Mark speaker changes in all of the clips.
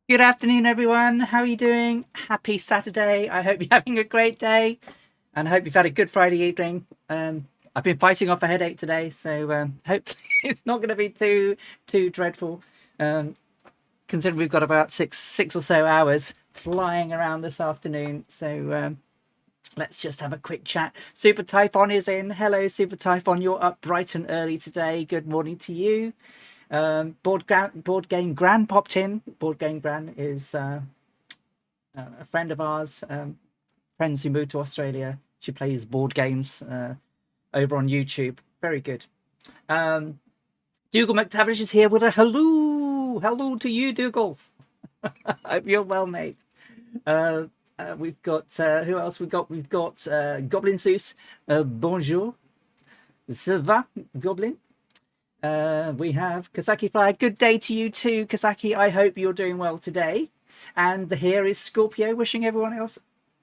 Speaker 1: Good afternoon, everyone. How are you doing? Happy Saturday. I hope you're having a great day and I hope you've had a good Friday evening. I've been fighting off a headache today, so hopefully it's not going to be too dreadful. Um, Considering we've got about six or so hours flying around this afternoon, so let's just have a quick chat. Super Typhon is in. Hello, Super Typhon. You're up bright and early today. Good morning to you. Board Game Gran popped in. Board Game Gran is a friend of ours, friends who moved to Australia. She plays board games over on YouTube. Very good. Um, Dougal McTavish is here with a hello. Hello to you, Dougal. Hope you're well, mate. Uh, we've got who else? We've got Goblin Zeus. Bonjour. Ça va, Goblin? We have Kazaki Fly. Good day to you too, Kazaki. I hope you're doing well today. And here is Scorpio wishing everyone else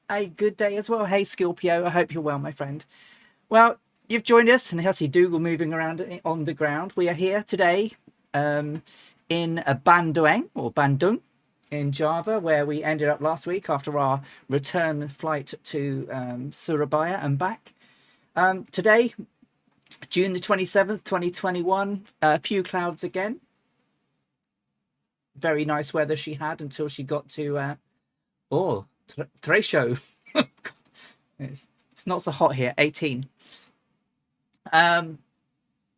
Speaker 1: a good day as well. Hey, Scorpio, I hope you're well, my friend. Well, you've joined us, and I see Dougal moving around on the ground. We are here today in a Bandoeng or Bandung in Java, where we ended up last week after our return flight to Surabaya and back. Today, June the 27th, 2021, a few clouds again. Very nice weather she had until she got to Trecho. It's not so hot here. 18.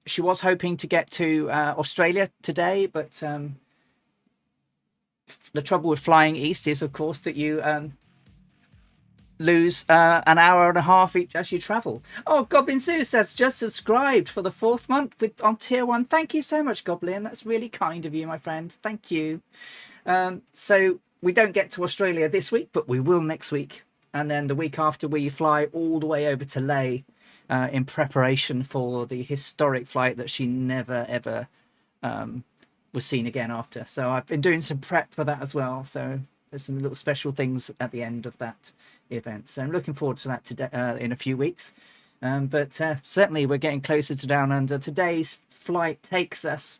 Speaker 1: She was hoping to get to Australia today, but the trouble with flying east is, of course, that you lose an hour and a half each as you travel. Oh, Goblin Zeus has just subscribed for the fourth month on tier 1. Thank you so much, Goblin. That's really kind of you, my friend. Thank you. So we don't get to Australia this week, but we will next week. And then the week after, we fly all the way over to Leh in preparation for the historic flight that she never, ever was seen again after. So I've been doing some prep for that as well. So there's some little special things at the end of that event. So I'm looking forward to that today, in a few weeks. But certainly we're getting closer to Down Under. Today's flight takes us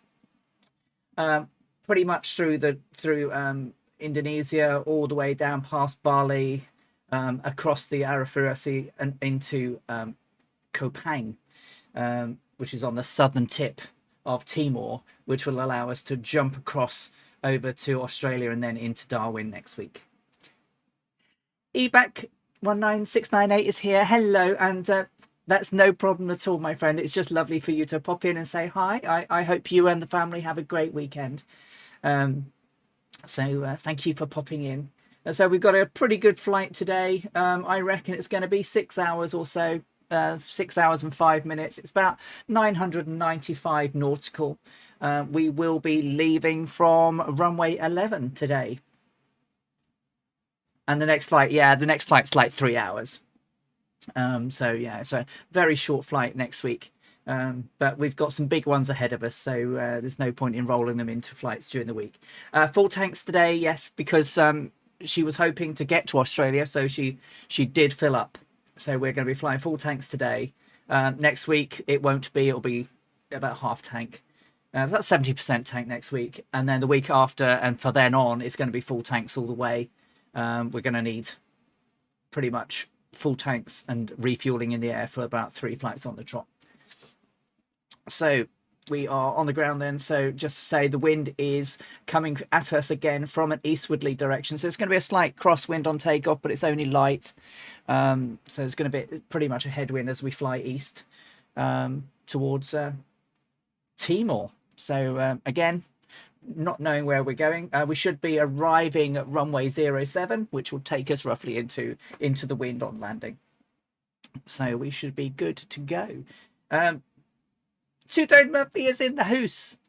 Speaker 1: pretty much through Indonesia, all the way down past Bali, across the Arafura Sea and into Koepang, which is on the southern tip of Timor, which will allow us to jump across over to Australia and then into Darwin next week. EBAC 19698 is here. Hello, and that's no problem at all, my friend. It's just lovely for you to pop in and say hi. I hope you and the family have a great weekend. So thank you for popping in. So we've got a pretty good flight today. I reckon it's going to be 6 hours or so. 6 hours and 5 minutes. It's about 995 nautical. We will be leaving from runway 11 today. And the next flight's like 3 hours. So yeah, it's a very short flight next week. But we've got some big ones ahead of us, so there's no point in rolling them into flights during the week. Full tanks today, yes, because she was hoping to get to Australia, so she did fill up. So we're going to be flying full tanks today. Next week it'll be about half tank. That's 70% tank next week, and then the week after and for then on, it's going to be full tanks all the way. We're going to need pretty much full tanks and refueling in the air for about 3 flights on the trot. So we are on the ground then. So just to say, the wind is coming at us again from an eastwardly direction. So it's going to be a slight crosswind on takeoff, but it's only light. So it's going to be pretty much a headwind as we fly east towards Timor. So again, not knowing where we're going, we should be arriving at runway 07, which will take us roughly into the wind on landing. So we should be good to go. Two-Tone Murphy is in the house.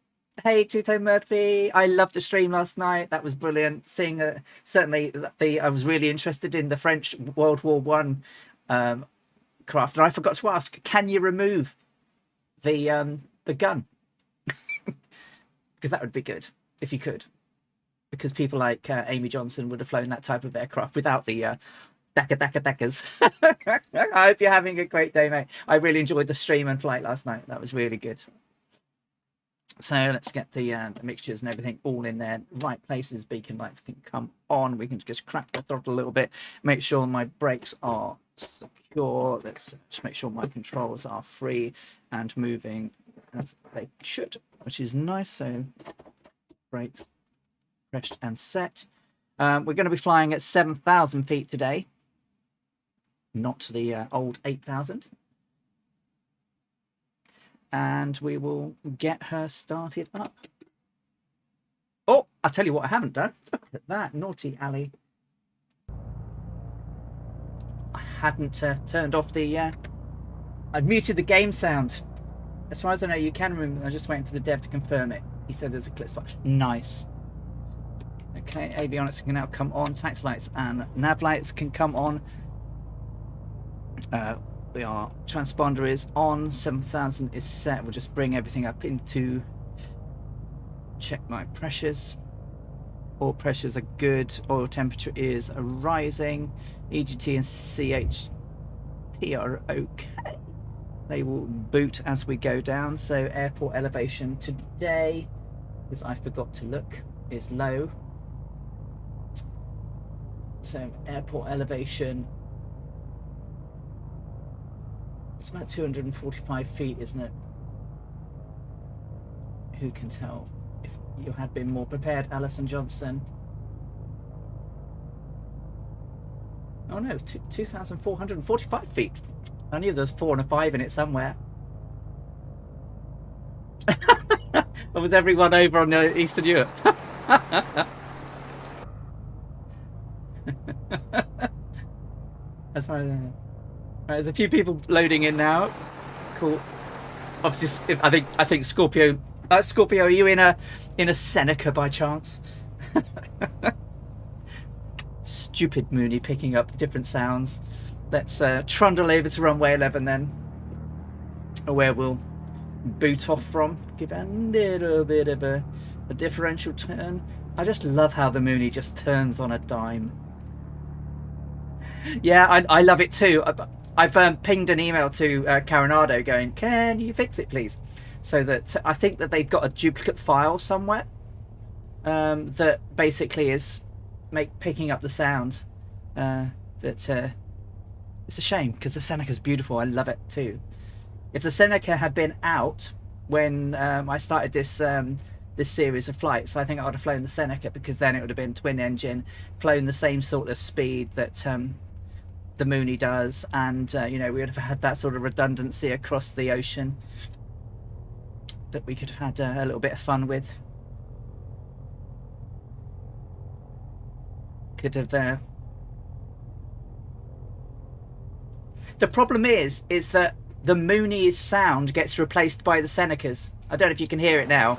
Speaker 1: Hey, Two-Tone Murphy. I loved the stream last night. That was brilliant. Seeing certainly I was really interested in the French World War One craft, and I forgot to ask: can you remove the gun? Because that would be good if you could. Because people like Amy Johnson would have flown that type of aircraft without the Deckers. I hope you're having a great day, mate. I really enjoyed the stream and flight last night. That was really good. So let's get the mixtures and everything all in their right places. Beacon lights can come on. We can just crack the throttle a little bit. Make sure my brakes are secure. Let's just make sure my controls are free and moving as they should, which is nice. So brakes pressed and set. We're going to be flying at 7,000 feet today, not the old 8,000. And we will get her started up. Oh, I'll tell you what I haven't done. Look at that, naughty Ali. I hadn't turned off the... I'd muted the game sound. As far as I know, you can remove it. I'm just waiting for the dev to confirm it. He said there's a clip spot. Nice. Okay, avionics can now come on. Tax lights and nav lights can come on. Our transponder is on. 7,000 is set. We'll just bring everything up into... Check my pressures. All pressures are good. Oil temperature is rising. EGT and CHT are okay. They will boot as we go down. So airport elevation today, because I forgot to look, is low. So airport elevation, it's about 245 feet, isn't it? Who can tell if you had been more prepared, Alison Johnson? Oh no, 2,445 feet. I knew there was 4 and a 5 in it somewhere. Or was everyone over on Eastern Europe? That's fine. Right, there's a few people loading in now. Cool. Obviously, I think Scorpio. Scorpio, are you in a Seneca by chance? Stupid Mooney picking up different sounds. Let's trundle over to runway 11 then, where we'll boot off from. Give it a little bit of a differential turn. I just love how the Mooney just turns on a dime. Yeah, I love it too. I've pinged an email to Caronado going, can you fix it please? So that I think that they've got a duplicate file somewhere that basically is picking up the sound. It's a shame because the Seneca's beautiful. I love it too. If the Seneca had been out when I started this this series of flights, I think I would have flown the Seneca, because then it would have been twin engine, flown the same sort of speed that the Mooney does, and you know, we would have had that sort of redundancy across the ocean that we could have had a little bit of fun with. Could have. The problem is that the Mooney's sound gets replaced by the Seneca's. I don't know if you can hear it now,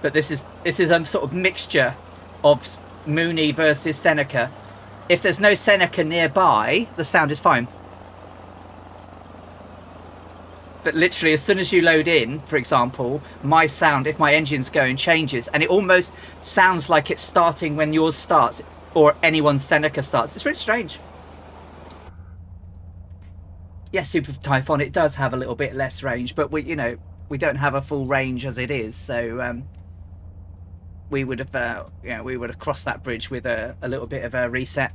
Speaker 1: but this is a sort of mixture of Mooney versus Seneca. If there's no Seneca nearby, the sound is fine. But literally, as soon as you load in, for example, my sound, if my engine's going, changes, and it almost sounds like it's starting when yours starts or anyone's Seneca starts. It's really strange. Yes, Super Typhon, it does have a little bit less range, but we don't have a full range as it is, so we would have crossed that bridge with a little bit of a reset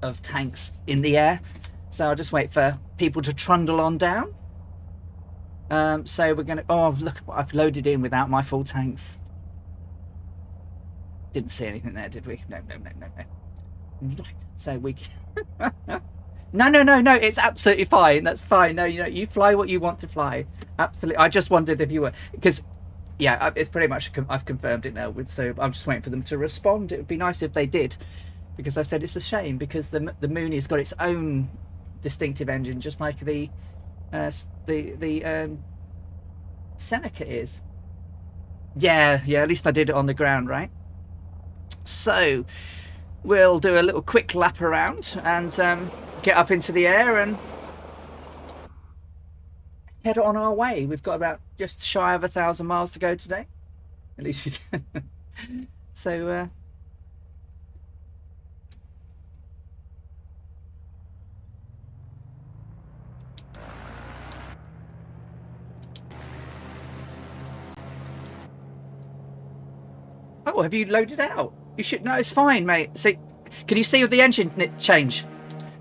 Speaker 1: of tanks in the air. So I'll just wait for people to trundle on down. So we're gonna. Oh, look what I've loaded in without my full tanks. Didn't see anything there, did we? No. Right. So we. No. It's absolutely fine. That's fine. No, you fly what you want to fly. Absolutely. I just wondered if you were, because, yeah, it's pretty much. I've confirmed it now. So I'm just waiting for them to respond. It would be nice if they did, because I said it's a shame, because the Mooney's got its own distinctive engine, just like the Seneca is. Yeah. At least I did it on the ground, right? So we'll do a little quick lap around and get up into the air and head on our way. We've got about just shy of 1,000 miles to go today. At least you did. So Oh, have you loaded out? You should. No, it's fine, mate. See, can you see with the engine change?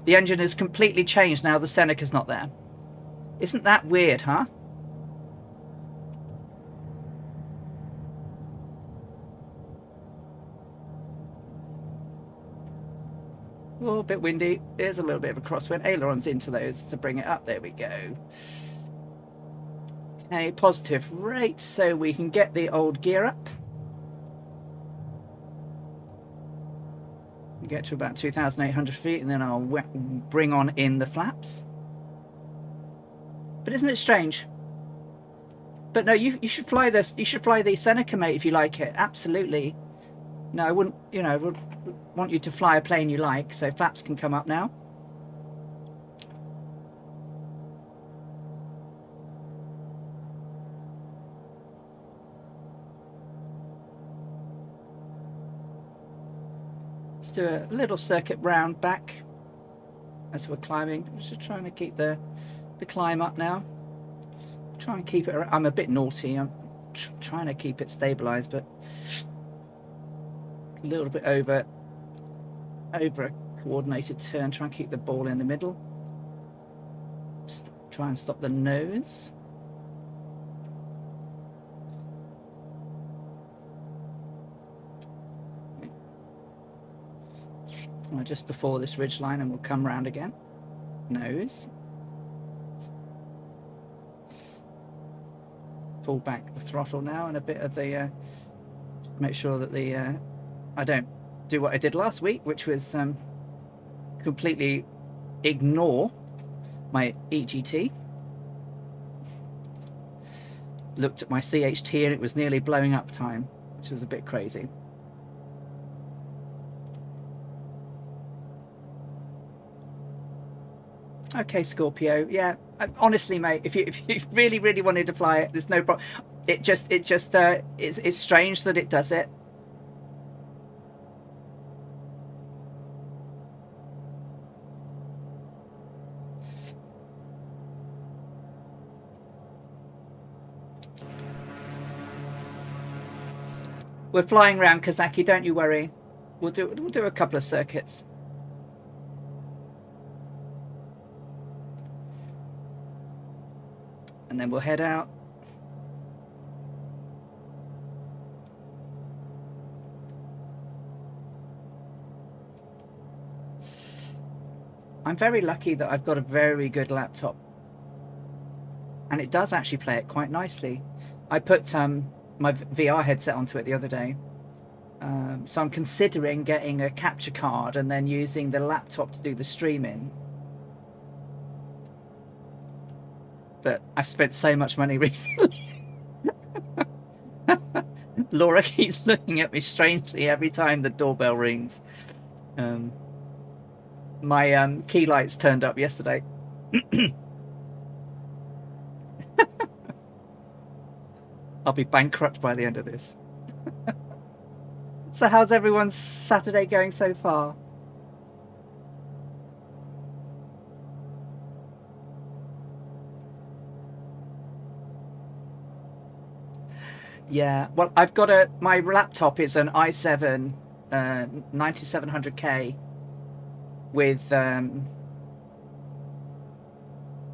Speaker 1: The engine has completely changed now. The Seneca's not there. Isn't that weird, huh? Oh, a bit windy. There's a little bit of a crosswind. Ailerons into those to bring it up. There we go. Okay, positive rate, so we can get the old gear up. Get to about 2,800 feet, and then I'll bring on in the flaps. But isn't it strange? But no, you should fly this. You should fly the Seneca, mate, if you like it. Absolutely. No, I wouldn't. You know, I would want you to fly a plane you like. So flaps can come up now. Let's do a little circuit round back as we're climbing. Just trying to keep the climb up now. Try and keep it. I'm a bit naughty. I'm trying to keep it stabilized, but a little bit over a coordinated turn. Try and keep the ball in the middle. Try and stop the nose. Just before this ridge line, and we'll come round again. Nose. Pull back the throttle now, and a bit of the make sure that the I don't do what I did last week, which was completely ignore my EGT. Looked at my CHT and it was nearly blowing up time, which was a bit crazy. Okay, Scorpio. Yeah, honestly, mate, if you really wanted to fly it, there's no problem. It's strange that it does it. We're flying around Kazaki, don't you worry. We'll do a couple of circuits. And then we'll head out. I'm very lucky that I've got a very good laptop. And it does actually play it quite nicely. I put my VR headset onto it the other day. So I'm considering getting a capture card and then using the laptop to do the streaming. But I've spent so much money recently. Laura keeps looking at me strangely every time the doorbell rings. My key lights turned up yesterday. I'll be bankrupt by the end of this. So how's everyone's Saturday going so far? Yeah, well, I've got my laptop is an i7 9700K with a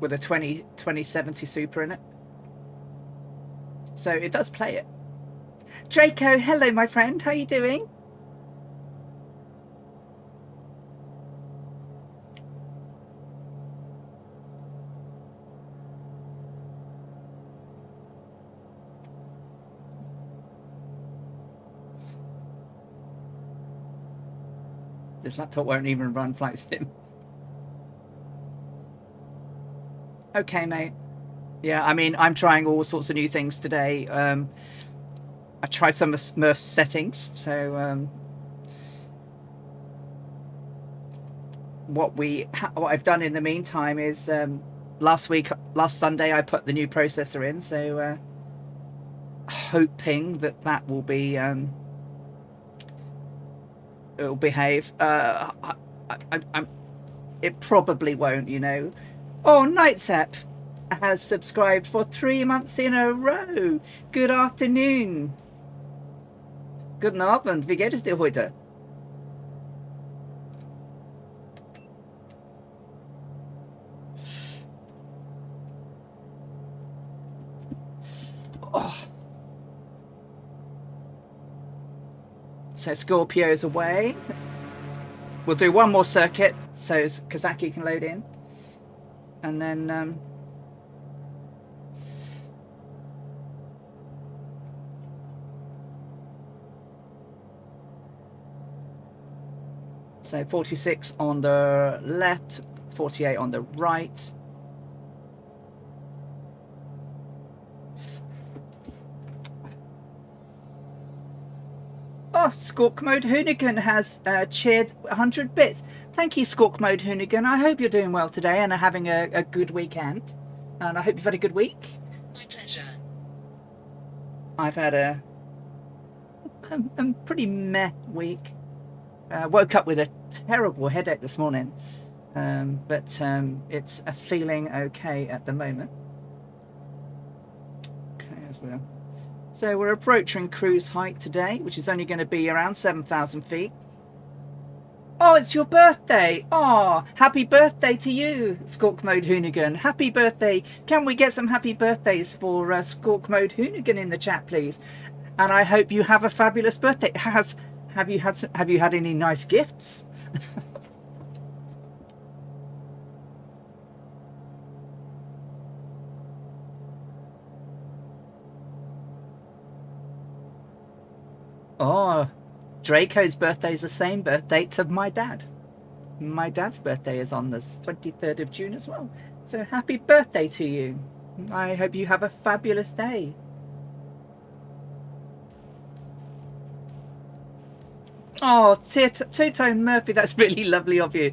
Speaker 1: 2070 Super in it. So it does play it. Draco, hello my friend, how are you doing? This laptop won't even run Flight Sim. Okay, mate. Yeah, I mean, I'm trying all sorts of new things today. I tried some of Smurf settings. So what I've done in the meantime is last Sunday, I put the new processor in. So hoping that will be it'll behave. It probably won't, you know. Oh, Nightsap has subscribed for 3 months in a row. Good afternoon. Guten Abend, wie geht es dir heute? Oh. So Scorpio's away. We'll do one more circuit so Kazaki can load in. And then... so 46 on the left, 48 on the right. Oh, Squawk Mode Hoonigan has cheered 100 bits. Thank you, Squawk Mode Hoonigan. I hope you're doing well today and are having a good weekend. And I hope you've had a good week.
Speaker 2: My pleasure.
Speaker 1: I've had a pretty meh week. Woke up with a terrible headache this morning. But it's feeling okay at the moment. Okay, as well. So we're approaching cruise height today, which is only going to be around 7,000 feet. Oh, it's your birthday. Oh, happy birthday to you, Squawk Mode Hoonigan. Happy birthday. Can we get some happy birthdays for Squawk Mode Hoonigan in the chat, please? And I hope you have a fabulous birthday. Have you had any nice gifts? Oh, Draco's birthday is the same birth date of my dad. My dad's birthday is on the 23rd of June as well. So happy birthday to you. I hope you have a fabulous day. Oh, Two-Tone Murphy, that's really lovely of you.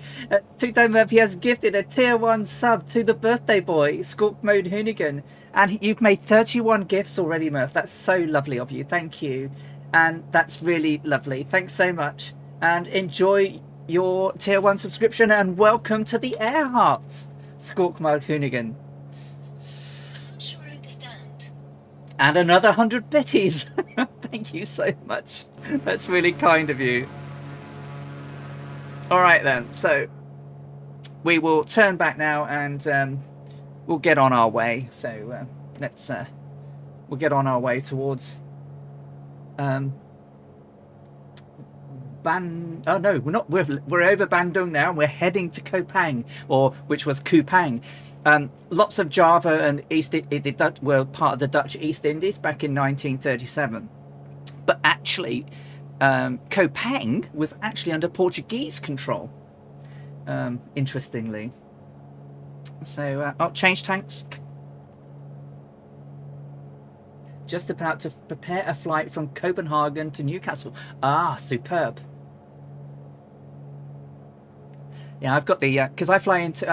Speaker 1: Two-Tone Murphy has gifted a tier 1 sub to the birthday boy, Squawk Mode Hoonigan. And you've made 31 gifts already, Murph. That's so lovely of you. Thank you. And that's really lovely. Thanks so much. And enjoy your tier 1 subscription and welcome to the Earharts, Squawk Mode Hoonigan.
Speaker 2: Not sure I understand.
Speaker 1: And another 100 bitties. Thank you so much. That's really kind of you. All right then. So we will turn back now and we'll get on our way. So we'll get on our way towards oh no, we're not. We're over Bandoeng now. And we're heading to Koepang, which was Koepang. Lots of Java and were part of the Dutch East Indies back in 1937. But actually, Koepang was actually under Portuguese control. Interestingly. So, change tanks. Just about to prepare a flight from Copenhagen to Newcastle. Ah, superb. Yeah, I've got the because I fly into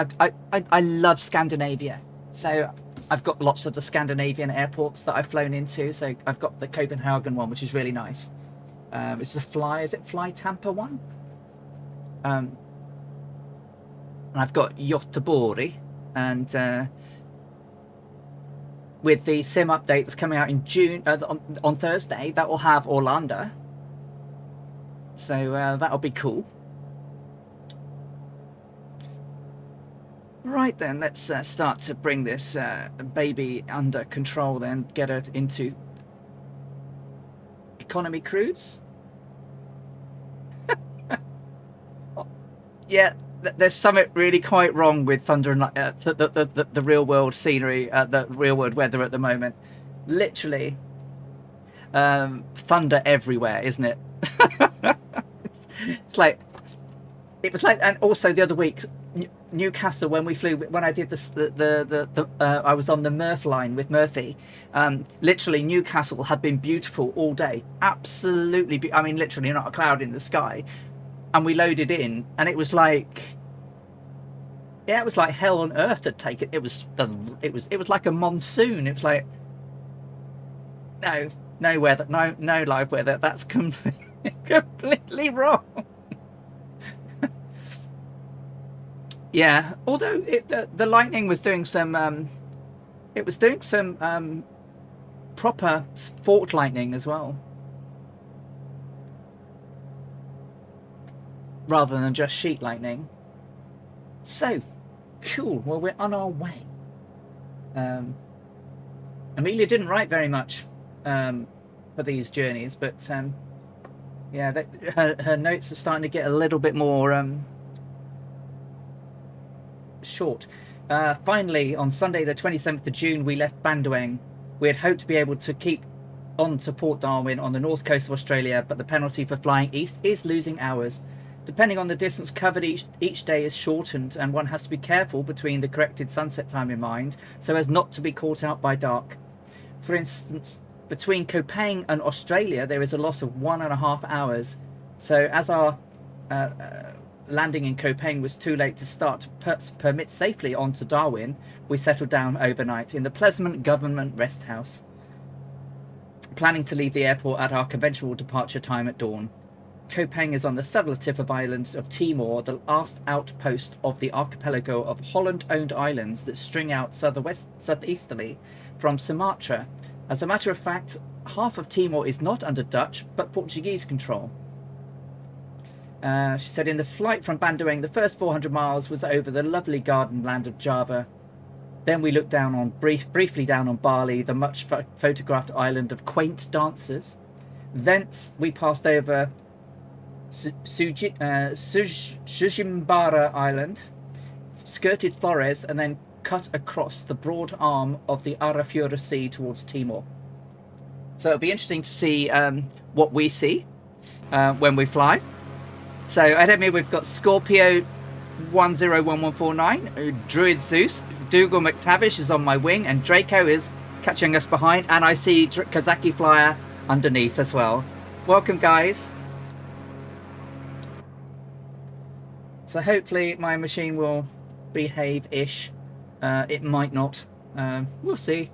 Speaker 1: I love Scandinavia, so I've got lots of the Scandinavian airports that I've flown into. So I've got the Copenhagen one, which is really nice. It's the is it Fly Tampa one? And I've got Göteborg, and with the sim update that's coming out in June on Thursday, that will have Orlando. So that'll be cool. Right then, let's start to bring this baby under control then, get it into economy cruise. Yeah, there's something really quite wrong with Thunder and the real world scenery, the real world weather at the moment. Literally, thunder everywhere, isn't it? It's like, it was like, and also the other week, Newcastle, when I did I was on the Murph line with Murphy. Literally, Newcastle had been beautiful all day, absolutely. I mean, literally not a cloud in the sky. And we loaded in, and it was like, yeah, it was like hell on earth to take it. It was like a monsoon. It was like, no weather, no live weather. That's completely wrong. Yeah, although the lightning was doing some, it was doing some proper fault lightning as well. rather than just sheet lightning. So, cool. Well, we're on our way. Amelia didn't write very much for these journeys, but yeah, her notes are starting to get a little bit more short. Finally, on Sunday the 27th of June, we left Bandoeng. We had hoped to be able to keep on to Port Darwin on the north coast of Australia, but the penalty for flying east is losing hours. Depending on the distance covered, each day is shortened, and one has to be careful between the corrected sunset time in mind so as not to be caught out by dark. For instance, between Koepang and Australia, there is a loss of 1.5 hours. So as our landing in Koepang was too late to start to permit safely onto Darwin, we settled down overnight in the Pleasant Government Rest House, planning to leave the airport at our conventional departure time at dawn. Koepang is on the southern tip of island of Timor, the last outpost of the archipelago of Holland-owned islands that string out southeasterly from Sumatra. As a matter of fact, half of Timor is not under Dutch but Portuguese control. She said in the flight from Bandoeng, the first 400 miles was over the lovely garden land of Java. Then we looked down on briefly down on Bali, the much photographed island of quaint dancers. Thence we passed over Sujimbara Island, skirted Flores, and then cut across the broad arm of the Arafura Sea towards Timor. So it'll be interesting to see what we see when we fly. So at Amelia, we've got Scorpio 101149, Druid Zeus, Dougal McTavish is on my wing, and Draco is catching us behind, and I see Kazaki Flyer underneath as well. Welcome, guys. So hopefully my machine will behave-ish. It might not. We'll see.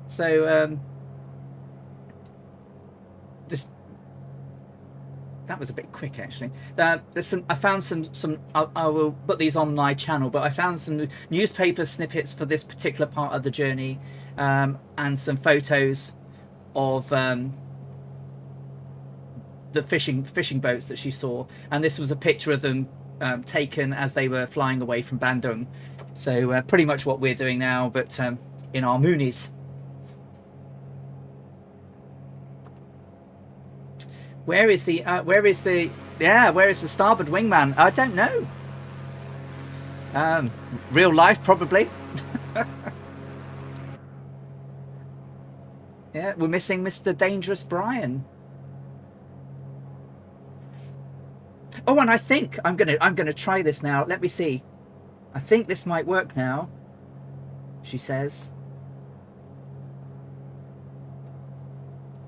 Speaker 1: So that was a bit quick, actually. There's some. I found some. I will put these on my channel, but I found some newspaper snippets for this particular part of the journey, and some photos of the fishing boats that she saw. And this was a picture of them taken as they were flying away from Bandoeng. So pretty much what we're doing now, but in our moonies. Where is the starboard wingman? I don't know. Real life, probably. Yeah, we're missing Mr. Dangerous Brian. Oh, and I think I'm gonna try this now. Let me see. I think this might work now. She says.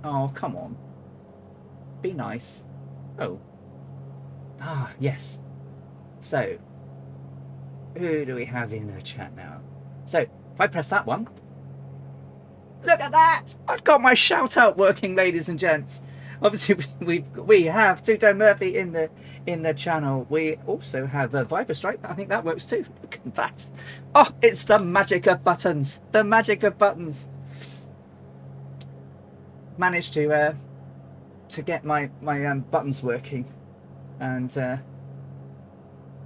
Speaker 1: Oh, come on. Be nice. Oh. Ah, yes. So, who do we have in the chat now? So, if I press that one. Look at that! I've got my shout out working, ladies and gents. Obviously, we have Tuto Murphy in the channel. We also have Viper Strike. I think that works too. Look at that. Oh, it's the magic of buttons. The magic of buttons. Managed to get my buttons working, and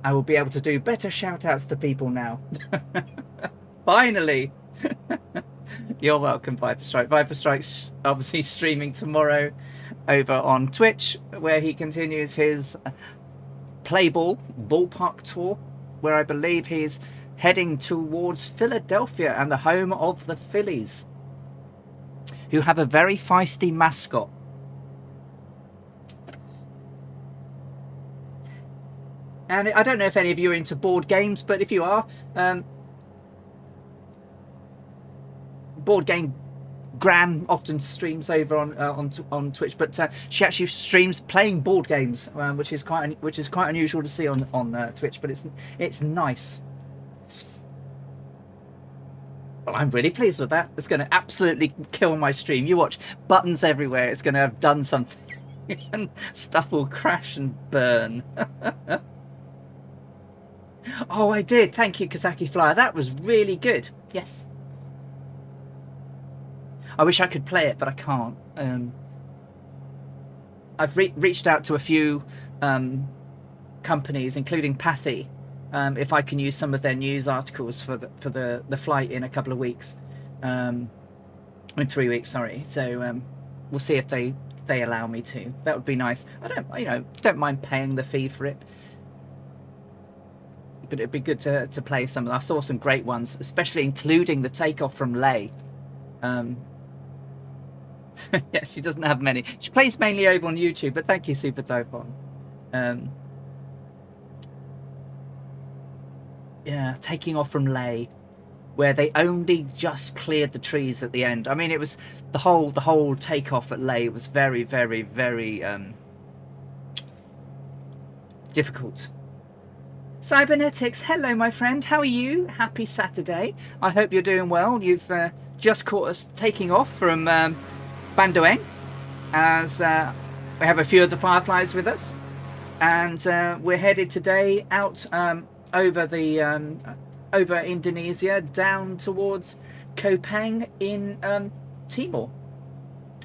Speaker 1: I will be able to do better shout outs to people now. Finally. You're welcome, Viper Strike. Viper Strike's obviously streaming tomorrow over on Twitch, where he continues his ballpark tour, where I believe he's heading towards Philadelphia and the home of the Phillies, who have a very feisty mascot. And I don't know if any of you are into board games, but if you are, Board Game Gran often streams over on Twitch, but she actually streams playing board games, which is quite unusual to see on Twitch. But it's nice. Well, I'm really pleased with that. It's going to absolutely kill my stream. You watch, buttons everywhere. It's going to have done something, and stuff will crash and burn. Oh, I did. Thank you, Kazaki Flyer. That was really good. Yes. I wish I could play it, but I can't. I've reached out to a few companies, including Pathy, if I can use some of their news articles for the flight in a couple of weeks, in 3 weeks, sorry. So we'll see if they allow me to. That would be nice. I don't mind paying the fee for it, but it'd be good to play some of them. I saw some great ones, especially including the takeoff from Leh. Yeah, she doesn't have many. She plays mainly over on YouTube, but thank you, Super Topon. Yeah, taking off from Leh, where they only just cleared the trees at the end. I mean, it was the whole takeoff at Leh was very, very, very difficult. Cybernetics, hello, my friend. How are you? Happy Saturday. I hope you're doing well. You've just caught us taking off from Bandoeng, as we have a few of the Fireflies with us, and we're headed today out over Indonesia down towards Koepang in Timor.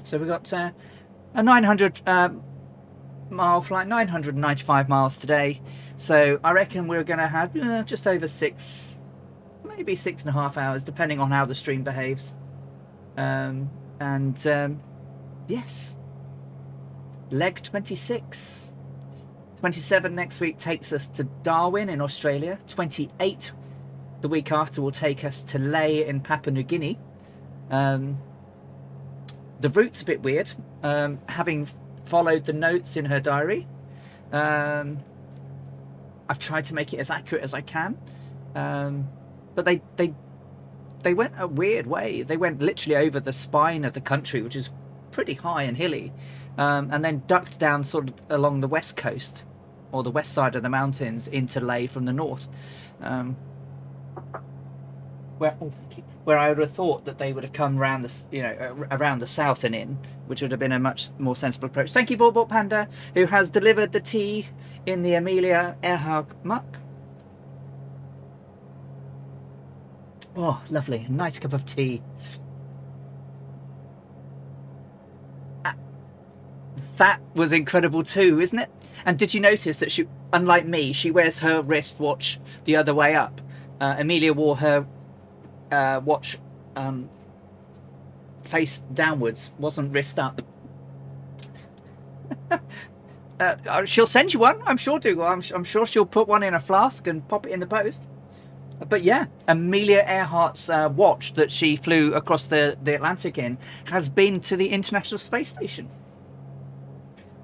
Speaker 1: So we've got a 900 mile flight, 995 miles today. So I reckon we're going to have just over maybe 6.5 hours, depending on how the stream behaves. Yes, leg 26. 27 next week takes us to Darwin in Australia. 28 the week after will take us to Leh in Papua New Guinea. The route's a bit weird, having followed the notes in her diary. I've tried to make it as accurate as I can, but they went a weird way. They went literally over the spine of the country, which is pretty high and hilly, and then ducked down sort of along the west coast, or the west side of the mountains, into Leh from the north, where I would have thought that they would have come around around the south and in, which would have been a much more sensible approach. Thank you, Borbot Panda, who has delivered the tea in the Amelia Earhart muck. Oh, lovely. A nice cup of tea. That was incredible too, isn't it? And did you notice that she, unlike me, she wears her wristwatch the other way up? Amelia wore her watch face downwards, wasn't wrist up. She'll send you one, I'm sure, Dougal. I'm sure she'll put one in a flask and pop it in the post. But yeah, Amelia Earhart's watch that she flew across the Atlantic in has been to the International Space Station.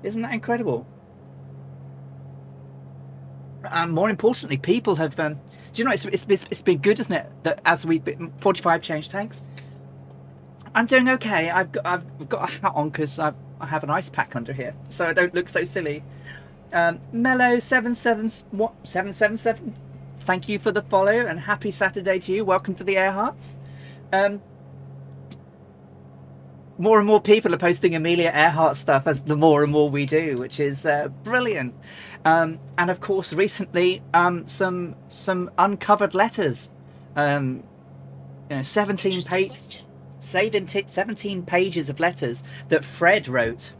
Speaker 1: Isn't that incredible? And more importantly, people have... do you know, it's been good, isn't it? That as we've been 45 change tags. I'm doing okay. I've got a hat on because I have an ice pack under here, so I don't look so silly. Mellow 777. Thank you for the follow and happy Saturday to you. Welcome to the Earharts. More and more people are posting Amelia Earhart stuff as the more and more we do, which is brilliant. And of course, recently, some uncovered letters. 17 pages of letters that Fred wrote,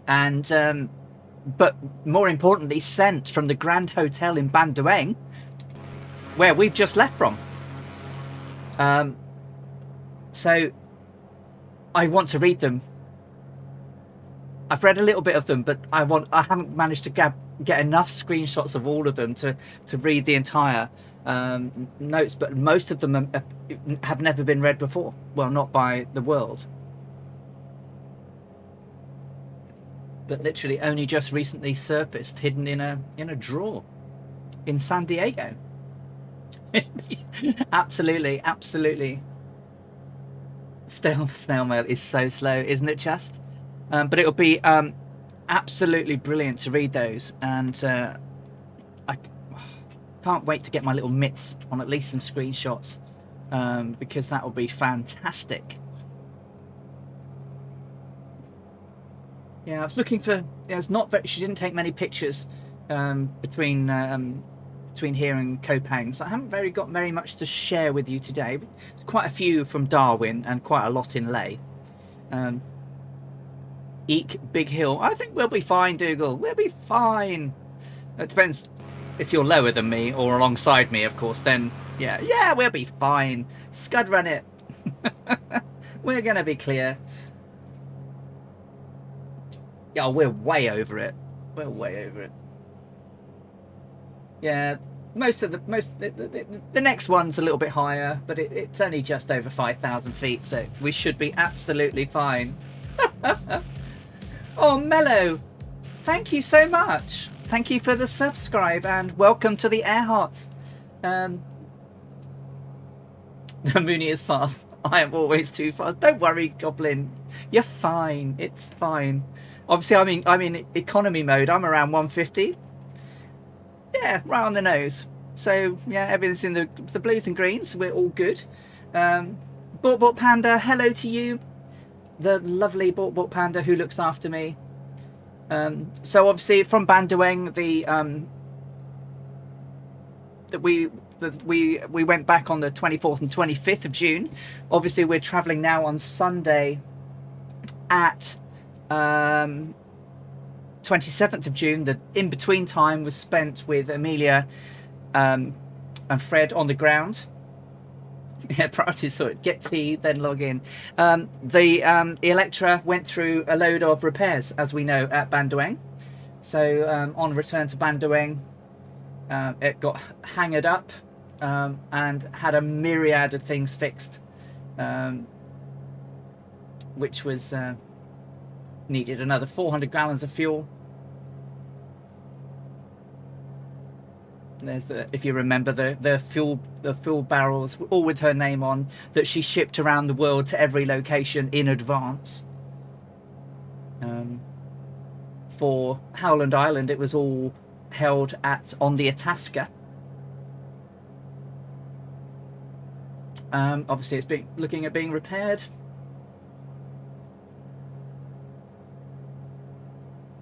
Speaker 1: and but more importantly, sent from the Grand Hotel in Bandoeng, where we've just left from. So I want to read them. I've read a little bit of them, but I haven't managed to get enough screenshots of all of them to read the entire notes. But most of them have never been read before. Well, not by the world, but literally only just recently surfaced, hidden in a drawer in San Diego. Absolutely. Snail mail is so slow, isn't it? Just, but it'll be absolutely brilliant to read those, and I can't wait to get my little mitts on at least some screenshots, because that will be fantastic. Yeah, I was looking for. It's not very. She didn't take many pictures between here and Koepang, so I haven't got very much to share with you today. There's quite a few from Darwin and quite a lot in Leh. Eek Big Hill. I think we'll be fine, Dougal. We'll be fine. It depends if you're lower than me or alongside me, of course. Then yeah, we'll be fine. Scud run it. We're gonna be clear. Yeah, we're way over it. We're way over it. Yeah, the next one's a little bit higher, but it's only just over 5,000 feet, so we should be absolutely fine. Oh, Mello, thank you so much. Thank you for the subscribe and welcome to the Earhart. The Mooney is fast. I am always too fast. Don't worry, Goblin. You're fine. It's fine. Obviously, I'm in economy mode. I'm around 150. Yeah, right on the nose. So yeah, everything's in the blues and greens. We're all good. Bort Panda, hello to you, the lovely Bort Panda who looks after me. So obviously from Bandoeng, we went back on the 24th and 25th of June. Obviously, we're traveling now on Sunday at 27th of June. The in-between time was spent with Amelia and Fred on the ground. Yeah, priority sort. Get tea, then log in. The Electra went through a load of repairs, as we know, at Bandoeng. So on return to Bandoeng, it got hangered up and had a myriad of things fixed, which was needed another 400 gallons of fuel. There's if you remember the fuel barrels, all with her name on, that she shipped around the world to every location in advance. For Howland Island, it was all held on the Itasca. Obviously, it's looking at being repaired,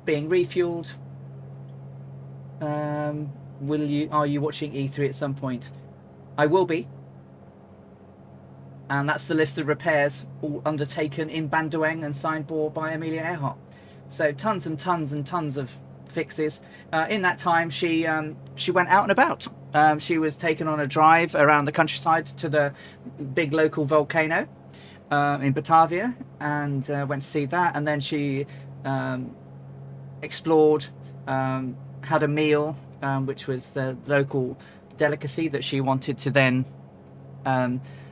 Speaker 1: being refueled. Are you watching E3 at some point? I will be. And that's the list of repairs all undertaken in Bandoeng and signed by Amelia Earhart. So tons and tons and tons of fixes. In that time, she went out and about. She was taken on a drive around the countryside to the big local volcano in Batavia, and went to see that. And then she explored, had a meal, which was the local delicacy that she wanted to then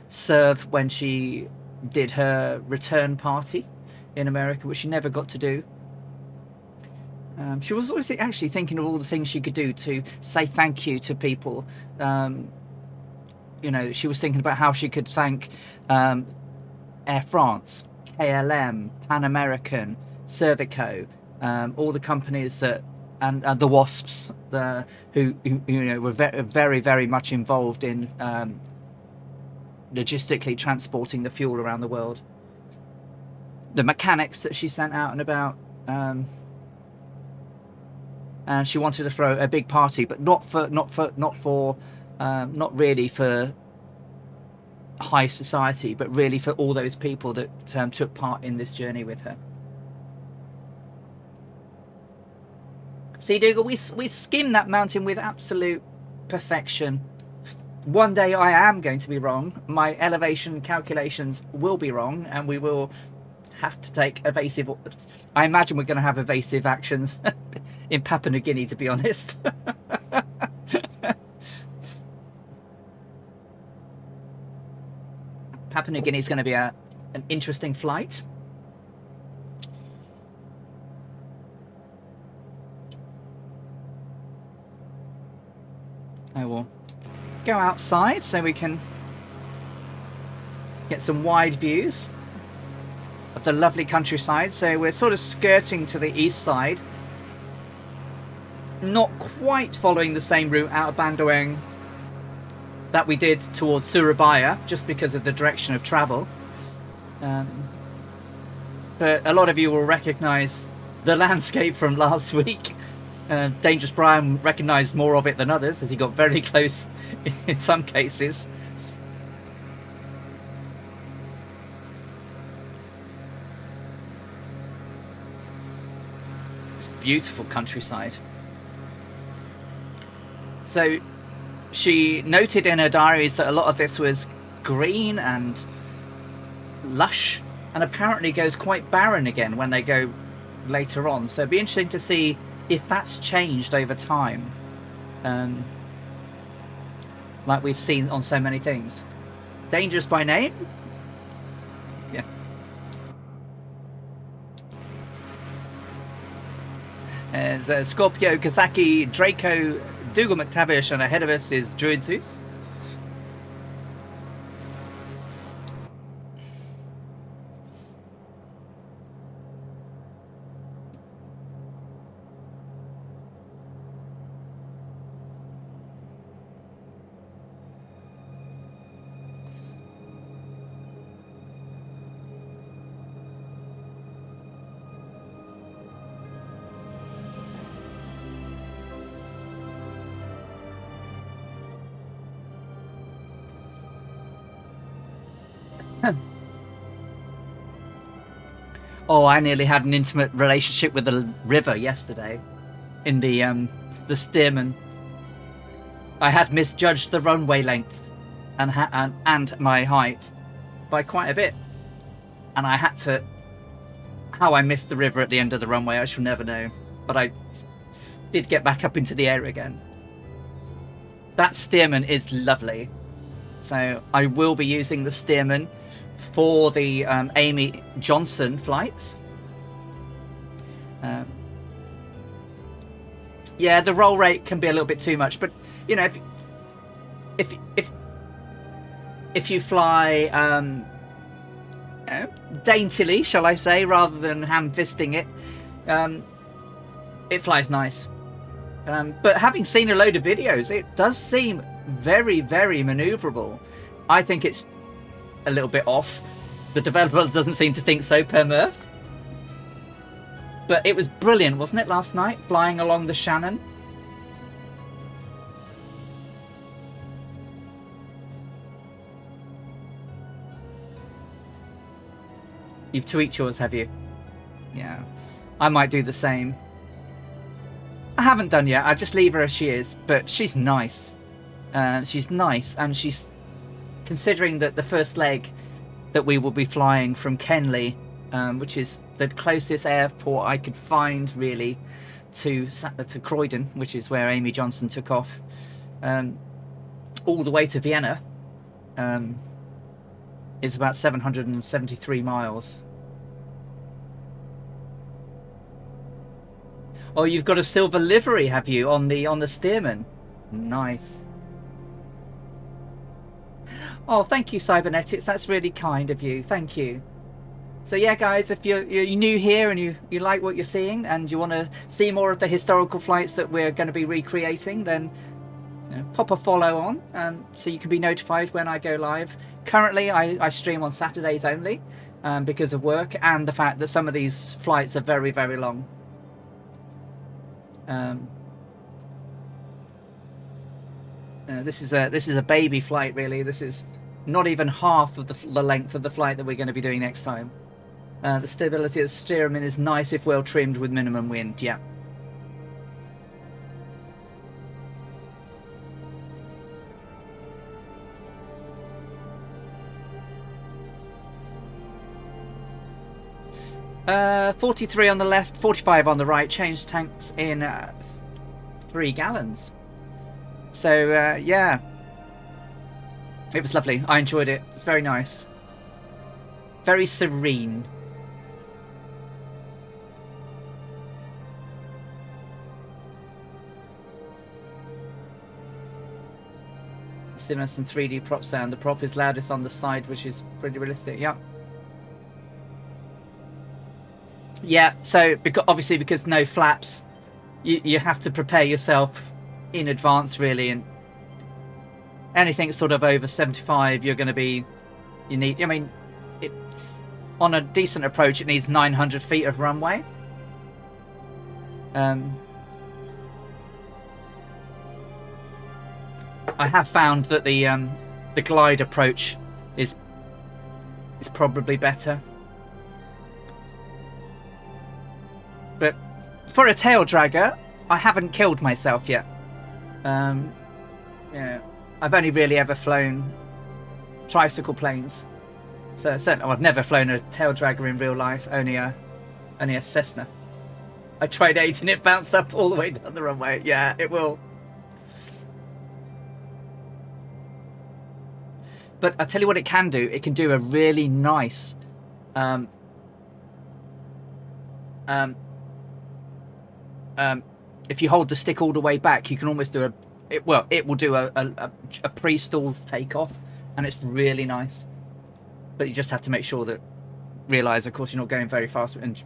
Speaker 1: serve when she did her return party in America, which she never got to do. She was always actually thinking of all the things she could do to say thank you to people. You know, she was thinking about how she could thank Air France, KLM, Pan American, Servico, all the companies that, and the WASPs, who you know were very very much involved in logistically transporting the fuel around the world. The mechanics that she sent out and about. And she wanted to throw a big party, but not really for high society, but really for all those people that took part in this journey with her. See, Dougal, we skimmed that mountain with absolute perfection. One day I am going to be wrong. My elevation calculations will be wrong, and we will have to take evasive. I imagine we're going to have evasive actions in Papua New Guinea, to be honest. Papua New Guinea is going to be an interesting flight. I will go outside so we can get some wide views of the lovely countryside. So we're sort of skirting to the east side, not quite following the same route out of Bandoeng that we did towards Surabaya, just because of the direction of travel. But a lot of you will recognise the landscape from last week. Dangerous Brian recognised more of it than others, as he got very close in some cases. It's beautiful countryside. So she noted in her diaries that a lot of this was green and lush, and apparently goes quite barren again when they go later on. So it'd be interesting to see if that's changed over time, like we've seen on so many things. Dangerous by name? Yeah. There's Scorpio, Kazaki, Draco, Dougal McTavish, and ahead of us is Druid Zeus. Oh, I nearly had an intimate relationship with the river yesterday in the Stearman. I had misjudged the runway length and my height by quite a bit, and I had to. How I missed the river at the end of the runway, I shall never know. But I did get back up into the air again. That Stearman is lovely, so I will be using the Stearman for the Amy Johnson flights. Yeah, the roll rate can be a little bit too much, but you know, if you fly daintily, shall I say, rather than ham-fisting it, it flies nice. But having seen a load of videos, it does seem very, very maneuverable. I think it's a little bit off. The developer doesn't seem to think so, per Murph. But it was brilliant, wasn't it, last night, flying along the Shannon? You've tweaked yours, have you? Yeah. I might do the same. I haven't done yet. I just leave her as she is. But she's nice. She's nice, and she's... Considering that the first leg that we will be flying from Kenley, which is the closest airport I could find, really, to Croydon, which is where Amy Johnson took off, all the way to Vienna, is about 773 miles. Oh, you've got a silver livery, have you, on the Stearman? Nice. Oh, thank you, Cybernetics. That's really kind of you. Thank you. So yeah, guys, if you're new here and you like what you're seeing and you want to see more of the historical flights that we're going to be recreating, then pop a follow on so you can be notified when I go live. Currently, I stream on Saturdays only because of work and the fact that some of these flights are very, very long. This is a baby flight, really. This is not even half of the length of the flight that we're going to be doing next time. The stability of the Stearman is nice if well trimmed with minimum wind. Yeah. Uh, 43 on the left, 45 on the right. Changed tanks in 3 gallons. So yeah, it was lovely. I enjoyed it. It's very nice, very serene. Stimulus and 3D prop sound. The prop is loudest on the side, which is pretty realistic. Yeah. Yeah. So obviously because no flaps, you have to prepare yourself in advance, really, and anything sort of over 75 you're going to be, you need, I mean, on a decent approach it needs 900 feet of runway. I have found that the glide approach is probably better, but for a tail dragger I haven't killed myself yet. Yeah, I've only really ever flown tricycle planes. So certainly, I've never flown a tail dragger in real life. Only a Cessna. I tried 8 and it bounced up all the way down the runway. Yeah, it will. But I tell you what, it can do. It can do a really nice. If you hold the stick all the way back, you can almost do it will do a pre-stall takeoff, and it's really nice. But you just have to make sure that realize, of course, you're not going very fast, and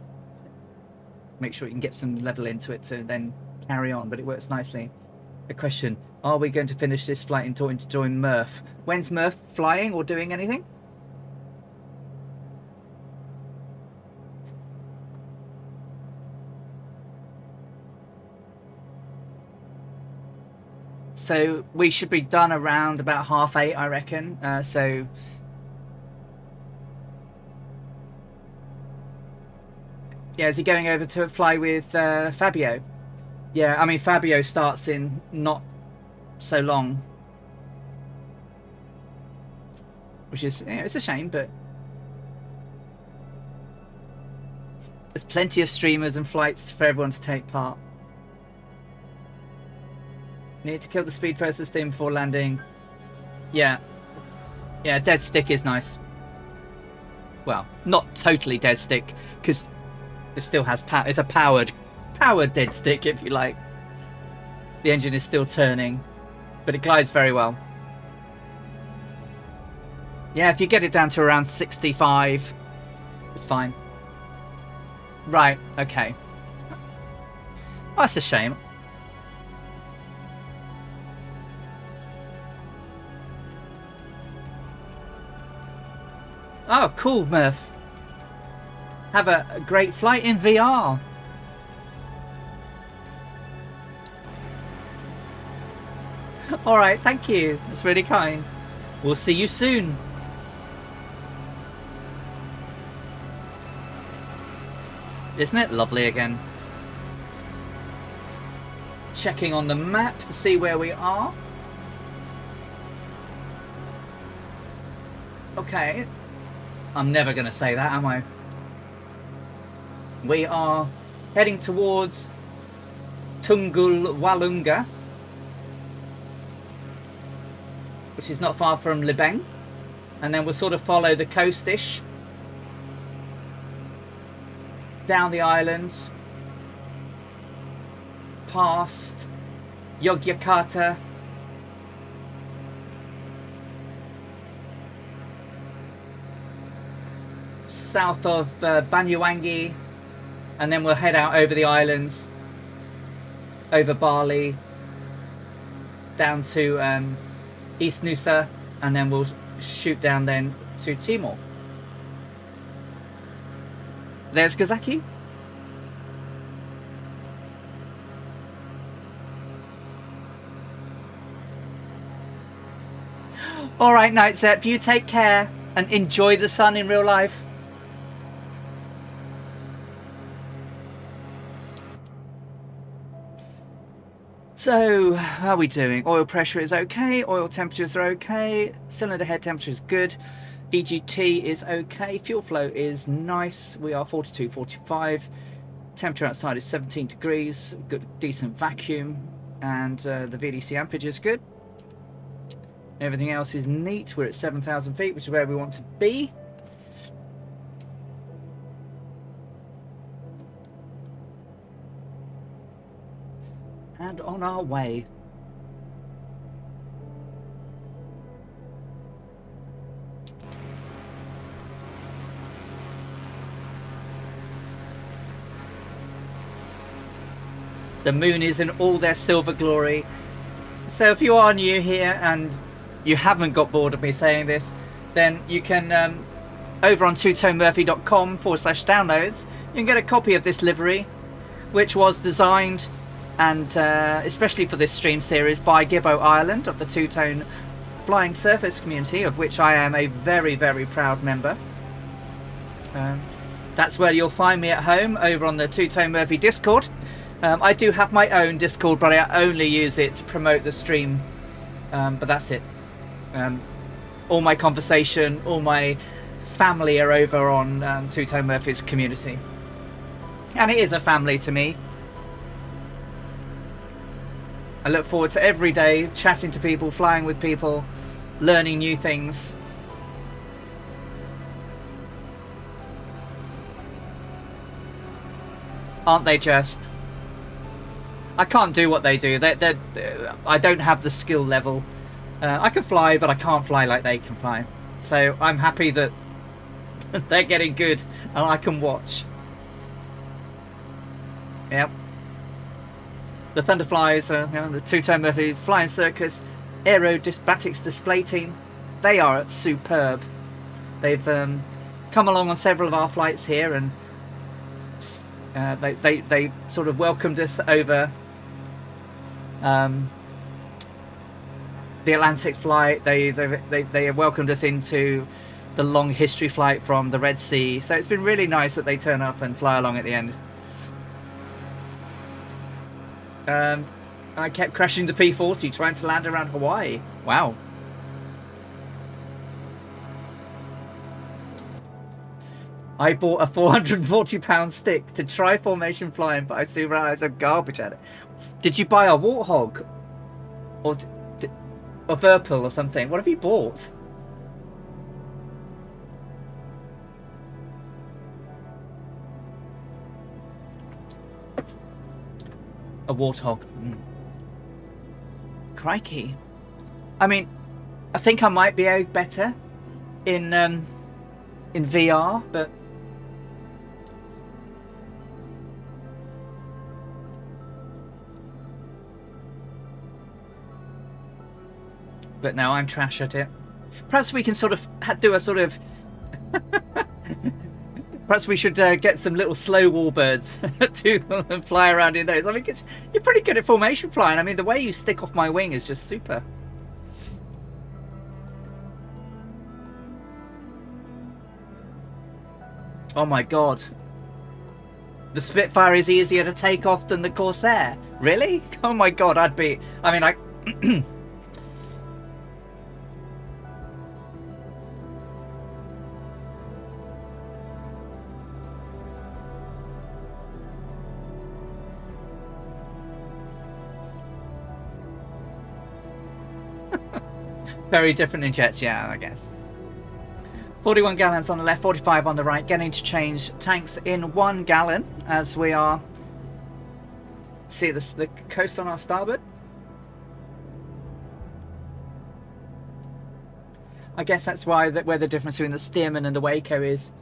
Speaker 1: make sure you can get some level into it to then carry on. But it works nicely. A question: are we going to finish this flight and to join Murph? When's Murph flying or doing anything? So we should be done around about 8:30, I reckon. So yeah, is he going over to fly with Fabio? Yeah, I mean Fabio starts in not so long, which is, you know, it's a shame, but there's plenty of streamers and flights for everyone to take part. Need to kill the speed first steam before landing. Yeah, dead stick is nice. Well, not totally dead stick, because it still has power. It's a powered dead stick, if you like. The engine is still turning, but it glides very well. Yeah, if you get it down to around 65, it's fine. Right, okay. Oh, that's a shame. Oh, cool, Murph. Have a great flight in VR. All right, thank you. That's really kind. We'll see you soon. Isn't it lovely again? Checking on the map to see where we are. Okay. I'm never going to say that, am I? We are heading towards Tunggul Walunga, which is not far from Libeng, and then we'll sort of follow the coast-ish down the island past Yogyakarta, south of Banyuwangi, and then we'll head out over the islands, over Bali, down to East Nusa, and then we'll shoot down then to Timor. There's Kazaki. All right, Nightsep, you take care and enjoy the sun in real life. So, how are we doing? Oil pressure is okay, oil temperatures are okay, cylinder head temperature is good, EGT is okay, fuel flow is nice, we are 42, 45, temperature outside is 17 degrees, good, decent vacuum, and the VDC ampage is good. Everything else is neat. We're at 7,000 feet, which is where we want to be. And on our way. The moon is in all their silver glory. So if you are new here and you haven't got bored of me saying this, then you can, over on twotonemurphy.com/downloads, you can get a copy of this livery, which was designed and especially for this stream series by Gibbo Ireland of the Two-Tone Flying Surface community, of which I am a very, very proud member. That's where you'll find me at home, over on the Two-Tone Murphy Discord. I do have my own Discord, but I only use it to promote the stream. But that's it. All my conversation, all my family are over on Two Tone Murphy's community. And it is a family to me. I look forward to every day chatting to people, flying with people, learning new things. Aren't they just? I can't do what they do. I don't have the skill level. I can fly, but I can't fly like they can fly. So I'm happy that they're getting good and I can watch. Yep. The Thunderflies, the Two Tone Murphy Flying Circus Aerobatics display team, they are superb. They've come along on several of our flights here, and they sort of welcomed us over the Atlantic flight. They welcomed us into the long history flight from the Red Sea. So it's been really nice that they turn up and fly along at the end. I kept crashing the P-40 trying to land around Hawaii. Wow. I bought a £440 stick to try formation flying, but I soon realised I'm garbage at it. Did you buy a Warthog? Or a Verpil or something? What have you bought? A Warthog. Crikey. I mean, I think I might be better in VR, but no, I'm trash at it. Perhaps we can sort of do a sort of perhaps we should get some little slow warbirds to fly around in those. I mean, you're pretty good at formation flying. I mean, the way you stick off my wing is just super. Oh my god. The Spitfire is easier to take off than the Corsair. Really? Oh my god, I mean, very different in jets, yeah, I guess. 41 gallons on the left, 45 on the right, getting to change tanks in 1 gallon as we are. See the coast on our starboard. I guess that's why where the difference between the Stearman and the Waco is.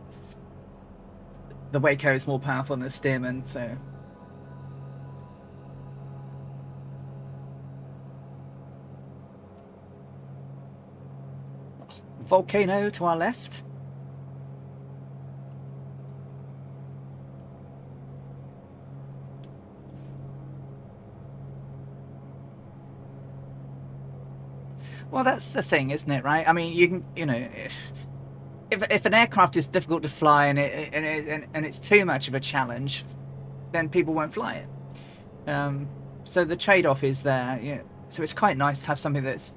Speaker 1: The Waco is more powerful than the Stearman, so. Volcano to our left. Well, that's the thing, isn't it? Right? I mean, you can, if an aircraft is difficult to fly and it's too much of a challenge, then people won't fly it. So the trade-off is there. Yeah. So it's quite nice to have something that's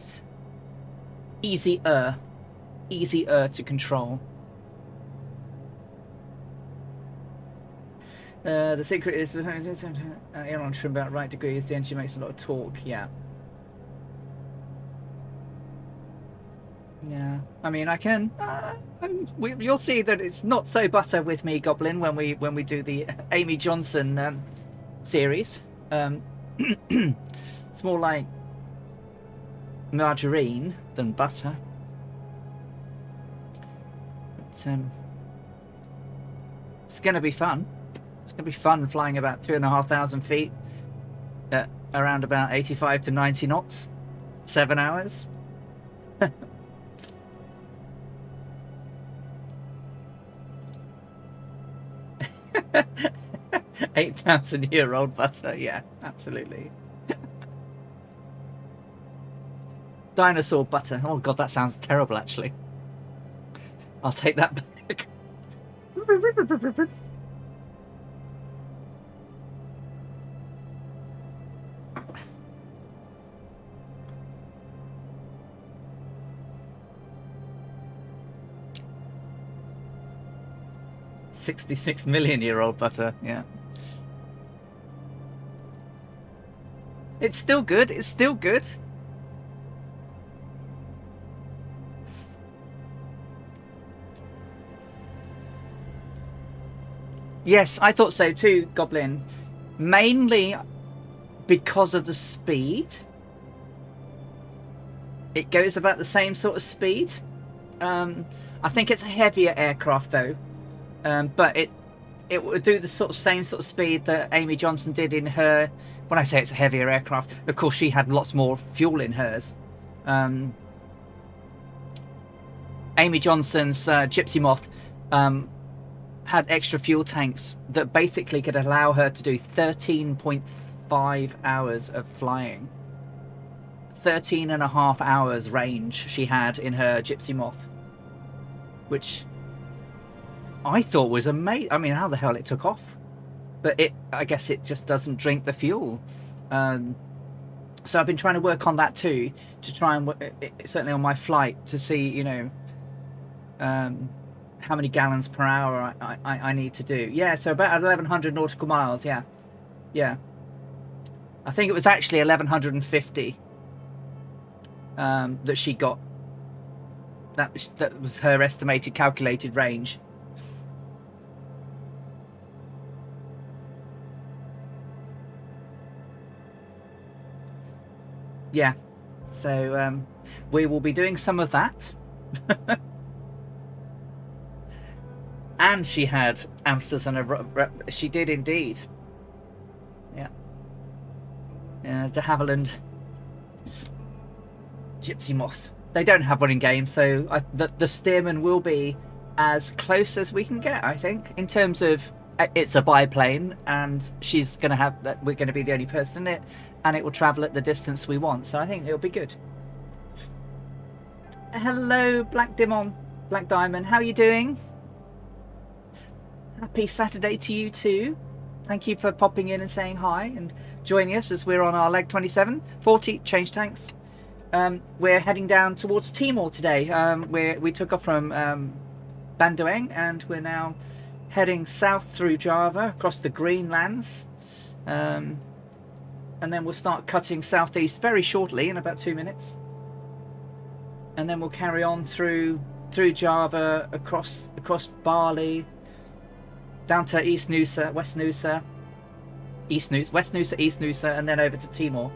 Speaker 1: easier to control. The secret is aileron trim about right degrees. The engine makes a lot of torque. Yeah. Yeah. I mean, I can. You'll see that it's not so butter with me, Goblin, when we do the Amy Johnson series. It's more like margarine than butter. It's going to be fun. It's going to be fun flying about 2,500 feet at around about 85 to 90 knots, 7 hours. 8,000-year-old butter, yeah, absolutely. Dinosaur butter. Oh god, that sounds terrible, actually. I'll take that back. 66 million year old butter, yeah. It's still good, it's still good. Yes, I thought so too, Goblin. Mainly because of the speed. It goes about the same sort of speed. I think it's a heavier aircraft though, but it would do the same sort of speed that Amy Johnson did in her. When I say it's a heavier aircraft, of course she had lots more fuel in hers. Amy Johnson's Gypsy Moth had extra fuel tanks that basically could allow her to do 13.5 hours of flying. 13.5 hours range she had in her Gypsy Moth, which I thought was amazing. I mean, how the hell it took off, but I guess it just doesn't drink the fuel. So I've been trying to work on that too, to try and certainly on my flight to see, you know, how many gallons per hour I need to do. Yeah, so about 1,100 nautical miles. Yeah, I think it was actually 1,150 that she got. That was her estimated calculated range. Yeah, so we will be doing some of that. And she had Amsters and she did indeed. Yeah. De Havilland Gypsy Moth. They don't have one in game, so the Stearman will be as close as we can get, I think, in terms of it's a biplane, and she's going to have that. We're going to be the only person in it, and it will travel at the distance we want. So I think it'll be good. Hello, Black Diamond. How are you doing? Happy Saturday to you too. Thank you for popping in and saying hi and joining us as we're on our leg 27, 40 change tanks. We're heading down towards Timor today. We took off from Bandoeng, and we're now heading south through Java across the Greenlands, and then we'll start cutting southeast very shortly in about 2 minutes, and then we'll carry on through Java across Bali, down to East Nusa, West Nusa, West Nusa, East Nusa, and then over to Timor.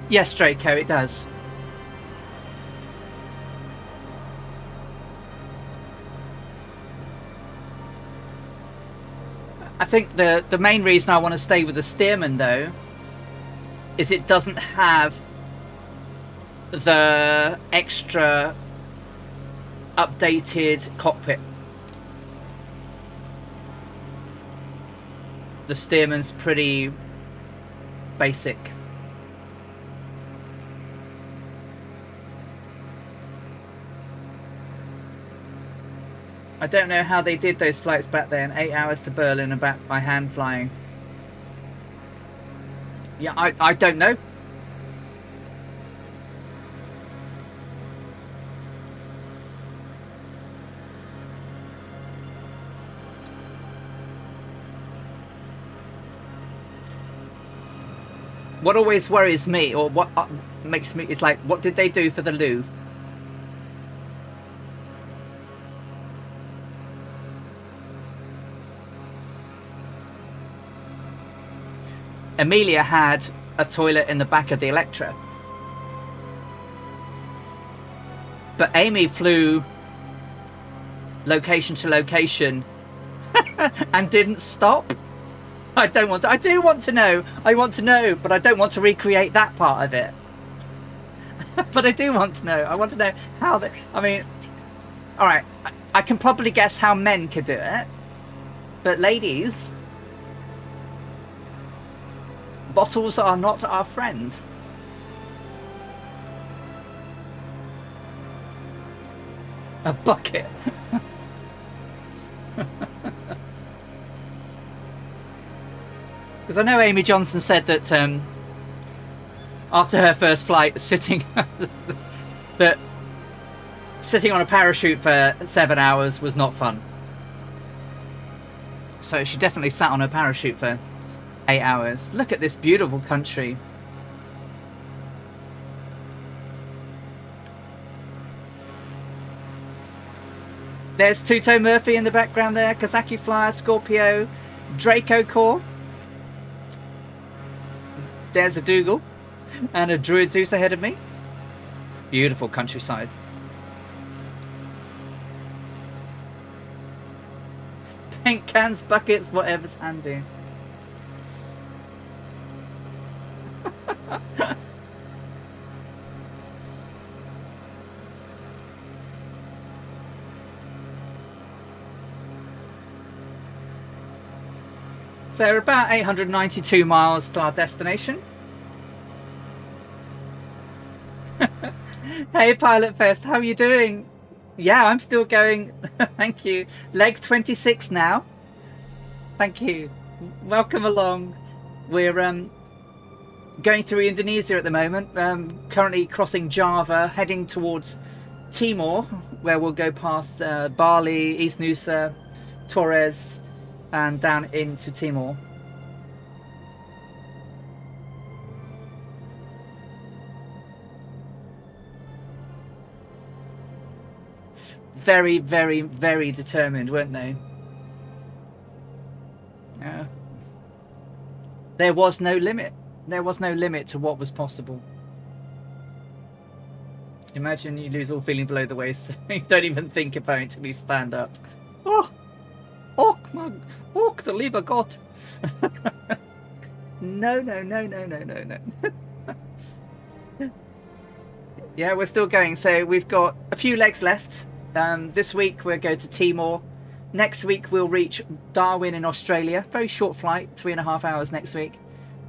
Speaker 1: Yes, Draco, it does. I think the main reason I want to stay with the Stearman, though, is it doesn't have the extra updated cockpit. The Stearman's pretty basic. I don't know how they did those flights back then. 8 hours to Berlin and back by hand flying. Yeah, I don't know. What always worries me, or what makes me, is like, what did they do for the loo? Amelia had a toilet in the back of the Electra, but Amy flew location to location and didn't stop. I don't want to. I do want to know. I want to know, but I don't want to recreate that part of it. But I do want to know. I want to know how they... I mean, all right. I can probably guess how men could do it. But ladies, bottles are not our friend. A bucket. Because I know Amy Johnson said that after her first flight, sitting that sitting on a parachute for 7 hours was not fun. So she definitely sat on her parachute for 8 hours. Look at this beautiful country. There's Tuto Murphy in the background there. Kazaki Flyer, Scorpio, Draco Core. There's a Dougal and a Druid Zeus ahead of me. Beautiful countryside. Paint cans, buckets, whatever's handy. So we're about 892 miles to our destination. Hey Pilot Fest, how are you doing? Yeah, I'm still going. Thank you. Leg 26 now. Thank you. Welcome along. We're going through Indonesia at the moment. Currently crossing Java, heading towards Timor, where we'll go past Bali, East Nusa, Torres, and down into Timor. Very, very, very determined, weren't they? Yeah. There was no limit. There was no limit to what was possible. Imagine you lose all feeling below the waist. You don't even think about it until you stand up. Oh! Och, the lieber Gott. No. Yeah, we're still going. So we've got a few legs left. This week we'll go to Timor. Next week we'll reach Darwin in Australia. Very short flight, 3.5 hours next week.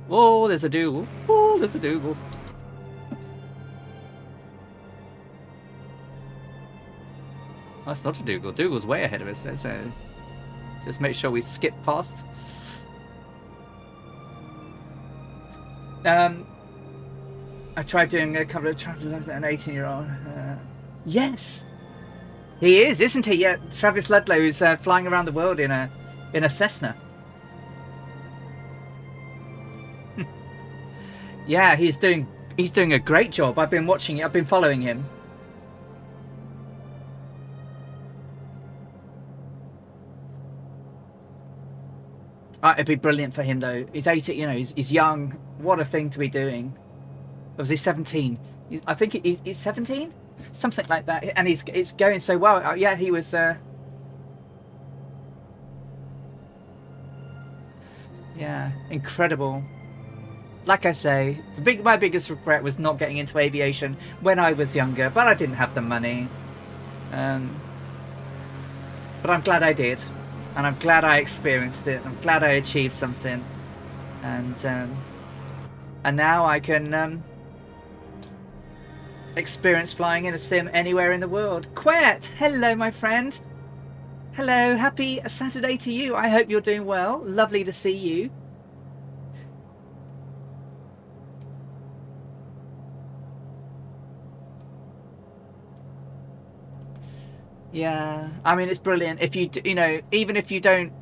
Speaker 1: Oh, there's a Dougal. Oh, there's a Dougal. That's not a Dougal. Dougal's way ahead of us. So just make sure we skip past. I tried doing a couple of travelers at an 18-year-old. Yes, he is, isn't he? Yeah, Travis Ludlow is flying around the world in a Cessna. Yeah, he's doing a great job. I've been watching it. I've been following him. It'd be brilliant for him though. He's 18, you know, he's young. What a thing to be doing. Or was he 17? I think he's 17, something like that. And it's going so well. Yeah, he was. Yeah, incredible. Like I say, my biggest regret was not getting into aviation when I was younger, but I didn't have the money. But I'm glad I did. And I'm glad I experienced it. I'm glad I achieved something, and now I can experience flying in a sim anywhere in the world. Quet, hello, my friend. Hello, happy Saturday to you. I hope you're doing well. Lovely to see you. Yeah, I mean, it's brilliant. If you know, even if you don't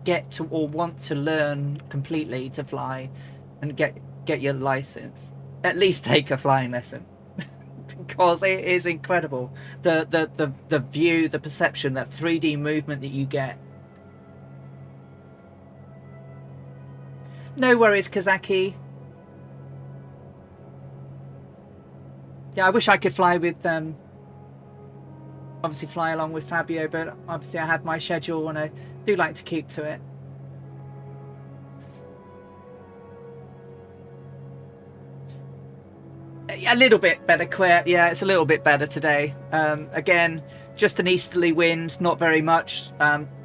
Speaker 1: get to or want to learn completely to fly and get your license, at least take a flying lesson. Because it is incredible. The view, the perception, that 3D movement that you get. No worries, Kazaki. Yeah, I wish I could fly with obviously fly along with Fabio, but obviously I had my schedule and I do like to keep to it. A little bit better, Queer. Yeah, it's a little bit better today. Again, just an easterly wind, not very much.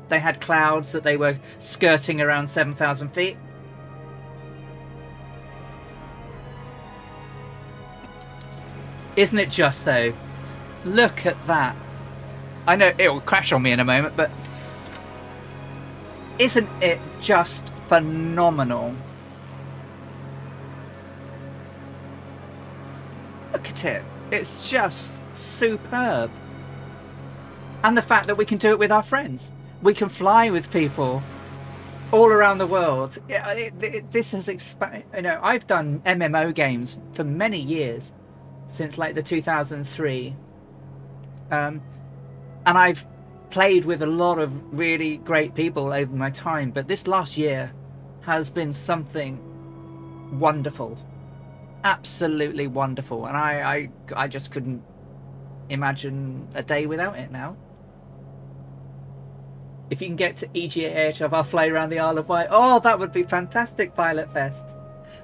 Speaker 1: They had clouds that they were skirting around 7,000 feet. Isn't it just, though? Look at that. I know it will crash on me in a moment, but isn't it just phenomenal? Look at it. It's just superb. And the fact that we can do it with our friends. We can fly with people all around the world. This has expanded. You know, I've done MMO games for many years, since like the 2003. And I've played with a lot of really great people over my time. But this last year has been something wonderful. Absolutely wonderful. And I just couldn't imagine a day without it now. If you can get to EGA8, I'll fly around the Isle of Wight. Oh, that would be fantastic, Violet Fest.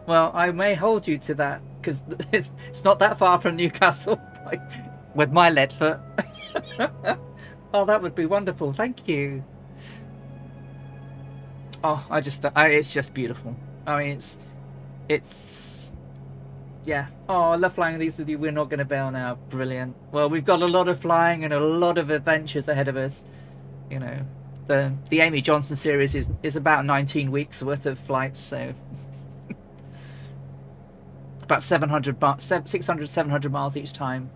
Speaker 1: Well, I may hold you to that, because it's not that far from Newcastle with my lead foot. Oh, that would be wonderful. Thank you. Oh, it's just beautiful. I mean, it's yeah. Oh, I love flying these with you. We're not going to bail now. Brilliant. Well, we've got a lot of flying and a lot of adventures ahead of us. You know, the Amy Johnson series is about 19 weeks worth of flights, so about 600, 700 miles each time.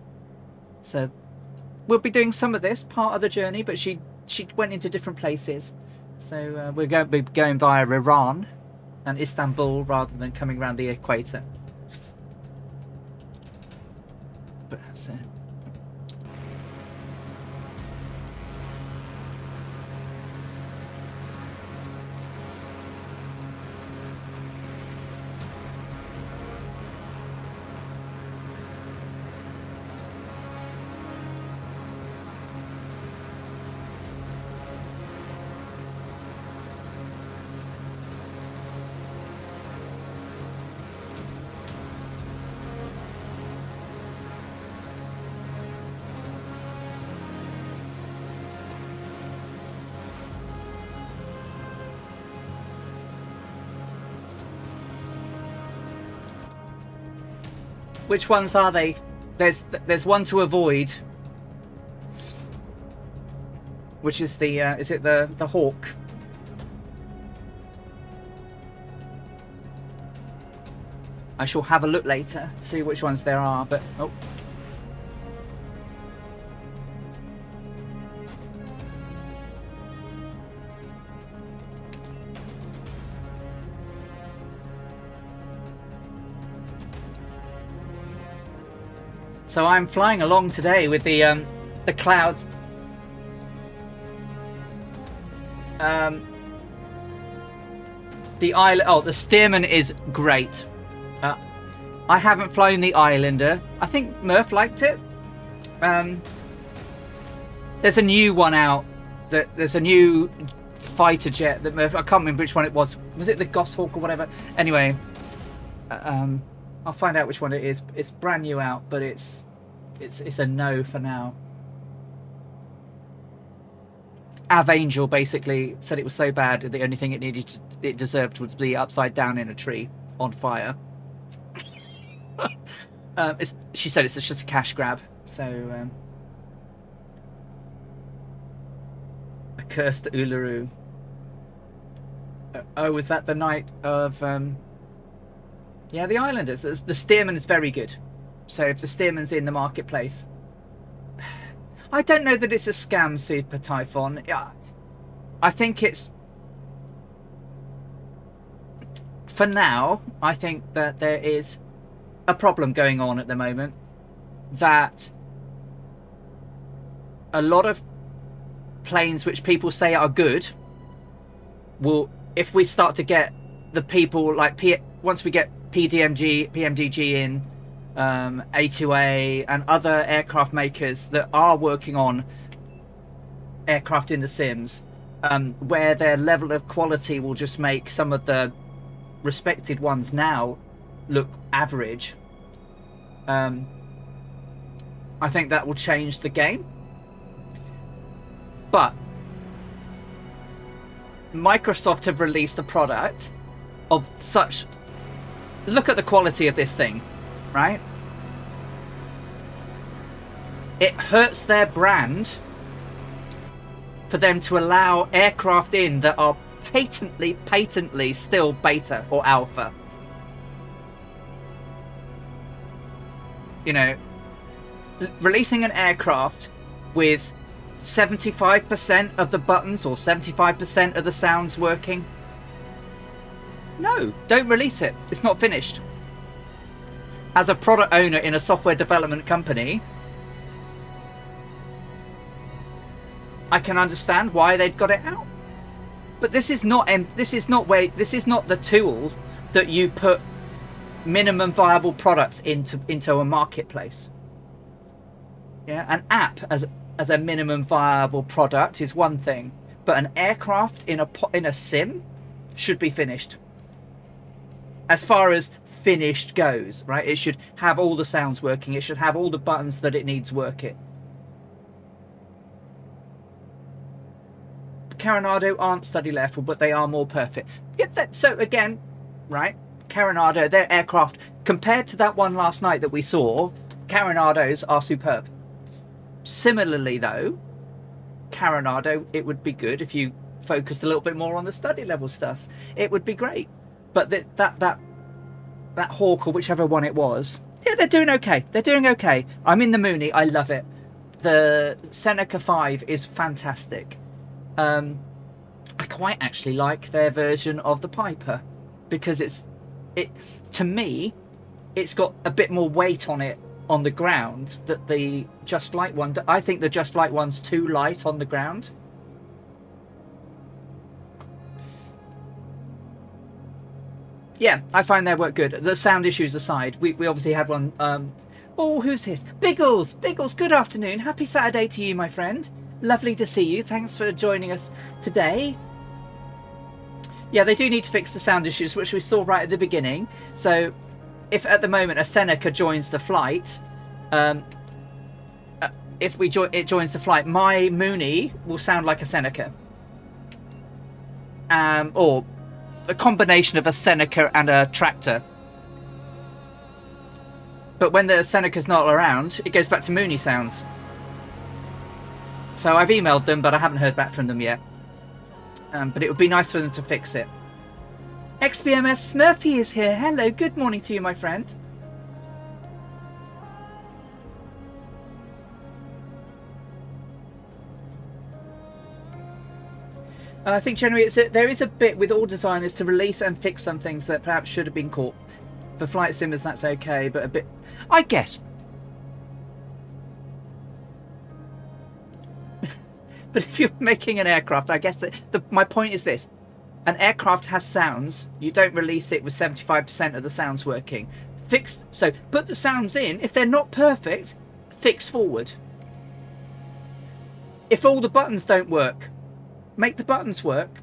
Speaker 1: So we'll be doing some of this part of the journey, but she went into different places. So we're going to be going via Iran and Istanbul rather than coming around the equator. But so. Which ones are they? There's one to avoid, which is the is it the Hawk? I shall have a look later to see which ones there are, but oh. So I'm flying along today with the clouds. The island. Oh, the Stearman is great. I haven't flown the Islander. I think Murph liked it. There's a new one out. There's a new fighter jet that Murph. I can't remember which one it was. Was it the Goshawk or whatever? Anyway. I'll find out which one it is. It's brand new out, but it's a no for now. Avangel basically said it was so bad the only thing it deserved was to be upside down in a tree on fire. She said it's just a cash grab. So a cursed Uluru. Oh, was that the night of? Yeah, the Islanders. The Stearman is very good. So if the Stearman's in the marketplace, I don't know that it's a scam, Super Typhon. I think it's, for now, I think that there is a problem going on at the moment, that a lot of planes which people say are good will, if we start to get the people like once we get PMDG in, A2A and other aircraft makers that are working on aircraft in the Sims, where their level of quality will just make some of the respected ones now look average. I think that will change the game. But Microsoft have released a product of such... Look at the quality of this thing, right? It hurts their brand for them to allow aircraft in that are patently still beta or alpha. You know, releasing an aircraft with 75% of the buttons or 75% of the sounds working. No, don't release it. It's not finished. As a product owner in a software development company, I can understand why they'd got it out. But this is not the tool that you put minimum viable products into a marketplace. Yeah, an app as a minimum viable product is one thing, but an aircraft in a sim should be finished. As far as finished goes, right? It should have all the sounds working. It should have all the buttons that it needs working. Carenado aren't study level, but they are more perfect. Yeah, so again, right? Carenado, their aircraft, compared to that one last night that we saw, Carenados are superb. Similarly, though, Carenado, it would be good if you focused a little bit more on the study level stuff. It would be great. But that Hawk, or whichever one it was, yeah, they're doing okay. They're doing okay. I'm in the Mooney. I love it. The Seneca 5 is fantastic. I quite actually like their version of the Piper because to me, it's got a bit more weight on it on the ground that the Just Flight one. I think the Just Flight one's too light on the ground. Yeah, I find their work good. The sound issues aside, we obviously had one. Oh, who's this? Biggles! Biggles, good afternoon. Happy Saturday to you, my friend. Lovely to see you. Thanks for joining us today. Yeah, they do need to fix the sound issues, which we saw right at the beginning. So if at the moment a Seneca joins the flight, if it joins the flight, my Mooney will sound like a Seneca. Or a combination of a Seneca and a tractor. But when the Seneca's not around, it goes back to Mooney sounds. So I've emailed them, but I haven't heard back from them yet. But it would be nice for them to fix it. XBMF Smurfy is here. Hello, good morning to you, my friend. I think generally there is a bit with all designers to release and fix some things that perhaps should have been caught. For flight simmers, that's okay, but a bit... I guess... But if you're making an aircraft, I guess my point is this. An aircraft has sounds. You don't release it with 75% of the sounds working. So put the sounds in. If they're not perfect, fix forward. If all the buttons don't work, make the buttons work.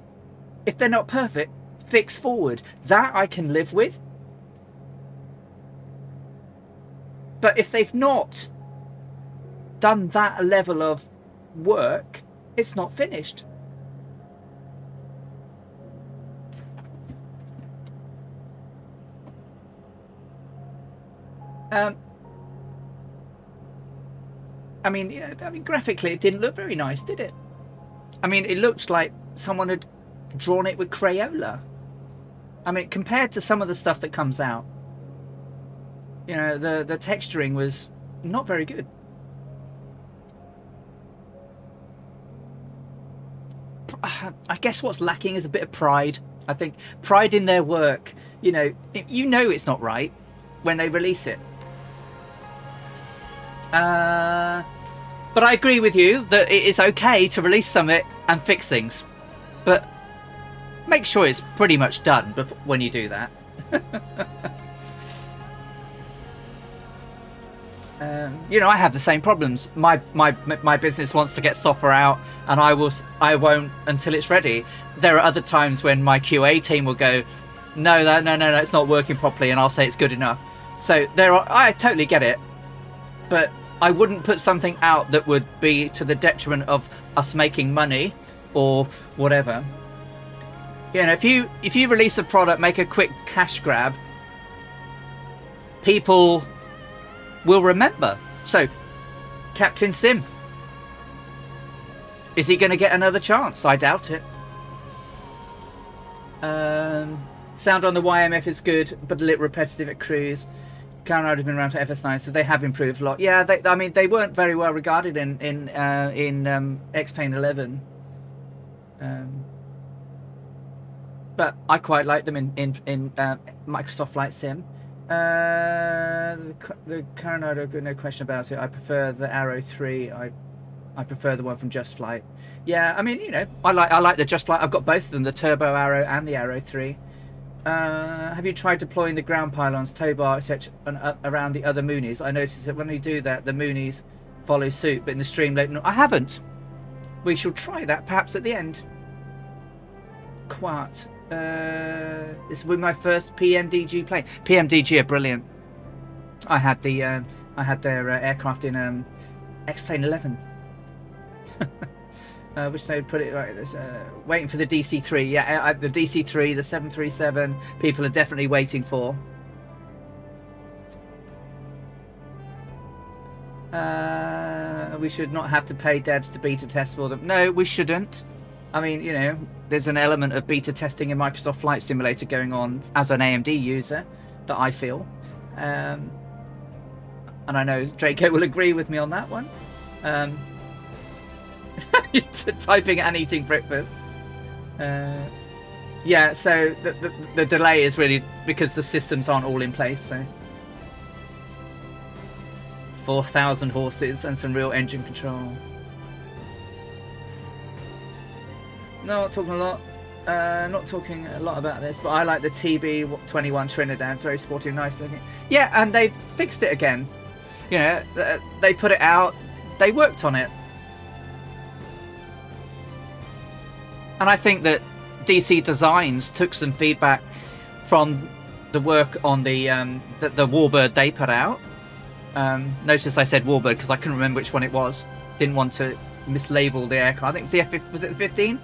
Speaker 1: If they're not perfect, fix forward. That I can live with. But if they've not done that level of work, it's not finished. I mean, graphically, it didn't look very nice, did it? I mean, it looked like someone had drawn it with Crayola. I mean, compared to some of the stuff that comes out, you know, the texturing was not very good. I guess what's lacking is a bit of pride. I think pride in their work. You know it's not right when they release it. But I agree with you that it is okay to release something and fix things, but make sure it's pretty much done before, when you do that. You know, I have the same problems. My business wants to get software out, and I won't until it's ready. There are other times when my QA team will go, no, it's not working properly, and I'll say it's good enough. So I totally get it, but I wouldn't put something out that would be to the detriment of us making money or whatever. You know, if you release a product, make a quick cash grab, people will remember. So, Captain Sim, is he going to get another chance? I doubt it. Sound on the YMF is good, but a little repetitive at cruise. Counter has been around for FS9, so they have improved a lot. Yeah, I mean, they weren't very well regarded in X-Plane 11. But I quite like them in Microsoft Flight Sim. The Coronado, no question about it. I prefer the Arrow 3. I prefer the one from Just Flight. Yeah, I mean, you know, I like the Just Flight. I've got both of them, the Turbo Arrow and the Arrow 3. Have you tried deploying the ground pylons, tow bar, etc. around the other Moonies? I noticed that when we do that, the Moonies follow suit, but in the stream later, I haven't. We shall try that perhaps at the end. Quite. This will be my first PMDG plane. PMDG are brilliant. I had their aircraft in X-Plane 11. Which they would put it right. There's waiting for the DC-3. Yeah, the DC-3, the 737. People are definitely waiting for. We should not have to pay devs to beta test for them. No, we shouldn't. I mean, you know, there's an element of beta testing in Microsoft Flight Simulator going on as an AMD user that I feel. And I know Draco will agree with me on that one. Typing and eating breakfast. Yeah, so the delay is really because the systems aren't all in place. So 4,000 horses and some real engine control. Not talking a lot. Not talking a lot about this, but I like the TB21 Trinidad. It's very sporty and nice looking. Yeah, and they fixed it again. You know, they put it out. They worked on it. And I think that DC Designs took some feedback from the work on the Warbird they put out. Notice I said Warbird because I couldn't remember which one it was. Didn't want to mislabel the aircraft. I think it was was it the 15?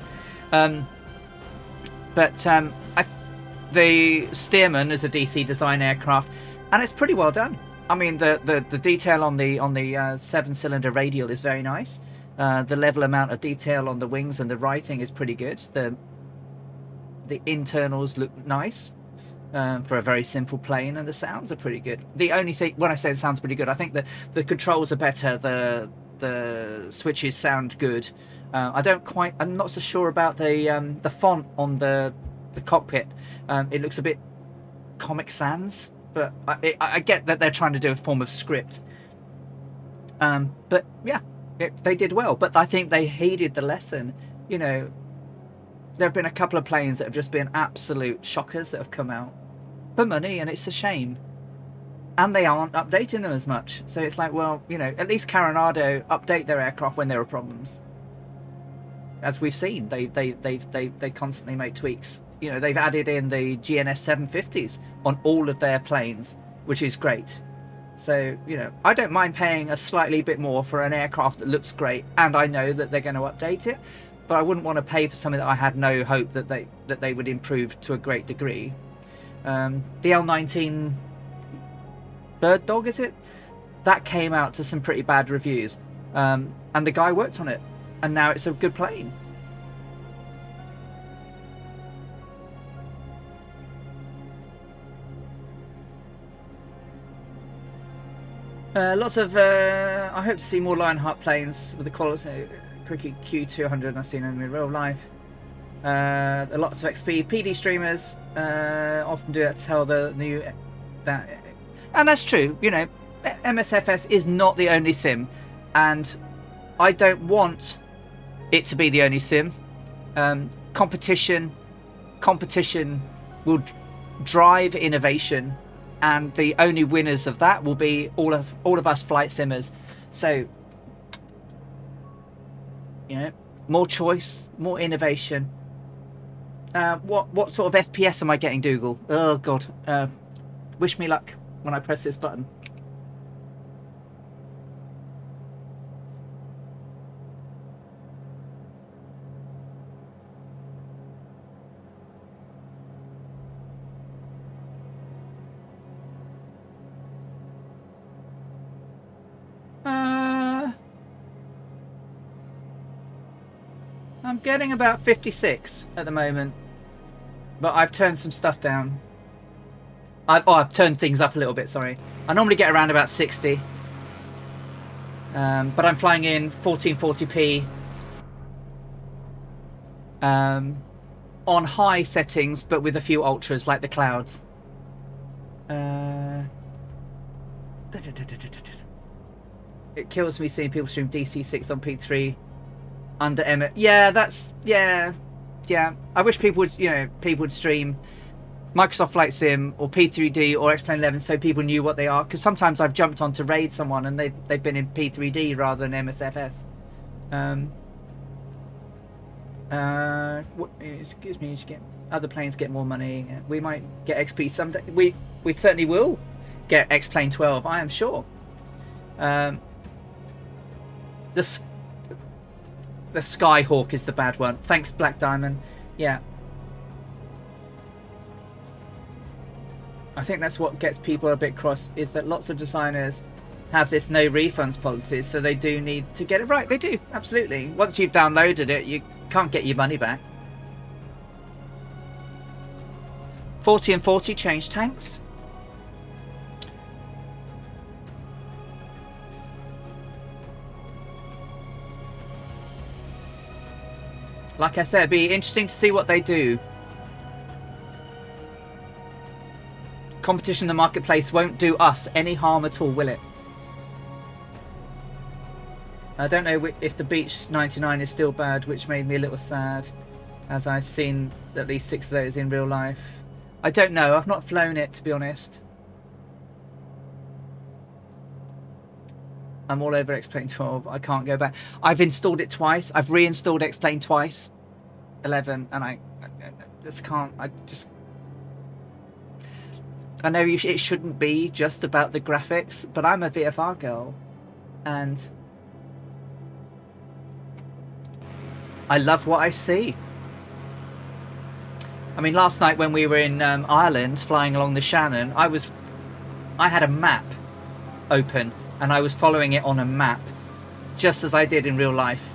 Speaker 1: The Stearman is a DC design aircraft, and it's pretty well done. I mean, the detail on the 7-cylinder radial is very nice. The level amount of detail on the wings and the writing is pretty good. The internals look nice for a very simple plane, and the sounds are pretty good. The only thing, when I say it sounds pretty good, I think that the controls are better. The switches sound good. I'm not so sure about the font on the cockpit. It looks a bit Comic Sans, but I get that they're trying to do a form of script. But yeah, they did well. But I think they heeded the lesson. You know, there have been a couple of planes that have just been absolute shockers that have come out for money, and it's a shame. And they aren't updating them as much. So it's like, well, you know, at least Coronado update their aircraft when there are problems. As we've seen, they constantly make tweaks. You know, they've added in the GNS 750s on all of their planes, which is great. So, you know, I don't mind paying a slightly bit more for an aircraft that looks great, and I know that they're going to update it. But I wouldn't want to pay for something that I had no hope that they would improve to a great degree. The L19 Bird Dog, is it? That came out to some pretty bad reviews, and the guy worked on it, and now it's a good plane. Lots of I hope to see more Lionheart planes with the quality Quickie Q200 I've seen in real life. Lots of XP PD streamers often do that to tell the new that, and that's true. You know, MSFS is not the only sim, and I don't want it to be the only sim. Competition will drive innovation, and the only winners of that will be all of us flight simmers. So, you know, more choice, more innovation. What sort of FPS am I getting, Dougal? Oh God, wish me luck. when I press this button. I'm getting about 56 at the moment, but I've turned some stuff down. I've turned things up a little bit, sorry. I normally get around about 60. But I'm flying in 1440p on high settings, but with a few ultras, like the clouds. It kills me seeing people stream DC6 on P3 under M. Yeah, that's... Yeah. I wish people would, people would stream Microsoft Flight Sim or P3D or X-Plane 11 so people knew what they are, because sometimes I've jumped on to raid someone and they've been in P3D rather than MSFS. Excuse me, other planes get more money. We might get XP someday. We certainly will get X-Plane 12, I am sure. The Skyhawk is the bad one. Thanks, Black Diamond. Yeah. I think that's what gets people a bit cross, is that lots of designers have this no refunds policy, so they do need to get it right. They do, absolutely. Once you've downloaded it, you can't get your money back. 40 and 40 change tanks. Like I said, it'd be interesting to see what they do. Competition in the marketplace won't do us any harm at all, will it? I don't know if the Beach 99 is still bad, which made me a little sad, as I've seen at least 6 of those in real life. I don't know. I've not flown it, to be honest. I'm all over X-Plane 12. I can't go back. I've installed it twice. I've reinstalled X-Plane twice. 11, and I just can't. I know it shouldn't be just about the graphics, but I'm a VFR girl, and I love what I see. I mean, last night when we were in Ireland flying along the Shannon, I had a map open and I was following it on a map, just as I did in real life.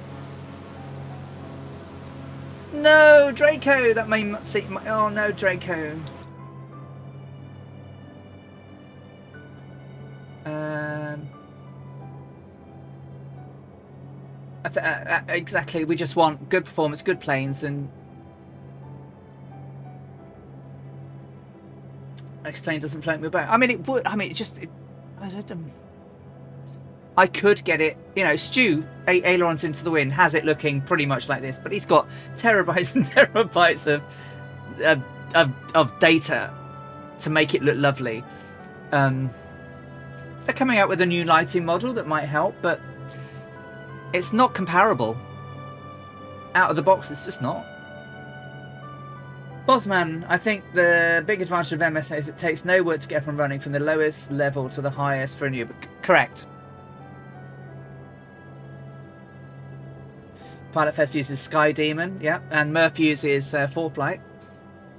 Speaker 1: No, Draco! That may see. Oh no, Draco. Exactly. We just want good performance, good planes, and X-Plane doesn't float me about. I mean, it would. I mean, I don't know. I could get it, Stu, Ailerons into the Wind, has it looking pretty much like this, but he's got terabytes and terabytes of data to make it look lovely. They're coming out with a new lighting model that might help, but it's not comparable. Out of the box, it's just not. Bosman, I think the big advantage of MS is it takes no work to get up and running from the lowest level to the highest for a new. Correct. Pilot Fest uses Sky Demon, yeah, and Murph uses 4Flight.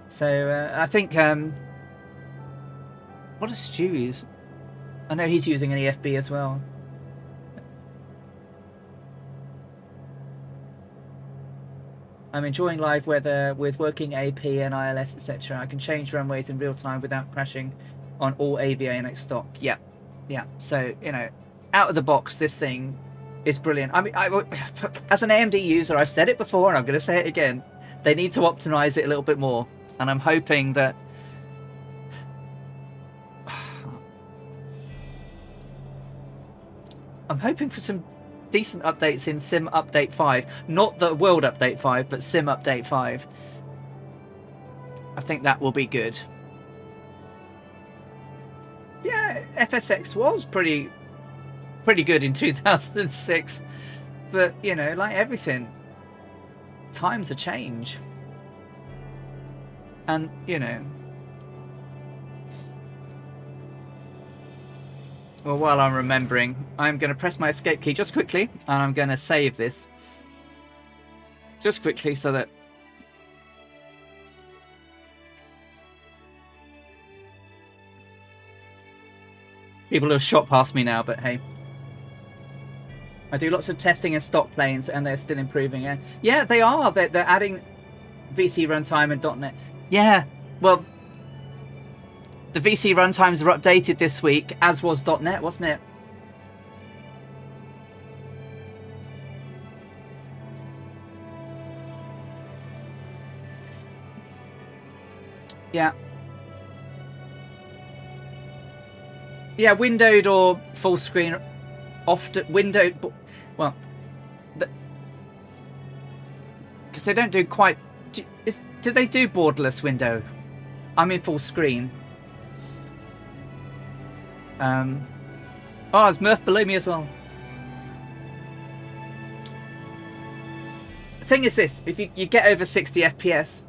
Speaker 1: So I think what does Stu use? I know he's using an EFB as well. I'm enjoying live weather with working AP and ILS, etc. I can change runways in real time without crashing on all avionics stock. Yeah. So, out of the box, this thing is brilliant. I mean, as an AMD user, I've said it before and I'm going to say it again. They need to optimize it a little bit more. And I'm hoping that... I'm hoping for some decent updates in Sim Update 5. Not the World Update 5, but Sim Update 5. I think that will be good. Yeah, FSX was pretty good in 2006. But, like everything, times a change. And, Well, while I'm remembering, I'm going to press my escape key just quickly, and I'm going to save this. Just quickly, so that... People have shot past me now, but hey. I do lots of testing in stock planes, and they're still improving. And yeah, they are. They're adding VC runtime and .NET. Yeah, well, the VC runtimes were updated this week, as was .NET, wasn't it? Yeah. Yeah, windowed or full screen. Often windowed, well, because they don't do quite. Do they do borderless window? I'm in full screen. Oh, there's Murph below me as well. The thing is this: if you get over 60 FPS,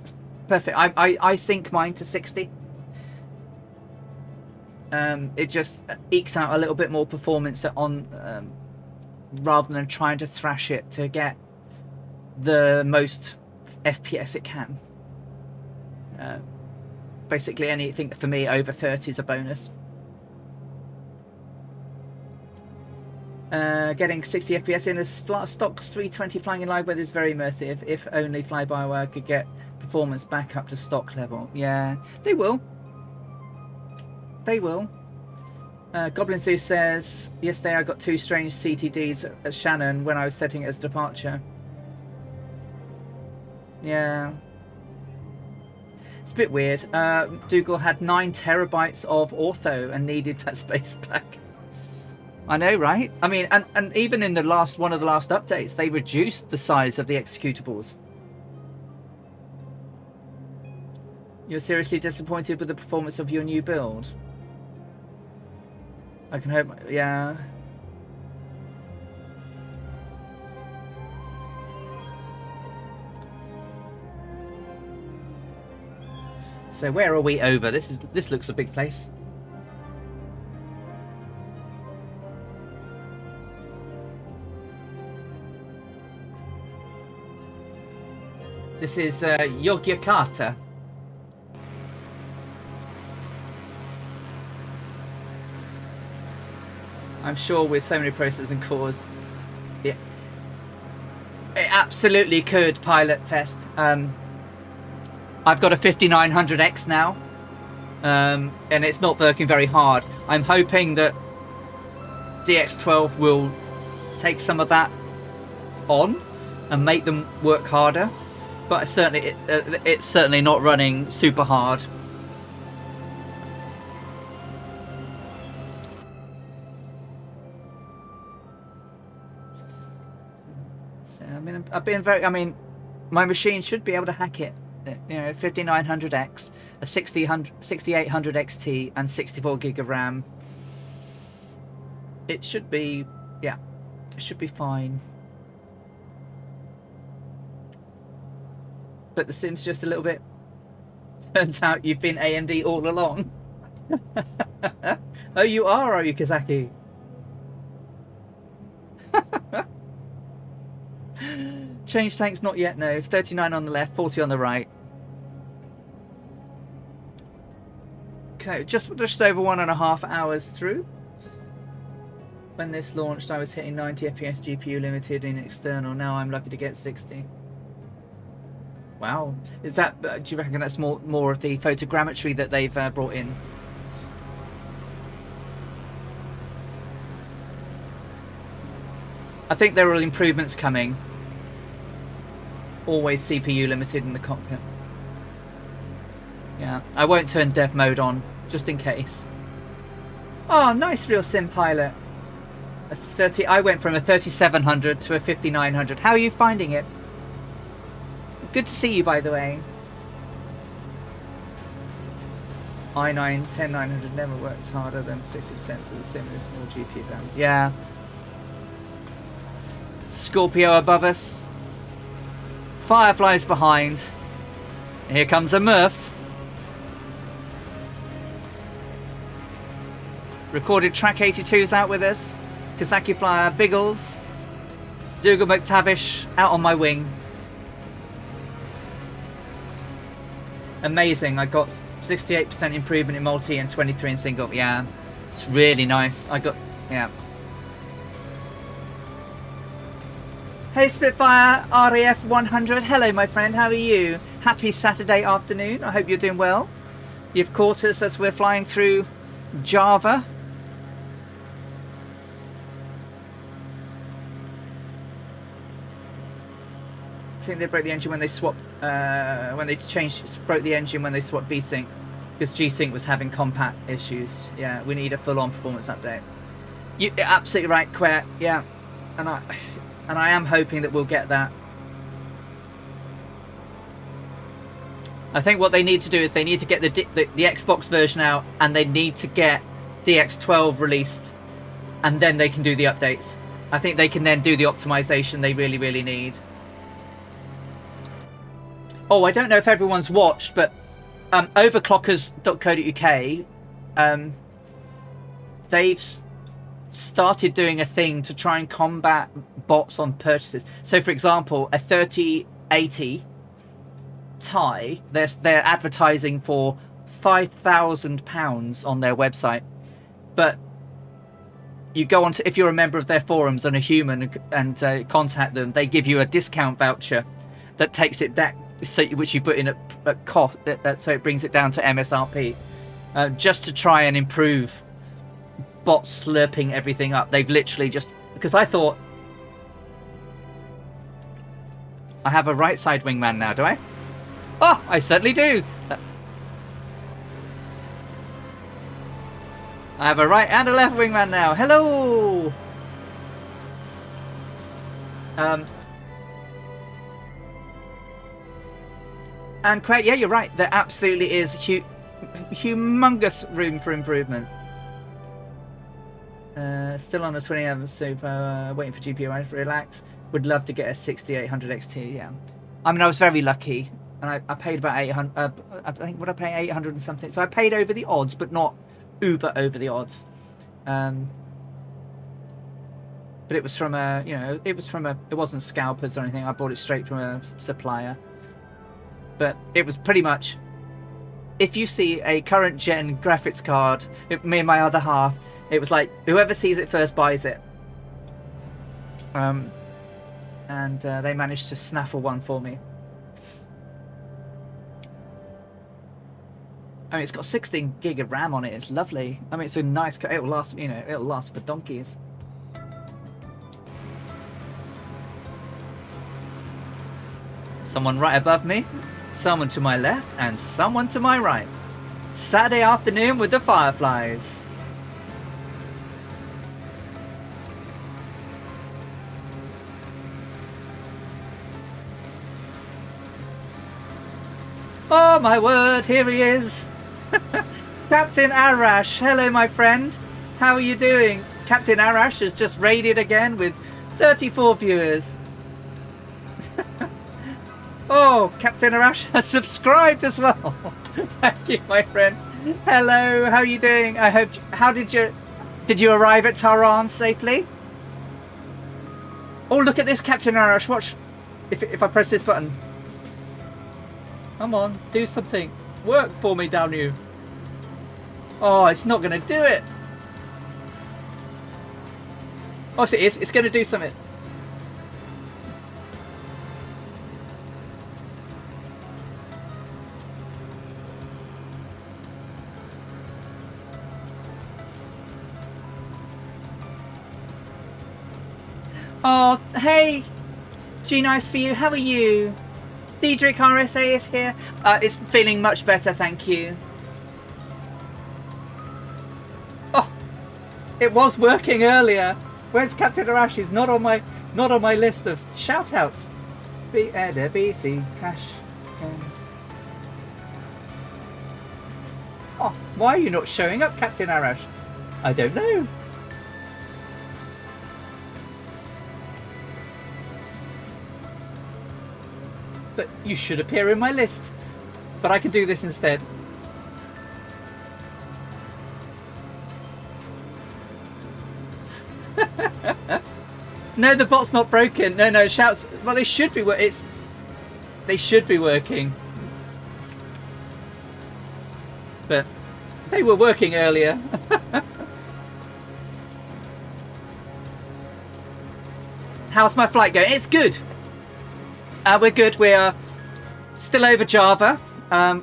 Speaker 1: it's perfect. I sync mine to 60. It just ekes out a little bit more performance on rather than trying to thrash it to get the most FPS it can. Basically anything for me over 30 is a bonus. Getting 60 FPS in a stock 320 flying in live weather is very immersive. If only fly-by-wire could get performance back up to stock level. Yeah, they will. They will. Goblin Zeus says, yesterday I got 2 strange CTDs at Shannon when I was setting it as departure. Yeah. It's a bit weird. Dougal had 9 terabytes of ortho and needed that space back. I know, right? I mean, and even in the one of the last updates, they reduced the size of the executables. You're seriously disappointed with the performance of your new build? I can hope, yeah. So where are we over? This looks a big place. This is Yogyakarta. I'm sure with so many processors and cores, yeah, it absolutely could pilot Fest. I've got a 5900X now, and it's not working very hard. I'm hoping that DX12 will take some of that on and make them work harder, but it's certainly not running super hard. I mean, my machine should be able to hack it. You know, 5900X, a 6800 XT, and 64 gig of RAM. It should be, yeah, it should be fine. But the Sim's just a little bit. Turns out you've been AMD all along. Oh, you are you, Kazaki? Change tanks not yet, no. 39 on the left, 40 on the right. Okay, just over 1.5 hours through. When this launched, I was hitting 90 FPS GPU limited in external. Now I'm lucky to get 60. Wow. Is that, do you reckon that's more of the photogrammetry that they've brought in? I think there are improvements coming. Always CPU limited in the cockpit. Yeah, I won't turn dev mode on, just in case. Oh, nice real sim pilot. I went from a 3700 to a 5900. How are you finding it? Good to see you, by the way. i9 10900 never works harder than 60%, so the sim is more GPU RAM. Yeah. Scorpio above us. Fireflies behind. Here comes a Murph. Recorded Track 82's out with us. Kasaki Flyer, Biggles. Dougal McTavish out on my wing. Amazing. I got 68% improvement in multi and 23 in single. Yeah, it's really nice. Yeah. Hey Spitfire, RAF 100. Hello, my friend. How are you? Happy Saturday afternoon. I hope you're doing well. You've caught us as we're flying through Java. I think they broke the engine when they swapped, broke the engine when they swapped V-Sync, because G-Sync was having compat issues. Yeah, we need a full-on performance update. You're absolutely right, Quet. Yeah, and I am hoping that we'll get that. I think what they need to do is they need to get the Xbox version out, and they need to get DX12 released, and then they can do the updates. I think they can then do the optimization they really, really need. Oh, I don't know if everyone's watched, but overclockers.co.uk, they've started doing a thing to try and combat bots on purchases. So, for example, a 3080 Ti, they're advertising for £5,000 on their website, but you go on to, if you're a member of their forums and a human and contact them, they give you a discount voucher that takes it back, so which you put in at cost, so it brings it down to MSRP, just to try and improve bots slurping everything up. They've literally just, because I thought I have a right side wingman now, do I? Oh, I certainly do. I have a right and a left wingman now. Hello. And Craig, yeah, you're right. There absolutely is humongous room for improvement. Still on a 2011 Super, waiting for GPU to relax. Would love to get a 6800 XT. Yeah, I mean, I was very lucky, and I paid about 800. I think, what I pay 800 and something. So I paid over the odds, but not uber over the odds. But it was from a, it wasn't scalpers or anything. I bought it straight from a supplier. But it was pretty much, if you see a current gen graphics card, me and my other half, it was like whoever sees it first buys it. And they managed to snaffle one for me. I mean, it's got 16 gig of RAM on it. It's lovely. I mean, it's a nice. It'll last. It'll last for donkeys. Someone right above me, someone to my left, and someone to my right. Saturday afternoon with the Fireflies. Oh my word, here he is. Captain Arash, hello my friend. How are you doing? Captain Arash has just raided again with 34 viewers. Oh, Captain Arash has subscribed as well. Thank you, my friend. Hello, how are you doing? I hope. Did you arrive at Tehran safely? Oh, look at this, Captain Arash. Watch. If I press this button. Come on, do something. Work for me, down you. Oh, it's not going to do it. Oh, it is. It's going to do something. Oh, hey. G nice for you. How are you? Diedrich RSA is here. It's feeling much better, thank you. Oh, it was working earlier. Where's Captain Arash? He's not on my list of shout outs. BC Cash. Oh, why are you not showing up, Captain Arash? I don't know. But you should appear in my list. But I can do this instead. No, the bot's not broken. No, shouts. Well, they should be. They should be working. But they were working earlier. How's my flight going? It's good. We're good. We're still over Java.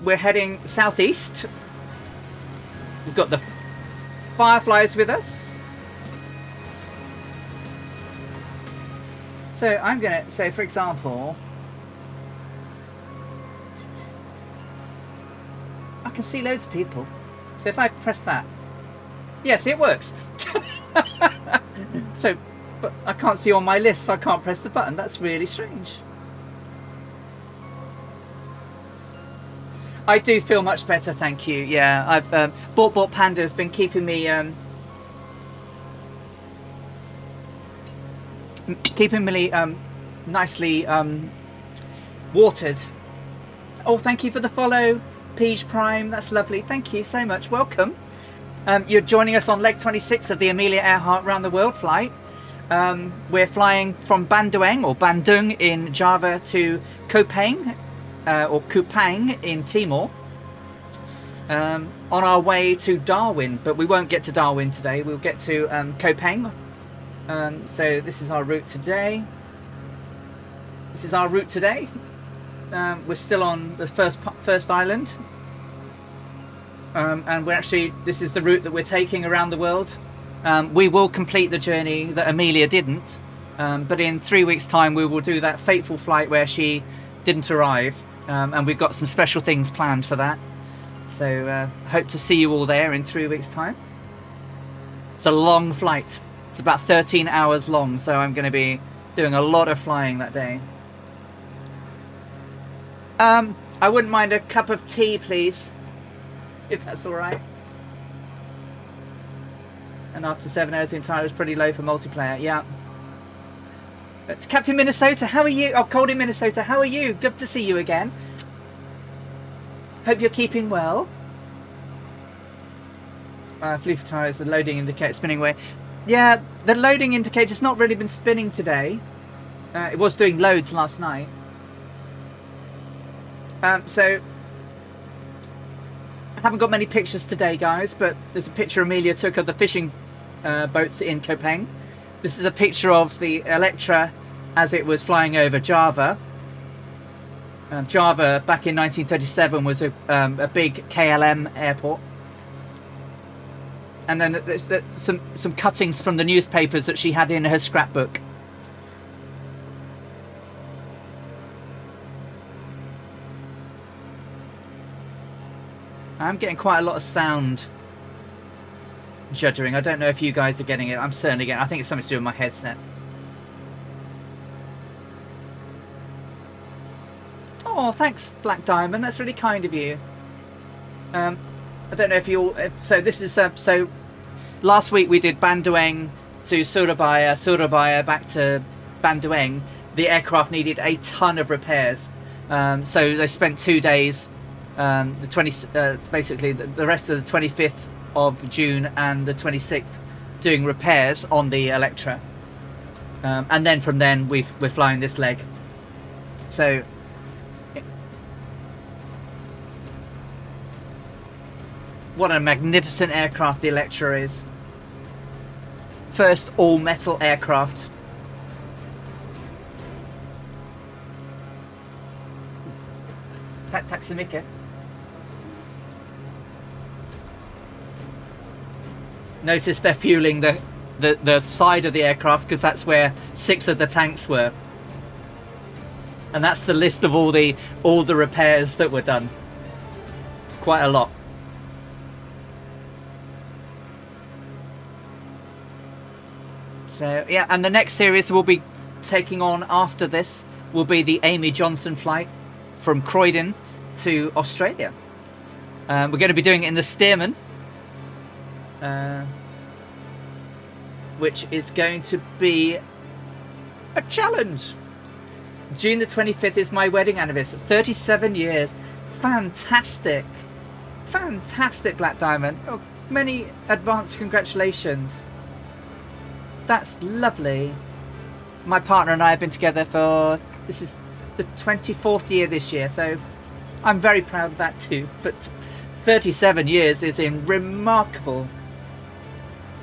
Speaker 1: We're heading southeast. We've got the Fireflies with us. So I'm going to say, for example, I can see loads of people. So if I press that, yes, it works. So, but I can't see on my list, so I can't press the button. That's really strange. I do feel much better, thank you. Yeah, I've Bought Panda has been keeping me nicely watered. Oh, thank you for the follow, Peach Prime. That's lovely. Thank you so much. Welcome. You're joining us on leg 26 of the Amelia Earhart round the world flight. We're flying from Bandoeng or Bandoeng in Java to Koepang or Koepang in Timor. On our way to Darwin, but we won't get to Darwin today. We'll get to Koepang. So this is our route today. We're still on the first island, and this is the route that we're taking around the world. We will complete the journey that Amelia didn't, but in 3 weeks' time we will do that fateful flight where she didn't arrive, and we've got some special things planned for that. So hope to see you all there in 3 weeks' time. It's a long flight. It's about 13 hours long, so I'm going to be doing a lot of flying that day. I wouldn't mind a cup of tea, please, if that's all right. And after 7 hours, the entire was pretty low for multiplayer. Yeah. But Captain Minnesota, how are you? Oh, Cold in Minnesota, how are you? Good to see you again. Hope you're keeping well. Flew for tires, the loading indicator spinning away. Yeah, the loading indicator's not really been spinning today. It was doing loads last night. So I haven't got many pictures today, guys, but there's a picture Amelia took of the fishing boats in Koepang. This is a picture of the Electra as it was flying over Java. Java back in 1937 was a big KLM airport. And then there's some cuttings from the newspapers that she had in her scrapbook. I'm getting quite a lot of sound juddering. I don't know if you guys are getting it. I'm certainly getting it. I think it's something to do with my headset. Oh, thanks, Black Diamond. That's really kind of you. I don't know if you all... So this is... so last week we did Bandoeng to Surabaya, Surabaya back to Bandoeng. The aircraft needed a ton of repairs. So they spent 2 days... basically the rest of the 25th of June and the 26th doing repairs on the Electra, and then from then we're flying this leg. So what a magnificent aircraft the Electra is. First all metal aircraft. Tack så mycket. Notice they're fueling the side of the aircraft because that's where 6 of the tanks were, and that's the list of all the repairs that were done. Quite a lot. So yeah, and the next series we'll be taking on after this will be the Amy Johnson flight from Croydon to Australia. We're going to be doing it in the Stearman. Which is going to be a challenge. June the 25th is my wedding anniversary. 37 years. Fantastic. Fantastic, Black Diamond. Oh, many advanced congratulations. That's lovely. my partner and I have been together for, this is the 24th year this year, so I'm very proud of that too. But 37 years is in remarkable.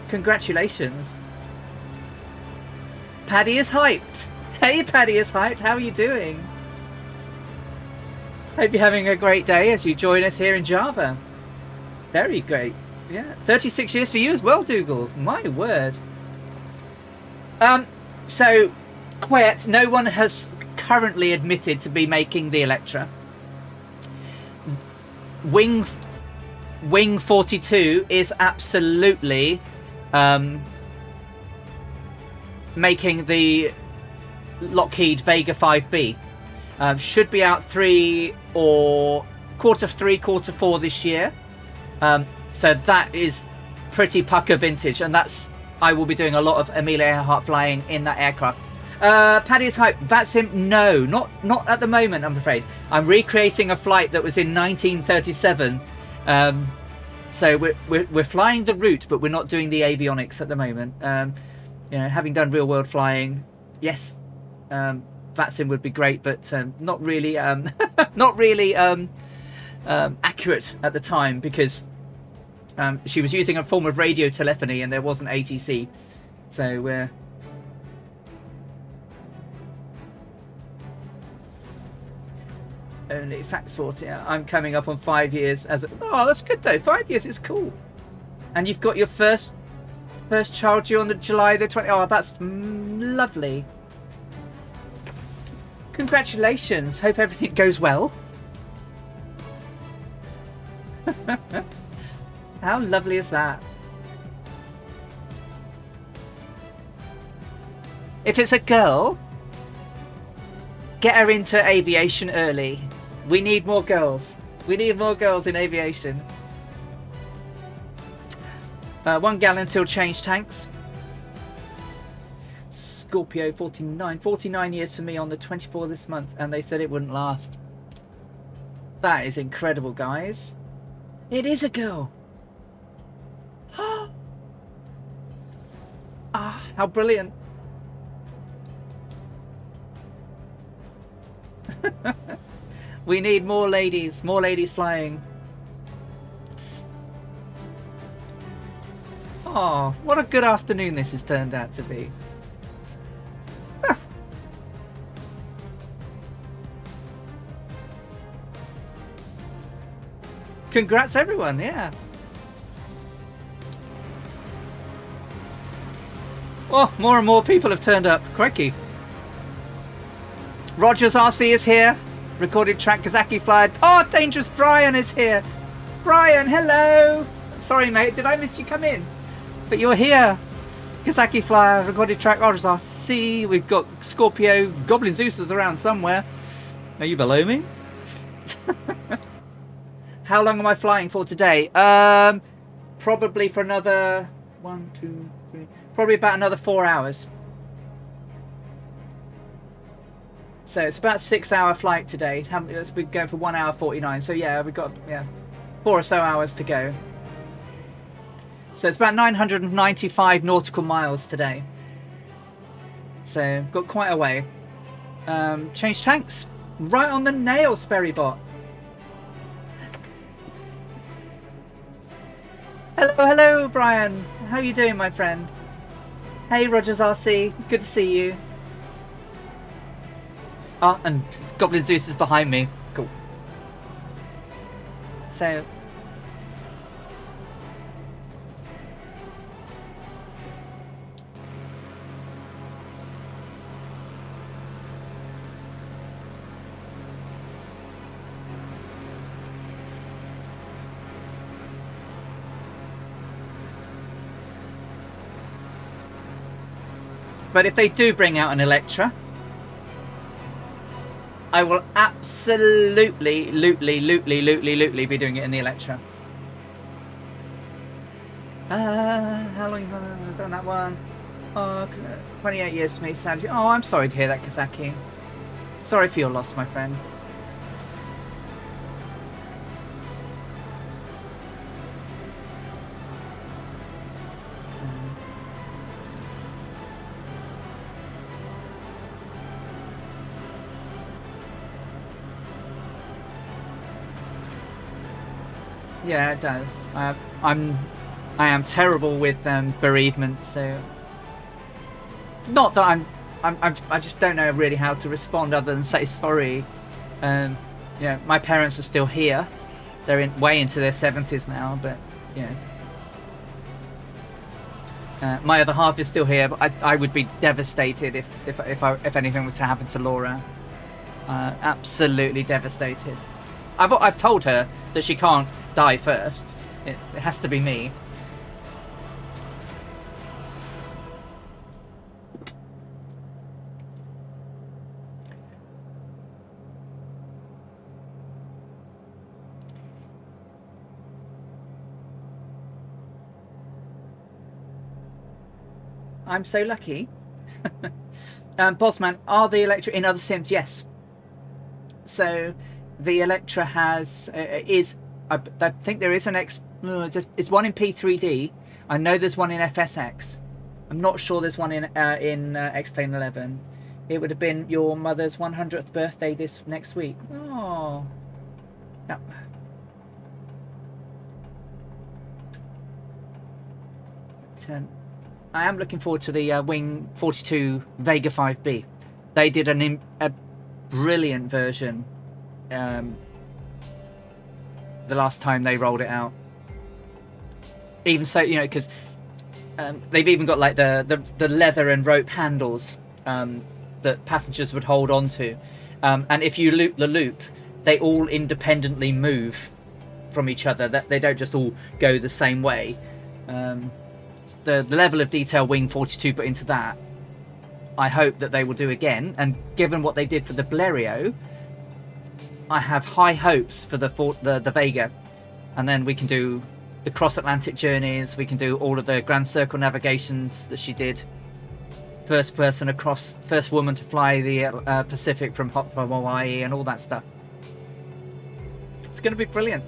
Speaker 1: Congratulations. Paddy is hyped. Hey, Paddy is hyped. How are you doing? Hope you're having a great day as you join us here in Java. Very great. Yeah, 36 years for you as well, Dougal. My word. So, quiet. No one has currently admitted to be making the Electra. Wing 42 is absolutely making the Lockheed Vega 5B. Should be out quarter 3, quarter 4 this year. So that is pretty pucker vintage, and I will be doing a lot of Amelia Earhart flying in that aircraft. Paddy is hype. That's him. No, not at the moment, I'm afraid. I'm recreating a flight that was in 1937. So we're flying the route, but we're not doing the avionics at the moment. Having done real world flying, yes, Vatsim would be great, but not really accurate at the time, because she was using a form of radio telephony and there wasn't ATC. So we're only facts 40. I'm coming up on 5 years as oh, that's good though. 5 years is cool. And you've got your first child due on the July the 20th. Oh, that's lovely. Congratulations. Hope everything goes well. How lovely is that? If it's a girl, get her into aviation early. We need more girls. We need more girls in aviation. 1 gallon till change tanks. Scorpio 49 years for me on the 24th this month, and they said it wouldn't last. That is incredible, guys. It is a girl. Ah, how brilliant. We need more ladies flying. Oh, what a good afternoon this has turned out to be. Congrats everyone, yeah. Oh, more and more people have turned up. Crikey. Rogers RC is here. Recorded track Kazaki Flyer. Oh, Dangerous Brian is here. Brian, hello. Sorry, mate. Did I miss you come in? But you're here. Kazaki Flyer, recorded track Rogers RC. We've got Scorpio. Goblin Zeus is around somewhere. Are you below me? How long am I flying for today? Probably for another 1, 2, 3. Probably about another 4 hours. So it's about a 6-hour flight today. It's been going for 1 hour 49. So yeah, we've got 4 or so hours to go. So it's about 995 nautical miles today. So got quite a way. Change tanks. Right on the nail, Sperrybot. Hello, Brian. How are you doing, my friend? Hey, Rogers RC. Good to see you. Oh, and Goblin Zeus is behind me. Cool. So... But if they do bring out an Electra, I will absolutely, lootly be doing it in the Electra. How long have I done that one? Oh, 28 years for me, sadly. Oh, I'm sorry to hear that, Kazaki. Sorry for your loss, my friend. Yeah, it does. I am terrible with bereavement, so not that I just don't know really how to respond other than say sorry. Yeah, my parents are still here. They're way into their 70s now, but you know, my other half is still here. But I would be devastated if anything were to happen to Laura. Absolutely devastated. I've told her that she can't die first. It has to be me. I'm so lucky. Bossman, are the Electra in other sims? Yes. So the Electra has I think there is an it's one in P3D. I know there's one in FSX. I'm not sure there's one in X-Plane 11. It would have been your mother's 100th birthday this next week. Oh. Yeah. I am looking forward to the Wing 42 Vega 5B. They did a brilliant version the last time they rolled it out. Even so, you know, because they've even got like the leather and rope handles that passengers would hold on to. And if you loop the loop, they all independently move from each other. That they don't just all go the same way. The level of detail Wing 42 put into that, I hope that they will do again. And given what they did for the Blériot, I have high hopes for the Vega. And then we can do the cross-Atlantic journeys. We can do all of the Grand Circle navigations that she did. First woman to fly the Pacific from Hawaii and all that stuff. It's going to be brilliant.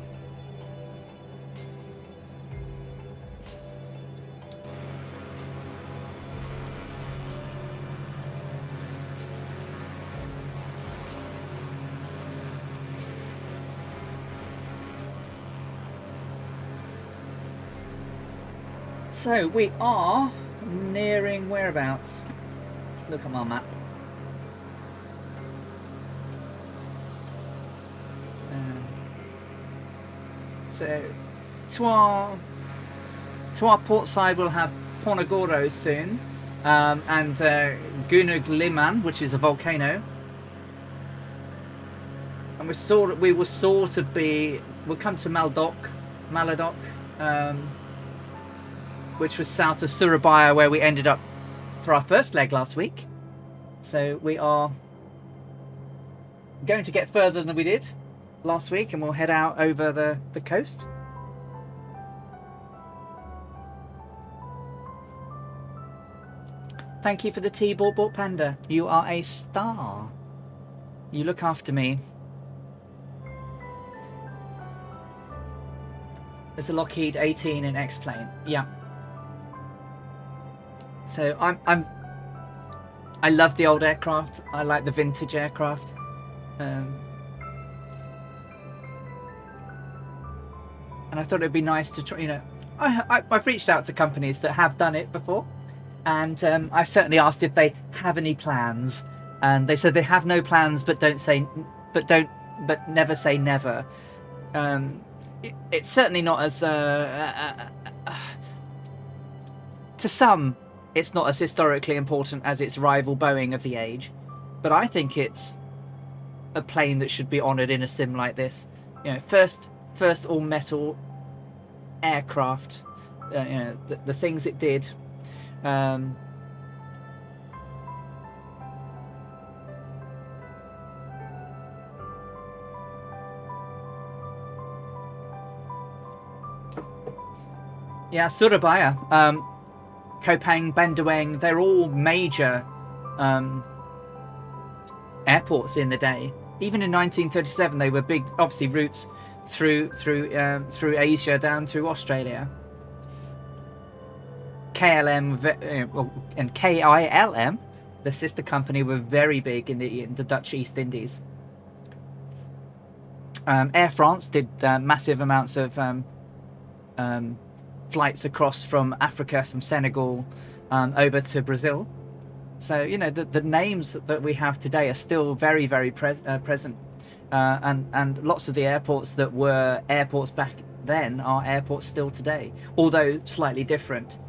Speaker 1: So we are nearing whereabouts? Let's look at my map. So to our port side we'll have Ponegoro soon, and Gunung Liman, which is a volcano, and we'll come to Maladoc, which was south of Surabaya, where we ended up for our first leg last week. So we are going to get further than we did last week, and we'll head out over the coast. Thank you for the tea, Bort Panda. You are a star. You look after me. There's a Lockheed 18 in X-Plane. Yeah. So I love the old aircraft. I like the vintage aircraft. And I thought it'd be nice to try. You know, I've reached out to companies that have done it before, and I certainly asked if they have any plans, and they said they have no plans, but never say never. It's certainly not as to some. It's not as historically important as its rival Boeing of the age, but I think it's a plane that should be honoured in a sim like this. You know, first all metal aircraft. You know, the things it did. Yeah, Surabaya. Koepang, Bandoeng, they're all major airports in the day. Even in 1937, they were big, obviously, routes through Asia down to Australia. KLM and KILM, the sister company, were very big in the Dutch East Indies. Air France did massive amounts of flights across from Africa, from Senegal, over to Brazil. So, you know, the names that we have today are still very, very present. And lots of the airports that were airports back then are airports still today, although slightly different.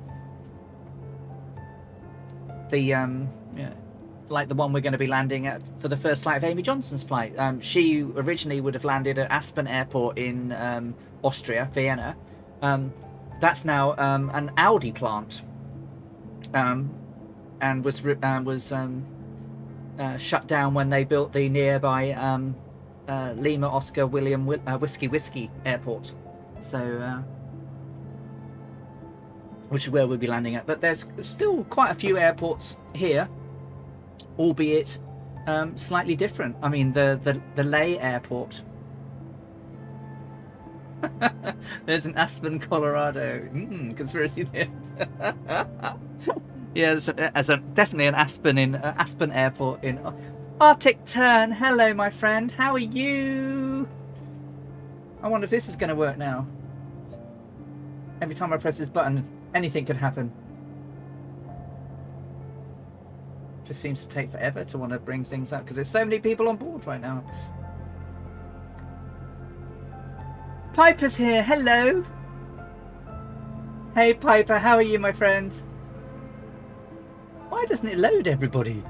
Speaker 1: Like the one we're going to be landing at for the first flight of Amy Johnson's flight. She originally would have landed at Aspen Airport in Austria, Vienna. That's now an Audi plant, and was shut down when they built the nearby Lima Oscar William Whiskey Airport. So, which is where we'll be landing at. But there's still quite a few airports here, albeit slightly different. I mean, the Leh Airport. There's an Aspen, Colorado. Conspiracy theory. Yeah, there's definitely an Aspen in Aspen Airport in Arctic Turn. Hello, my friend. How are you? I wonder if this is going to work now. Every time I press this button, anything could happen. Just seems to take forever to want to bring things up because there's so many people on board right now. Piper's here. Hello. Hey, Piper. How are you, my friend? Why doesn't it load everybody?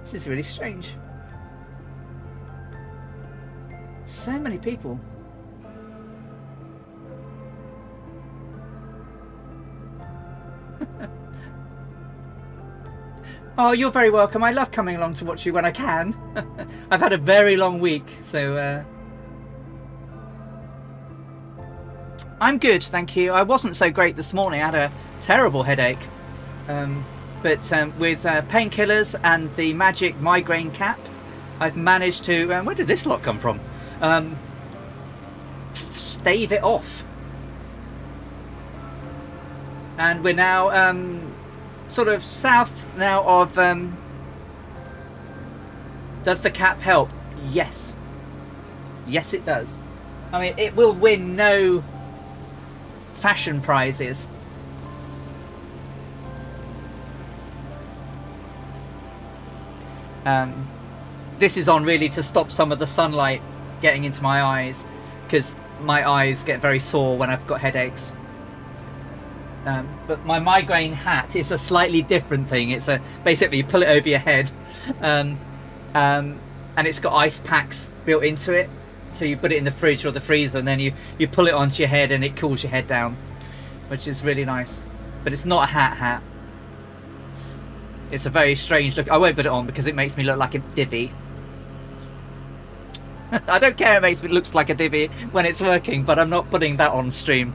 Speaker 1: This is really strange. So many people. Oh, you're very welcome. I love coming along to watch you when I can. I've had a very long week, so I'm good, thank you. I wasn't so great this morning. I had a terrible headache. But with painkillers and the magic migraine cap, I've managed to... where did this lot come from? Stave it off. And we're now sort of south now of... does the cap help? Yes. Yes, it does. I mean, it will win no fashion prizes. This is on really to stop some of the sunlight getting into my eyes, because my eyes get very sore when I've got headaches. But my migraine hat is a slightly different thing. It's basically you pull it over your head, and it's got ice packs built into it. So you put it in the fridge or the freezer, and then you pull it onto your head, and it cools your head down, which is really nice. But it's not a hat. It's a very strange look. I won't put it on because it makes me look like a divvy. I don't care, it looks like a divvy when it's working, but I'm not putting that on stream.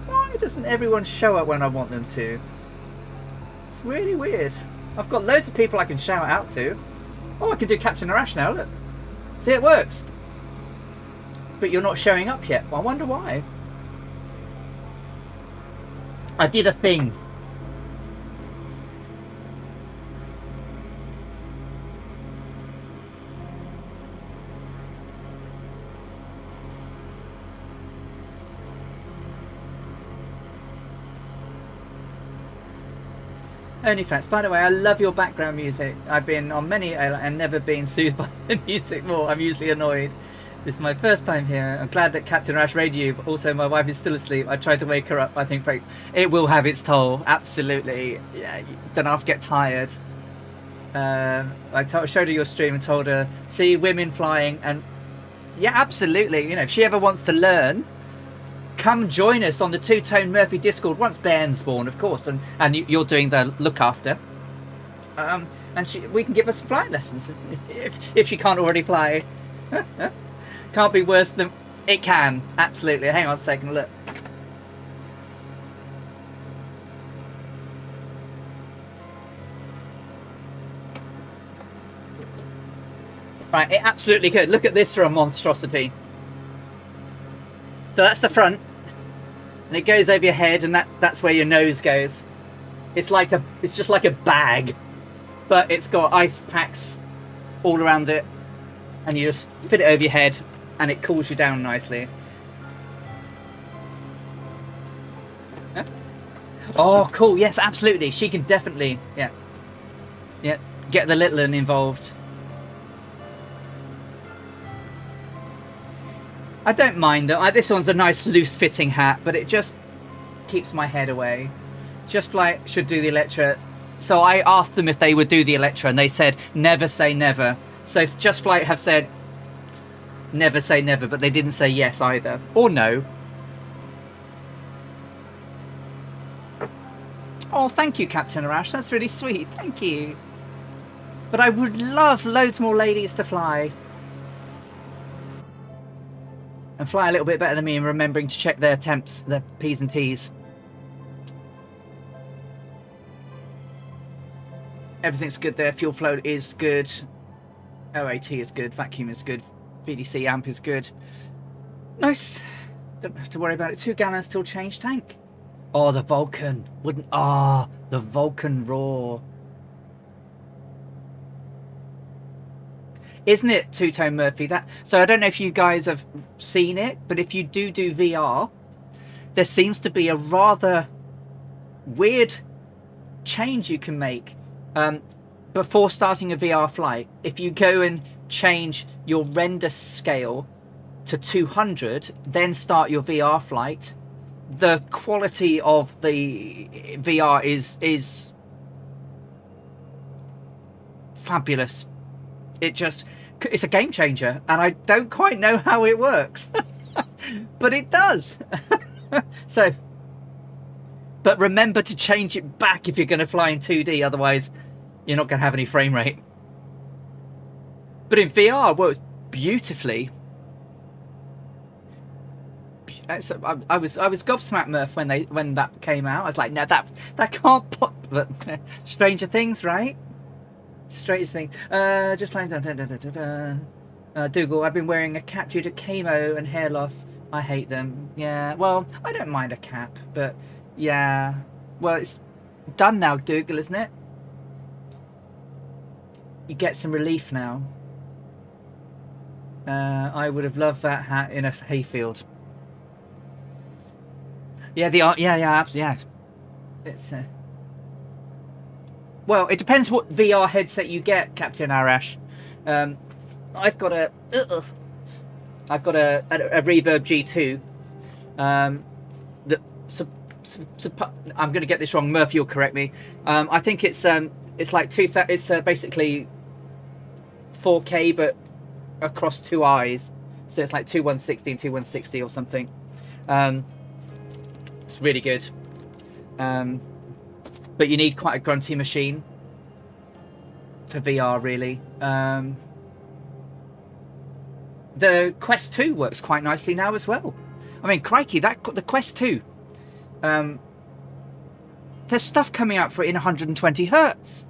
Speaker 1: Why doesn't everyone show up when I want them to? It's really weird. I've got loads of people I can shout out to. Oh, I can do Captain Arash now, look. See, it works. But you're not showing up yet. Well, I wonder why. I did a thing. OnlyFans. By the way, I love your background music. I've been on many and never been soothed by the music more. I'm usually annoyed. This is my first time here. I'm glad that Captain Rash read you, but also my wife is still asleep. I tried to wake her up. I think it will have its toll. Absolutely. Yeah, you don't have to get tired. I showed her your stream and told her, see women flying, and yeah, absolutely. You know, if she ever wants to learn, come join us on the Two Tone Murphy Discord once Bairn's born, of course, and you're doing the look after. And we can give her some flying lessons if she can't already fly. Can't be worse than... It can, absolutely. Hang on a second, look. Right, it absolutely could. Look at this for a monstrosity. So that's the front. And it goes over your head, and that's where your nose goes. It's just like a bag. But it's got ice packs all around it, and you just fit it over your head, and it cools you down nicely. Huh? Oh, cool! Yes, absolutely. She can definitely, yeah, get the little one involved. I don't mind though. This one's a nice loose-fitting hat, but it just keeps my head away. Just Flight should do the Electra. So I asked them if they would do the Electra, and they said never say never. So Just Flight have said never say never, but they didn't say yes either or no. Oh, thank you, Captain Arash. That's really sweet. Thank you. But I would love loads more ladies to fly. And fly a little bit better than me in remembering to check their temps, their P's and T's. Everything's good there. Fuel flow is good. OAT is good. Vacuum is good. VDC amp is good. Nice. Don't have to worry about it. 2 gallons till change tank. Oh, the Vulcan. Wouldn't... Ah, oh, the Vulcan roar. Isn't it, Two-Tone Murphy? So I don't know if you guys have seen it, but if you do VR, there seems to be a rather weird change you can make before starting a VR flight. If you go and change your render scale to 200, then start your VR flight, the quality of the VR is fabulous. It's a game changer, and I don't quite know how it works, but it does. So, but remember to change it back if you're going to fly in 2D, otherwise you're not going to have any frame rate. But in VR, it works beautifully. So I was gobsmacked, Murph, when that came out. I was like, no, that can't pop. But Stranger Things, right? Stranger Things. Just flying down. Dougal, I've been wearing a cap due to chemo and hair loss. I hate them. Yeah, well, I don't mind a cap, but yeah. Well, it's done now, Dougal, isn't it? You get some relief now. I would have loved that hat in a hayfield. Yeah, absolutely, yeah. It's well, it depends what VR headset you get, Captain Arash. I've got a Reverb G2. I'm going to get this wrong. Murphy will correct me. I think it's like it's basically 4K but across 2 eyes, so it's like 2160 and 2160 or something. It's really good. But you need quite a grunty machine for VR, really. The Quest 2 works quite nicely now as well. I mean, crikey, the Quest 2. There's stuff coming out for it in 120 hertz,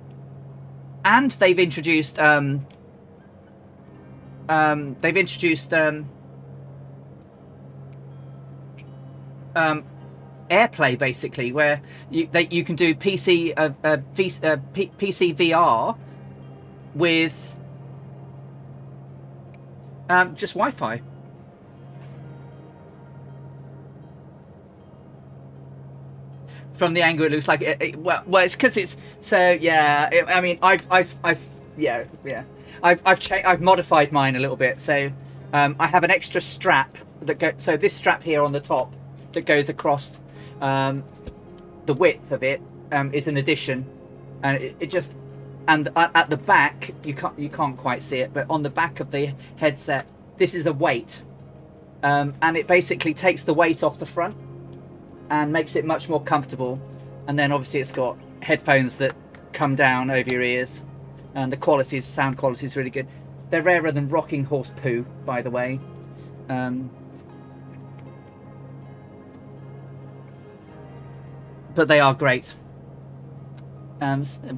Speaker 1: and they've introduced AirPlay, basically, where you can do PC VR with just Wi-Fi. From the angle, it looks like well, it's because it's so. Yeah, I mean, I've modified mine a little bit. So I have an extra strap so this strap here on the top that goes across. The width of it is an addition, and at the back you can't quite see it, but on the back of the headset, this is a weight, and it basically takes the weight off the front and makes it much more comfortable. And then obviously it's got headphones that come down over your ears, and the sound quality is really good. They're rarer than rocking horse poo, by the way. But they are great.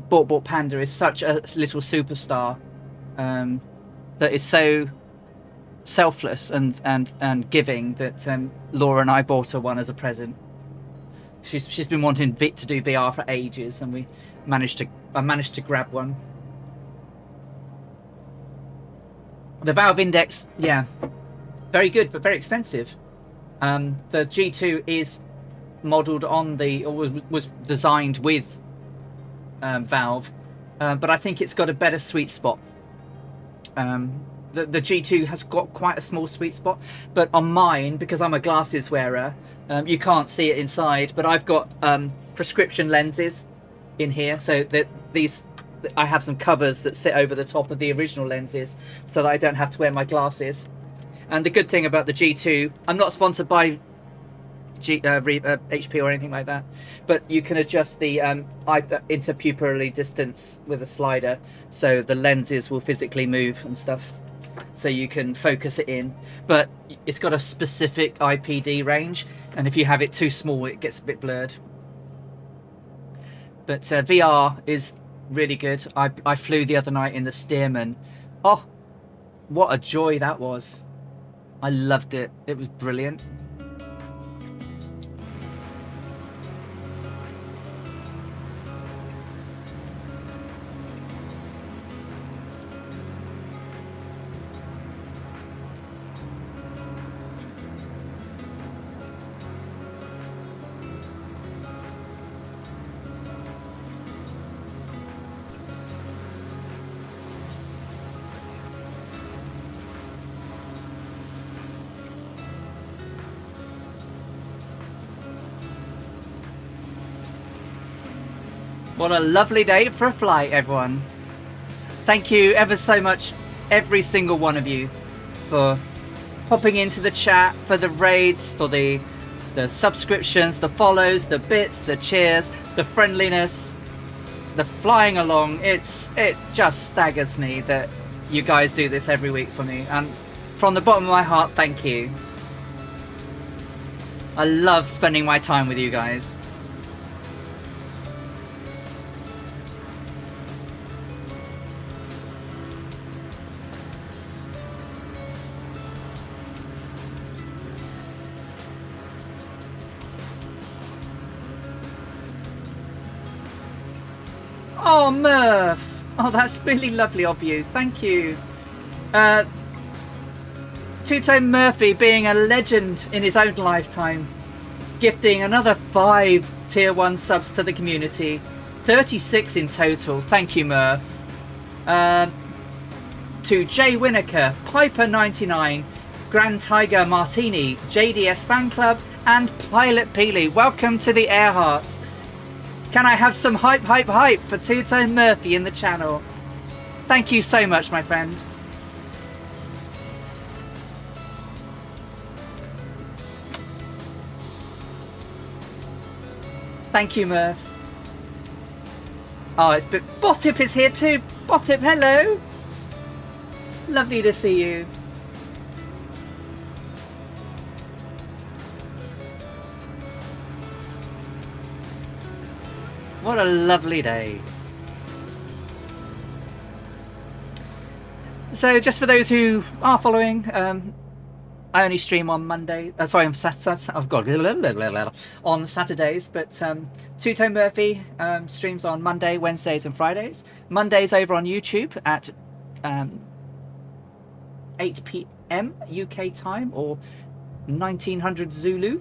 Speaker 1: Bort Panda is such a little superstar that is so selfless and giving that Laura and I bought her one as a present. She's been wanting to do VR for ages, and I managed to grab one. The valve index, yeah, very good, but very expensive. The G2 is modelled on the, or was designed with valve, but I think it's got a better sweet spot. The G2 has got quite a small sweet spot, but on mine, because I'm a glasses wearer, you can't see it inside, but I've got prescription lenses in here, so that these, I have some covers that sit over the top of the original lenses so that I don't have to wear my glasses. And the good thing about the G2, I'm not sponsored by HP or anything like that, but you can adjust the interpupillary distance with a slider, so the lenses will physically move and stuff, so you can focus it in. But it's got a specific IPD range, and if you have it too small it gets a bit blurred. But VR is really good. I flew the other night in the Stearman. Oh, what a joy that was. I loved it. It was brilliant. What a lovely day for a flight, everyone. Thank you ever so much, every single one of you, for popping into the chat, for the raids, for the subscriptions, the follows, the bits, the cheers, the friendliness, the flying along. It just staggers me that you guys do this every week for me, and from the bottom of my heart, thank you. I love spending my time with you guys. Oh, Murph! Oh, that's really lovely of you. Thank you. Two-Tone Murphy, being a legend in his own lifetime, gifting another 5 Tier 1 subs to the community. 36 in total. Thank you, Murph. To Jay Winokur, Piper99, Grand Tiger Martini, JDS Fan Club, and Pilot Peely. Welcome to the Earharts. Can I have some hype, hype, hype for Two-Tone Murphy in the channel? Thank you so much, my friend. Thank you, Murph. Oh, it's Botip is here too. Botip, hello. Lovely to see you. What a lovely day. So just for those who are following, I only stream on Monday. Sorry, I've got on Saturdays, but Two-Tone Murphy streams on Monday, Wednesdays and Fridays. Mondays over on YouTube at 8 PM UK time, or 1900 Zulu.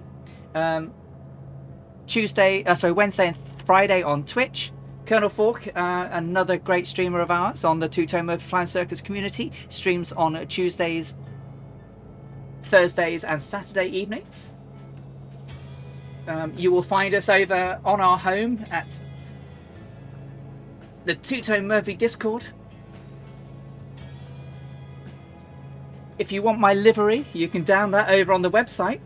Speaker 1: Wednesday and Friday on Twitch. Colonel Fork, another great streamer of ours on the Two-Tone Murphy Flying Circus community, streams on Tuesdays, Thursdays and Saturday evenings. You will find us over on our home at the Two-Tone Murphy Discord. If you want my livery, you can down that over on the website.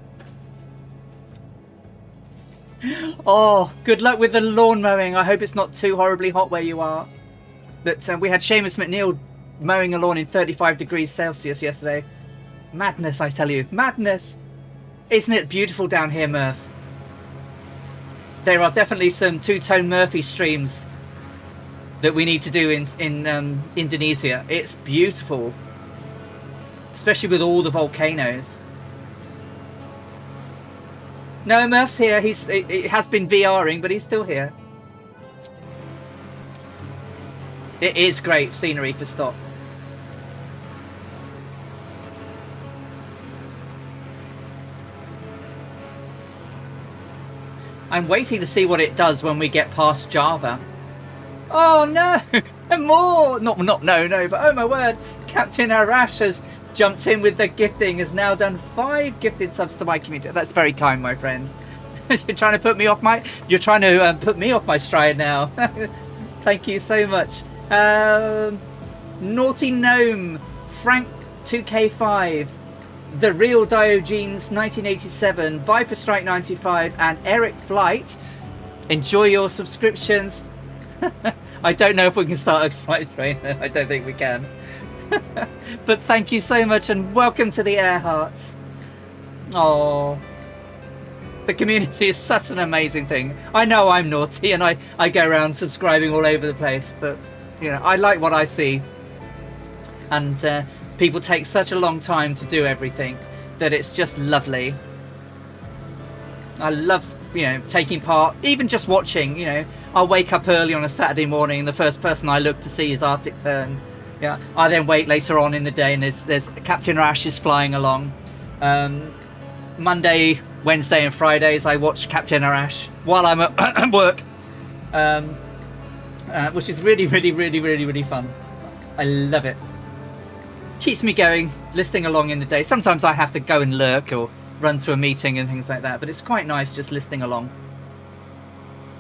Speaker 1: Oh, good luck with the lawn mowing. I hope it's not too horribly hot where you are. But we had Seamus McNeil mowing a lawn in 35 degrees Celsius yesterday. Madness, I tell you. Madness. Isn't it beautiful down here, Murph? There are definitely some Two-Tone Murphy streams that we need to do in Indonesia. It's beautiful. Especially with all the volcanoes. No, Murph's here. He has been VRing, but he's still here. It is great scenery for stop. I'm waiting to see what it does when we get past Java. Oh no! More! Not no, but oh my word! Captain Arash has jumped in with the gifting, has now done 5 gifted subs to my community. That's very kind, my friend. You're trying to put me off my stride now. Thank you so much. Naughty Gnome, Frank 2K5, The Real Diogenes 1987, Viper Strike 95, and Eric Flight. Enjoy your subscriptions. I don't know if we can start a flight trainer. I don't think we can. But thank you so much and welcome to the Earharts. Oh, the community is such an amazing thing. I know I'm naughty and I go around subscribing all over the place, but you know, I like what I see. And people take such a long time to do everything that it's just lovely. I love, you know, taking part, even just watching. You know, I'll wake up early on a Saturday morning and the first person I look to see is Arctic Tern. Yeah, I then wait later on in the day and there's Captain Rash is flying along. Monday, Wednesday and Fridays I watch Captain Arash while I'm at work, which is really fun. I love it. Keeps me going, listening along in the day. Sometimes I have to go and lurk or run to a meeting and things like that, but it's quite nice just listening along.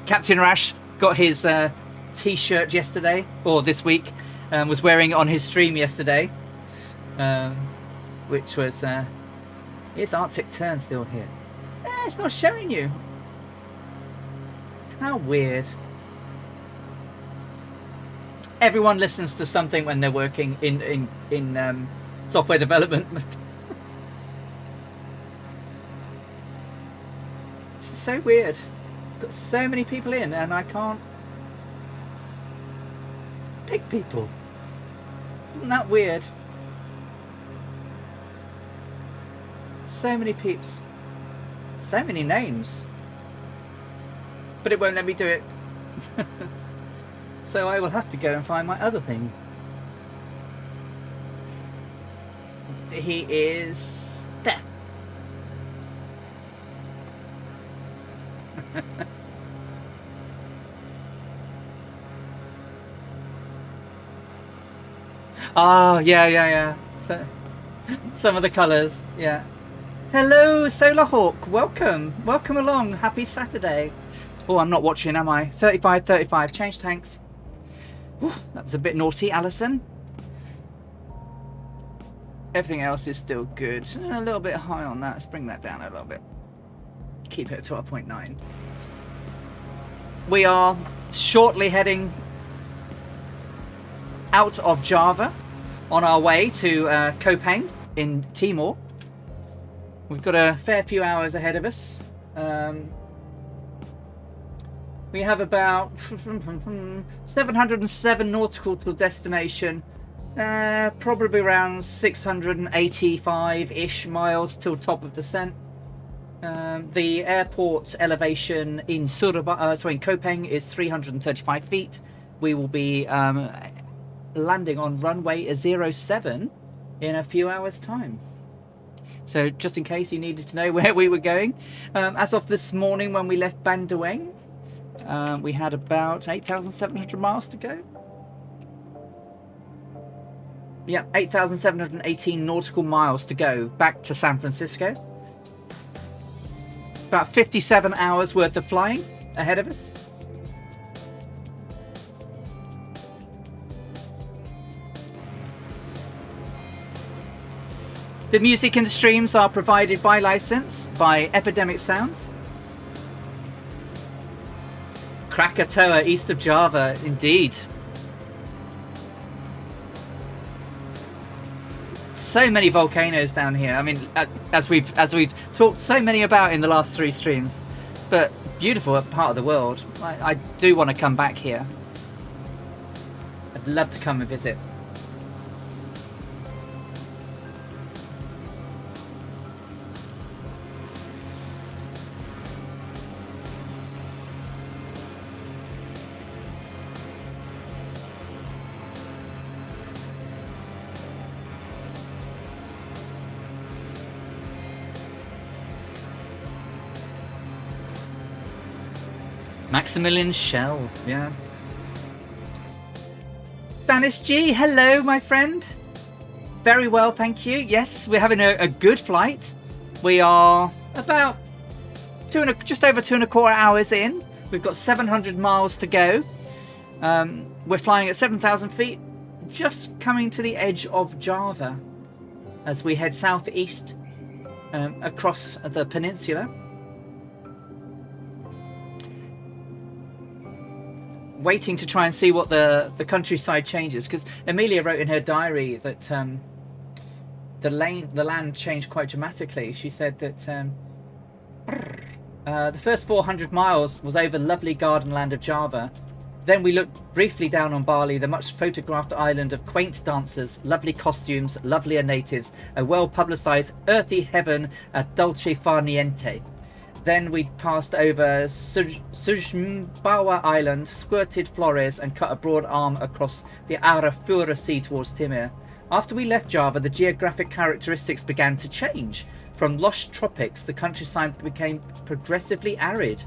Speaker 1: Captain Arash got his t-shirt yesterday, or this week, was wearing it on his stream yesterday, which was is Arctic Tern still here? It's not showing you. How weird. Everyone listens to something when they're working in software development. It's so weird. Got so many people in and I can't pick people. Isn't that weird? So many peeps. So many names. But it won't let me do it. So I will have to go and find my other thing. He is there. Oh, yeah. So, some of the colours, yeah. Hello, Solarhawk. Welcome along. Happy Saturday. Oh, I'm not watching, am I? 35. Change tanks. Whew, that was a bit naughty, Alison. Everything else is still good. A little bit high on that. Let's bring that down a little bit. Keep it at 12.9. We are shortly heading out of Java on our way to Koepang in Timor. We've got a fair few hours ahead of us. We have about 707 nautical to destination, probably around 685-ish miles till top of descent. The airport elevation in in Koepang is 335 feet. We will be landing on runway 07 in a few hours' time. So just in case you needed to know where we were going, as of this morning when we left Bandoeng, we had about 8,700 miles to go. Yeah, 8,718 nautical miles to go back to San Francisco. About 57 hours worth of flying ahead of us. The music in the streams are provided by license by Epidemic Sounds. Krakatoa, east of Java, indeed. So many volcanoes down here. I mean, as we've talked so many about in the last 3 streams, but beautiful part of the world. I do want to come back here. I'd love to come and visit. Maximilian Schell, yeah. Banis G, hello, my friend. Very well, thank you. Yes, we're having a good flight. We are about just over 2.25 hours in. We've got 700 miles to go. We're flying at 7,000 feet, just coming to the edge of Java as we head southeast across the peninsula. Waiting to try and see what the countryside changes, because Amelia wrote in her diary that the land changed quite dramatically. She said that the first 400 miles was over lovely garden land of Java. Then we looked briefly down on Bali, the much photographed island of quaint dancers, lovely costumes, lovelier natives, a well-publicised earthy heaven at dolce far niente. Then we passed over Sujmbawa Island, skirted Flores, and cut a broad arm across the Arafura Sea towards Timor. After we left Java, the geographic characteristics began to change. From lush tropics, the countryside became progressively arid.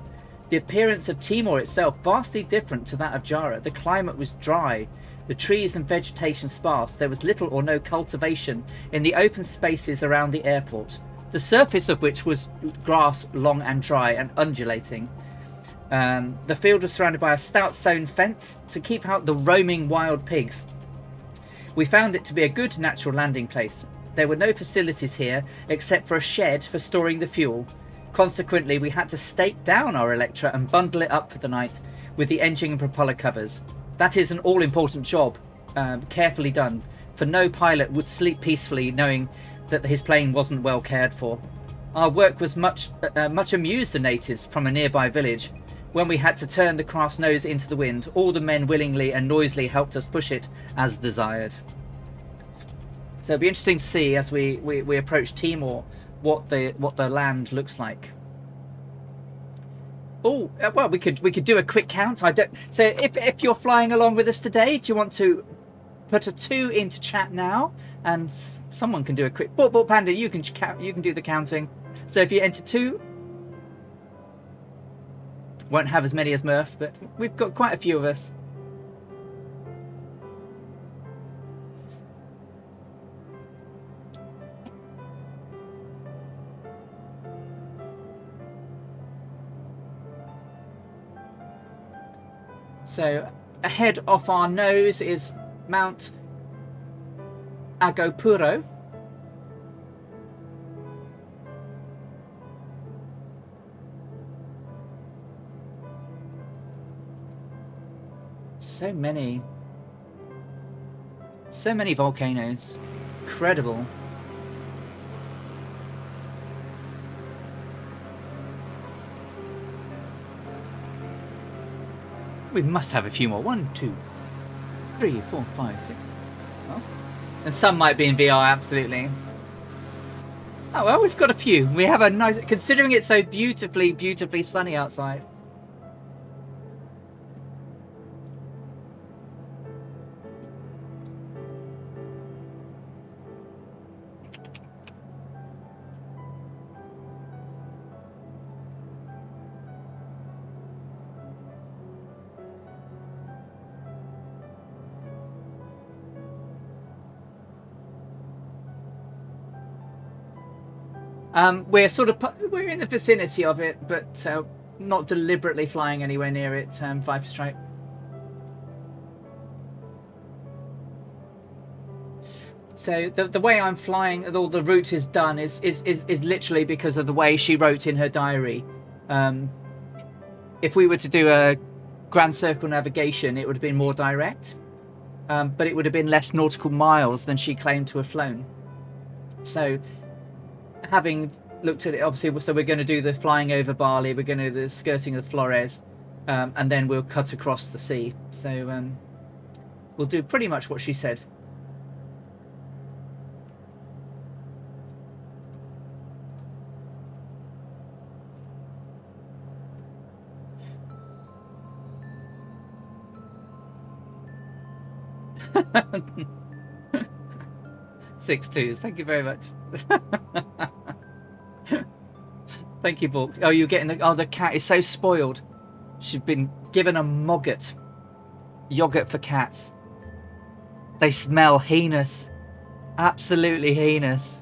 Speaker 1: The appearance of Timor itself vastly different to that of Java. The climate was dry, the trees and vegetation sparse. There was little or no cultivation in the open spaces around the airport, the surface of which was grass, long and dry and undulating. The field was surrounded by a stout stone fence to keep out the roaming wild pigs. We found it to be a good natural landing place. There were no facilities here except for a shed for storing the fuel. Consequently, we had to stake down our Electra and bundle it up for the night with the engine and propeller covers. That is an all-important job, carefully done, for no pilot would sleep peacefully knowing that his plane wasn't well cared for. Our work was much amused the natives from a nearby village. When we had to turn the craft's nose into the wind, all the men willingly and noisily helped us push it as desired. So it'll be interesting to see as we approach Timor what the land looks like. Oh, well, we could do a quick count. So if you're flying along with us today, do you want to put a 2 into chat now, and someone can do a quick. Bort Panda, you can do the counting. So if you enter 2, won't have as many as Murph, but we've got quite a few of us. So ahead off our nose is Mount Agopuro. So many volcanoes. Incredible. We must have a few more. 1, 2, 3, 4, 5, 6. Oh. And some might be in VR, absolutely. Oh well, we've got a few. We have a nice, considering it's so beautifully sunny outside. We're in the vicinity of it, but not deliberately flying anywhere near it. Viper Strike. So the way I'm flying, all the route is done is literally because of the way she wrote in her diary. If we were to do a grand circle navigation, it would have been more direct, but it would have been less nautical miles than she claimed to have flown. So, having looked at it, obviously, so we're going to do the flying over Bali, we're going to do the skirting of the Flores, and then we'll cut across the sea. So we'll do pretty much what she said. Six twos. Thank you very much. Thank you, Bork. Oh, you're getting the. Oh, the cat is so spoiled. She's been given a moggot. Yogurt for cats. They smell heinous. Absolutely heinous.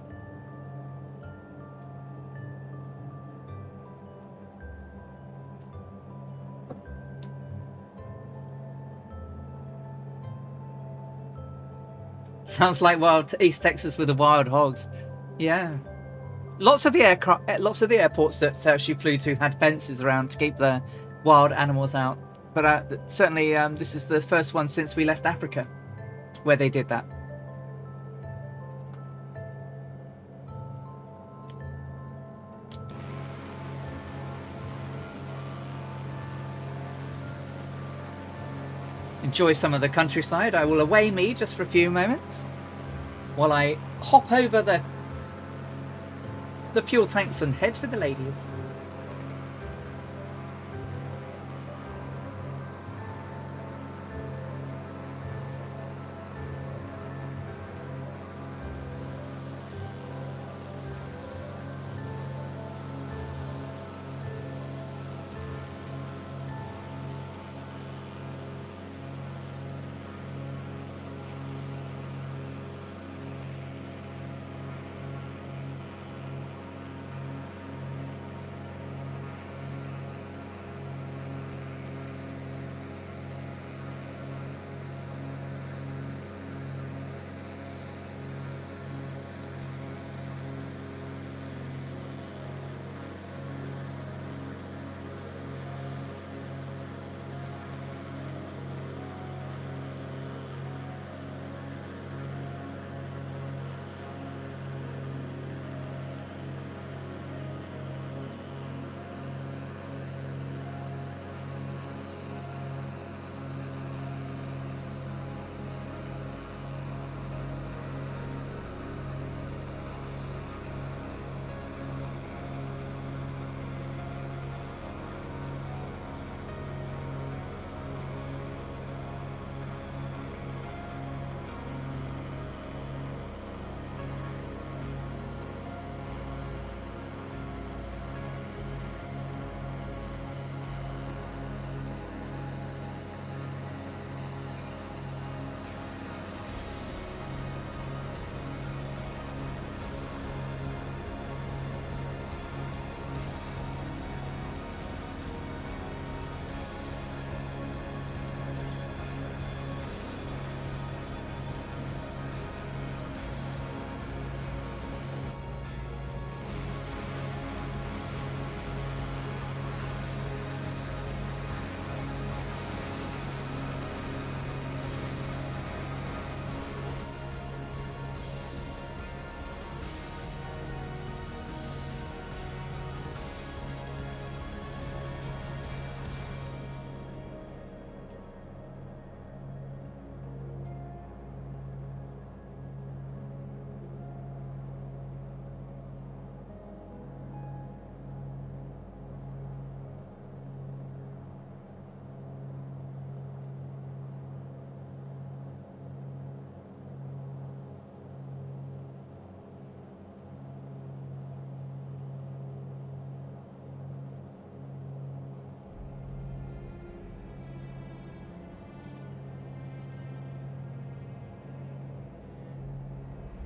Speaker 1: Sounds like wild East Texas with the wild hogs. Yeah. Lots of the airports that she flew to had fences around to keep the wild animals out. But certainly this is the first one since we left Africa where they did that. Enjoy some of the countryside. I will away me just for a few moments while I hop over the fuel tanks and head for the ladies.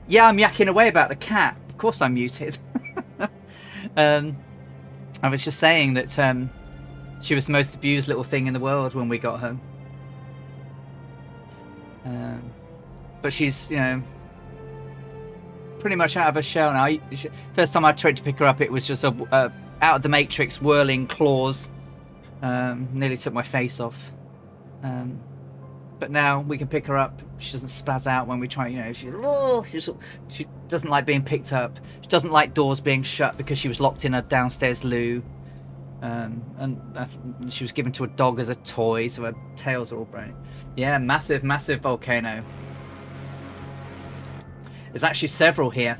Speaker 1: Yeah, I'm yakking away about the cat. Of course I'm muted. I was just saying that she was the most abused little thing in the world when we got home. But she's, you know, pretty much out of her shell now. First time I tried to pick her up, it was just a out of the matrix whirling claws. Nearly took my face off. But now we can pick her up. She doesn't spaz out when we try, you know, she doesn't like being picked up. She doesn't like doors being shut because she was locked in a downstairs loo. And she was given to a dog as a toy, so her tails are all brown. Yeah, massive, massive volcano. There's actually several here.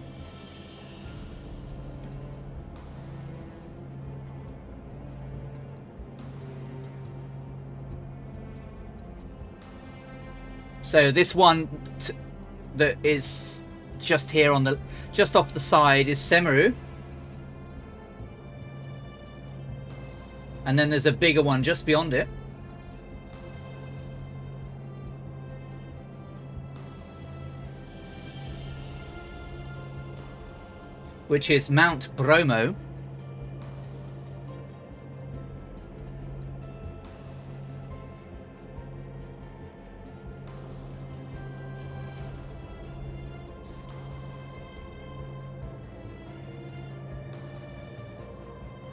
Speaker 1: So this one that is just here on the, just off the side is Semeru. And then there's a bigger one just beyond it. Which is Mount Bromo.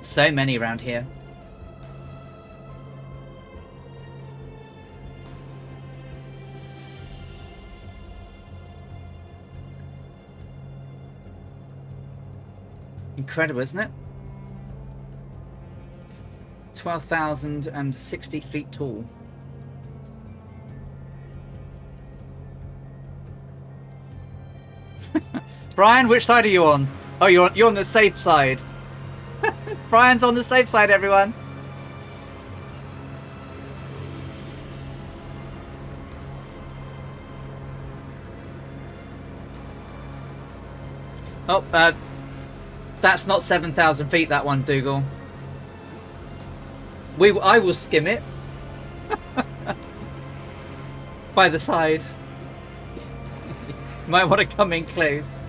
Speaker 1: So many around here. Incredible, isn't it? 12,060 feet tall. Brian, which side are you on? Oh, you're on the safe side. Brian's on the safe side, everyone. Oh, that's not 7,000 feet, that one, Dougal. I will skim it. By the side. Might want to come in close.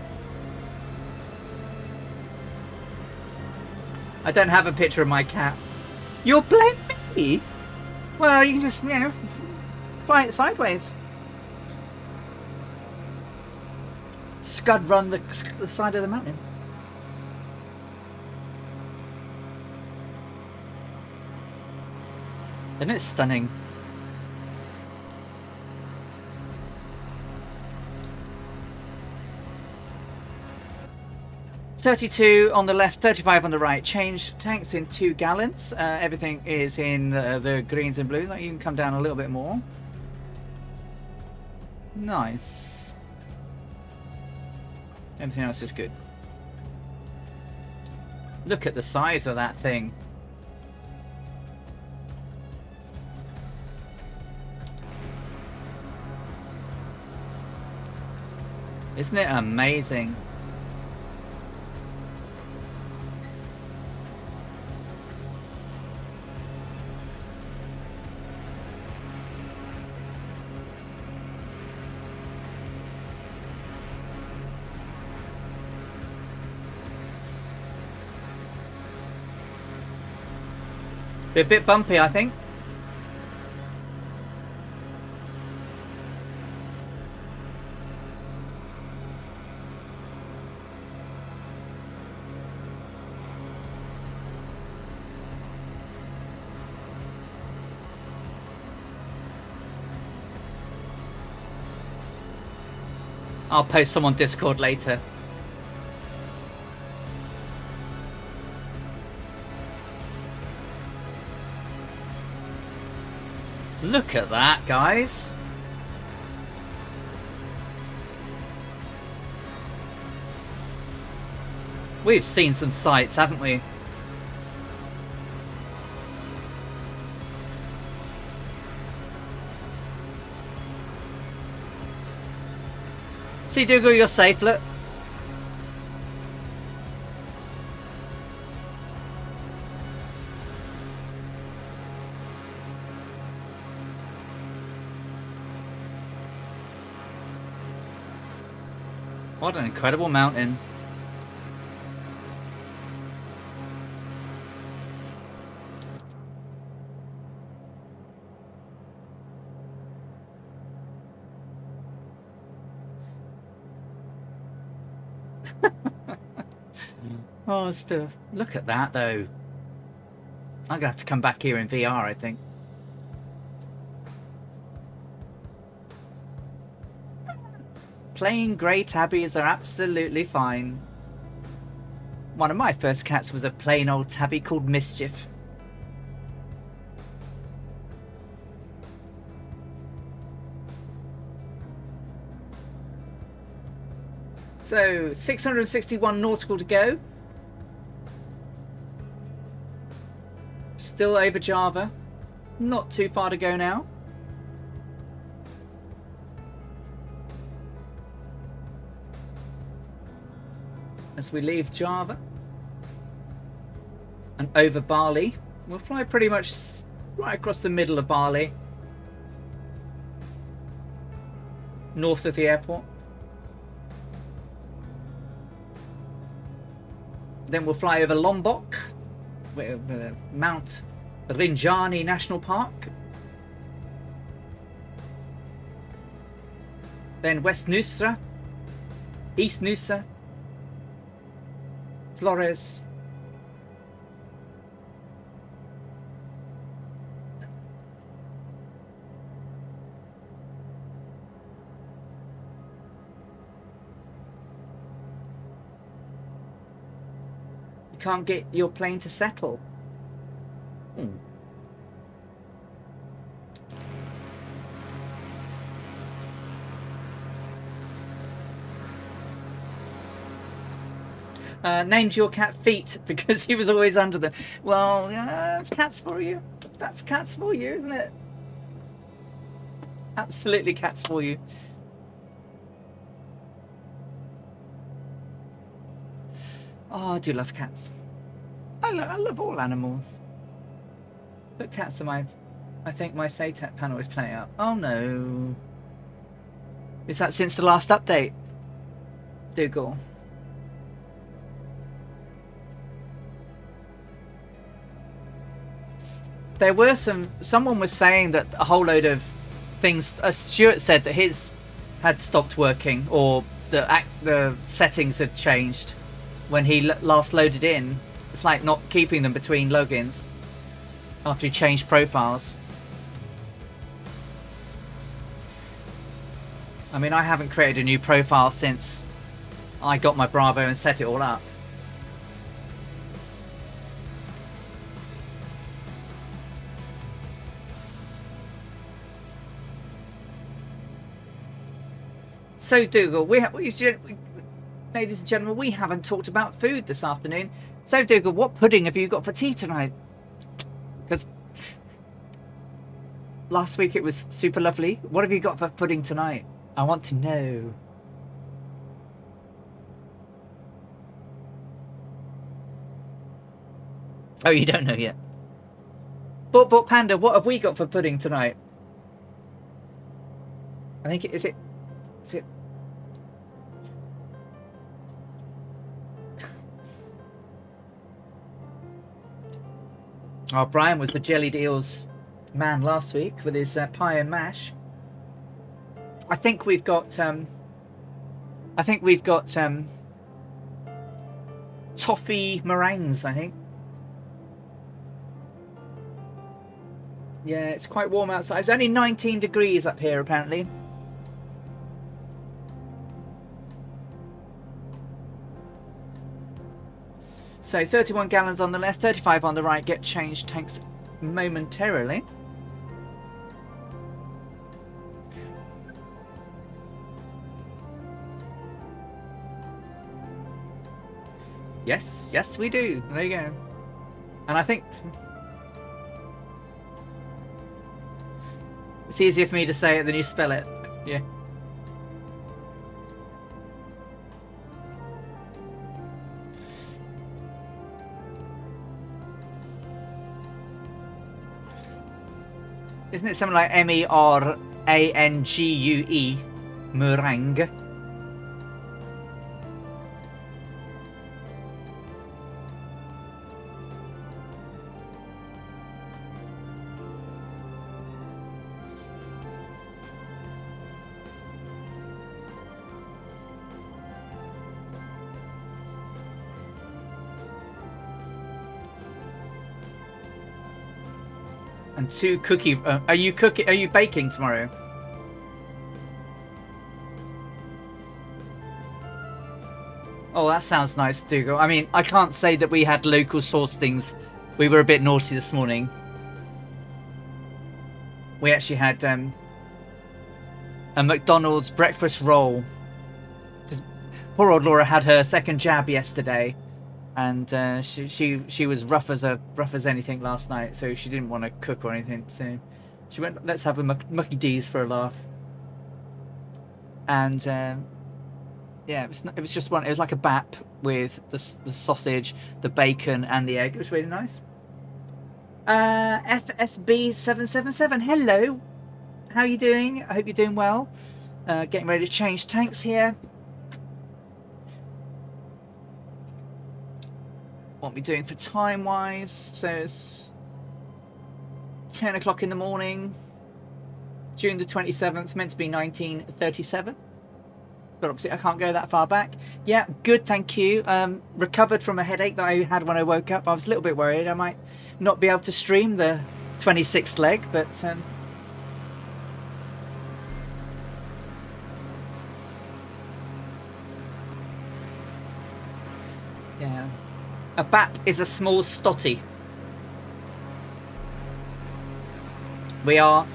Speaker 1: I don't have a picture of my cat. You'll blame me? Well, you can just, fly it sideways. Scud run the side of the mountain. Isn't it stunning? $32 on the left, $35 on the right. Change tanks in 2 gallons. Everything is in the greens and blues. Like, you can come down a little bit more. Nice. Everything else is good. Look at the size of that thing. Isn't it amazing? Be a bit bumpy, I think. I'll post some on Discord later. Look at that, guys. We've seen some sights, haven't we? See, Dougal, you're safe, look. What an incredible mountain. Oh, still. Look at that, though. I'm going to have to come back here in VR, I think. Plain grey tabbies are absolutely fine. One of my first cats was a plain old tabby called Mischief. So, 661 nautical to go. Still over Java. Not too far to go now. As we leave Java and over Bali. We'll fly pretty much right across the middle of Bali, north of the airport. Then we'll fly over Lombok, Mount Rinjani National Park. Then West Nusa, East Nusa, Flores. You can't get your plane to settle. Named your cat Feet because he was always under them. Well, that's cats for you. That's cats for you, isn't it? Absolutely cats for you. Oh, I do love cats. I love all animals. But cats are I think my SATEC panel is playing out. Oh no. Is that since the last update? Dougal. There were someone was saying that a whole load of things, Stuart said that his had stopped working, or the settings had changed when he last loaded in. It's like not keeping them between logins after he changed profiles. I mean, I haven't created a new profile since I got my Bravo and set it all up. So, Dougal, ladies and gentlemen, we haven't talked about food this afternoon. So, Dougal, what pudding have you got for tea tonight? Because last week it was super lovely. What have you got for pudding tonight? I want to know. Oh, you don't know yet. But Panda, what have we got for pudding tonight? I think is it. Oh, Brian was the jellied eels man last week with his pie and mash. I think we've got toffee meringues, I think. Yeah, it's quite warm outside. It's only 19 degrees up here apparently. So 31 gallons on the left, 35 on the right. Get changed tanks momentarily. Yes, we do. There you go. And I think it's easier for me to say it than you spell it. Yeah. Isn't it something like MERANGUE? Meringue. And 2 cookie. Are you baking tomorrow? Oh, that sounds nice, Dougal. I mean, I can't say that we had local source things. We were a bit naughty this morning. We actually had a McDonald's breakfast roll. Because poor old Laura had her second jab yesterday. And she was rough as anything last night, so she didn't want to cook or anything. So she went, let's have a Mucky D's for a laugh. And yeah, it was just one. It was like a bap with the sausage, the bacon, and the egg. It was really nice. FSB777, hello. How are you doing? I hope you're doing well. Getting ready to change tanks here. What are we doing for time-wise? So it's 10 o'clock in the morning. June the 27th, meant to be 1937. But obviously I can't go that far back. Yeah, good, thank you. Recovered from a headache that I had when I woke up. I was a little bit worried I might not be able to stream the 26th leg, but yeah. A BAP is a small stotty. We are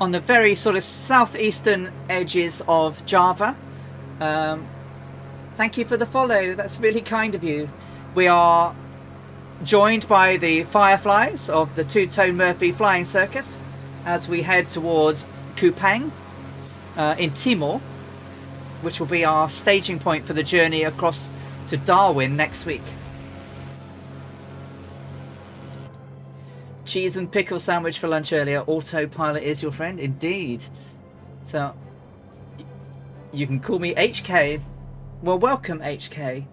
Speaker 1: on the very sort of southeastern edges of Java. Thank you for the follow. That's really kind of you. We are joined by the fireflies of the Two-Tone Murphy Flying Circus as we head towards Koepang in Timor, which will be our staging point for the journey across to Darwin next week. Cheese and pickle sandwich for lunch earlier. Autopilot is your friend, indeed. So you can call me HK. Well, welcome HK.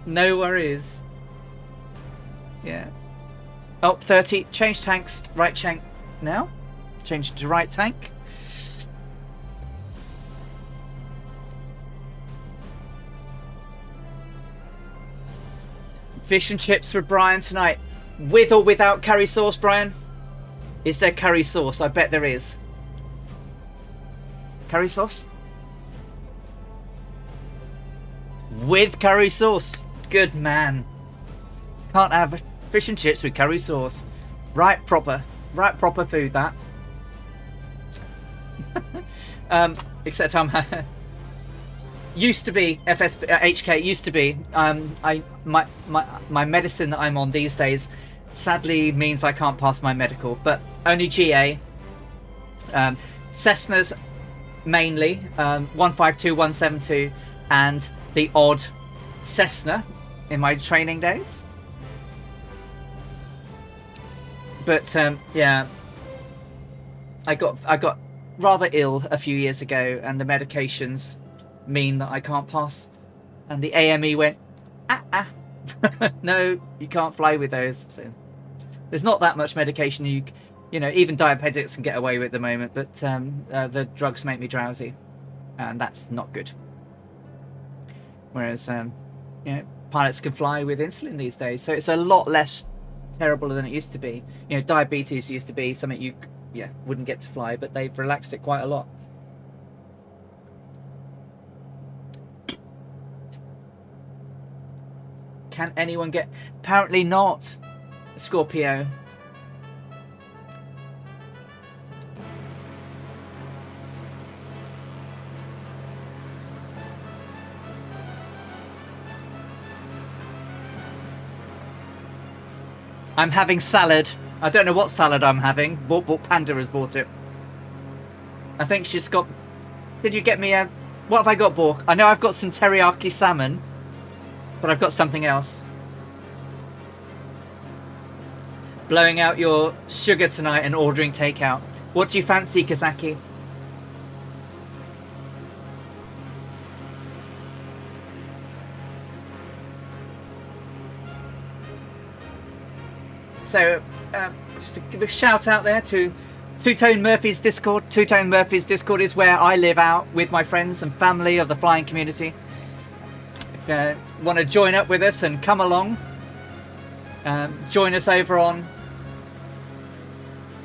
Speaker 1: No worries. Yeah. Oh, 30. Change tanks. Right tank now. Change to right tank. Fish and chips for Brian tonight. With or without curry sauce, Brian? Is there curry sauce? I bet there is. Curry sauce? With curry sauce. Good man. Can't have fish and chips with curry sauce. Right proper food, that. Except I'm used to be HK used to be my medicine that I'm on these days sadly means I can't pass my medical, but only GA. Cessnas mainly, 152, 172, and the odd Cessna in my training days. But yeah, I got rather ill a few years ago, and the medications mean that I can't pass. And the AME went, no, you can't fly with those. So there's not that much medication you know, even diabetics can get away with at the moment, but the drugs make me drowsy, and that's not good. Whereas you know, pilots can fly with insulin these days, so it's a lot less terrible than it used to be. You know, diabetes used to be something you wouldn't get to fly, but they've relaxed it quite a lot. Can anyone get? Apparently not, Scorpio. I'm having salad. I don't know what salad I'm having. Panda has bought it. I think she's got... Did you get me a... What have I got, Bork? I know I've got some teriyaki salmon, but I've got something else. Blowing out your sugar tonight and ordering takeout. What do you fancy, Kazaki? So, just to give a shout out there to Two-Tone Murphy's Discord. Two-Tone Murphy's Discord is where I live out with my friends and family of the flying community. If you want to join up with us and come along, join us over on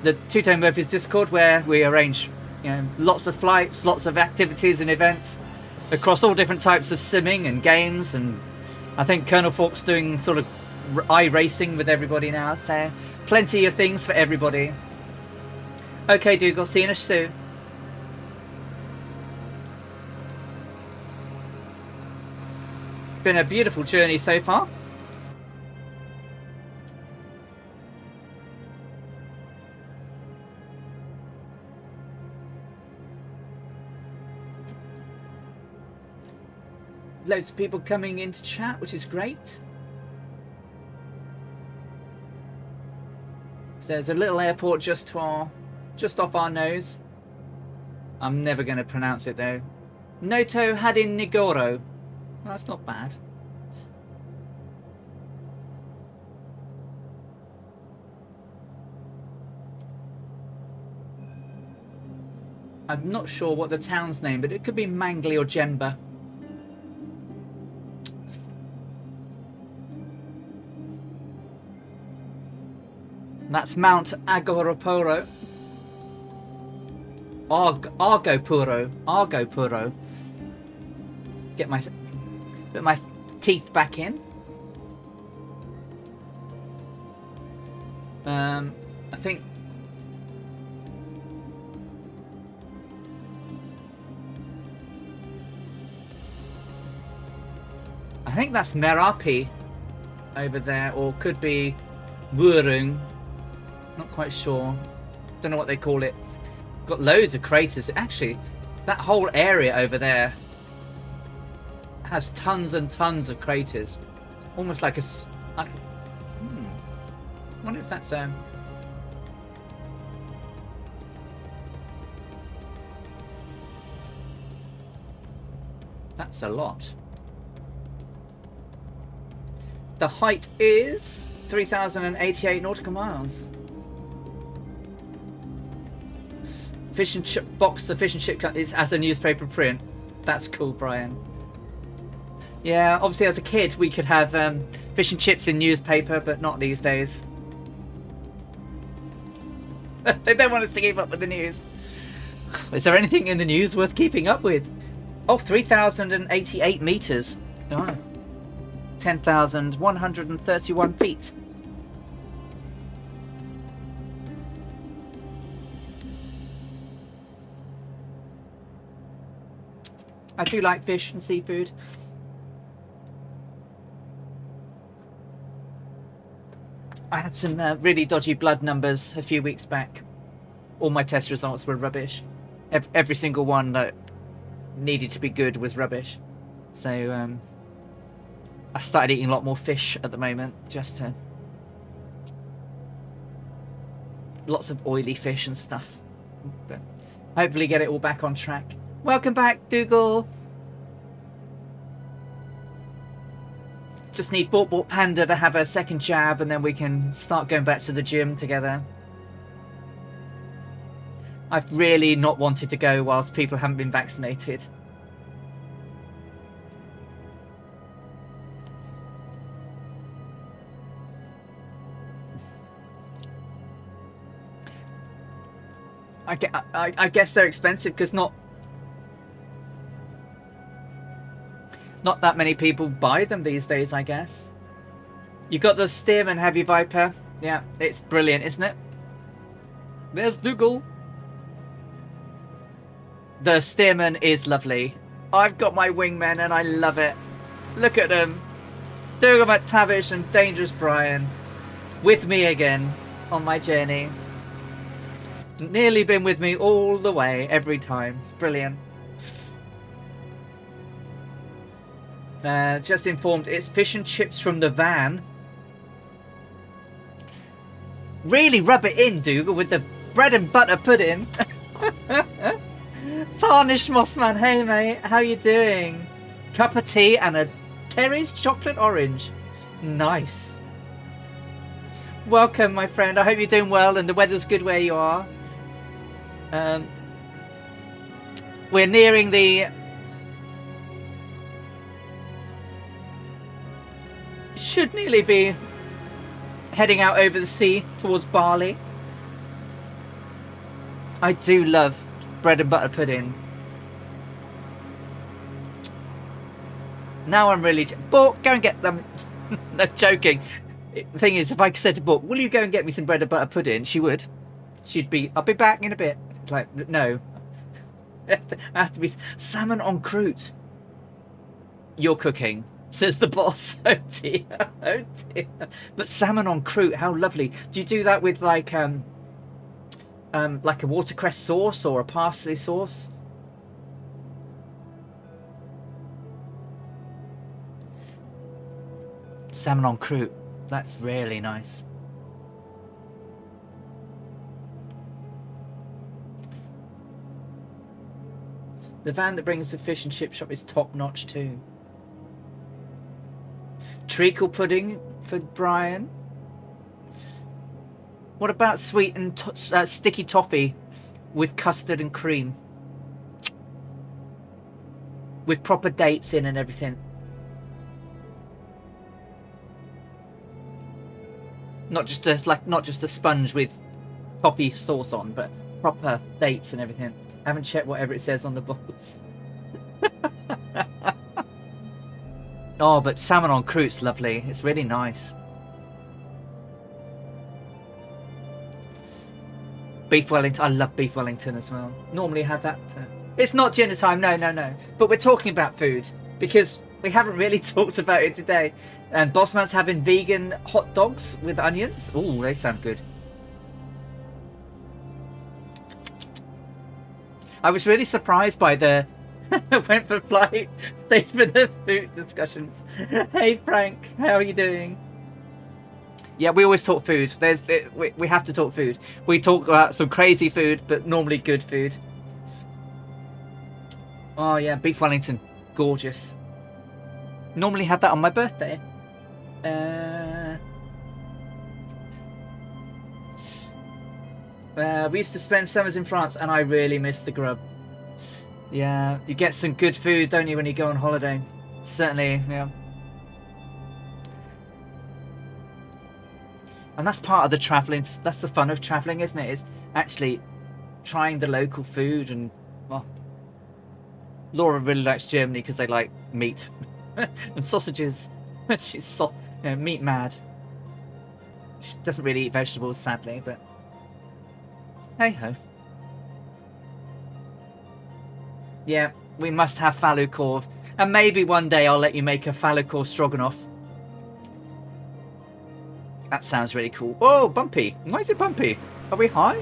Speaker 1: the Two-Tone Murphy's Discord, where we arrange, you know, lots of flights, lots of activities and events across all different types of simming and games. And I think Colonel Falk's doing sort of iRacing with everybody now, so plenty of things for everybody. Okay, Dougal, see you soon. Been a beautiful journey so far. Loads of people coming into chat, which is great. So there's a little airport just off our nose. I'm never going to pronounce it though. Noto Hadin Nigoro. Well, that's not bad. I'm not sure what the town's name, but it could be Mangli or Jemba. That's Mount Agoroporo. Argopuro. Put my teeth back in. I think that's Merapi over there, or could be Burung. Not quite sure. Don't know what they call it. It's got loads of craters. Actually, that whole area over there has tons and tons of craters. Almost like I wonder if that's that's a lot. The height is 3,088 nautical miles. Fish and chip box. The fish and chip is as a newspaper print. That's cool, Brian. Yeah, obviously as a kid we could have fish and chips in newspaper, but not these days. They don't want us to keep up with the news. Is there anything in the news worth keeping up with? Oh, 3,088 meters. Oh. 10,131 feet. I do like fish and seafood. I had some really dodgy blood numbers a few weeks back. All my test results were rubbish. Every single one that needed to be good was rubbish. So I started eating a lot more fish at the moment, just to lots of oily fish and stuff. But hopefully get it all back on track. Welcome back, Dougal. Just need Bort Panda to have a second jab, and then we can start going back to the gym together. I've really not wanted to go whilst people haven't been vaccinated. I guess they're expensive because not that many people buy them these days, I guess. You got the Stearman, have you, Viper? Yeah, it's brilliant, isn't it? There's Dougal. The Stearman is lovely. I've got my wingmen and I love it. Look at them. Dougal McTavish and Dangerous Brian with me again on my journey. Nearly been with me all the way, every time. It's brilliant. Just informed, it's fish and chips from the van. Really rub it in, Dougal, with the bread and butter pudding. Tarnished Mossman, hey mate, how you doing? Cup of tea and a Terry's chocolate orange. Nice. Welcome, my friend. I hope you're doing well and the weather's good where you are. We're nearing the... Should nearly be heading out over the sea towards Bali. I do love bread and butter pudding. Now I'm really... Bork, go and get them. No, joking. The thing is, if I said to Bork, will you go and get me some bread and butter pudding? She would. She'd be, I'll be back in a bit. It's like, no. I have to be... Salmon en croûte. You're cooking, says the boss. Oh dear, oh dear. But salmon en croûte, how lovely. Do you do that with like a watercress sauce or a parsley sauce? Salmon en croûte, that's really nice. The van that brings the fish and chip shop is top notch too. Treacle pudding for Brian. What about sweet and sticky toffee with custard and cream? With proper dates in and everything. Not just a sponge with toffee sauce on, but proper dates and everything. I haven't checked whatever it says on the box. Oh, but salmon en croûte's lovely. It's really nice. Beef Wellington. I love beef Wellington as well. Normally have that. It's not dinner time. No, no, no. But we're talking about food because we haven't really talked about it today. And Bossman's having vegan hot dogs with onions. Ooh, they sound good. I was really surprised by the went for flight, stayed for the food discussions. Hey Frank, how are you doing? Yeah, we always talk food. We have to talk food. We talk about some crazy food, but normally good food. Oh yeah, beef Wellington, gorgeous. Normally have that on my birthday. We used to spend summers in France, and I really miss the grub. Yeah, you get some good food, don't you, when you go on holiday? Certainly, yeah. And that's part of the travelling. That's the fun of travelling, isn't it? Is actually trying the local food. And well, Laura really likes Germany because they like meat and sausages. She's meat mad. She doesn't really eat vegetables, sadly, but hey ho. Yeah, we must have falukorv, and maybe one day I'll let you make a falukorv stroganoff. That sounds really cool. Oh, bumpy. Why is it bumpy? Are we high?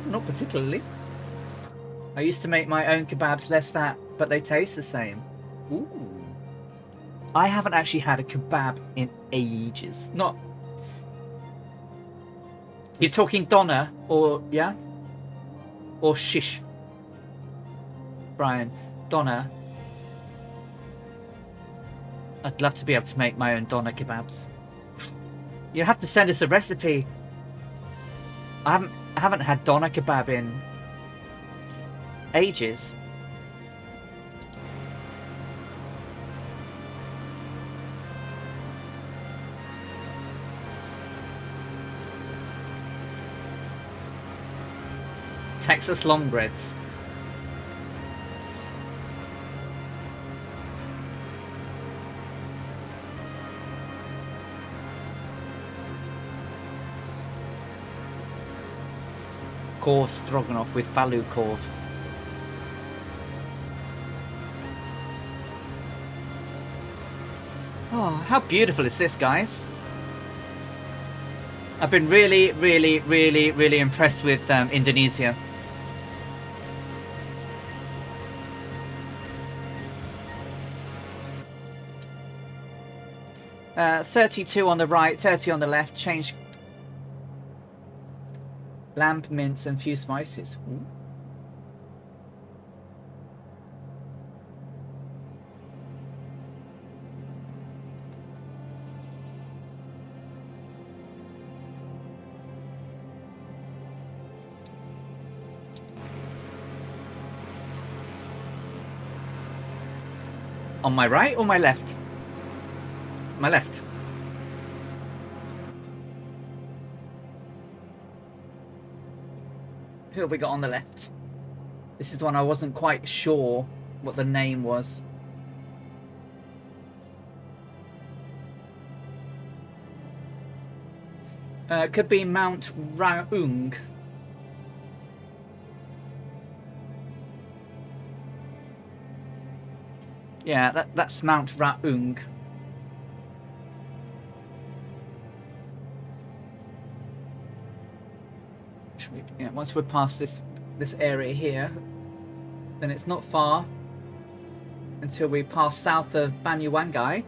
Speaker 1: Not particularly. I used to make my own kebabs less fat, but they taste the same. Ooh. I haven't actually had a kebab in ages. Not. You're talking doner or yeah? Or shish? Brian, doner. I'd love to be able to make my own doner kebabs. You have to send us a recipe. I haven't had doner kebab in ages. Texas longbreads. Korv stroganoff with falukorv. Oh, how beautiful is this, guys? I've been really, really, really, really impressed with Indonesia. Uh, 32 on the right, 30 on the left. Change lamb, mince, and few spices. Ooh. On my right or my left? My left. Who have we got on the left? This is the one I wasn't quite sure what the name was. Could be Mount Raung. Yeah, that's Mount Raung. Yeah, once we're past this area here, then it's not far until we pass south of Bandoeng.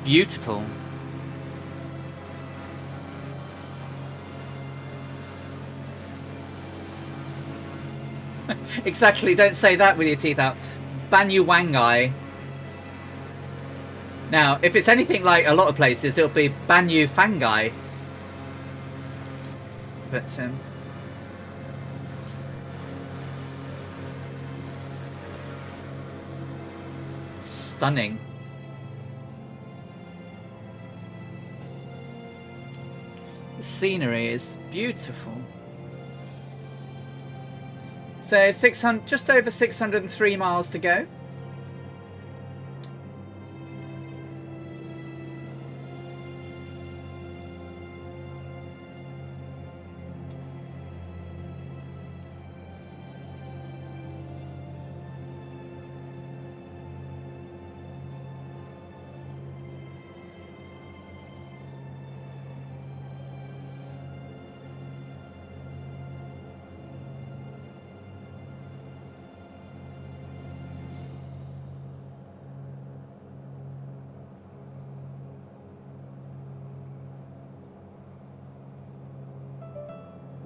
Speaker 1: Beautiful. Exactly, don't say that with your teeth out. Bandoeng. Now, if it's anything like a lot of places, it'll be Banyu Fangai. But, stunning. The scenery is beautiful. So 600, just over 603 miles to go.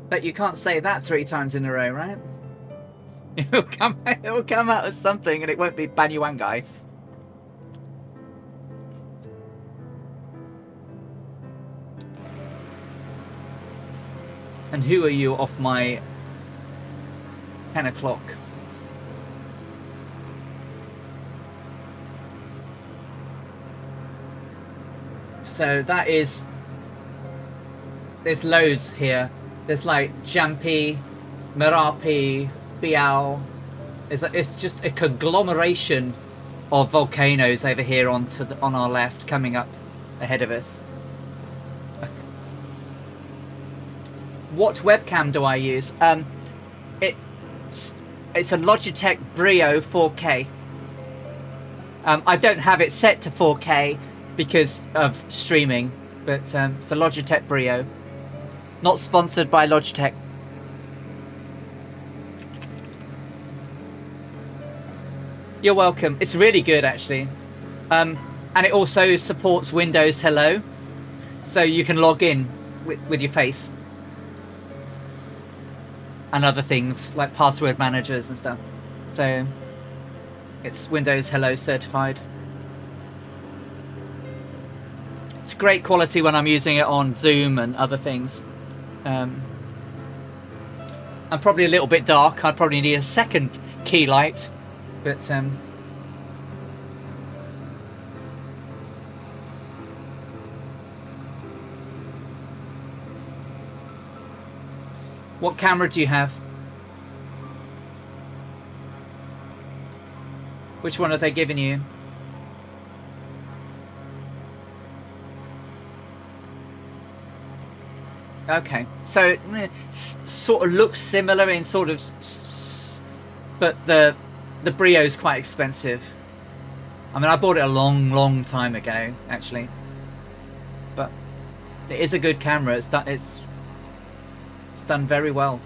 Speaker 1: But you can't say that 3 times in a row, right? It'll come out as something, and it won't be Banyuwangai. And who are you off my 10 o'clock? So that is... There's loads here. There's like Jampi, Merapi, Biao. It's just a conglomeration of volcanoes over here on our left, coming up ahead of us. What webcam do I use? It's a Logitech Brio 4K. I don't have it set to 4K because of streaming, but it's a Logitech Brio. Not sponsored by Logitech. You're welcome. It's really good, actually. And it also supports Windows Hello. So you can log in with your face. And other things, like password managers and stuff. So it's Windows Hello certified. It's great quality when I'm using it on Zoom and other things. I'm probably a little bit dark. I probably need a second key light, but what camera do you have? Which one have they given you? Okay, so it sort of looks similar in sort of, but the Brio's quite expensive. I mean, I bought it a long time ago, actually, but it is a good camera. It's done very well,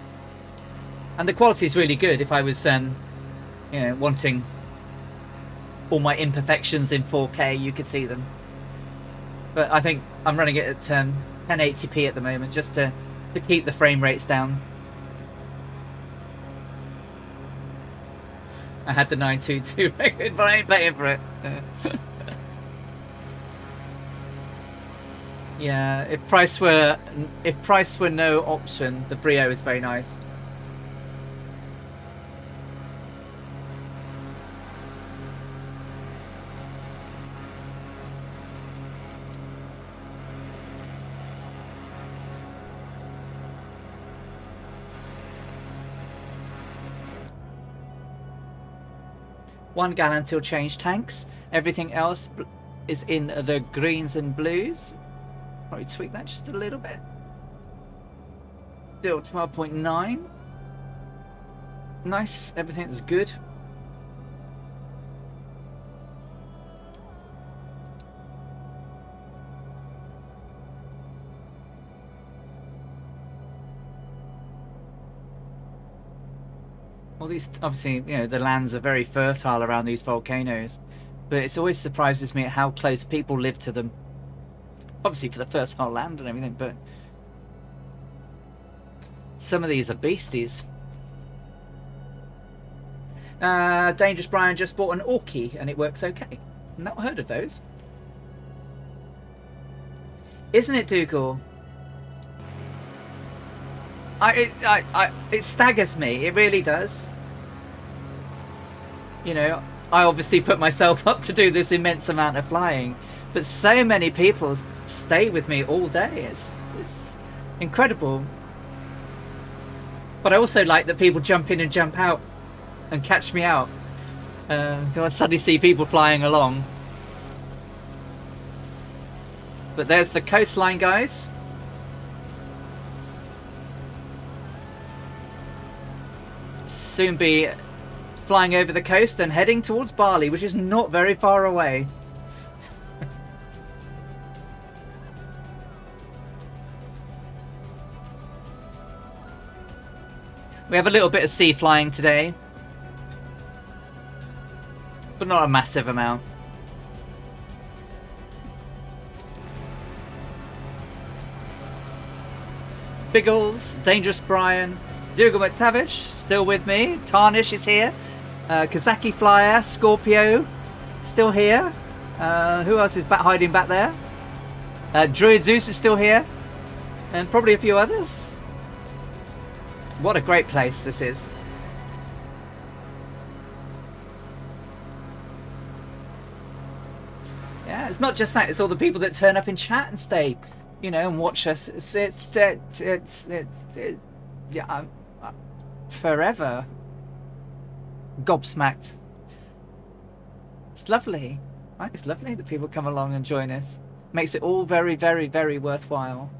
Speaker 1: and the quality is really good. If I was, wanting all my imperfections in 4K, you could see them. But I think I'm running it at 1080p at the moment, just to keep the frame rates down. I had the 922 record, but I ain't paying for it. Yeah, if price were no option, the Brio is very nice. $1 gallon till change tanks. Everything else is in the greens and blues. Probably tweak that just a little bit. Still 12.9. Nice, everything's good. All these, obviously, the lands are very fertile around these volcanoes, but it always surprises me at how close people live to them. Obviously for the fertile land and everything, but some of these are beasties. Dangerous Brian just bought an Orky and it works okay. Not heard of those. Isn't it, Dougal? It staggers me. It really does. You know, I obviously put myself up to do this immense amount of flying, but so many people stay with me all day. It's incredible. But I also like that people jump in and jump out and catch me out. Because I suddenly see people flying along. But there's the coastline, guys. Soon be flying over the coast and heading towards Bali, which is not very far away. We have a little bit of sea flying today, but not a massive amount. Biggles, Dangerous Brian, Dougal McTavish, still with me. Tarnish is here. Kazaki Flyer, Scorpio, still here. Who else is hiding back there? Druid Zeus is still here. And probably a few others. What a great place this is. Yeah, it's not just that, it's all the people that turn up in chat and stay, you know, and watch us. Yeah, I'm forever gobsmacked. It's lovely. Right? It's lovely that people come along and join us. Makes it all very, very, very worthwhile.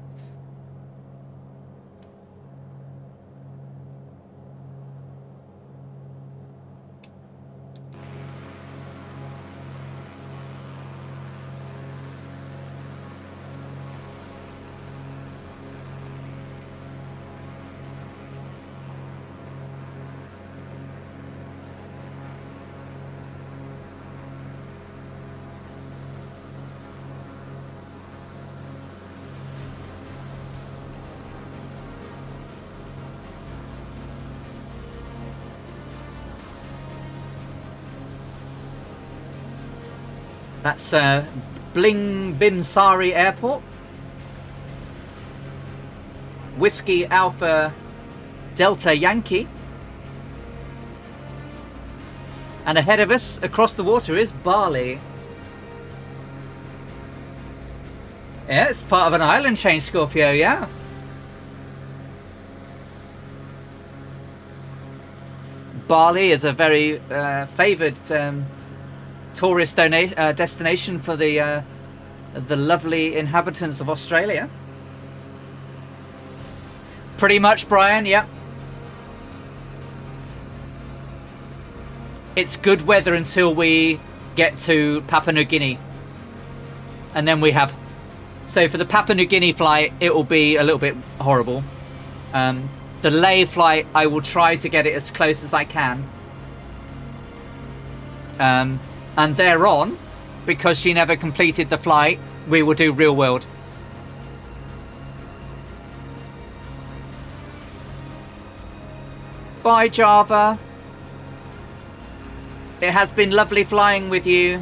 Speaker 1: That's Bling Bimsari Airport. Whiskey Alpha Delta Yankee. And ahead of us, across the water, is Bali. Yeah, it's part of an island chain, Scorpio, yeah. Bali is a very favoured tourist destination for the lovely inhabitants of Australia. Pretty much, Brian, yeah. It's good weather until we get to Papua New Guinea. And then we have... So for the Papua New Guinea flight, it will be a little bit horrible. The Leh flight, I will try to get it as close as I can. And thereon, because she never completed the flight, we will do real world. Bye, Java. It has been lovely flying with you.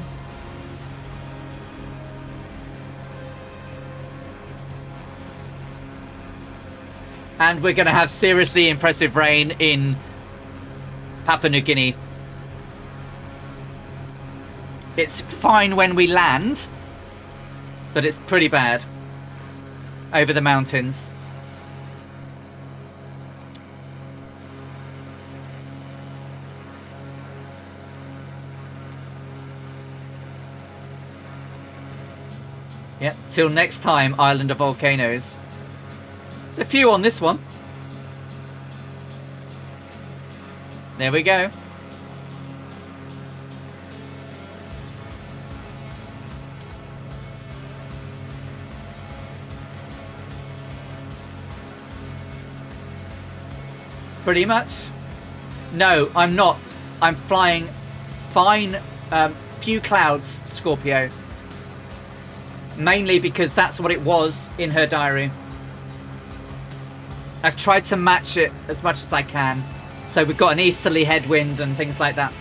Speaker 1: And we're going to have seriously impressive rain in Papua New Guinea. It's fine when we land, but it's pretty bad over the mountains. Yeah, till next time, Island of Volcanoes. There's a few on this one. There we go. Pretty much. No, I'm not. I'm flying fine, few clouds, Scorpio. Mainly because that's what it was in her diary. I've tried to match it as much as I can. So we've got an easterly headwind and things like that.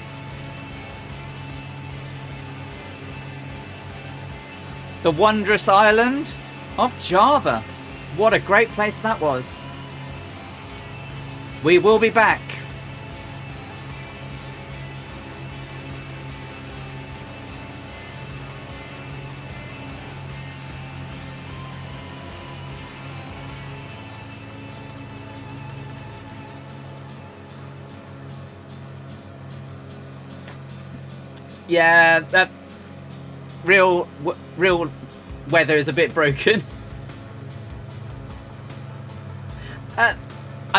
Speaker 1: The wondrous island of Java. What a great place that was. We will be back. Yeah, that real weather is a bit broken. I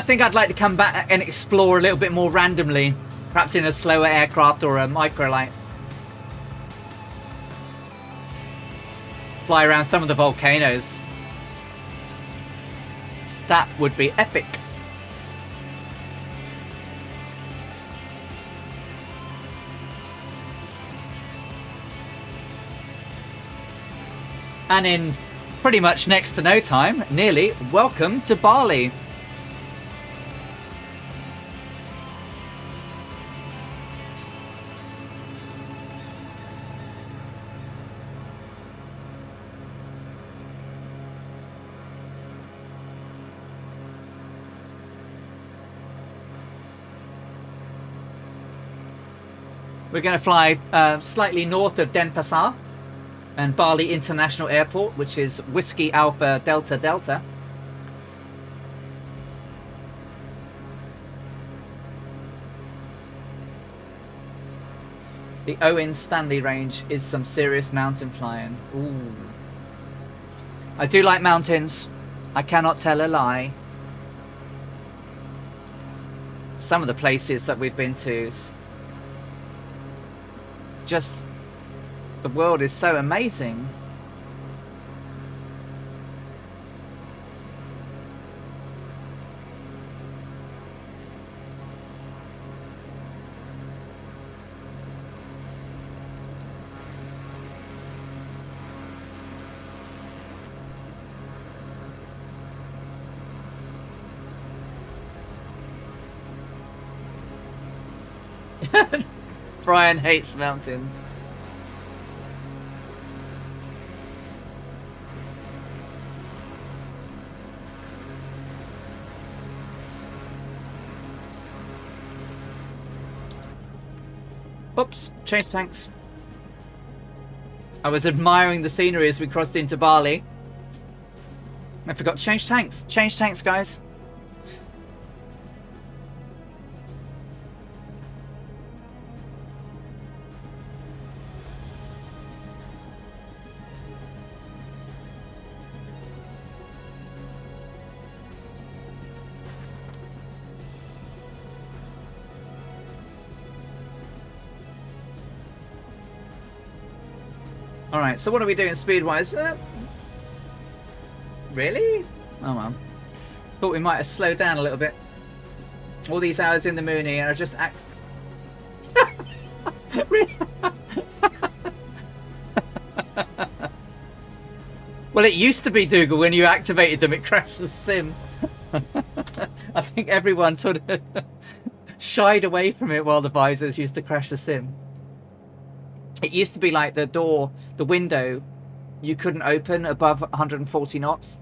Speaker 1: think I'd like to come back and explore a little bit more randomly, perhaps in a slower aircraft or a microlight. Fly around some of the volcanoes. That would be epic. And in pretty much next to no time, nearly, welcome to Bali. We're going to fly slightly north of Denpasar and Bali International Airport, which is Whiskey Alpha Delta Delta. The Owen Stanley Range is some serious mountain flying. Ooh. I do like mountains. I cannot tell a lie. Some of the places that we've been to, just the world is so amazing. Brian hates mountains. Oops, change tanks. I was admiring the scenery as we crossed into Bali. I forgot to change tanks. Change tanks, guys. Alright, so what are we doing speed-wise? Really? Oh well. Thought we might have slowed down a little bit. All these hours in the Mooney and I just act... Well, it used to be, Dougal, when you activated them, it crashed the sim. I think everyone sort of shied away from it while the visors used to crash the sim. It used to be like the door, the window, you couldn't open above 140 knots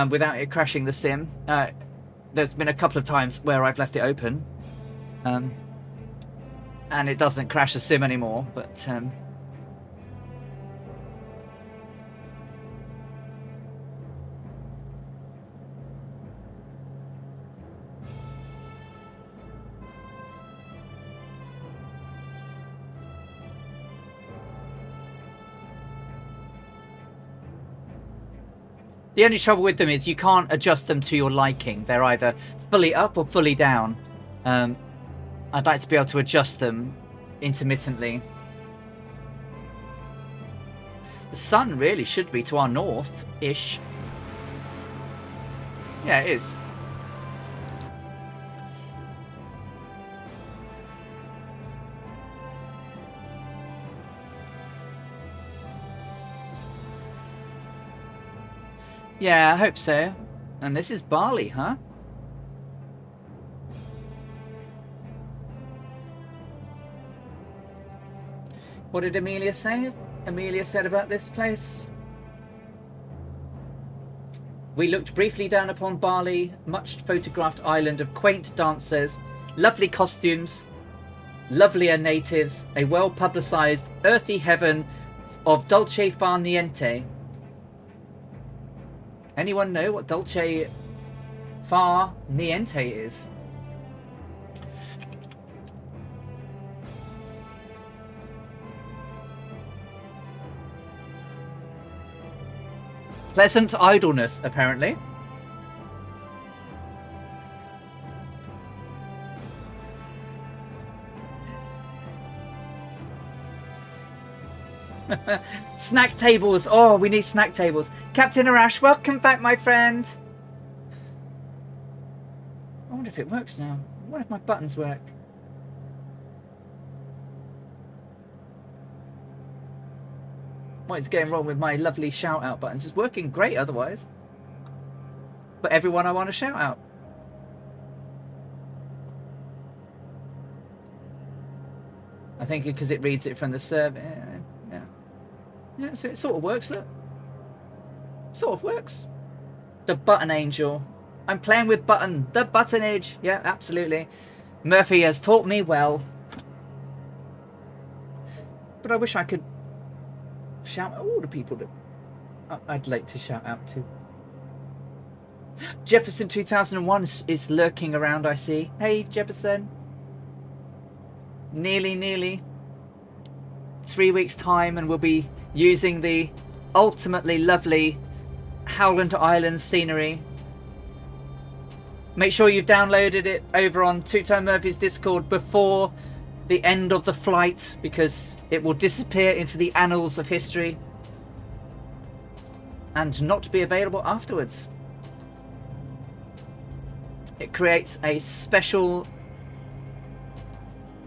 Speaker 1: without it crashing the sim. There's been a couple of times where I've left it open and it doesn't crash the sim anymore, but the only trouble with them is you can't adjust them to your liking. They're either fully up or fully down. I'd like to be able to adjust them intermittently. The sun really should be to our north-ish. Yeah, it is. Yeah, I hope so. And this is Bali, huh? What did Amelia say? Amelia said about this place? We looked briefly down upon Bali, much photographed island of quaint dancers, lovely costumes, lovelier natives, a well-publicised earthy heaven of dolce far niente. Anyone know what dolce far niente is? Pleasant idleness, apparently. Snack tables. Oh, we need snack tables. Captain Arash, welcome back, my friend. I wonder if it works now. I wonder if my buttons work. What is going wrong with my lovely shout out buttons? It's working great otherwise. But everyone I want to shout out. I think because it reads it from the server. Yeah, so it sort of works, look. Sort of works. The button angel. I'm playing with button. The buttonage. Yeah, absolutely. Murphy has taught me well. But I wish I could shout out all the people that I'd like to shout out to. Jefferson 2001 is lurking around, I see. Hey, Jefferson. Nearly 3 weeks time and we'll be using the ultimately lovely Howland Island scenery. Make sure you've downloaded it over on Two Tone Murphy's Discord before the end of the flight, because it will disappear into the annals of history and not be available afterwards. It creates a special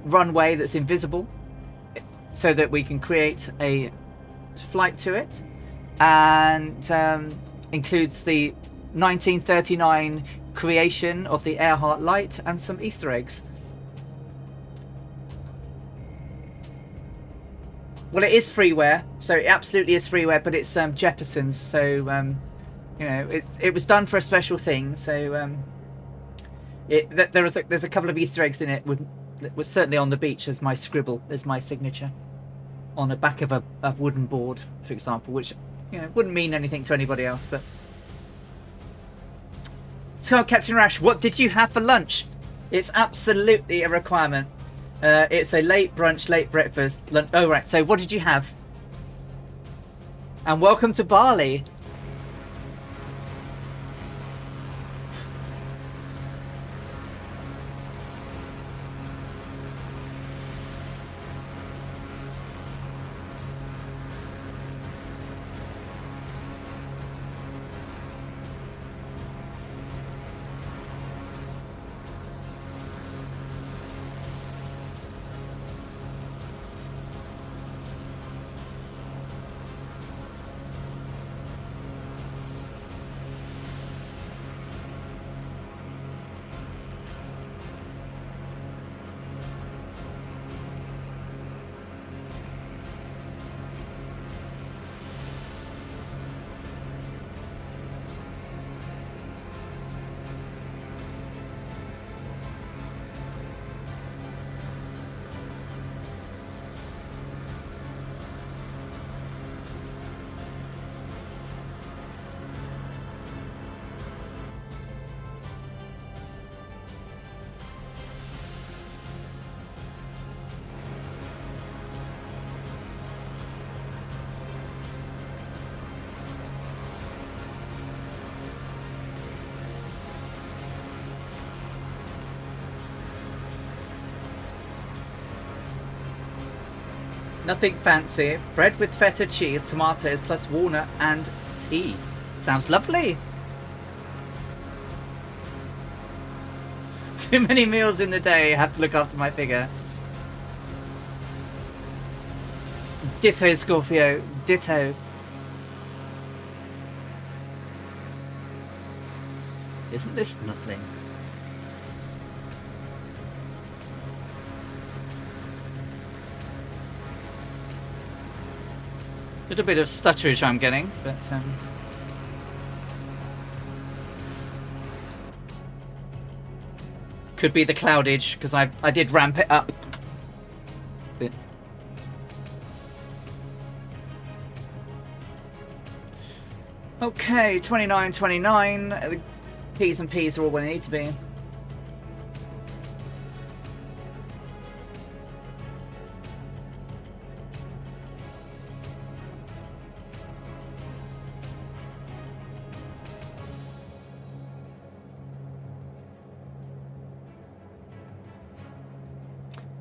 Speaker 1: runway that's invisible so that we can create a flight to it, and includes the 1939 creation of the Earhart light and some Easter eggs. Well, it is freeware, so it absolutely is freeware, but it's Jefferson's, so you know, it was done for a special thing. So there's a couple of Easter eggs in it that was certainly on the beach as my scribble, as my signature on the back of a wooden board, for example, which, you know, wouldn't mean anything to anybody else. But so, Captain Rash, what did you have for lunch? It's absolutely a requirement. It's a late brunch, late breakfast. Lunch. Oh, right. So what did you have? And welcome to Bali. Nothing fancy. Bread with feta cheese, tomatoes, plus walnut and tea. Sounds lovely. Too many meals in the day. I have to look after my figure. Ditto, Scorpio. Ditto. Isn't this lovely? Little bit of stutterage I'm getting, but could be the cloudage because I did ramp it up. But... Okay, 29.29. The T's and P's are all where they need to be.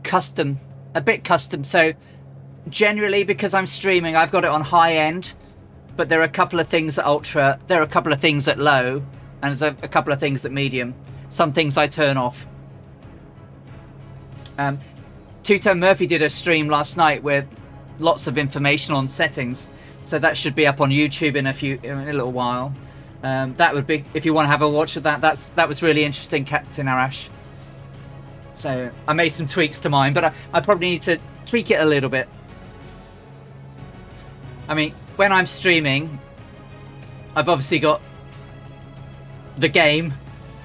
Speaker 1: Custom, a bit custom. So generally, because I'm streaming, I've got it on high end, but there are a couple of things at ultra, there are a couple of things at low, and there's a couple of things at medium. Some things I turn off. Two-Tone Murphy did a stream last night with lots of information on settings, so that should be up on YouTube in a little while. That would be, if you want to have a watch of that. That was really interesting, Captain Arash. So I made some tweaks to mine, but I probably need to tweak it a little bit. I mean, when I'm streaming, I've obviously got the game,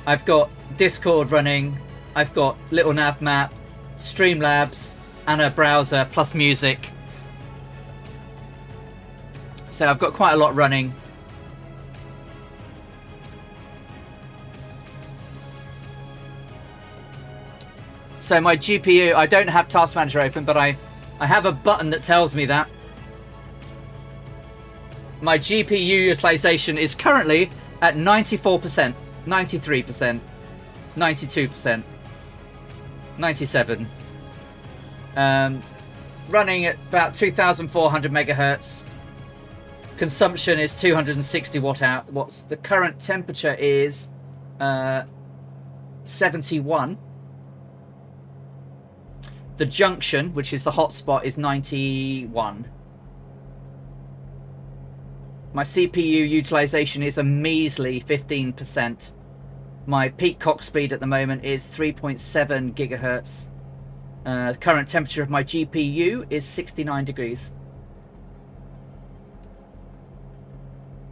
Speaker 1: I've got Discord running, I've got little nav map, Streamlabs, and a browser plus music. So I've got quite a lot running. So my GPU, I don't have Task Manager open, but I have a button that tells me that. My GPU utilization is currently at 94%, 93%, 92%, 97%. Running at about 2,400 megahertz. Consumption is 260 watts. The current temperature is 71. The junction, which is the hotspot, is 91. My CPU utilization is a measly 15%. My peak clock speed at the moment is 3.7 gigahertz. The current temperature of my GPU is 69 degrees.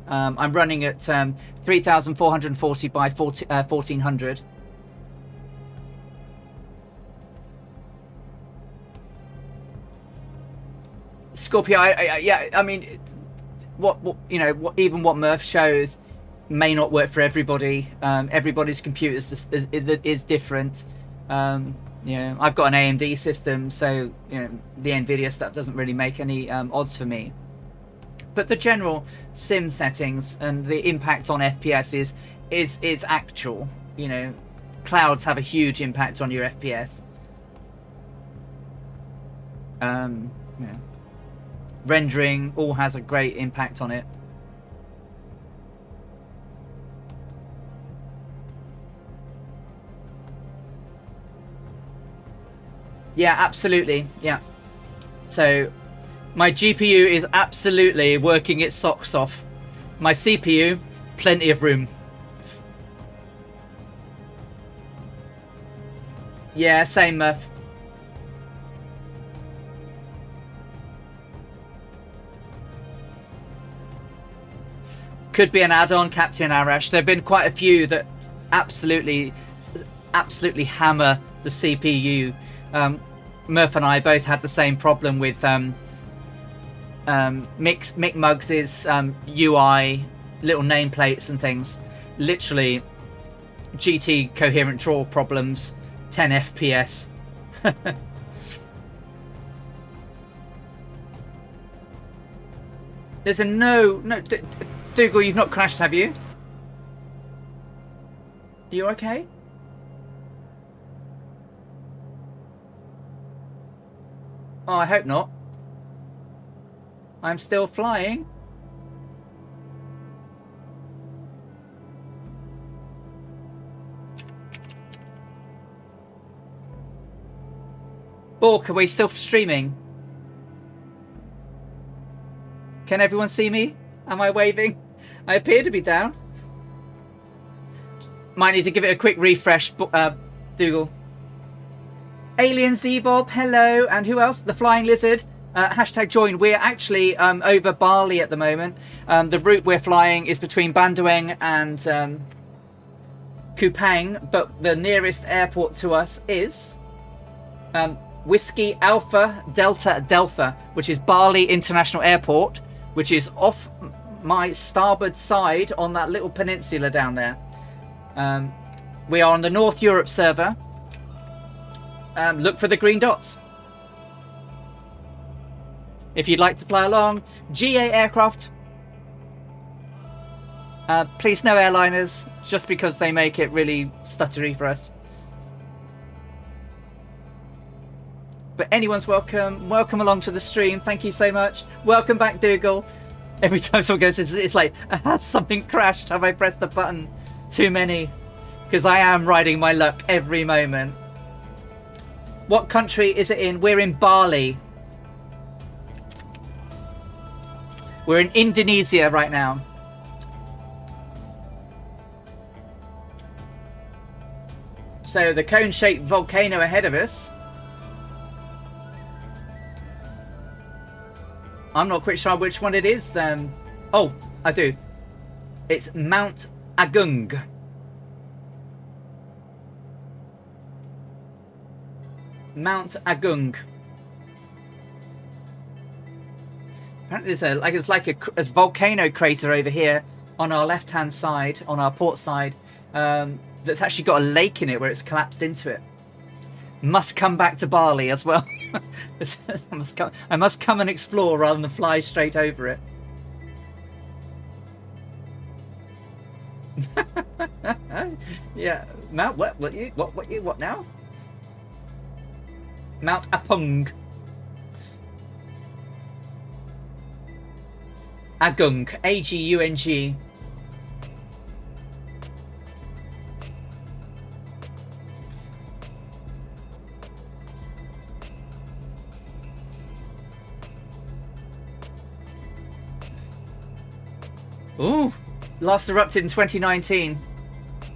Speaker 1: I'm running at 3,440 by 1,400. Scorpio, yeah, I mean, what you know, even what Murph shows may not work for everybody. Everybody's computer is different. You know, I've got an AMD system, so you know the NVIDIA stuff doesn't really make any odds for me. But the general sim settings and the impact on FPS is actual. You know, clouds have a huge impact on your FPS. Yeah. Rendering all has a great impact on it. Yeah, absolutely. Yeah. So my GPU is absolutely working its socks off. My CPU, plenty of room. Yeah, same, Murph. Could be an add-on, Captain Arash. There have been quite a few that absolutely hammer the CPU. Murph and I both had the same problem with Mick Muggs's UI, little nameplates and things. Literally, GT coherent draw problems, 10 FPS. There's a no. Dougal, you've not crashed, have you? You okay? Oh, I hope not. I'm still flying. Bork, are we still streaming? Can everyone see me? Am I waving? I appear to be down. Might need to give it a quick refresh, Dougal. Alien Z-Bob, hello. And who else? The Flying Lizard. hashtag join. We're actually over Bali at the moment. The route we're flying is between Bandoeng and Koepang, but the nearest airport to us is Whiskey Alpha Delta Delta, which is Bali International Airport, which is off my starboard side on that little peninsula down there. We are on the North Europe server. Look for the green dots if you'd like to fly along. GA aircraft. Please no airliners, just because they make it really stuttery for us. But anyone's welcome. Welcome along to the stream. Thank you so much. Welcome back, Dougal. Every time someone goes, it's like, has something crashed? Have I pressed the button? Too many. Because I am riding my luck every moment. What country is it in? We're in Bali. We're in Indonesia right now. So the cone-shaped volcano ahead of us. I'm not quite sure which one it is. Oh, I do. It's Mount Agung. Mount Agung. Apparently it's like a volcano crater over here on our left-hand side, on our port side, that's actually got a lake in it where it's collapsed into it. Must come back to Bali as well. I must come and explore rather than fly straight over it. Yeah, Mount what now? Mount Apung. Agung, A-G-U-N-G. Ooh, last erupted in 2019.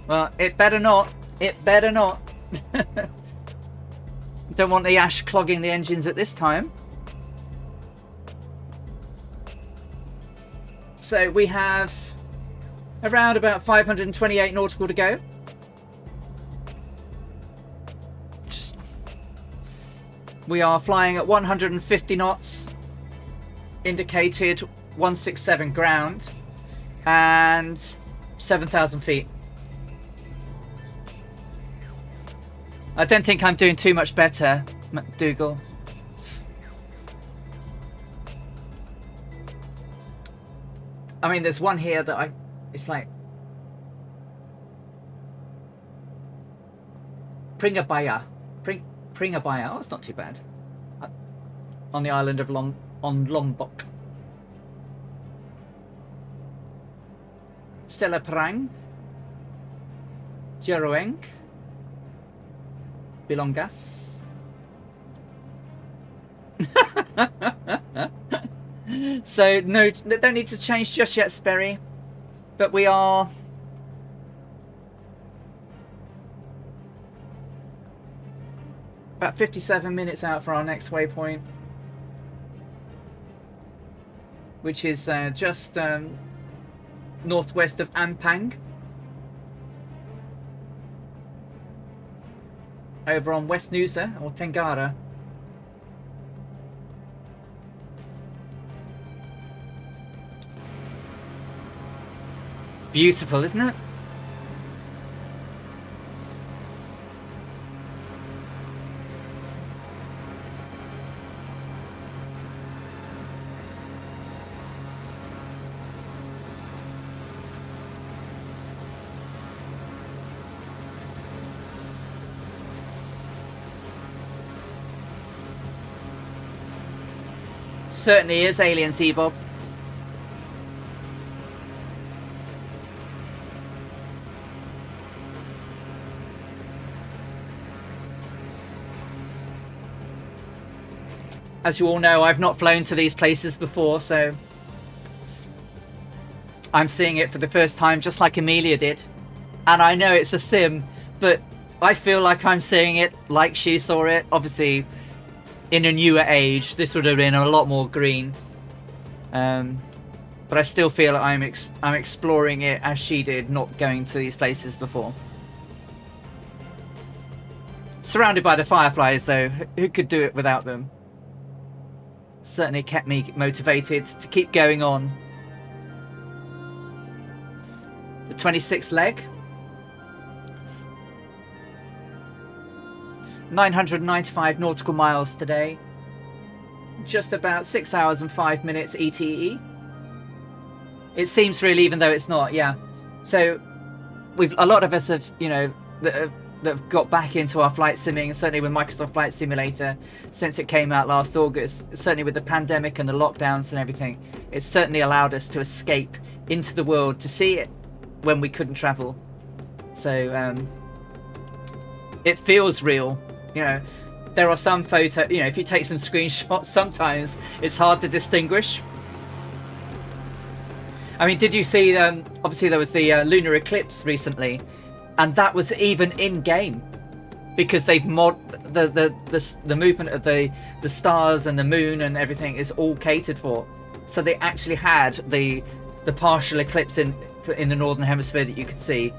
Speaker 1: Well, it better not. It better not. Don't want the ash clogging the engines at this time. So we have around about 528 nautical to go. We are flying at 150 knots, indicated 167 ground, and 7,000 feet. I don't think I'm doing too much better, McDougall. I mean, there's one here that it's like Pringabaya. Pringabaya. Oh, it's not too bad. On the island of Lombok. Selaparang. Jeroeng. Bilongas. So no, don't need to change just yet, Sperry. But we are about 57 minutes out for our next waypoint, which is just northwest of Ampang, over on West Nusa or Tenggara. Beautiful, isn't it? Certainly is, Alien Seabob. As you all know, I've not flown to these places before, so I'm seeing it for the first time, just like Amelia did. And I know it's a sim, but I feel like I'm seeing it like she saw it. Obviously, in a newer age, this would have been a lot more green. But I still feel I'm exploring it as she did, not going to these places before. Surrounded by the fireflies, though, who could do it without them? Certainly kept me motivated to keep going on. The 26th leg. 995 nautical miles today. Just about 6 hours and 5 minutes ETE. It seems real, even though it's not. Yeah. So a lot of us have, you know, that have got back into our flight simming, certainly with Microsoft Flight Simulator since it came out last August. Certainly with the pandemic and the lockdowns and everything, it's certainly allowed us to escape into the world to see it when we couldn't travel. So it feels real. You know, there are some photos, you know, if you take some screenshots, sometimes it's hard to distinguish. I mean, did you see, obviously there was the lunar eclipse recently, and that was even in game because they've the movement of the stars and the moon and everything is all catered for. So they actually had the partial eclipse in the northern hemisphere that you could see.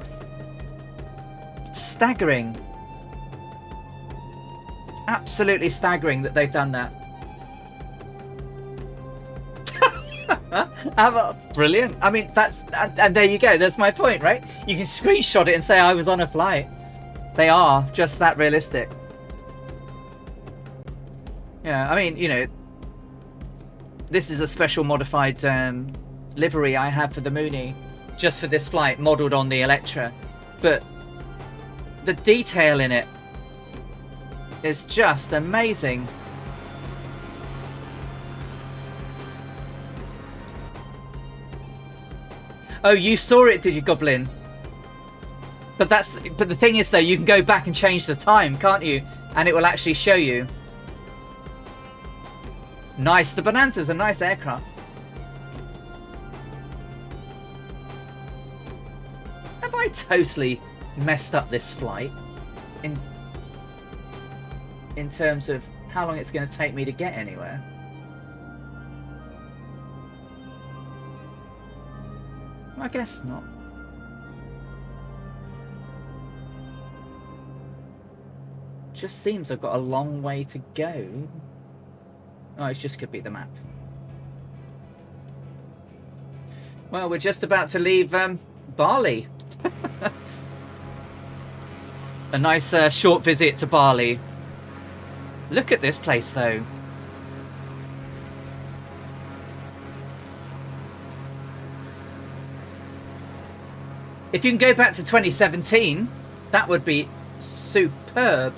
Speaker 1: Staggering. Absolutely staggering that they've done that. Brilliant. I mean, and there you go. That's my point, right? You can screenshot it and say I was on a flight. They are just that realistic. Yeah, I mean, you know, this is a special modified livery I have for the Mooney, just for this flight, modelled on the Electra. But the detail in it is just amazing. Oh, you saw it, did you, Goblin? But the thing is, though, you can go back and change the time, can't you? And it will actually show you. Nice. The Bonanza's a nice aircraft. Have I totally messed up this flight in terms of how long it's going to take me to get anywhere? I guess not. Just seems I've got a long way to go. Oh, it just could be the map. Well, we're just about to leave Bali. A nice short visit to Bali. Look at this place, though. If you can go back to 2017, that would be superb.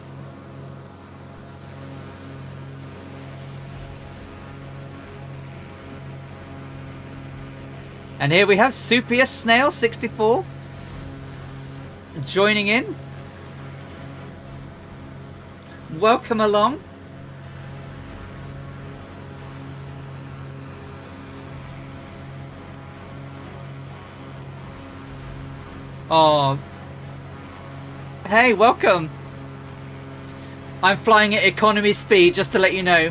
Speaker 1: And here we have Supius Snail 64 joining in. Welcome along. Oh, hey, welcome. I'm flying at economy speed, just to let you know.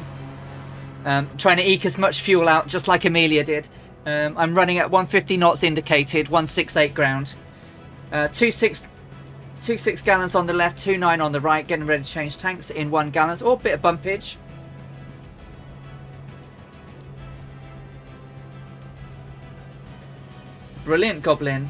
Speaker 1: Trying to eke as much fuel out, just like Amelia did. I'm running at 150 knots indicated, 168 ground. 26 gallons on the left, 29 on the right. Getting ready to change tanks in 1 gallon. Oh, bit of bumpage. Brilliant, Goblin.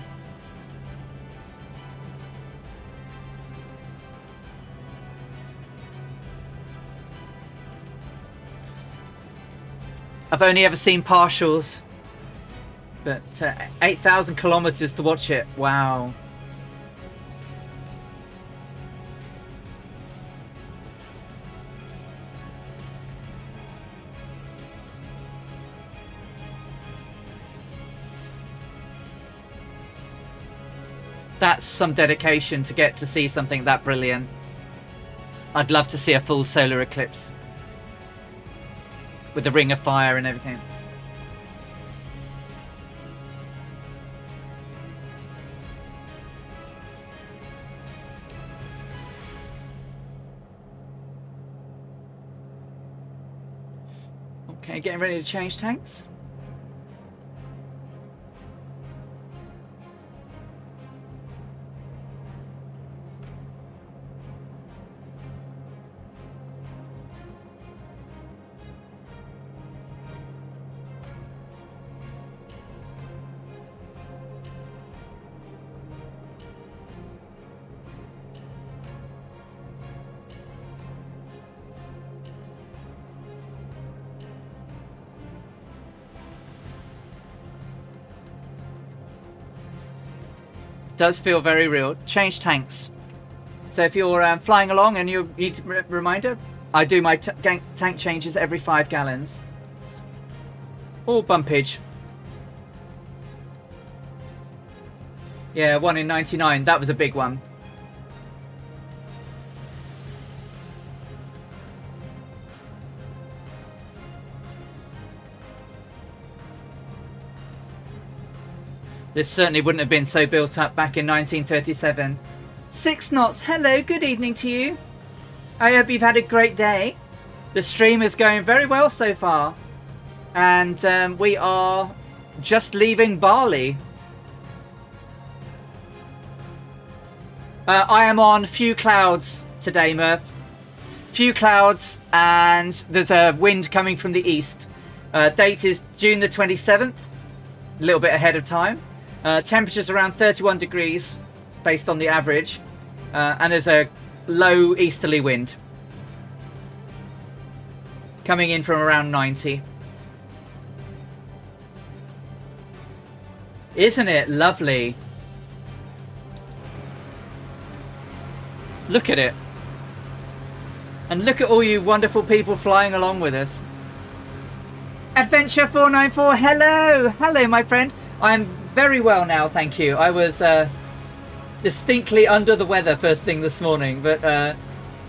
Speaker 1: I've only ever seen partials, but 8,000 kilometers to watch it. Wow. That's some dedication to get to see something that brilliant. I'd love to see a full solar eclipse with the ring of fire and everything. Okay, getting ready to change tanks. Does feel very real. Change tanks. So if you're flying along and you need a reminder, I do my tank changes every 5 gallons. Or bumpage. Yeah, 1 in 99. That was a big one. This certainly wouldn't have been so built up back in 1937. 6 knots. Hello, good evening to you. I hope you've had a great day. The stream is going very well so far. And we are just leaving Bali. I am on few clouds today, Murph. Few clouds, and there's a wind coming from the east. Date is June the 27th. A little bit ahead of time. Temperatures around 31 degrees based on the average, and there's a low easterly wind coming in from around 90. Isn't it lovely? Look at it. And look at all you wonderful people flying along with us. Adventure 494, hello! Hello, my friend. I'm very well now, thank you. I was distinctly under the weather first thing this morning, but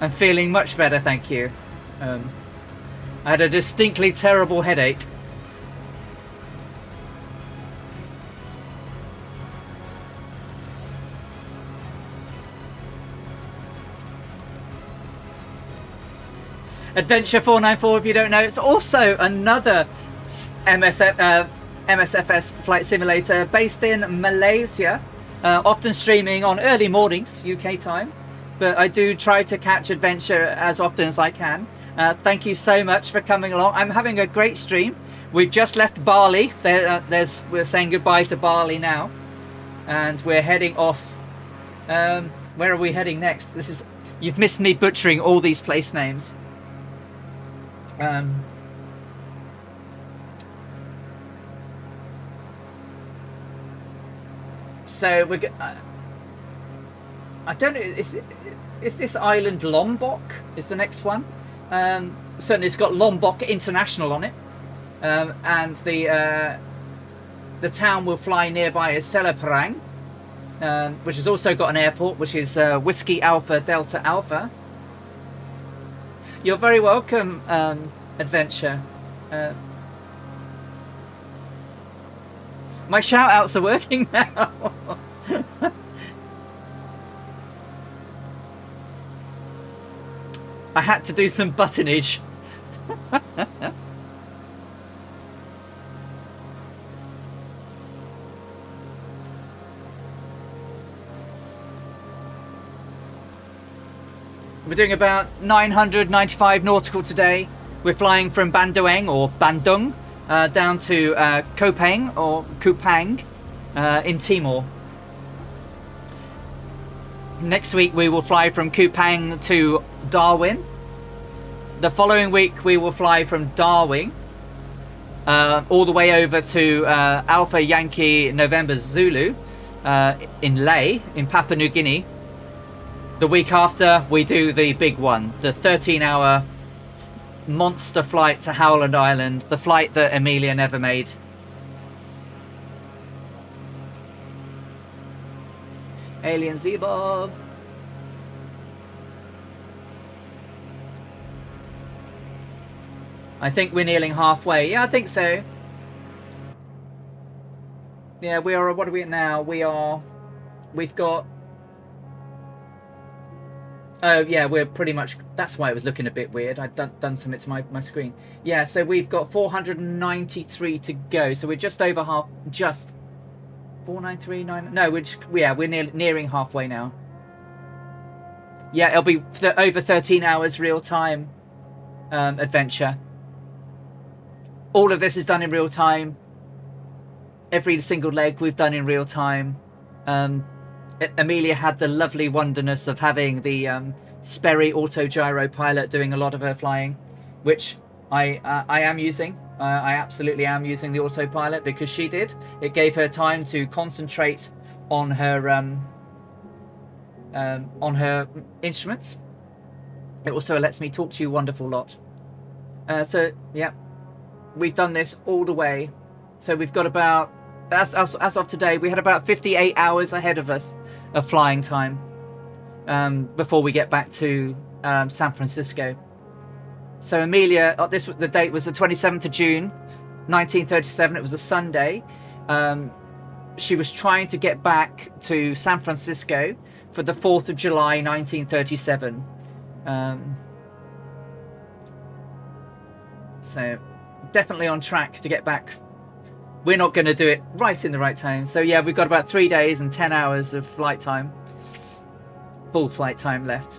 Speaker 1: I'm feeling much better, thank you. I had a distinctly terrible headache. Adventure 494, if you don't know, it's also another MSFS flight simulator based in Malaysia, often streaming on early mornings UK time, but I do try to catch Adventure as often as I can. Thank you so much for coming along. I'm having a great stream. We've just left Bali. We're saying goodbye to Bali now, and we're heading off. Where are we heading next? You've missed me butchering all these place names. So we're. I don't know. Is this island Lombok? Is the next one? Certainly, it's got Lombok International on it, and the town we'll fly nearby is Selaparang, which has also got an airport, which is Whiskey Alpha Delta Alpha. You're very welcome, Adventure. My shout outs are working now. I had to do some buttonage. We're doing about 995 nautical today. We're flying from Bandoeng or Bandoeng down to Koepang or Koepang in Timor. Next week we will fly from Koepang to Darwin. The following week we will fly from Darwin all the way over to Alpha Yankee November Zulu in Lae in Papua New Guinea. The week after we do the big one, the 13-hour monster flight to Howland Island, the flight that Amelia never made. Alien Z-Bob. I think we're nearly halfway. Yeah, I think so. Yeah, we are. What are we at now? We've got Oh yeah, we're pretty much. That's why it was looking a bit weird. I'd done something to my screen. Yeah, so we've got 493 to go. So we're just over half. Just 4939. No, we're nearing halfway now. Yeah, it'll be over 13 hours real time adventure. All of this is done in real time. Every single leg we've done in real time. Amelia had the lovely wonderness of having the Sperry auto gyro pilot doing a lot of her flying, which I am using. I absolutely am using the autopilot because she did. It gave her time to concentrate on her instruments. It also lets me talk to you a wonderful lot. So yeah, we've done this all the way. So we've got about, as of today, we had about 58 hours ahead of us of flying time before we get back to San Francisco. So Amelia, the date was the 27th of June, 1937. It was a Sunday. She was trying to get back to San Francisco for the 4th of July, 1937. So definitely on track to get back. We're not going to do it right in the right time. So yeah, we've got about 3 days and 10 hours of flight time. Full flight time left.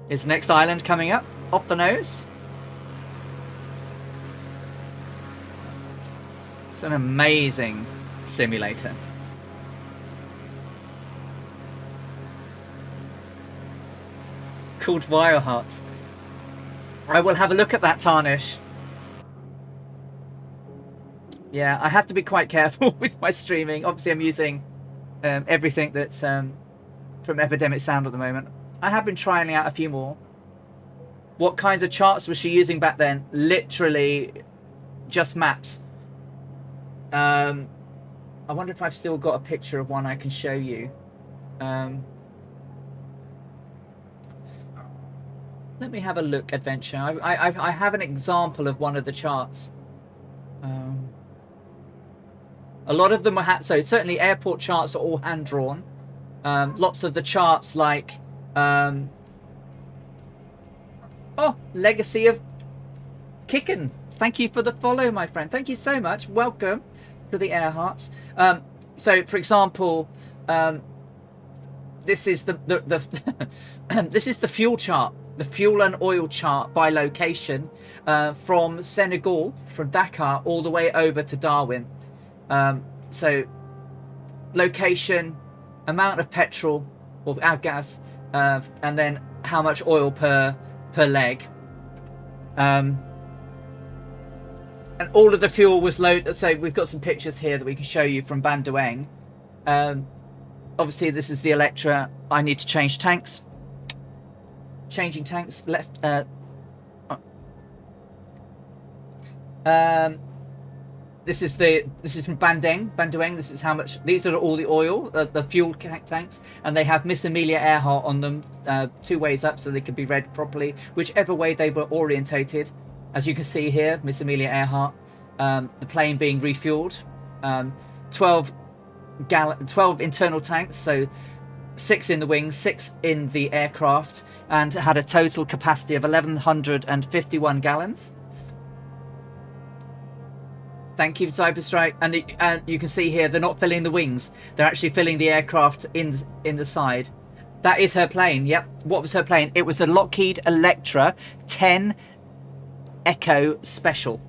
Speaker 1: Is the next island coming up off the nose? It's an amazing simulator. Called Earhart. I will have a look at that tarnish. Yeah, I have to be quite careful with my streaming. Obviously, I'm using everything that's from Epidemic Sound at the moment. I have been trying out a few more. What kinds of charts was she using back then? Literally just maps. I wonder if I've still got a picture of one I can show you. Let me have a look, Adventure. I have an example of one of the charts. A lot of them are so certainly airport charts are all hand drawn. Lots of the charts like Legacy of Kicken. Thank you for the follow, my friend. Thank you so much. Welcome to the Earharts. So for example, this is the this is the fuel chart, the fuel and oil chart by location from Senegal, from Dakar all the way over to Darwin. So location, amount of petrol or avgas, and then how much oil per leg. And all of the fuel was loaded. So we've got some pictures here that we can show you from Bandoeng. Obviously this is the Electra. I need to change tanks. Changing tanks left. This is from Bandoeng. This is how much. These are all the oil, the fuel tanks, and they have Miss Amelia Earhart on them, 2 ways up, so they can be read properly, whichever way they were orientated. As you can see here, Miss Amelia Earhart, the plane being refueled, 12 internal tanks, so 6 in the wings, 6 in the aircraft, and had a total capacity of 1,151 gallons. Thank you, Cyberstrike. And you can see here, they're not filling the wings. They're actually filling the aircraft in the side. That is her plane. Yep. What was her plane? It was a Lockheed Electra 10 Echo Special.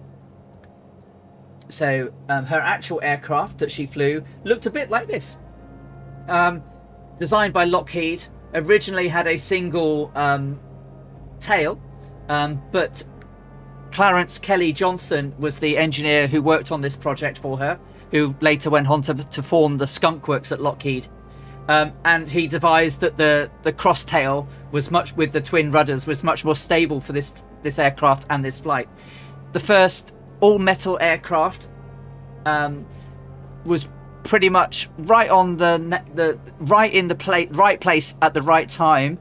Speaker 1: So her actual aircraft that she flew looked a bit like this. Designed by Lockheed. Originally had a single tail, but Clarence Kelly Johnson was the engineer who worked on this project for her, who later went on to form the Skunk Works at Lockheed. And he devised that the cross tail was with the twin rudders was much more stable for this aircraft and this flight. The first all metal aircraft was pretty much right on the right place at the right time.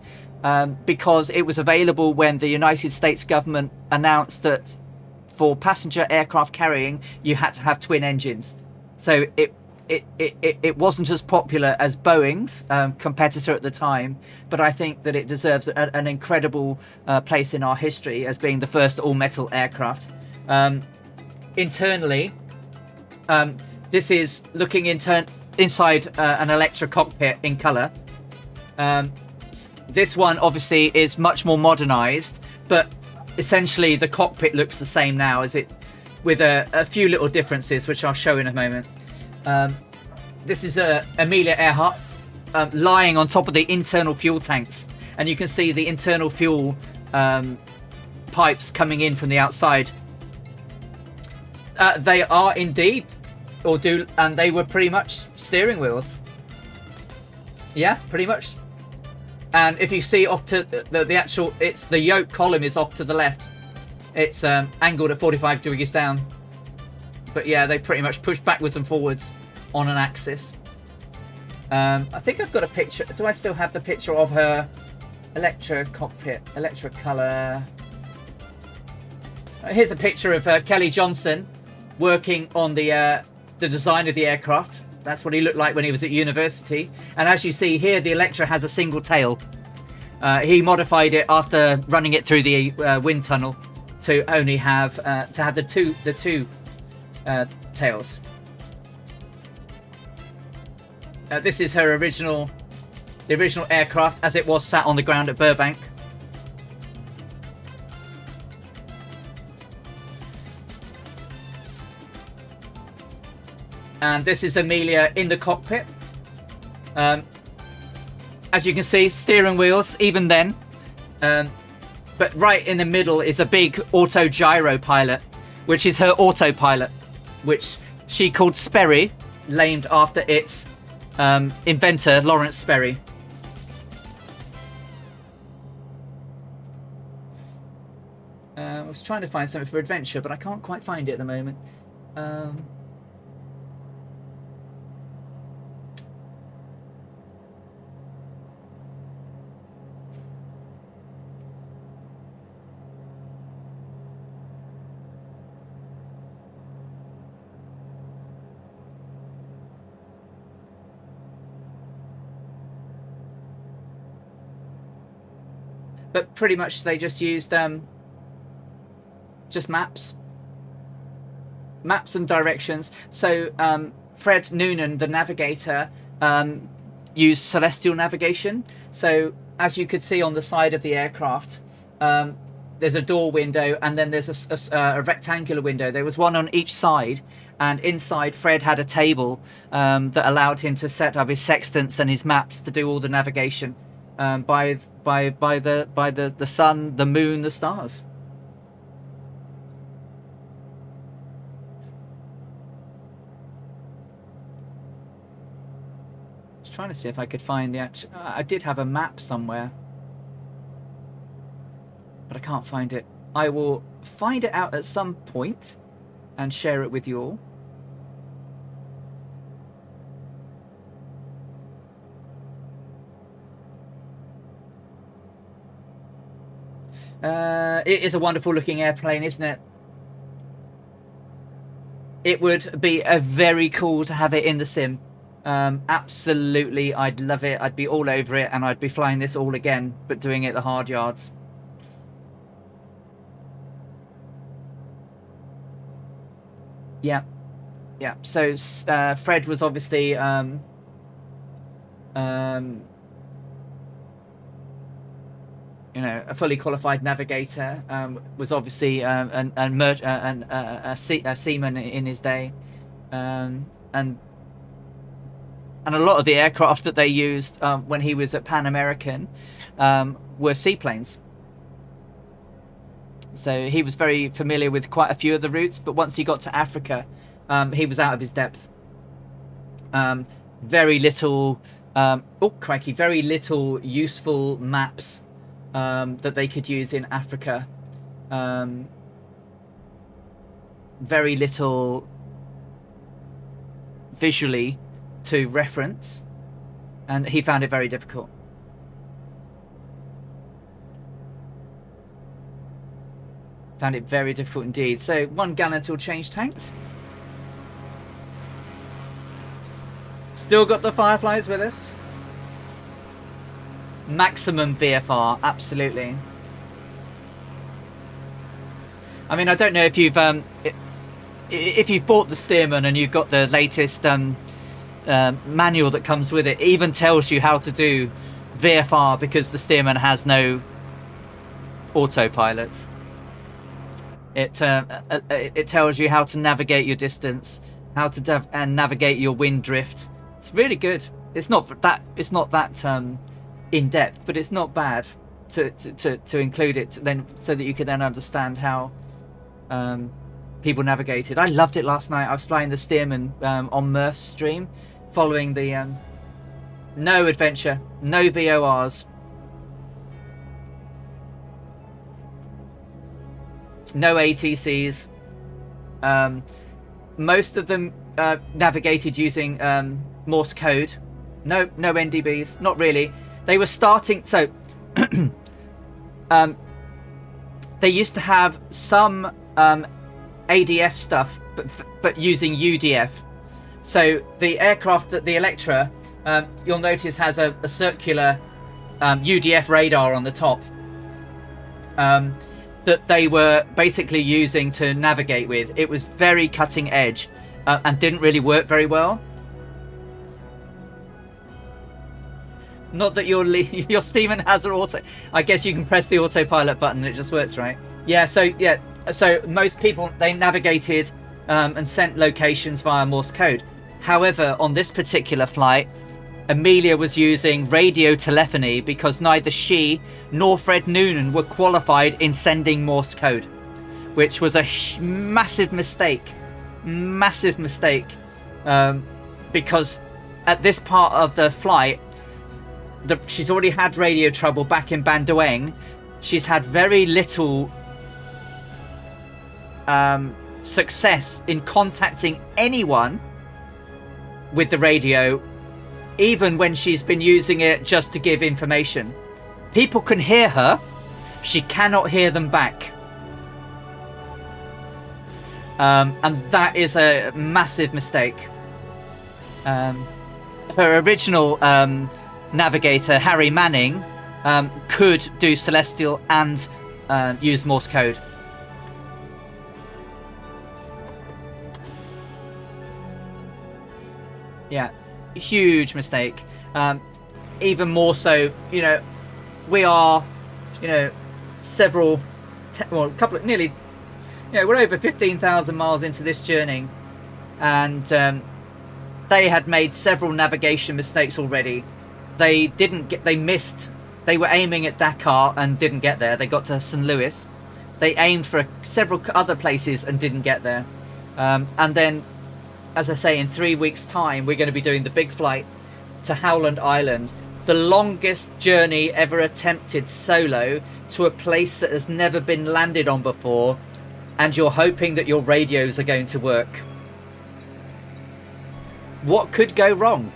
Speaker 1: Because it was available when the United States government announced that for passenger aircraft carrying, you had to have twin engines. So it wasn't as popular as Boeing's competitor at the time, but I think that it deserves an incredible place in our history as being the first all-metal aircraft. Internally, this is looking inside an Electra cockpit in colour. This one obviously is much more modernised, but essentially the cockpit looks the same now as it, with a few little differences, which I'll show in a moment. This is Amelia Earhart lying on top of the internal fuel tanks, and you can see the internal fuel pipes coming in from the outside. They are indeed, and they were pretty much steering wheels. Yeah, pretty much. And if you see off to the actual, it's the yoke column is off to the left. It's angled at 45 degrees down. But yeah, they pretty much push backwards and forwards on an axis. I think I've got a picture. Do I still have the picture of her Electra cockpit? Electra colour. Here's a picture of Kelly Johnson working on the design of the aircraft. That's what he looked like when he was at university. And as you see here, the Electra has a single tail. He modified it after running it through the wind tunnel to only have the two tails. This is her the original aircraft as it was sat on the ground at Burbank. And this is Amelia in the cockpit. As you can see, steering wheels, even then. But right in the middle is a big auto gyro pilot, which is her autopilot, which she called Sperry, named after its inventor, Lawrence Sperry. I was trying to find something for adventure, but I can't quite find it at the moment. But pretty much they just used just maps and directions. So Fred Noonan, the navigator, used celestial navigation. So as you could see on the side of the aircraft, there's a door window, and then there's a rectangular window. There was one on each side, and inside Fred had a table that allowed him to set up his sextants and his maps to do all the navigation. By the sun, the moon, the stars. I was trying to see if I could find the actual. I did have a map somewhere, but I can't find it. I will find it out at some point and share it with you all. It is a wonderful looking airplane, isn't it? It would be very cool to have it in the sim. Absolutely, I'd love it. I'd be all over it, and I'd be flying this all again, but doing it the hard yards. Yeah. So Fred was obviously a fully qualified navigator, was obviously a seaman in his day, and a lot of the aircraft that they used when he was at Pan American were seaplanes. So he was very familiar with quite a few of the routes, but once he got to Africa, he was out of his depth. Very little, very little useful maps that they could use in Africa. Very little visually to reference, and he found it very difficult. Found it very difficult indeed. So 1 gallon till change tanks. Still got the Fireflies with us. Maximum VFR, absolutely. I mean, I don't know if you've bought the Stearman and you've got the latest manual that comes with it. It even tells you how to do VFR because the Stearman has no autopilot. It tells you how to navigate your distance, how to navigate your wind drift. It's really good. It's not that in depth, but it's not bad to include it then, so that you can then understand how people navigated. I loved it last night. I was flying the Stearman on Murph's stream, following the no adventure, no VORs, no ATCs. Most of them navigated using Morse code. No NDBs, not really. They were starting, so they used to have some ADF stuff, but using UDF. So the aircraft, the Electra, you'll notice has a circular UDF radar on the top that they were basically using to navigate with. It was very cutting edge and didn't really work very well. Not that your Stearman has an auto. I guess you can press the autopilot button and it just works, right? Yeah. So most people, they navigated and sent locations via Morse code. However, on this particular flight, Amelia was using radio telephony because neither she nor Fred Noonan were qualified in sending Morse code, which was a massive mistake. Massive mistake. Because at this part of the flight, she's already had radio trouble back in Bandoeng. She's had very little success in contacting anyone with the radio, even when she's been using it just to give information. People can hear her, she cannot hear them back. And that is a massive mistake. Her original navigator, Harry Manning, could do celestial and use Morse code. Yeah, huge mistake. Even more so, we are, several, a couple of, nearly, we're over 15,000 miles into this journey, and they had made several navigation mistakes already. They missed. They were aiming at Dakar and didn't get there. They got to St. Louis. They aimed for several other places and didn't get there. And then, as I say, in 3 weeks' time, we're going to be doing the big flight to Howland Island, the longest journey ever attempted solo to a place that has never been landed on before, and you're hoping that your radios are going to work. What could go wrong?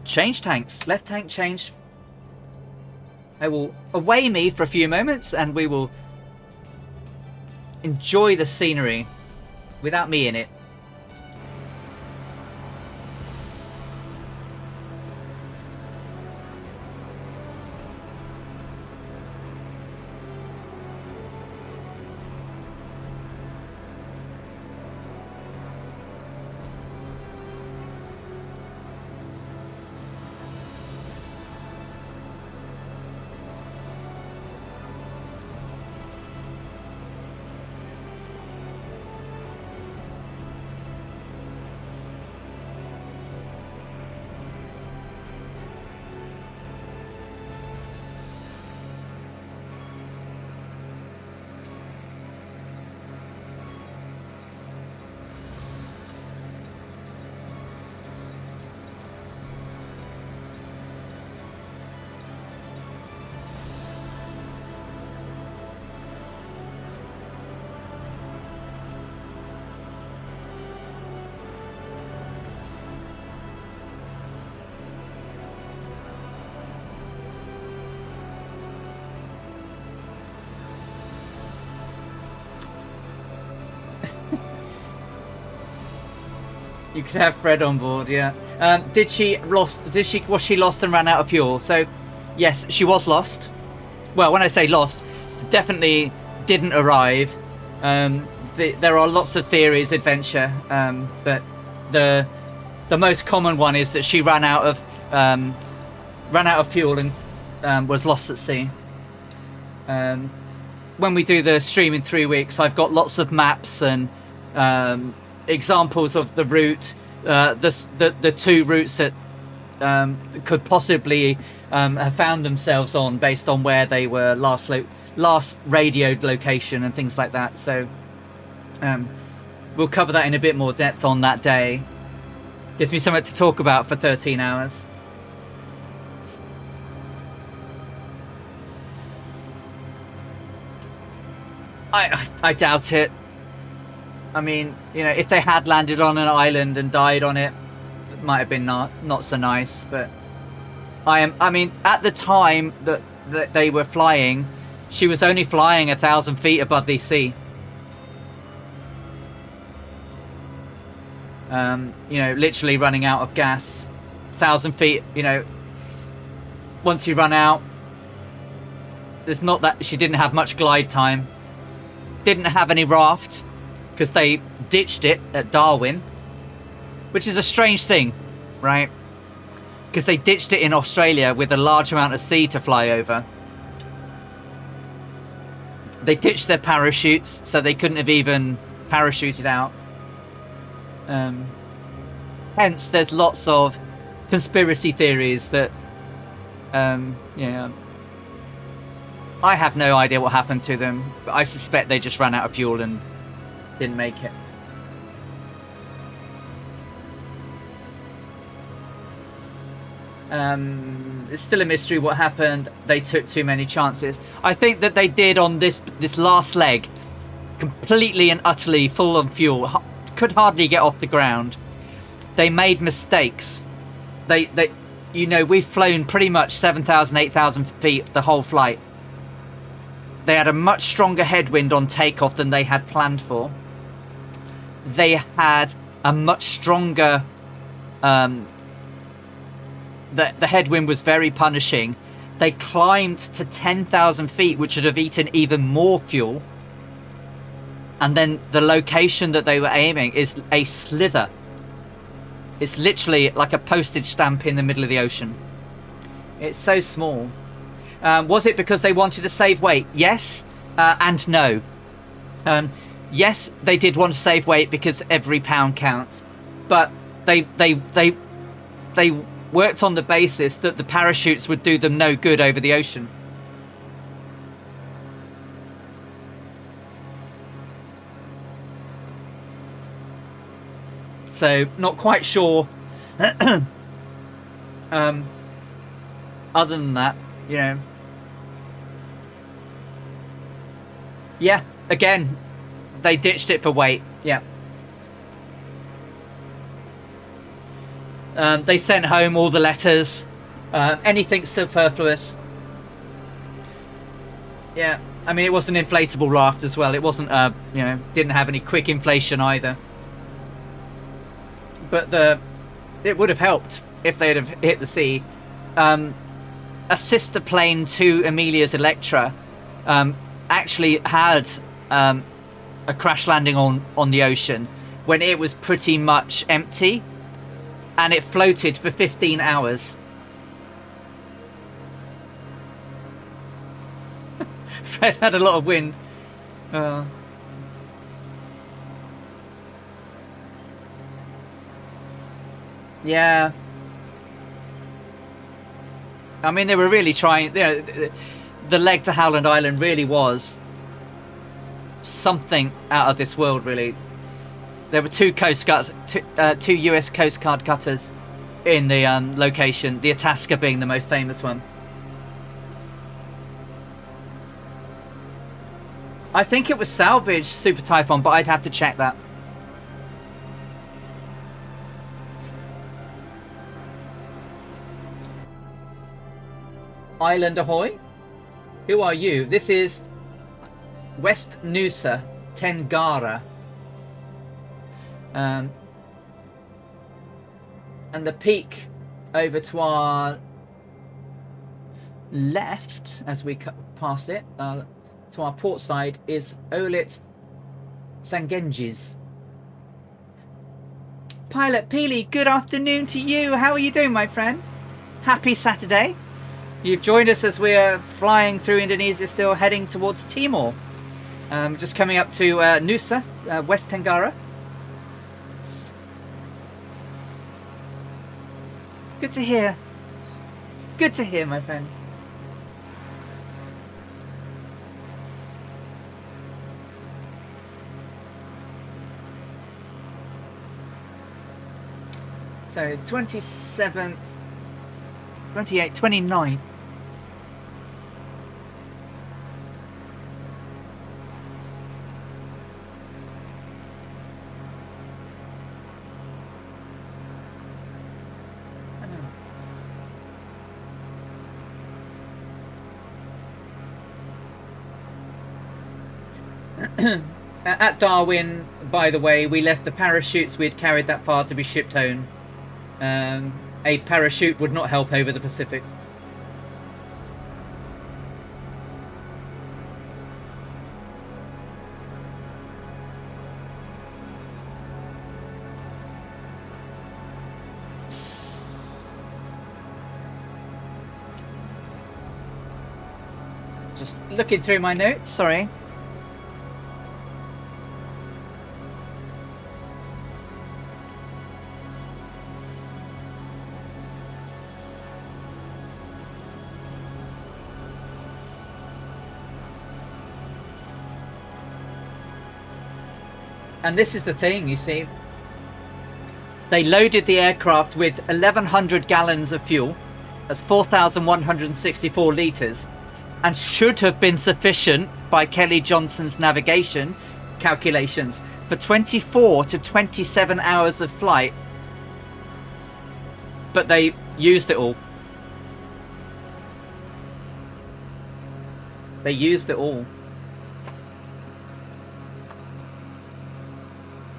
Speaker 1: Change tanks. Left tank change. I will away me for a few moments and we will enjoy the scenery without me in it. You could have Fred on board, yeah. Was she lost and ran out of fuel? So, yes, she was lost. Well, when I say lost, she definitely didn't arrive. There are lots of theories, adventure, but the most common one is that she ran out of fuel and was lost at sea. When we do the stream in 3 weeks, I've got lots of maps and examples of the route, the two routes that could possibly have found themselves on based on where they were last radioed location and things like that. So we'll cover that in a bit more depth on that day. Gives me something to talk about for 13 hours. I doubt it. I mean, you know, if they had landed on an island and died on it, it might have been not so nice. But I mean, at the time that they were flying, she was only flying 1,000 feet above the sea. You know, literally running out of gas. 1,000 feet. You know, once you run out, there's not that she didn't have much glide time. Didn't have any raft because they ditched it at Darwin, which is a strange thing, right? Because they ditched it in Australia with a large amount of sea to fly over. They ditched their parachutes, so they couldn't have even parachuted out. Hence, there's lots of conspiracy theories that, I have no idea what happened to them, but I suspect they just ran out of fuel and didn't make it. It's still a mystery what happened. They took too many chances. I think that they did on this last leg, completely and utterly full of fuel, could hardly get off the ground. They made mistakes. We've flown pretty much 7,000, 8,000 feet the whole flight. They had a much stronger headwind on takeoff than they had planned for. They had a much stronger... The headwind was very punishing. They climbed to 10,000 feet, which would have eaten even more fuel. And then the location that they were aiming is a slither. It's literally like a postage stamp in the middle of the ocean. It's so small. Was it because they wanted to save weight? Yes, and no. Yes, they did want to save weight because every pound counts, but they worked on the basis that the parachutes would do them no good over the ocean. So, not quite sure. Other than that, you know. Yeah, again, they ditched it for weight. Yeah. They sent home all the letters. Anything superfluous. Yeah, I mean, it was an inflatable raft as well. It wasn't, didn't have any quick inflation either. But it would have helped if they'd have hit the sea. A sister plane to Amelia's Electra actually had a crash landing on the ocean when it was pretty much empty, and it floated for 15 hours. Fred had a lot of wind. Yeah. I mean, they were really trying. The leg to Howland Island really was something out of this world, really. There were two US Coast Guard cutters in the location, the Itasca being the most famous one. I think it was salvaged Super Typhoon, but I'd have to check that. Island ahoy! Who are you? This is West Nusa Tenggara. And the peak over to our left, as we cut past it, to our port side, is Olit Sangenjis. Pilot Peely, good afternoon to you. How are you doing, my friend? Happy Saturday. You've joined us as we're flying through Indonesia, still heading towards Timor. Just coming up to Nusa, West Tenggara. Good to hear. Good to hear, my friend. So 27th, 28th, 29th. At Darwin, by the way, we left the parachutes we'd carried that far to be shipped home. A parachute would not help over the Pacific. Just looking through my notes, sorry. And this is the thing, you see. They loaded the aircraft with 1,100 gallons of fuel. That's 4,164 litres. And should have been sufficient by Kelly Johnson's navigation calculations for 24 to 27 hours of flight. But they used it all. They used it all.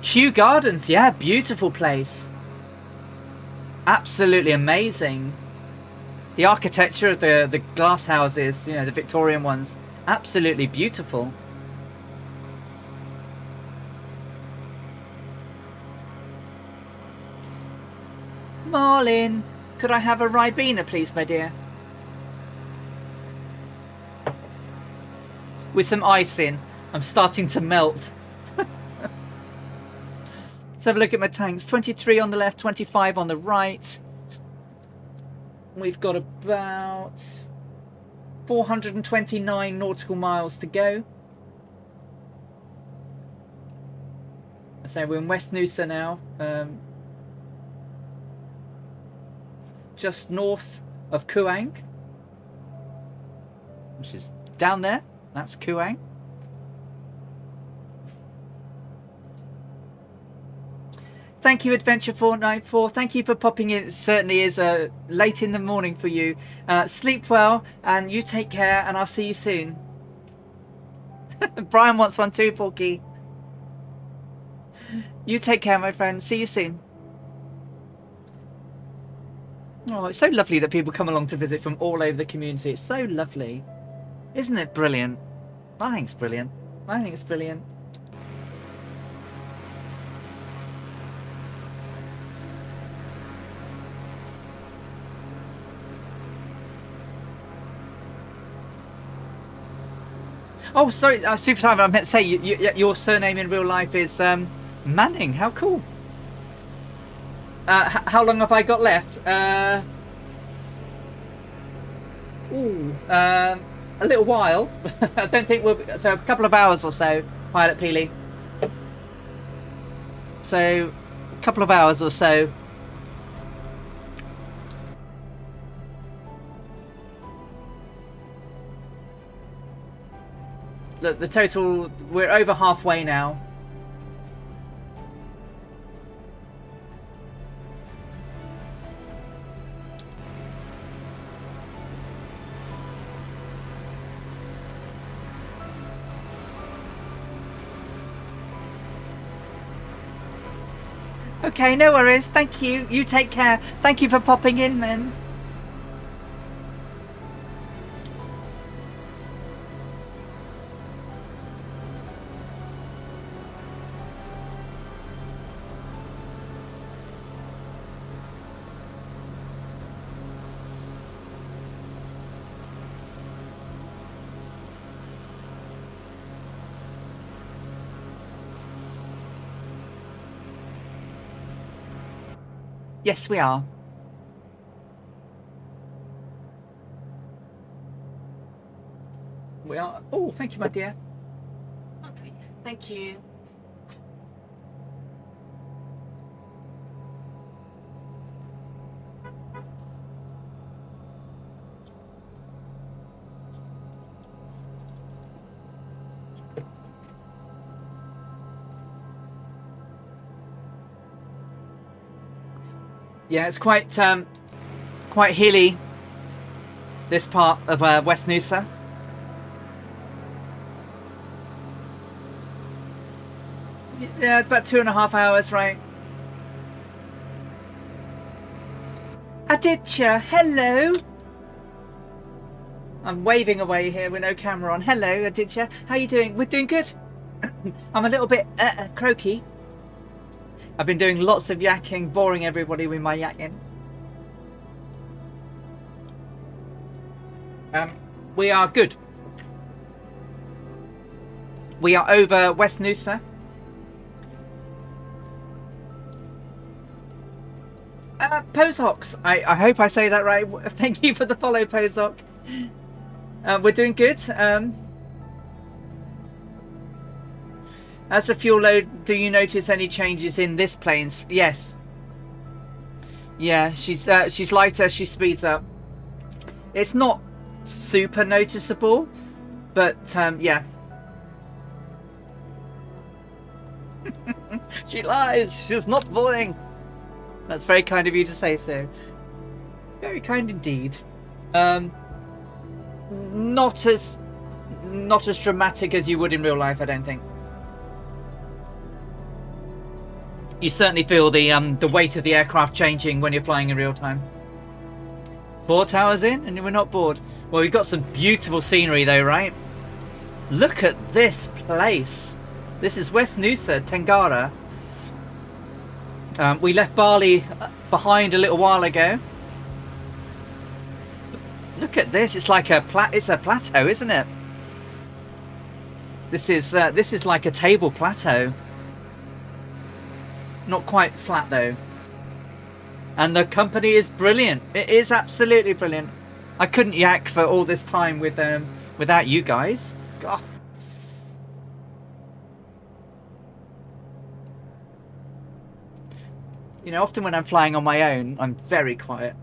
Speaker 1: Kew Gardens, yeah, beautiful place. Absolutely amazing. The architecture of the glass houses, you know, the Victorian ones, absolutely beautiful. Marlin, could I have a Ribena, please, my dear? With some ice in. I'm starting to melt. Let's have a look at my tanks. 23 on the left, 25 on the right. We've got about 429 nautical miles to go. So we're in West Nusa now. Just north of Koepang, which is down there. That's Koepang. Thank you, Adventure 494. Thank you for popping in. It certainly is late in the morning for you. Sleep well, and you take care, and I'll see you soon. Brian wants one too, Porky. You take care, my friend. See you soon. Oh, it's so lovely that people come along to visit from all over the community. It's so lovely. Isn't it brilliant? I think it's brilliant. I think it's brilliant. Oh, sorry, Super Simon, I meant to say your surname in real life is Manning. How cool. How long have I got left? A little while. I don't think we'll... So a couple of hours or so, Pilot Peely. So, a couple of hours or so. The total, we're over halfway now. Okay, no worries. Thank you. You take care. Thank you for popping in then. Yes, we are. We are. Oh, thank you, my dear. Thank you. Yeah, it's quite hilly, this part of West Noosa. Yeah, about 2.5 hours, right? Aditya, hello. I'm waving away here with no camera on. Hello, Aditya. How you doing? We're doing good. I'm a little bit croaky. I've been doing lots of yakking, boring everybody with my yakking. We are good. We are over West Noosa. Pozox, I hope I say that right. Thank you for the follow, Pozoc. We're doing good. As the fuel load, do you notice any changes in this plane's? Yes. Yeah, she's lighter. She speeds up. It's not super noticeable, but yeah. She lies. She's not boring. That's very kind of you to say so. Very kind indeed. Not as dramatic as you would in real life, I don't think. You certainly feel the weight of the aircraft changing when you're flying in real time. 4 towers in and we're not bored. Well, we've got some beautiful scenery though, right? Look at this place. This is West Noosa, Tenggara. We left Bali behind a little while ago. Look at this. It's like it's a plateau, isn't it? This is like a table plateau. Not quite flat though. And the company is brilliant. It is absolutely brilliant. I couldn't yak for all this time without you guys. God. You know, often when I'm flying on my own, I'm very quiet.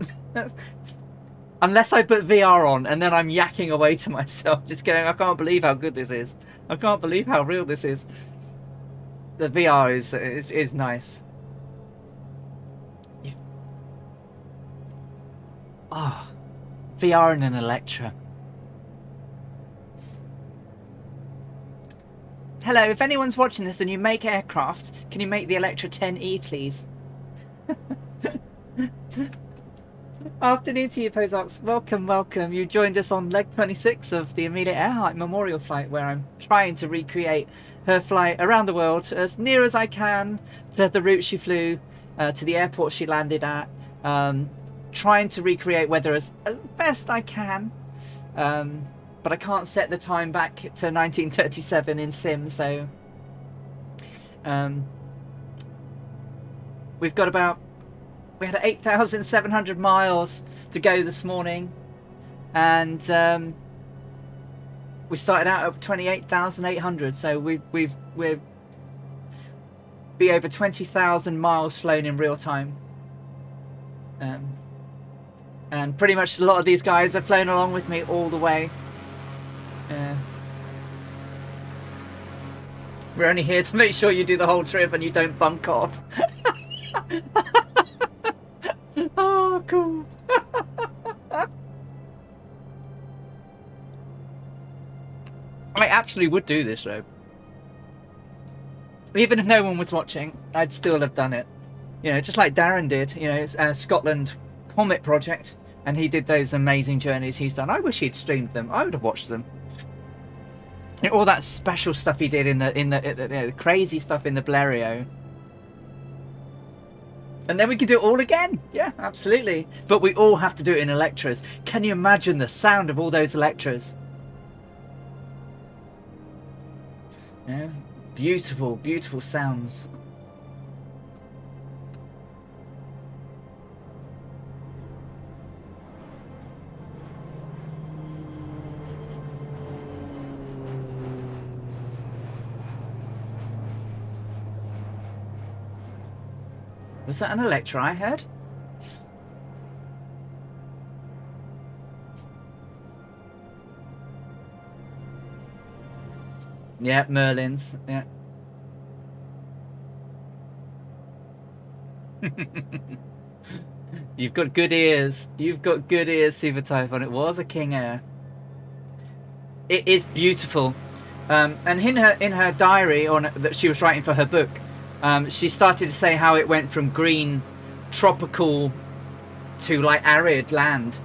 Speaker 1: Unless I put VR on and then I'm yakking away to myself, just going, I can't believe how good this is. I can't believe how real this is. The VR is nice. Oh, VR and an Electra. Hello, if anyone's watching this and you make aircraft, can you make the Electra 10E, please? Afternoon to you, Pozox. Welcome, welcome. You joined us on leg 26 of the Amelia Earhart memorial flight, where I'm trying to recreate her flight around the world as near as I can to the route she flew, to the airport she landed at, trying to recreate weather as best I can, but I can't set the time back to 1937 in sim, so we've got about, we had 8,700 miles to go this morning, and we started out at 28,800, so we're be over 20,000 miles flown in real time, and pretty much a lot of these guys have flown along with me all the way. We're only here to make sure you do the whole trip and you don't bunk off. Oh, cool. I absolutely would do this though. Even if no one was watching, I'd still have done it. You know, just like Darren did. You know, it's Scotland Comet Project, and he did those amazing journeys he's done. I wish he'd streamed them. I would have watched them. You know, all that special stuff he did in the crazy stuff in the Blériot. And then we can do it all again. Yeah, absolutely. But we all have to do it in Electras. Can you imagine the sound of all those Electras? Yeah, beautiful, beautiful sounds. Was that an Electra I heard? Yeah, Merlins. Yeah. You've got good ears. You've got good ears, Super Typhon. It was a King Air. It is beautiful. And in her diary that she was writing for her book, she started to say how it went from green, tropical, to like arid land.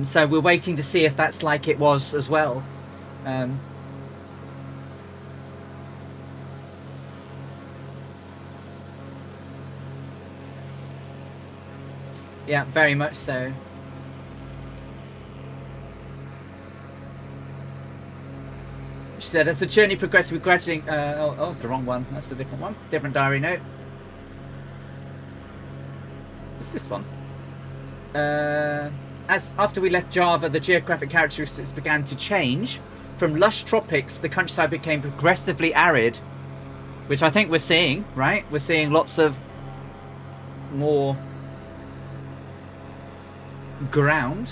Speaker 1: So we're waiting to see if that's like it was as well. Yeah, very much so. She said, as the journey progressed, we gradually... oh, it's the wrong one. That's the different one. Different diary note. What's this one? As after we left Java, the geographic characteristics began to change. From lush tropics, the countryside became progressively arid, which I think we're seeing, right? We're seeing lots of more ground.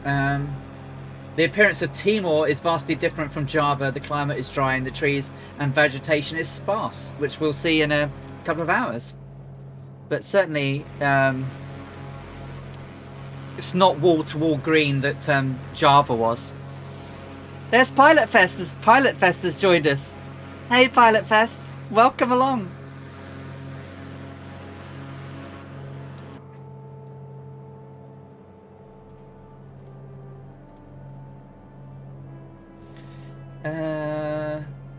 Speaker 1: The appearance of Timor is vastly different from Java. The climate is dry and the trees and vegetation is sparse, which we'll see in a couple of hours. But certainly it's not wall-to-wall green that Java was. There's Pilot Fest. Pilot Fest has joined us. Hey Pilot Fest, welcome along.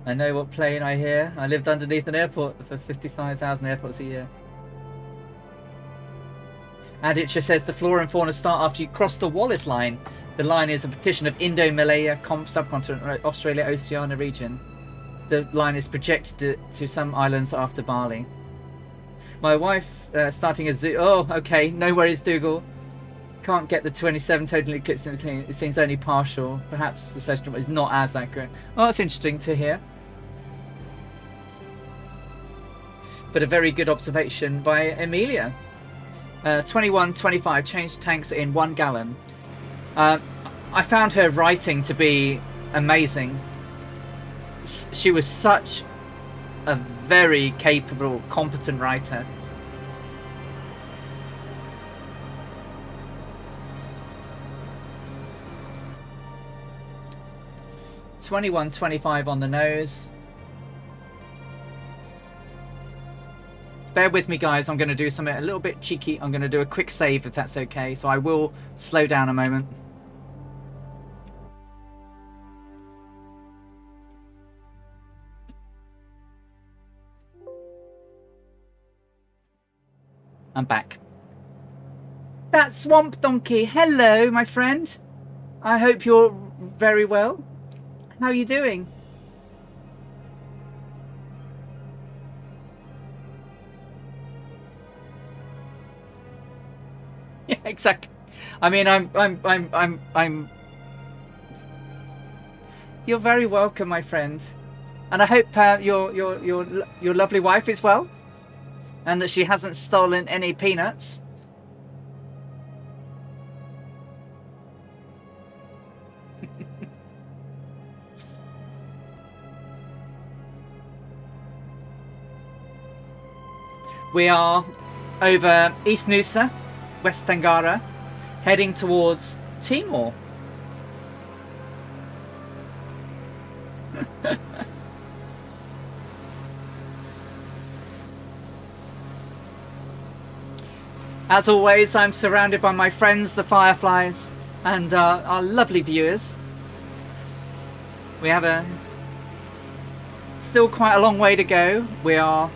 Speaker 1: I know what plane I hear. I lived underneath an airport for 55,000 airports a year. And it just says the flora and fauna start after you cross the Wallace Line. The line is a partition of Indo-Malaya subcontinent, Australia, Oceania region. The line is projected to some islands after Bali. My wife starting a zoo. Oh, okay. No worries, Dougal. Can't get the 27 total eclipse in the clean. It seems only partial. Perhaps the celestial is not as accurate. Oh, that's interesting to hear. But a very good observation by Amelia. 2125 changed tanks in 1 gallon. I found her writing to be amazing. She was such a very capable, competent writer. $21.25 on the nose. Bear with me, guys. I'm going to do something a little bit cheeky. I'm going to do a quick save if that's okay. So I will slow down a moment. I'm back. That Swamp Donkey. Hello, my friend. I hope you're very well. How are you doing? Yeah, exactly. I mean, I'm. You're very welcome, my friend, and I hope your lovely wife is well, and that she hasn't stolen any peanuts. We are over East Noosa, West Tangara, heading towards Timor. As always, I'm surrounded by my friends, the Fireflies, and our lovely viewers. We have still quite a long way to go. We are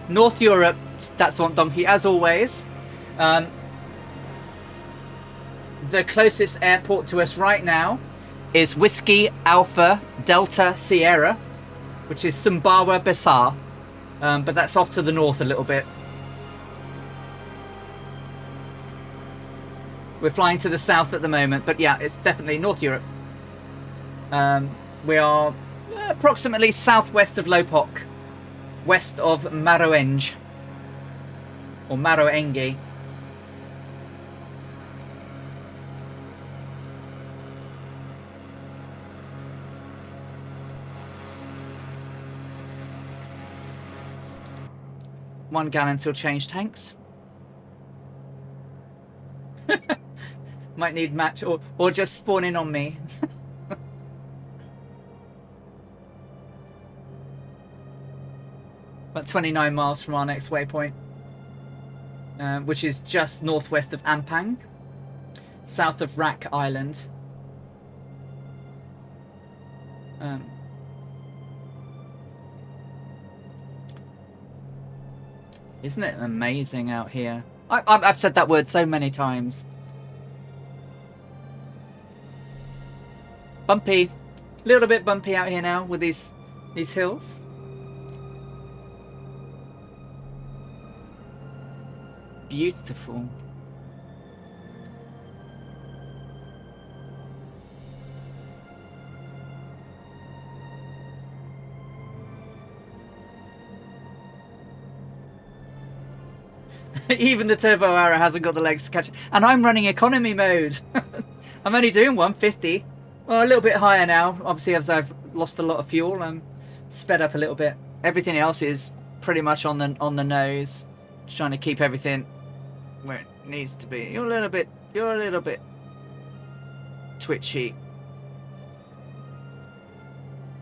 Speaker 1: North Europe, that's Swamp Donkey, as always. The closest airport to us right now is Whiskey Alpha Delta Sierra, which is Sumbawa Besar, but that's off to the north a little bit. We're flying to the south at the moment, but yeah, it's definitely North Europe. We are approximately southwest of Lopok, west of Maroeng, or Maroengi. One gallon till change tanks. Might need match or just spawn in on me. About 29 miles from our next waypoint, which is just northwest of Ampang, south of Rak Island. Isn't it amazing out here? I've said that word so many times. Bumpy, a little bit bumpy out here now with these hills. Beautiful. Even the turbo arrow hasn't got the legs to catch it. And I'm running economy mode. I'm only doing 150. Well, a little bit higher now. Obviously, as I've lost a lot of fuel, I'm sped up a little bit. Everything else is pretty much on the nose. Just trying to keep everything where it needs to be. You're a little bit twitchy.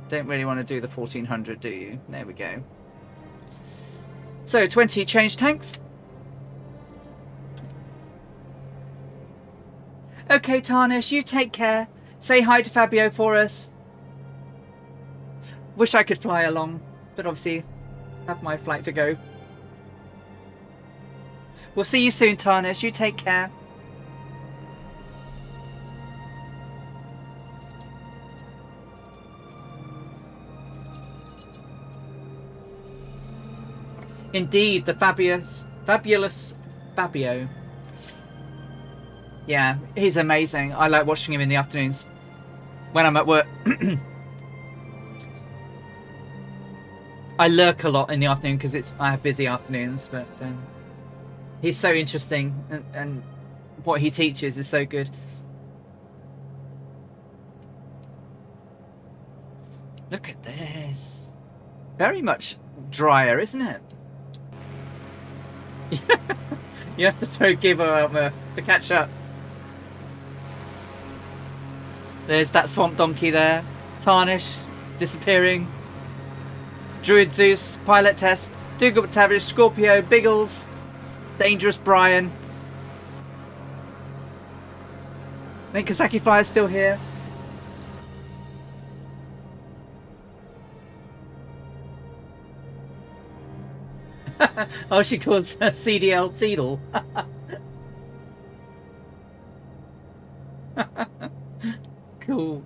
Speaker 1: Don't really want to do the 1400, do you? There we go. So 20 change tanks. Okay, Tarnish, you take care. Say hi to Fabio for us. Wish I could fly along, but obviously have my flight to go. We'll see you soon, Tarnish. You take care. Indeed, the fabulous Fabio. Yeah, he's amazing. I like watching him in the afternoons when I'm at work. I lurk a lot in the afternoon because I have busy afternoons, but he's so interesting, and what he teaches is so good. Look at this. Very much drier, isn't it? You have to throw Gibbo out, Murph, to catch up. There's that Swamp Donkey there. Tarnish, disappearing. Druid Zeus, Pilot Test. Dougal Tavish, Scorpio, Biggles. Dangerous Brian. I think Kasaki Flyer's still here. Oh, she calls her CDL Seedle. Cool.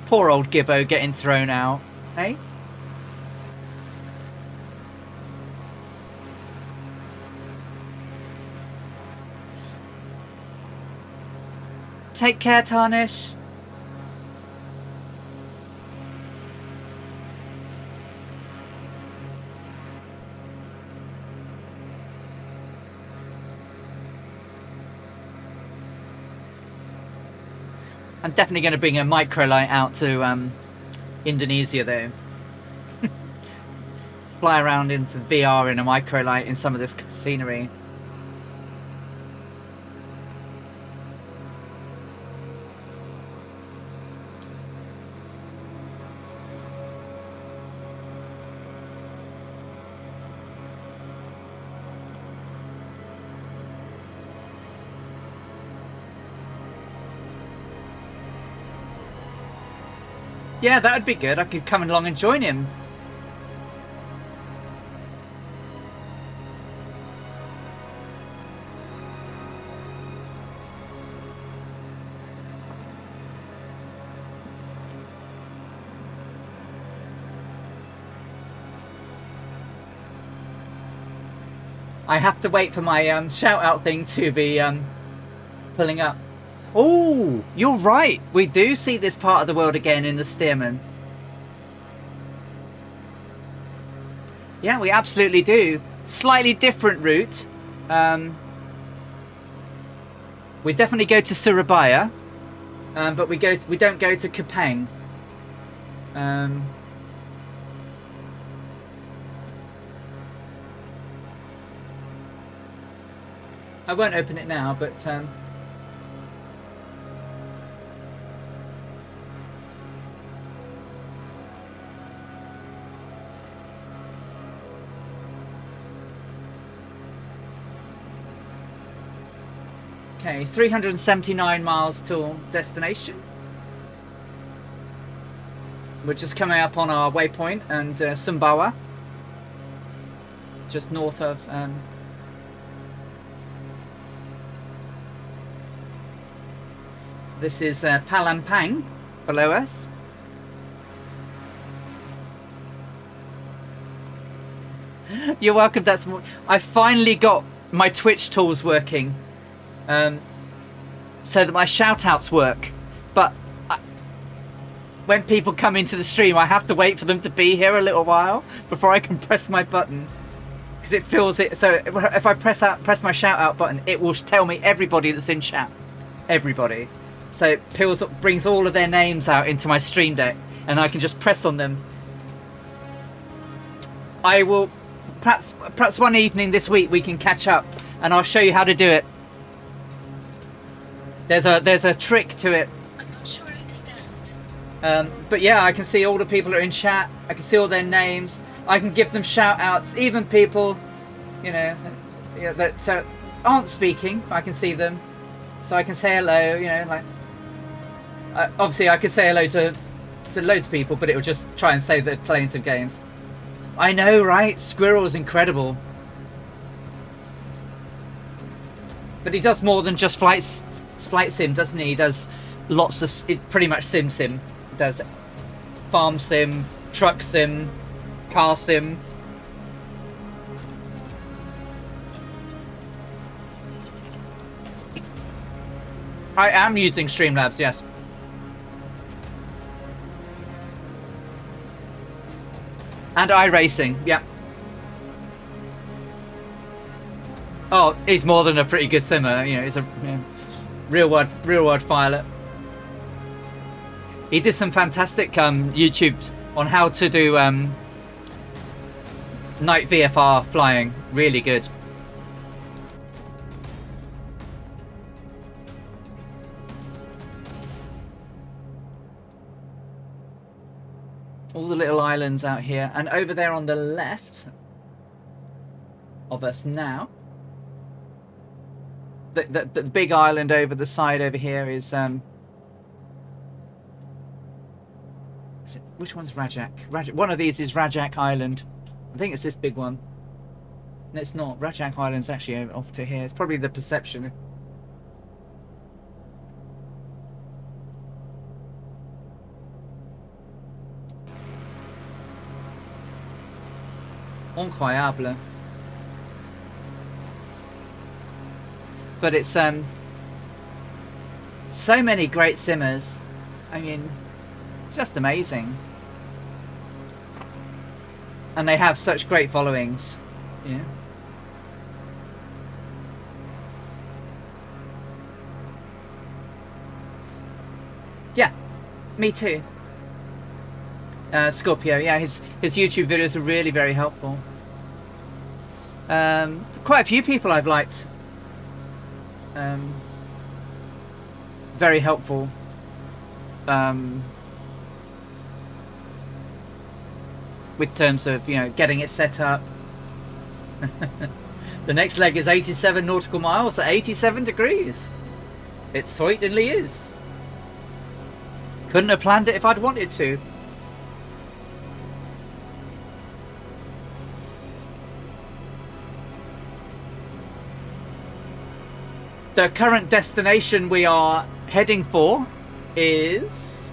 Speaker 1: Poor old Gibbo getting thrown out, eh? Take care, Tarnish. I'm definitely going to bring a microlight out to Indonesia, though. Fly around in some VR in a microlight in some of this scenery. Yeah, that would be good. I could come along and join him. I have to wait for my shout out thing to be pulling up. Oh, you're right. We do see this part of the world again in the Stearman. Yeah, we absolutely do. Slightly different route. We definitely go to Surabaya, but we don't go to Koepang. I won't open it now, but okay, 379 miles till destination. We're just coming up on our waypoint, and Sumbawa, just north of. This is Palampang below us. You're welcome. That's more. I finally got my Twitch tools working, so that my shout outs work. But when people come into the stream, I have to wait for them to be here a little while before I can press my button, because it fills it. So if I press my shout out button, it will tell me everybody that's in chat, everybody. So it brings all of their names out into my stream deck, and I can just press on them. I will, perhaps one evening this week we can catch up, and I'll show you how to do it. There's a trick to it.
Speaker 2: I'm not sure I understand.
Speaker 1: But yeah, I can see all the people that are in chat. I can see all their names. I can give them shout outs, even people, you know, that aren't speaking. I can see them, so I can say hello. You know, like. Obviously, I could say hello to loads of people, but it would just try and say they're playing some games. I know, right? Squirrel's incredible. But he does more than just flight sim, doesn't he? He does lots of... pretty much sim. He does farm sim, truck sim, car sim. I am using Streamlabs, yes. And iRacing, yeah. Oh, he's more than a pretty good simmer. You know, he's a real world pilot. He did some fantastic YouTubes on how to do night VFR flying. Really good. All the little islands out here, and over there on the left of us now, the big island over the side over here is which one's Rajak? One of these is Rajak Island. I think it's this big one. No, it's not. Rajak Island's actually off to here. It's probably the perception. Incroyable. But it's so many great simmers. I mean, just amazing. And they have such great followings. Yeah. Yeah, me too. Scorpio, yeah, his YouTube videos are really very helpful. Quite a few people I've liked. Very helpful. With terms of, you know, getting it set up. The next leg is 87 nautical miles at 87 degrees. It certainly is. Couldn't have planned it if I'd wanted to. The current destination we are heading for is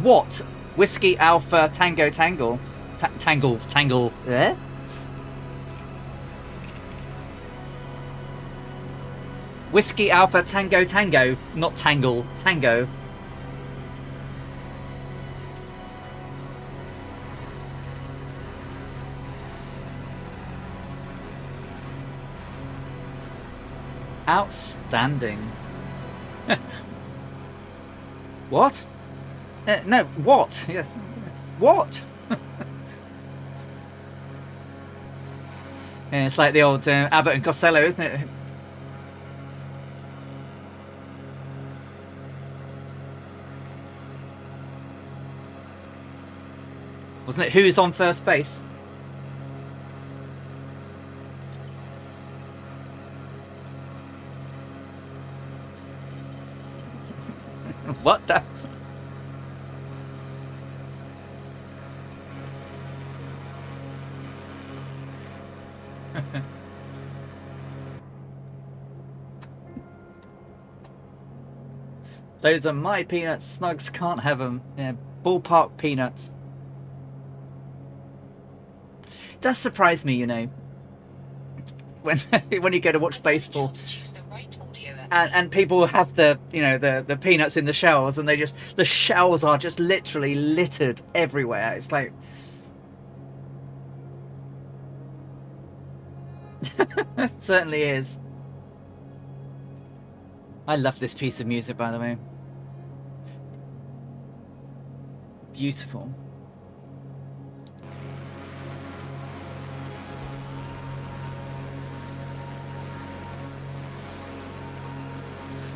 Speaker 1: what? Whiskey Alpha Tango Tangle. Tangle. Eh? Whiskey Alpha Tango Tango, not Tangle, Tango. Outstanding. What? No, what? Yes. What? Yeah, it's like the old Abbott and Costello, isn't it? Wasn't it who's on first base? What the? Those are my peanuts. Snugs can't have them. Yeah, ballpark peanuts. It does surprise me, you know, when when you go to watch baseball, and people have the, you know, the peanuts in the shells, and the shells are just literally littered everywhere. It's like it certainly is. I love this piece of music, by the way. Beautiful.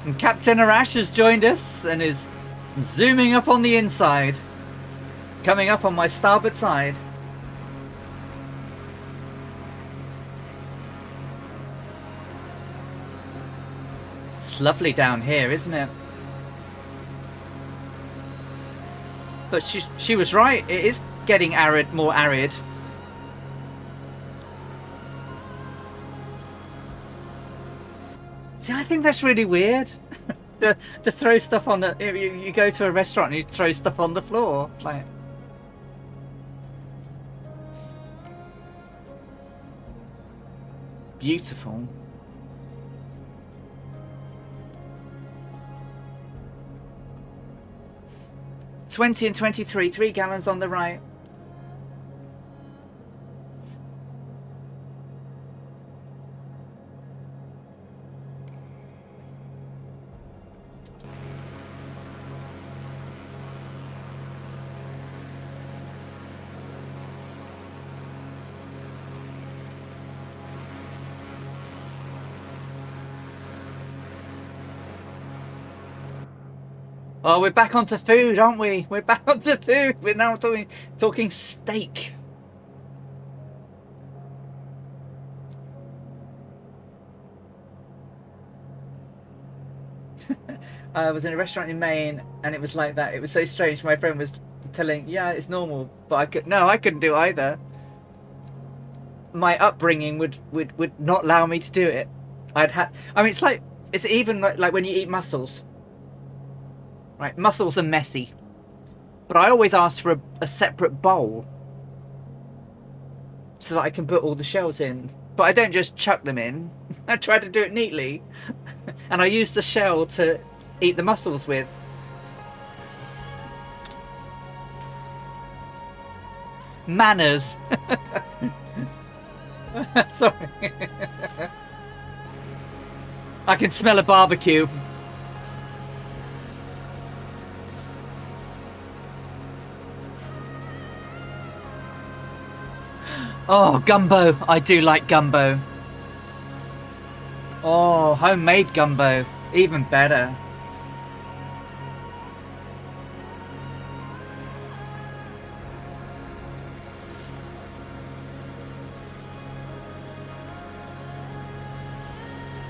Speaker 1: And Captain Arash has joined us and is zooming up on the inside. Coming up on my starboard side. It's lovely down here, isn't it? But she was right. It is getting arid, more arid. See, I think that's really weird. to throw stuff on the... You go to a restaurant and you throw stuff on the floor. It's like... Beautiful. $20 and $23, 3 gallons on the right. Oh, we're back onto food, aren't we? We're back onto food. We're now talking steak. I was in a restaurant in Maine, and it was like that. It was so strange. My friend was telling, "Yeah, it's normal," but I couldn't do either. My upbringing would not allow me to do it. I mean, it's even like when you eat mussels. Right, mussels are messy, but I always ask for a separate bowl so that I can put all the shells in. But I don't just chuck them in. I try to do it neatly, and I use the shell to eat the mussels with. Manners. Sorry. I can smell a barbecue. Oh, gumbo. I do like gumbo. Oh, homemade gumbo. Even better.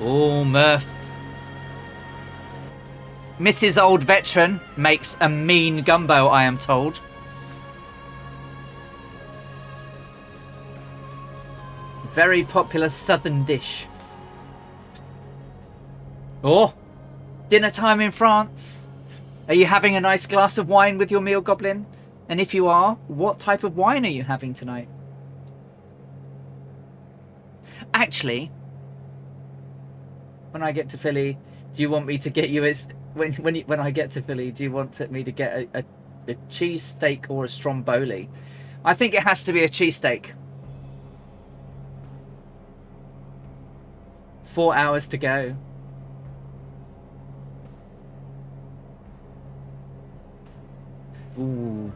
Speaker 1: Oh, Murph. Mrs. Old Veteran makes a mean gumbo, I am told. Very popular southern dish. Oh, dinner time in France. Are you having a nice glass of wine with your meal, Goblin? And if you are, what type of wine are you having tonight? Actually, when I get to Philly, do you want me to get you when I get to Philly? Do you want me to get a cheese steak or a stromboli? I think it has to be a cheesesteak. 4 hours to go. Ooh.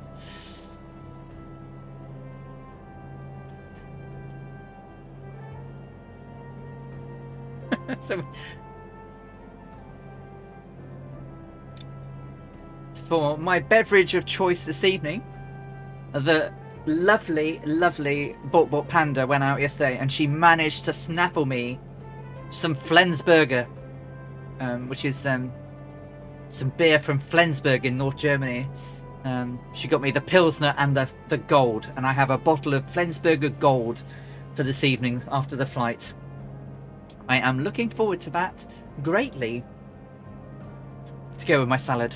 Speaker 1: So, for my beverage of choice this evening, the lovely Bok Panda went out yesterday and she managed to snaffle me some Flensburger, which is some beer from Flensburg in North Germany. She got me the Pilsner and the Gold, and I have a bottle of Flensburger Gold for this evening after the flight. I am looking forward to that greatly, to go with my salad.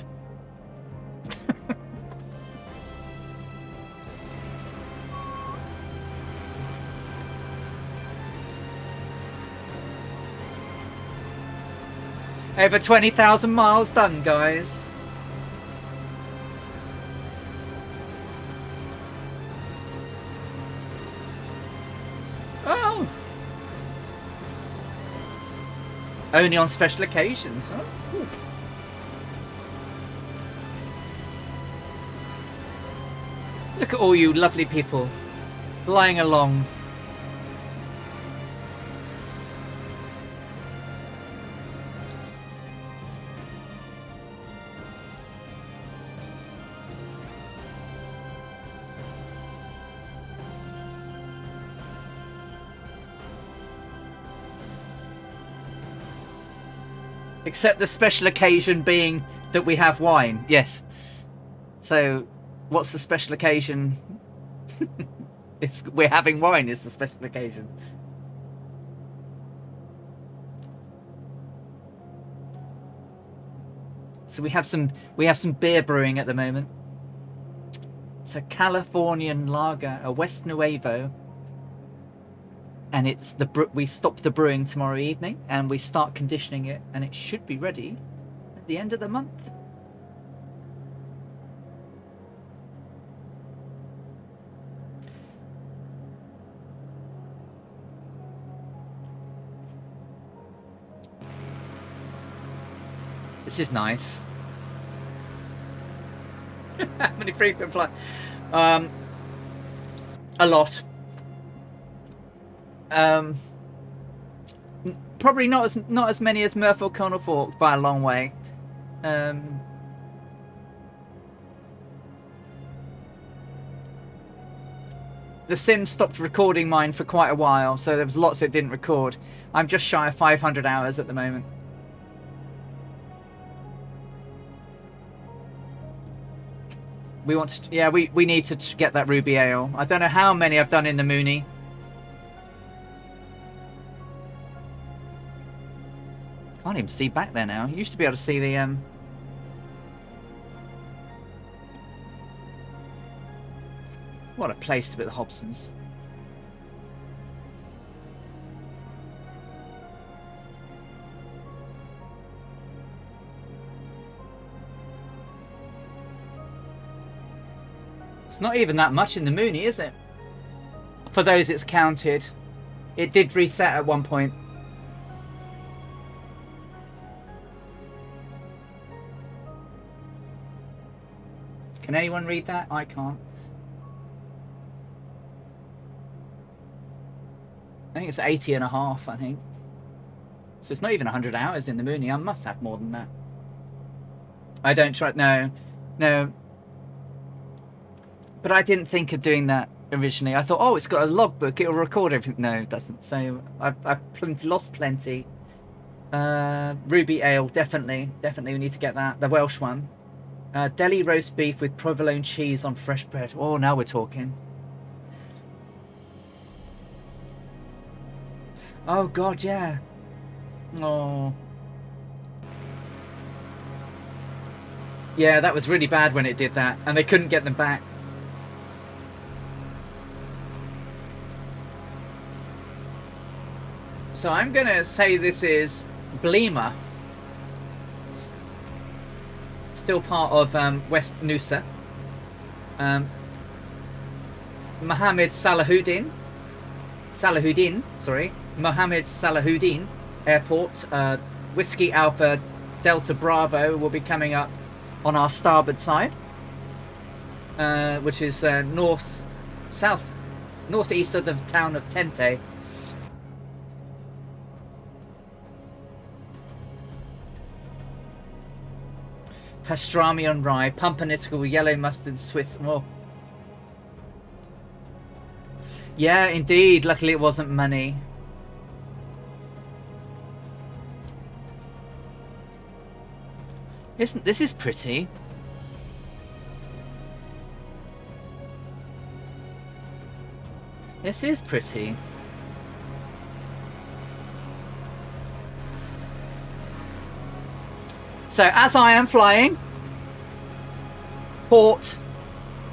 Speaker 1: Over 20,000 miles done, guys. Oh! Only on special occasions. Oh. Ooh. Look at all you lovely people flying along. Except the special occasion being that we have wine. Yes. So, what's the special occasion? We're having wine is the special occasion. So we have some beer brewing at the moment. It's a Californian lager, a West Nuevo. And it's we stop the brewing tomorrow evening and we start conditioning it, and it should be ready at the end of the month. This is nice. How many frequent flights? A lot. Probably not as many as Murphy O'Connell Fork by a long way. The Sims stopped recording mine for quite a while, so there was lots it didn't record. I'm just shy of 500 hours at the moment. We want to, yeah, we need to get that ruby ale. I don't know how many I've done in the Mooney. Can't even see back there now. You used to be able to see the What a place to be at the Hobsons. It's not even that much in the Mooney, is it? For those it's counted. It did reset at one point. Can anyone read that? I can't. I think it's 80 and a half, I think. So it's not even 100 hours in the Mooney. I must have more than that. I don't try... No. No. But I didn't think of doing that originally. I thought, oh, it's got a logbook. It'll record everything. No, it doesn't. So I've lost plenty Ruby ale, definitely we need to get that. The Welsh one. Deli roast beef with provolone cheese on fresh bread. Oh, now we're talking. Oh God, yeah. Oh. Yeah, that was really bad when it did that, and they couldn't get them back. So I'm gonna say this is Bleema. Still part of West Nusa. Mohammed Salahuddin, Mohammed Salahuddin Airport. Whiskey Alpha Delta Bravo will be coming up on our starboard side, which is northeast of the town of Tente. Pastrami on rye, pumpernickel, yellow mustard, Swiss. Oh. Yeah, indeed. Luckily it wasn't money. This is pretty. This is pretty. So as I am flying, port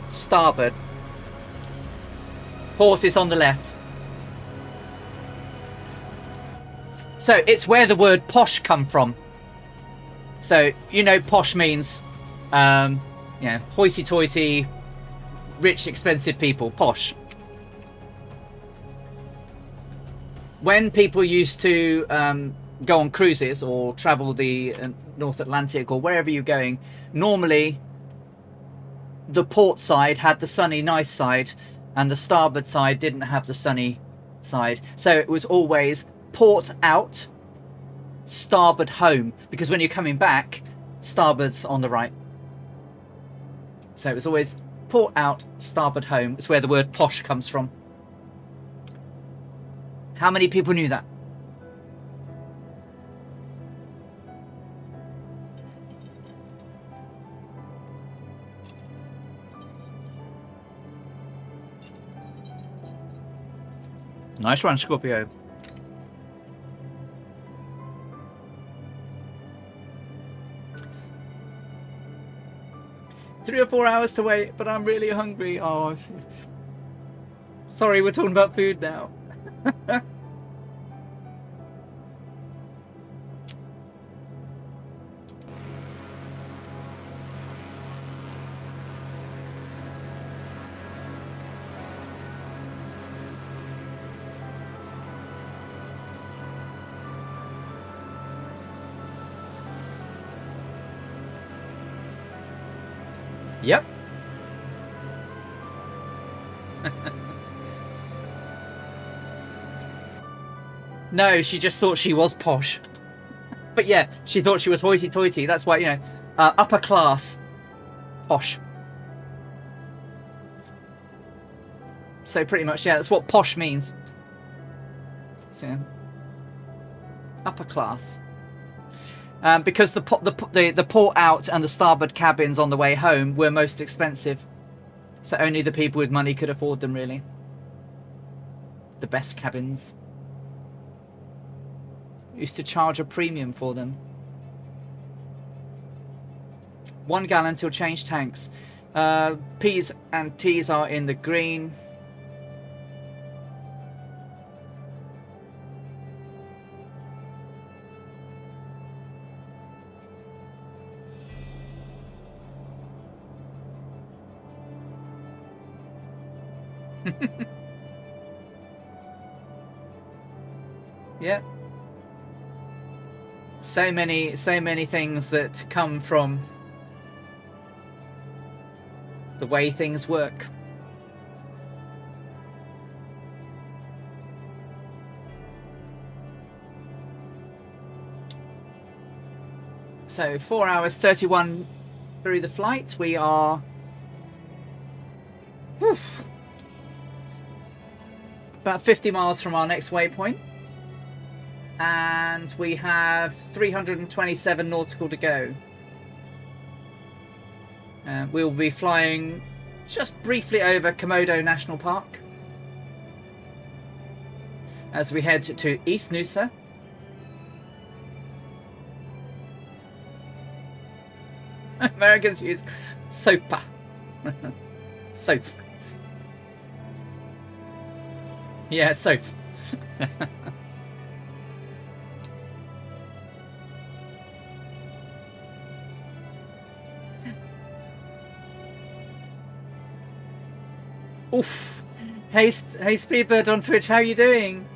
Speaker 1: starboard. Port is on the left. So it's where the word posh come from. So you know posh means hoity-toity, rich, expensive people. Posh. When people used to go on cruises or travel the North Atlantic or wherever you're going, normally the port side had the sunny, nice side, and the starboard side didn't have the sunny side. So it was always port out, starboard home, because when you're coming back, starboard's on the right. So it was always port out, starboard home. It's where the word posh comes from. How many people knew that? Nice one, Scorpio. Three or 4 hours to wait, but I'm really hungry. Oh, sorry, we're talking about food now. Yep. No, she just thought she was posh. But yeah, she thought she was hoity-toity. That's why, you know, upper class, posh. So pretty much, yeah, that's what posh means. So, upper class. Because the port out and the starboard cabins on the way home were most expensive. So only the people with money could afford them, really. The best cabins. Used to charge a premium for them. 1 gallon till change tanks. P's and T's are in the green. Yeah. So many things that come from the way things work. So 4 hours 31 through the flight. We are about 50 miles from our next waypoint. and we have 327 nautical to go. We'll be flying just briefly over Komodo National Park as we head to East Nusa. Americans use SOPA. Soap. Yeah, soap. Oof. Hey Speedbird on Twitch, how are you doing?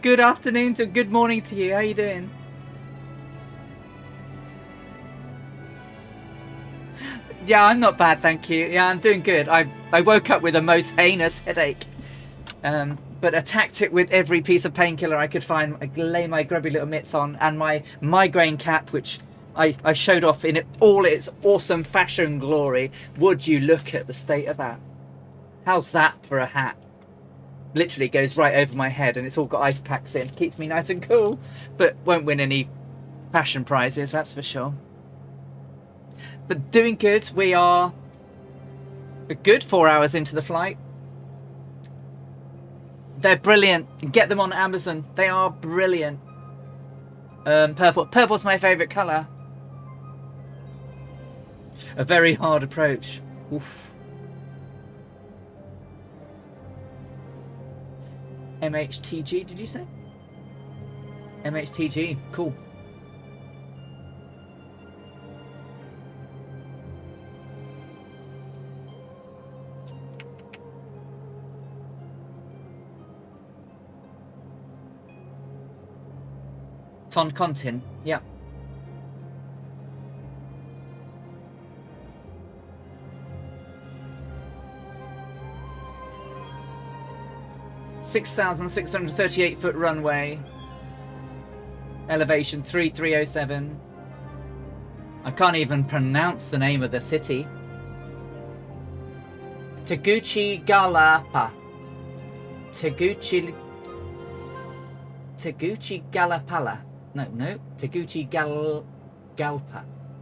Speaker 1: Good afternoon to good morning to you. How are you doing? Yeah, I'm not bad, thank you. Yeah, I'm doing good. I woke up with a most heinous headache, but attacked it with every piece of painkiller I could find. I lay my grubby little mitts on and my migraine cap, which I showed off in all its awesome fashion glory. Would you look at the state of that? How's that for a hat? Literally goes right over my head and it's all got ice packs in. Keeps me nice and cool, but won't win any fashion prizes, that's for sure. But doing good. We are a good 4 hours into the flight. They're brilliant. Get them on Amazon. They are brilliant. Purple. Purple's my favourite colour. A very hard approach. Oof. MHTG, did you say? MHTG, cool. Ton Contin, yeah. (6,638 foot runway, elevation 3307). I can't even pronounce the name of the city. Tegucigalpa. Tegucigalpa. No. Tegucigalpa.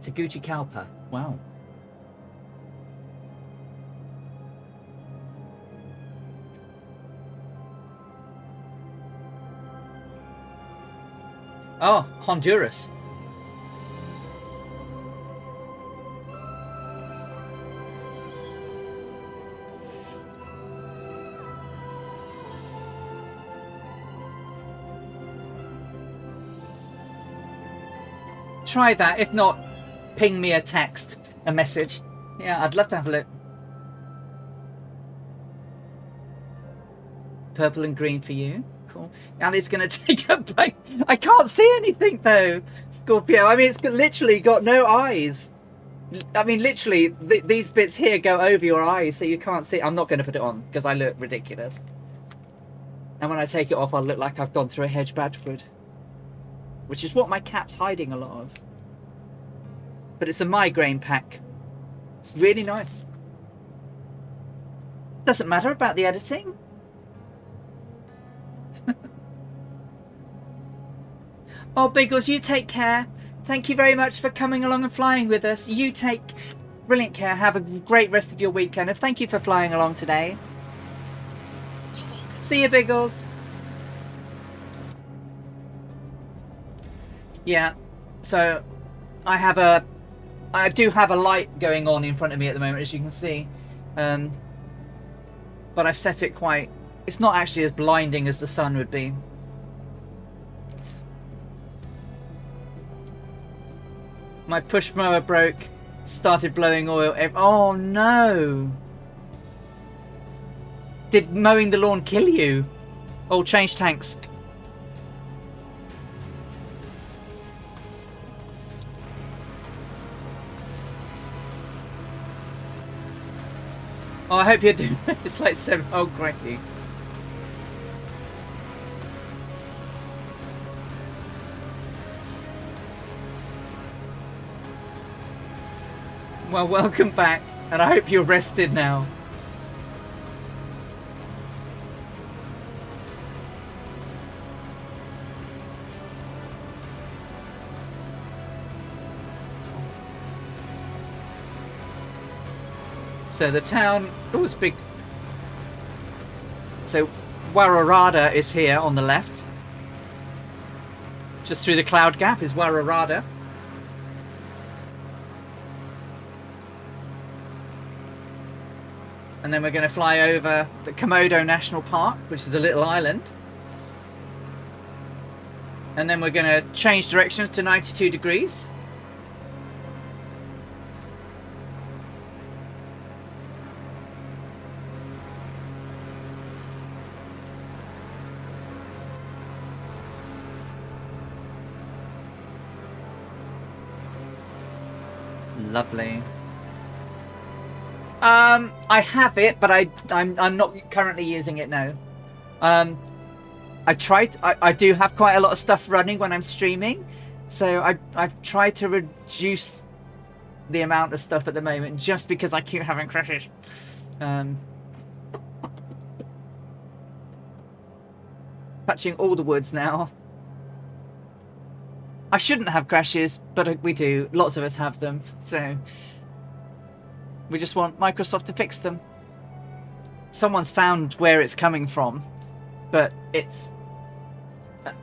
Speaker 1: Tegucigalpa. Wow. Oh, Honduras. Try that. If not, ping me a message. Yeah, I'd love to have a look. Purple and green for you. Cool. And it's going to take a bite. I can't see anything though, Scorpio. I mean, it's literally got no eyes. I mean, literally, these bits here go over your eyes, so you can't see. I'm not going to put it on because I look ridiculous. And when I take it off, I'll look like I've gone through a hedge badwood, which is what my cap's hiding a lot of. But it's a migraine pack. It's really nice. Doesn't matter about the editing. Oh, Biggles, you take care. Thank you very much for coming along and flying with us. You take brilliant care. Have a great rest of your weekend. And thank you for flying along today. See you, Biggles. Yeah, so I do have a light going on in front of me at the moment, as you can see. But I've set it quite... It's not actually as blinding as the sun would be. My push mower broke, started blowing oil. Oh no! Did mowing the lawn kill you? Oh, change tanks. Oh, I hope you're doing... It's like 7... Oh, great. Well, welcome back, and I hope you're rested now. So the town, oh, it's big. So Warrarada is here on the left. Just through the cloud gap is Warrarada. And then we're going to fly over the Komodo National Park, which is a little island. And then we're going to change directions to 92 degrees. Lovely. I have it, but I'm not currently using it now. I do have quite a lot of stuff running when I'm streaming, so I've tried to reduce the amount of stuff at the moment just because I keep having crashes. Touching all the woods now. I shouldn't have crashes, but we do. Lots of us have them, so we just want Microsoft to fix them. Someone's found where it's coming from, but it's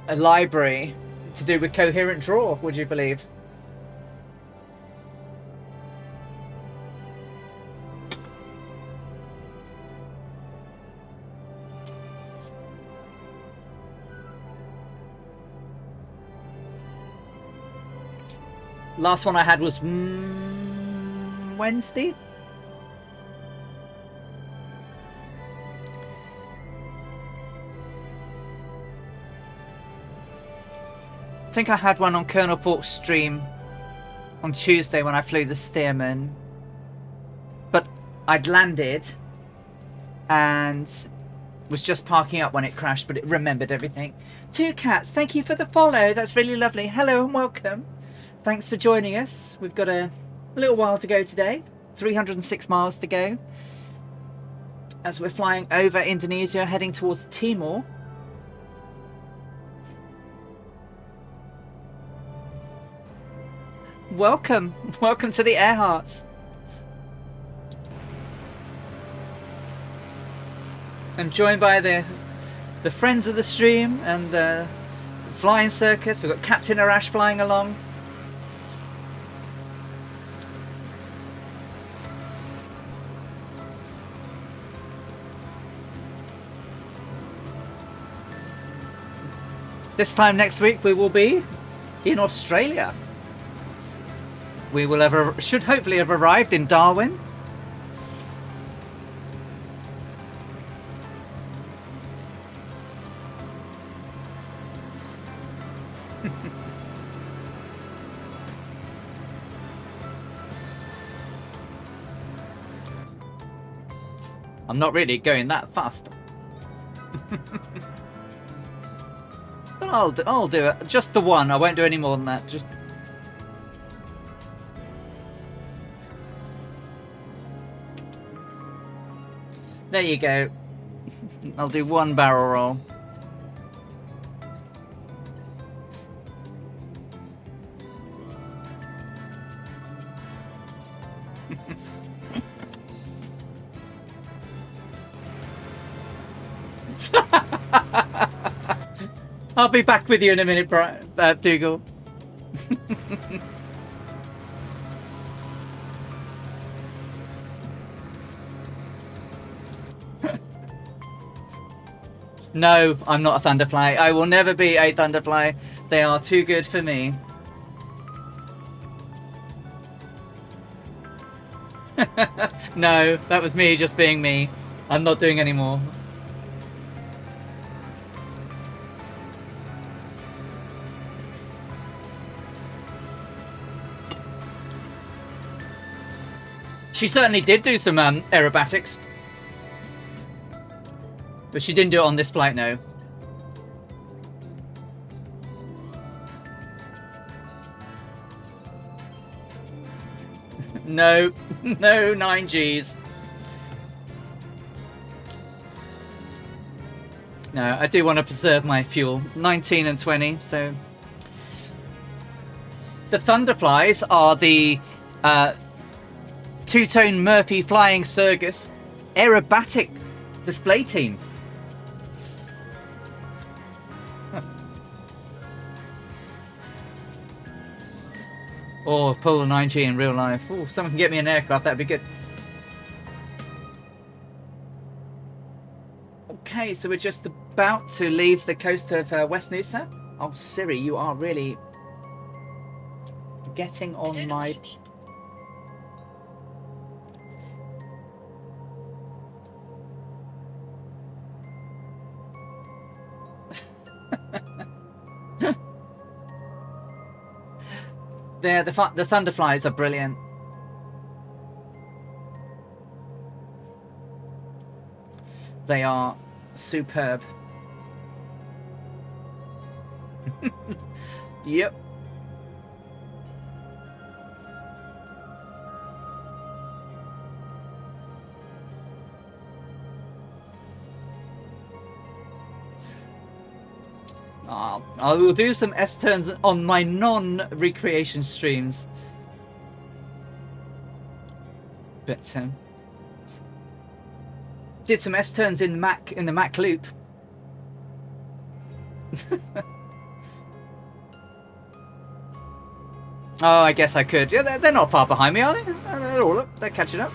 Speaker 1: a library to do with coherent draw, would you believe? Last one I had was Wednesday. I think I had one on Colonel Fork's stream on Tuesday when I flew the Stearman. But I'd landed and was just parking up when it crashed, but it remembered everything. Two Cats, thank you for the follow. That's really lovely. Hello and welcome. Thanks for joining us. We've got a little while to go today. 306 miles to go. As we're flying over Indonesia, heading towards Timor. Welcome. Welcome to the Earharts. I'm joined by the friends of the stream and the flying circus. We've got Captain Arash flying along. This time next week we will be in Australia. We will should hopefully have arrived in Darwin. I'm not really going that fast. But I'll do it. Just the one. I won't do any more than that. Just. There you go. I'll do one barrel roll. I'll be back with you in a minute, Dougal. No, I'm not a Thunderfly. I will never be a Thunderfly. They are too good for me. No, that was me just being me. I'm not doing any more. She certainly did do some aerobatics. But she didn't do it on this flight, no. No, no 9Gs. No, I do want to preserve my fuel. 19 and 20, so... The Thunderflies are the two-tone Murphy Flying Circus aerobatic display team. Huh. Or Polar 9G in real life. Oh, if someone can get me an aircraft, that'd be good. Okay, so we're just about to leave the coast of West Nusa. Oh, Siri, you are really getting on my... the Thunderflies are brilliant. They are superb. Yep. I will do some S-turns on my non-recreation streams. But did some S-turns in the Mac loop. Oh, I guess I could. Yeah, they're not far behind me, are they? They're all up. They're catching up.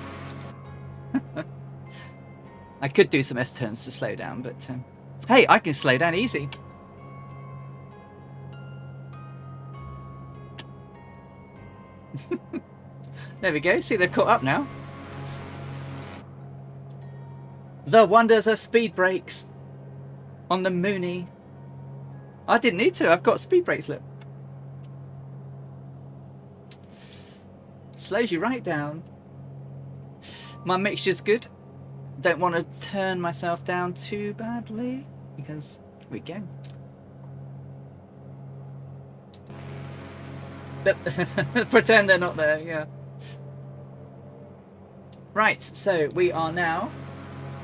Speaker 1: I could do some S-turns to slow down, but hey, I can slow down easy. There we go. See, they've caught up now. The wonders of speed brakes on the Mooney. I didn't need to. I've got speed brakes, look. Slows you right down. My mixture's good. Don't want to turn myself down too badly because we go. Pretend they're not there, yeah. Right, so we are now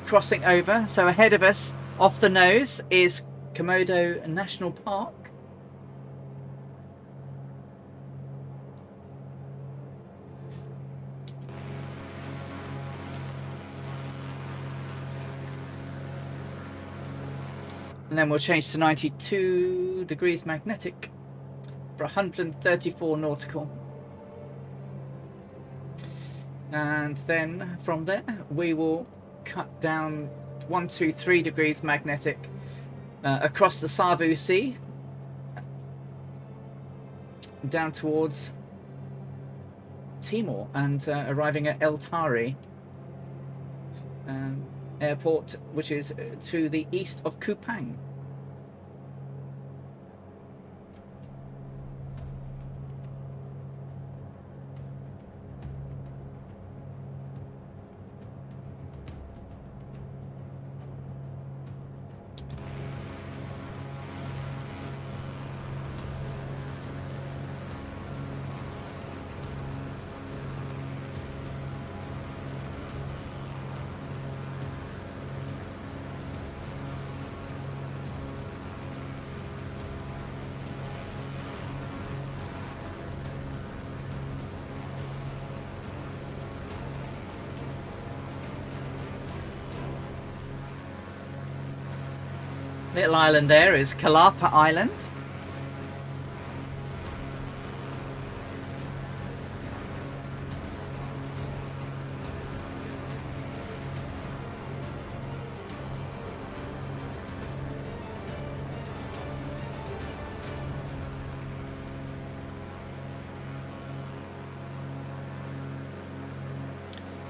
Speaker 1: crossing over. So ahead of us, off the nose, is Komodo National Park. And then we'll change to 92 degrees magnetic for 134 nautical. And then from there, we will cut down 123 degrees magnetic across the Savu Sea down towards Timor and arriving at El Tari airport, which is to the east of Koepang. Little island there is Kalapa Island.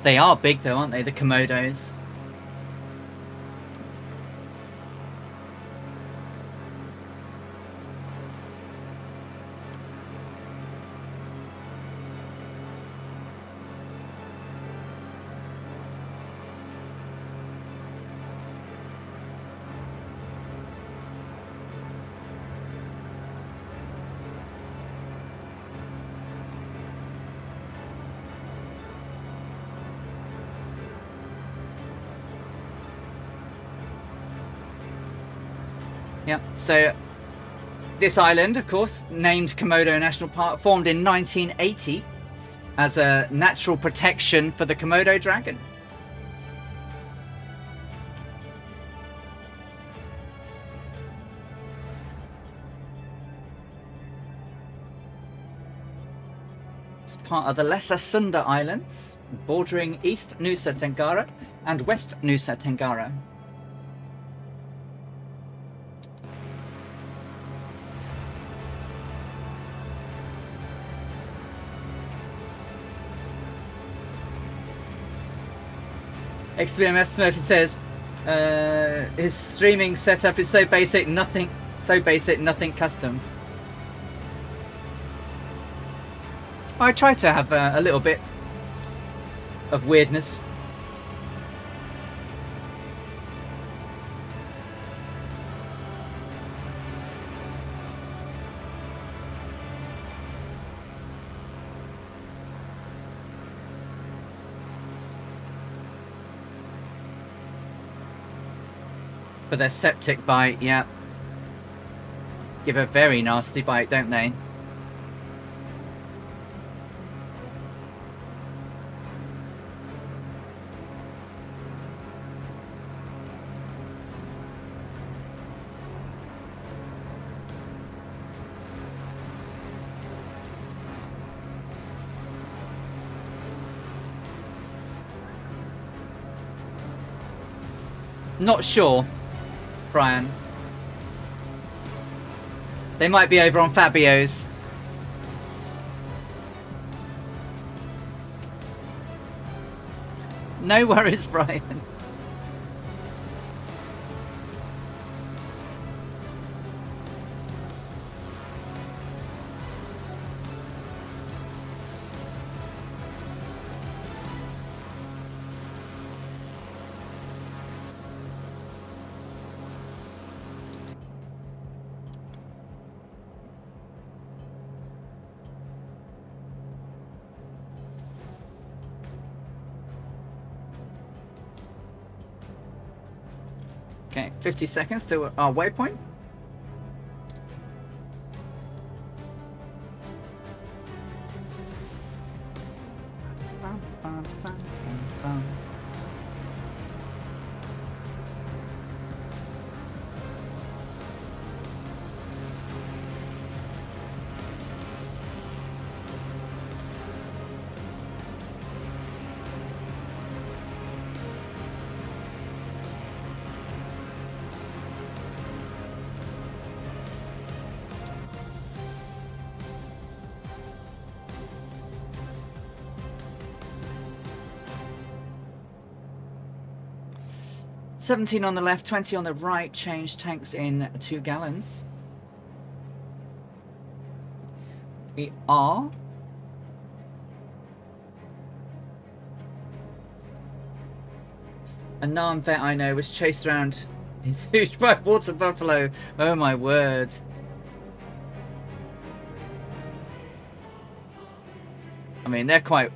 Speaker 1: They are big though, aren't they, the Komodos? Yeah, so this island, of course, named Komodo National Park, formed in 1980 as a natural protection for the Komodo dragon. It's part of the Lesser Sunda Islands, bordering East Nusa Tenggara and West Nusa Tenggara. XBMF Smurfy says his streaming setup is so basic, nothing custom. I try to have a little bit of weirdness. But their septic bite, yeah. Give a very nasty bite, don't they? Not sure, Brian. They might be over on Fabio's. No worries, Brian. Okay, 50 seconds to our waypoint. $17 on the left, $20 on the right. Change tanks in 2 gallons. We are a Nam vet I know was chased around in Sush by a water buffalo. Oh my word. I mean, they're quite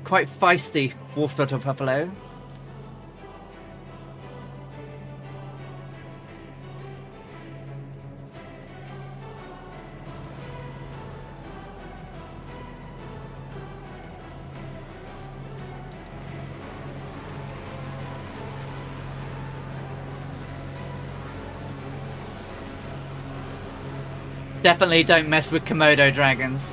Speaker 1: feisty, water buffalo. Definitely don't mess with Komodo dragons.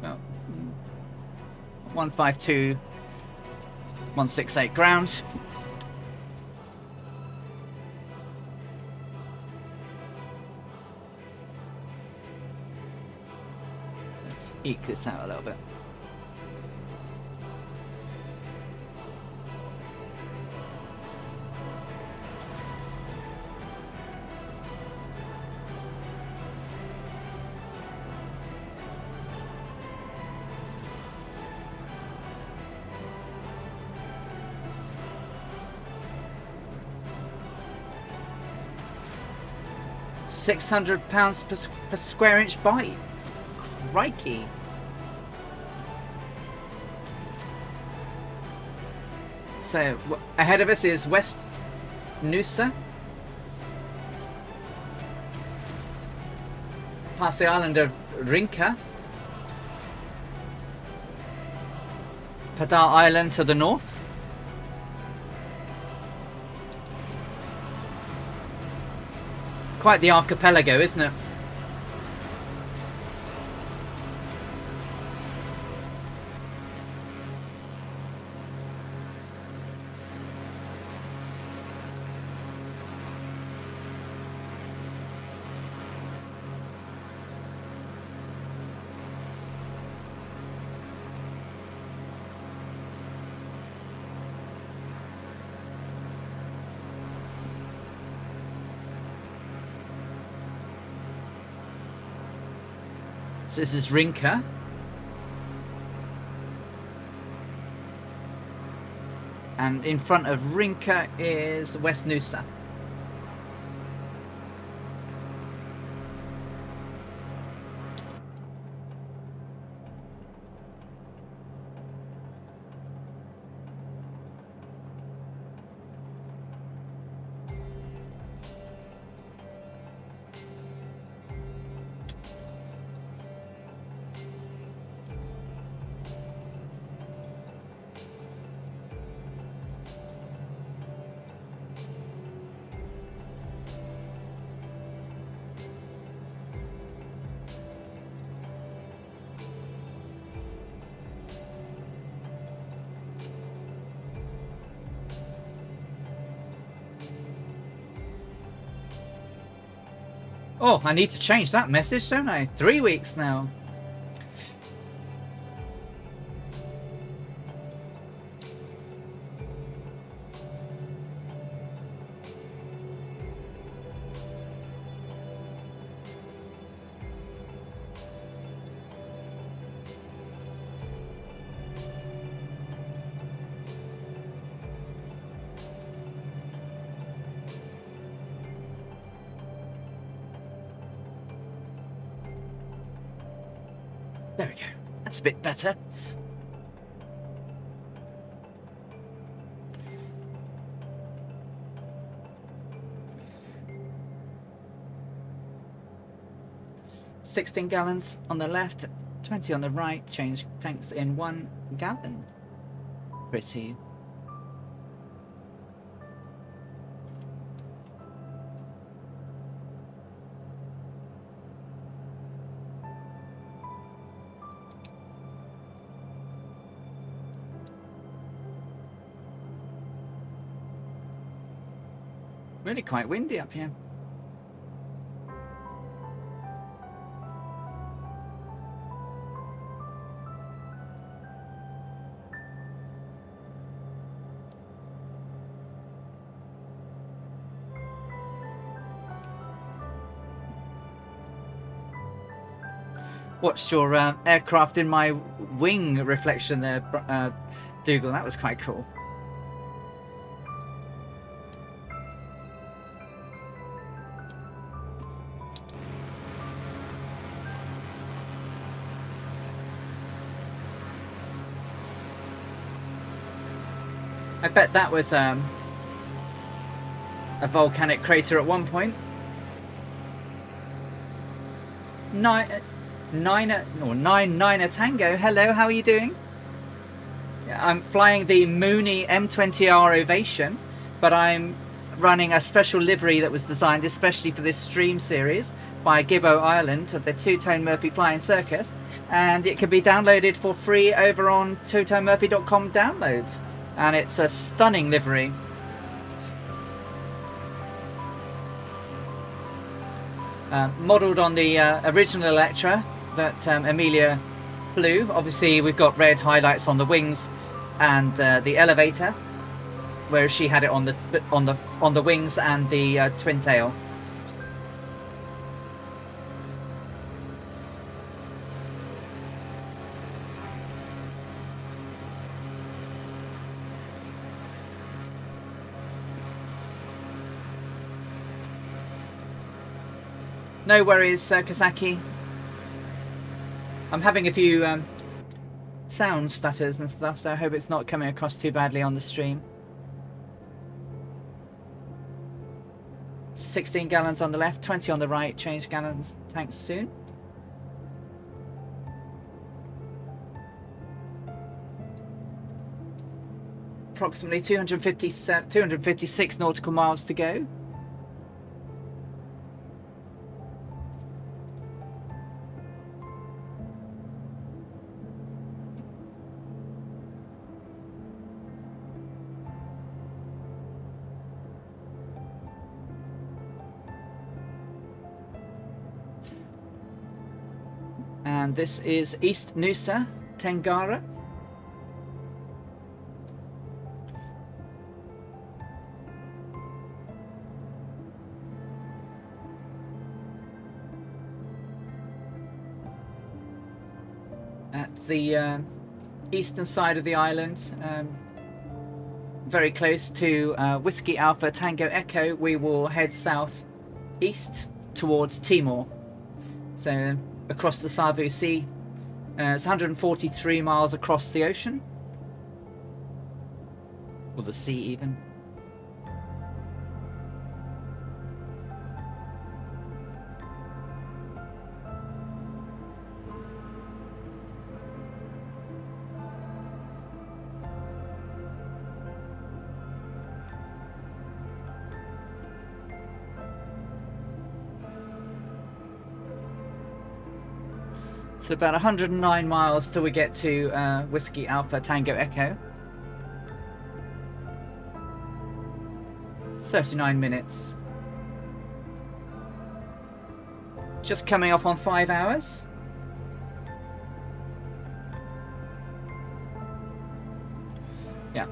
Speaker 1: Well, 152, 168 ground. Let's eke this out a little bit. £600 per square inch bite. Crikey. So ahead of us is West Nusa. Past the island of Rinca. Padar Island to the north. Quite the archipelago, isn't it? So this is Rinca. And in front of Rinca is West Nusa. Oh, I need to change that message, don't I? 3 weeks now. There we go. That's a bit better. $16 gallons on the left, 20 on the right. Change tanks in 1 gallon. Pretty. Really quite windy up here. Watched your aircraft in my wing reflection there, Dougal. That was quite cool. I bet that was a volcanic crater at one point. Nine Tango. Hello, how are you doing? Yeah, I'm flying the Mooney M20R Ovation, but I'm running a special livery that was designed especially for this stream series by Gibbo Ireland of the Two-Tone Murphy Flying Circus, and it can be downloaded for free over on twotonemurphy.com downloads. And it's a stunning livery. Modelled on the original Electra that Amelia flew. Obviously we've got red highlights on the wings and the elevator, whereas she had it on the wings and the twin tail. No worries, Kazaki. I'm having a few sound stutters and stuff, so I hope it's not coming across too badly on the stream. 16 gallons on the left, 20 on the right. Change gallons tanks soon. Approximately 256 nautical miles to go. And this is East Nusa Tenggara. At the eastern side of the island, very close to Whiskey Alpha Tango Echo, we will head south east towards Timor. So across the Savu Sea. It's 143 miles across the ocean. Or the sea even. So about 109 miles till we get to Whiskey Alpha Tango Echo. 39 minutes. Just coming up on 5 hours. Yeah.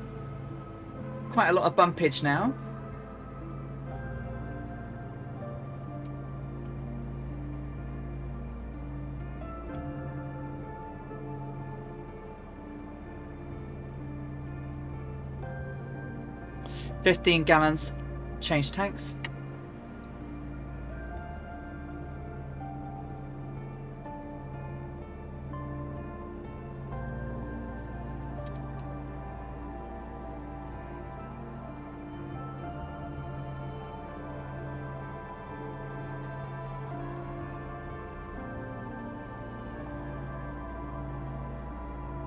Speaker 1: Quite a lot of bumpage now. $15 gallons, change tanks.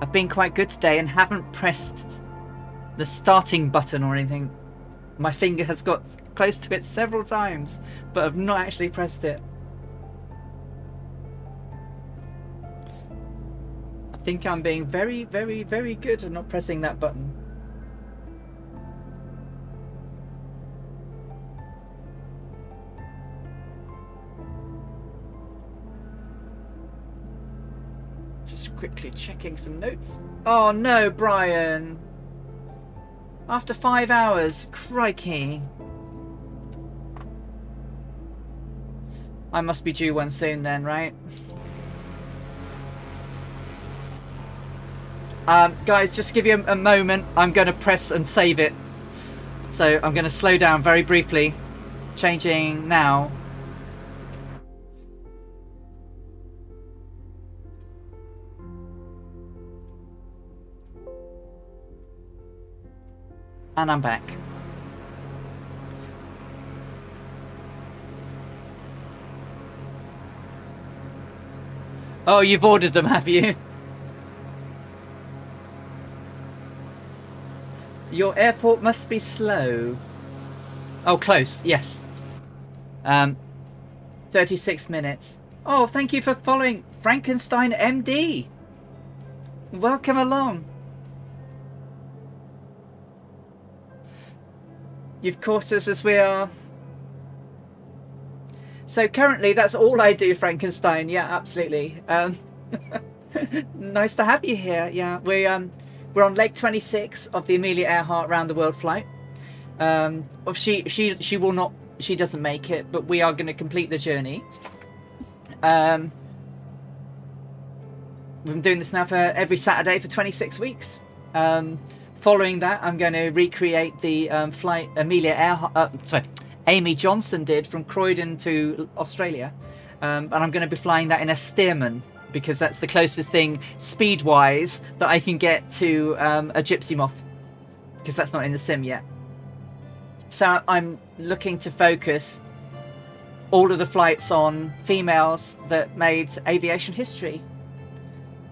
Speaker 1: I've been quite good today and haven't pressed the starting button or anything. My finger has got close to it several times, but I've not actually pressed it. I think I'm being very, very, very good at not pressing that button. Just quickly checking some notes. Oh no, Brian! After 5 hours, crikey. I must be due one soon then, right? Guys, just to give you a moment, I'm going to press and save it. So I'm going to slow down very briefly. Changing now. And I'm back. Oh, you've ordered them, have you? Your airport must be slow. Oh, close, yes. 36 minutes. Oh, thank you for following Frankenstein MD. Welcome along. You've caught us as we are. So currently that's all I do, Frankenstein. Yeah, absolutely. Nice to have you here. Yeah, we're on leg 26 of the Amelia Earhart round the world flight. She will not, she doesn't make it, but we are going to complete the journey. We've been doing this now for every Saturday for 26 weeks. Following that, I'm going to recreate the flight Amy Johnson did from Croydon to Australia. And I'm going to be flying that in a Stearman because that's the closest thing speed-wise that I can get to a Gypsy Moth because that's not in the sim yet. So I'm looking to focus all of the flights on females that made aviation history.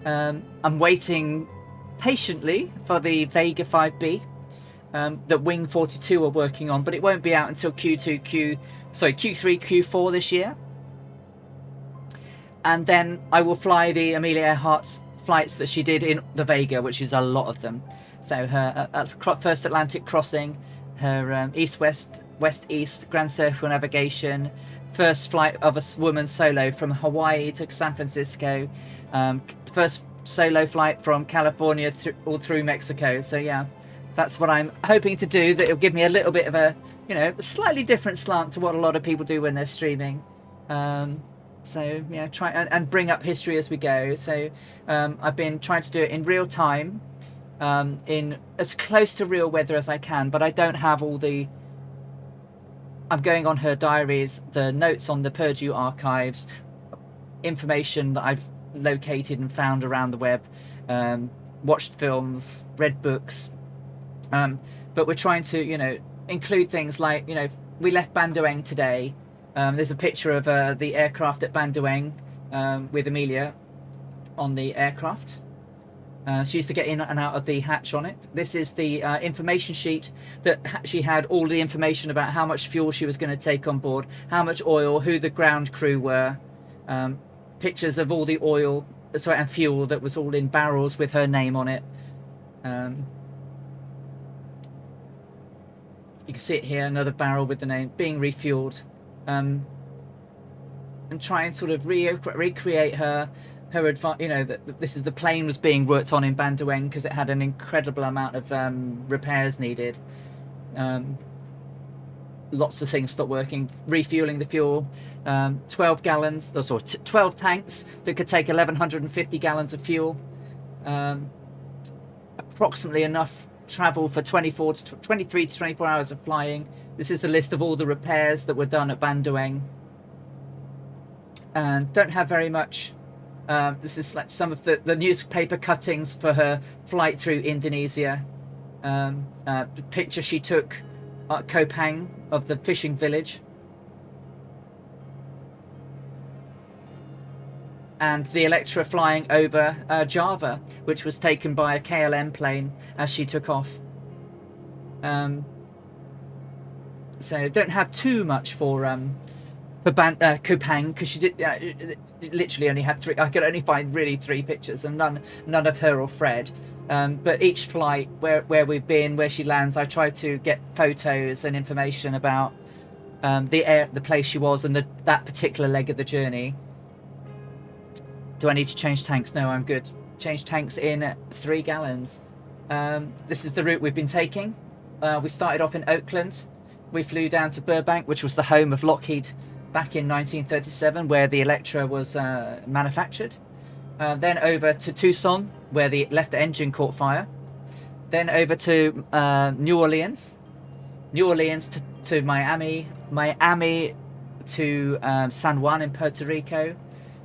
Speaker 1: I'm waiting patiently for the Vega 5B that Wing 42 are working on, but it won't be out until Q3, Q4 this year. And then I will fly the Amelia Earhart's flights that she did in the Vega, which is a lot of them. So her first Atlantic crossing, her east-west, west-east Grand Circle navigation, first flight of a woman solo from Hawaii to San Francisco, first solo flight from California all through Mexico. So yeah, that's what I'm hoping to do. That it'll give me a little bit of a, slightly different slant to what a lot of people do when they're streaming. So yeah, try and bring up history as we go. So I've been trying to do it in real time, in as close to real weather as I can, but I don't have all the... I'm going on her diaries, the notes on the Purdue archives, information that I've located and found around the web, watched films, read books, but we're trying to, include things like, we left Bandoeng today. There's a picture of the aircraft at Bandoeng with Amelia on the aircraft. She used to get in and out of the hatch on it. This is the information sheet that she had all the information about how much fuel she was going to take on board, how much oil, who the ground crew were, pictures of all the oil and fuel that was all in barrels with her name on it. You can see it here, another barrel with the name being refueled, and try and sort of recreate her that this is the plane was being worked on in Bandoeng because it had an incredible amount of repairs needed. Lots of things stopped working. Refueling the fuel, 12 tanks that could take 1,150 gallons of fuel. Approximately enough travel for 23 to 24 hours of flying. This is a list of all the repairs that were done at Bandoeng. And don't have very much. This is like some of the newspaper cuttings for her flight through Indonesia. The picture she took at Koepang of the fishing village. And the Electra flying over Java, which was taken by a KLM plane as she took off. So don't have too much for Koepang, because she did literally only had 3. I could only find really 3 pictures, and none of her or Fred. But each flight where we've been, where she lands, I try to get photos and information about the place she was and that particular leg of the journey. Do I need to change tanks? No, I'm good. Change tanks in 3 gallons. This is the route we've been taking. We started off in Oakland. We flew down to Burbank, which was the home of Lockheed back in 1937, where the Electra was manufactured. Then over to Tucson, where the left engine caught fire. Then over to New Orleans. New Orleans to Miami. Miami to San Juan in Puerto Rico.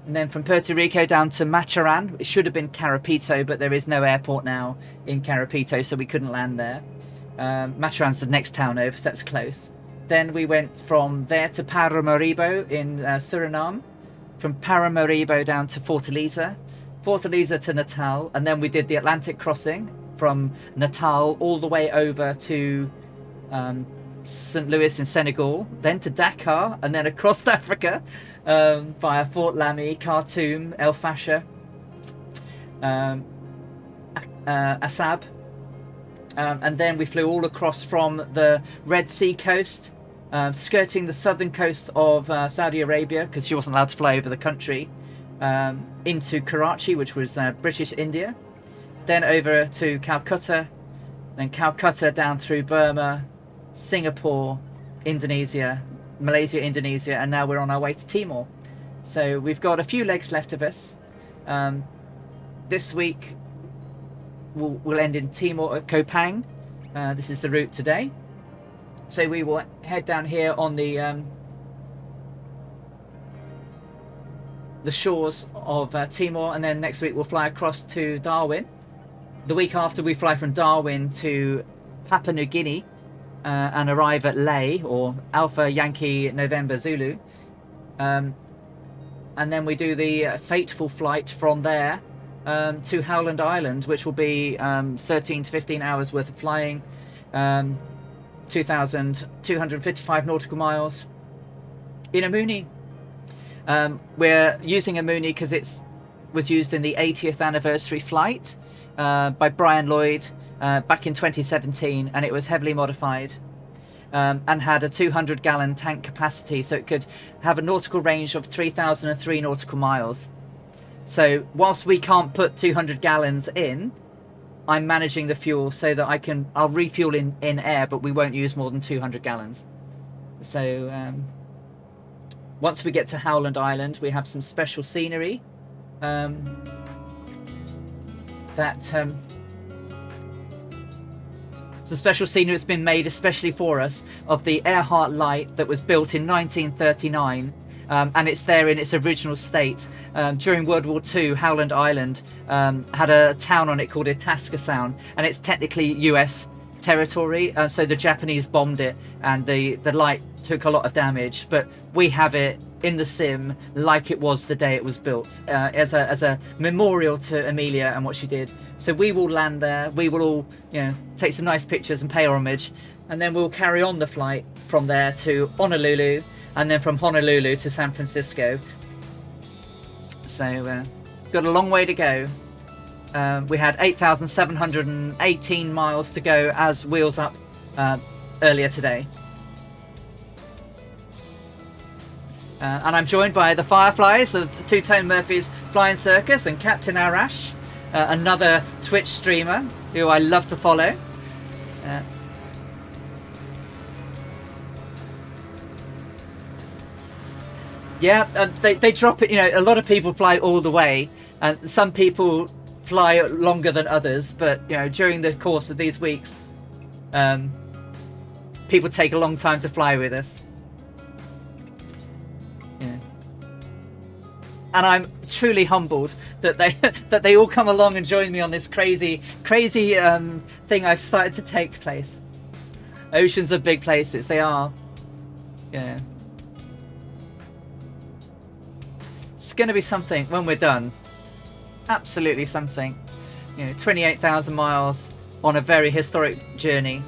Speaker 1: And then from Puerto Rico down to Macharan. It should have been Carapito, but there is no airport now in Carapito, so we couldn't land there. Macharan's the next town over, so that's close. Then we went from there to Paramaribo in Suriname. From Paramaribo down to Fortaleza. Fortaleza to Natal. And then we did the Atlantic crossing from Natal all the way over to St. Louis in Senegal. Then to Dakar. And then across Africa via Fort Lamy, Khartoum, El Fasher, Assab. And then we flew all across from the Red Sea coast, skirting the southern coast of Saudi Arabia, because she wasn't allowed to fly over the country, into Karachi, which was British India, then over to Calcutta, then Calcutta down through Burma, Singapore, Indonesia, Malaysia, Indonesia, and now we're on our way to Timor. So we've got a few legs left of us. This week we'll end in Timor at Koepang. This is the route today. So we will head down here on the shores of Timor, and then next week we'll fly across to Darwin. The week after we fly from Darwin to Papua New Guinea and arrive at Ley, or Alpha Yankee November Zulu, and then we do the fateful flight from there to Howland Island, which will be 13 to 15 hours worth of flying, 2,255 nautical miles in a Mooney. We're using a Mooney because it was used in the 80th anniversary flight by Brian Lloyd back in 2017, and it was heavily modified. And had a 200-gallon tank capacity, so it could have a nautical range of 3,003 nautical miles. So whilst we can't put 200 gallons in, I'm managing the fuel so that I'll refuel in air, but we won't use more than 200 gallons. So once we get to Howland Island, we have some special scenery Some special scenery that's been made especially for us of the Earhart light that was built in 1939, and it's there in its original state. During World War II, Howland Island had a town on it called Itasca Sound, and it's technically US territory, so the Japanese bombed it and the light took a lot of damage, but we have it in the sim like it was the day it was built, as a memorial to Amelia and what she did. So we will land there, we will all take some nice pictures and pay homage, and then we'll carry on the flight from there to Honolulu, and then from Honolulu to San Francisco. So got a long way to go. We had 8,718 miles to go as Wheels Up earlier today. And I'm joined by the Fireflies of Two-Tone Murphy's Flying Circus and Captain Arash, another Twitch streamer who I love to follow. They drop it. A lot of people fly all the way, and some people fly longer than others. But during the course of these weeks, people take a long time to fly with us. And I'm truly humbled that they all come along and join me on this crazy thing I've started to take place. Oceans are big places. They are. Yeah. It's going to be something when we're done. Absolutely something. 28,000 miles on a very historic journey.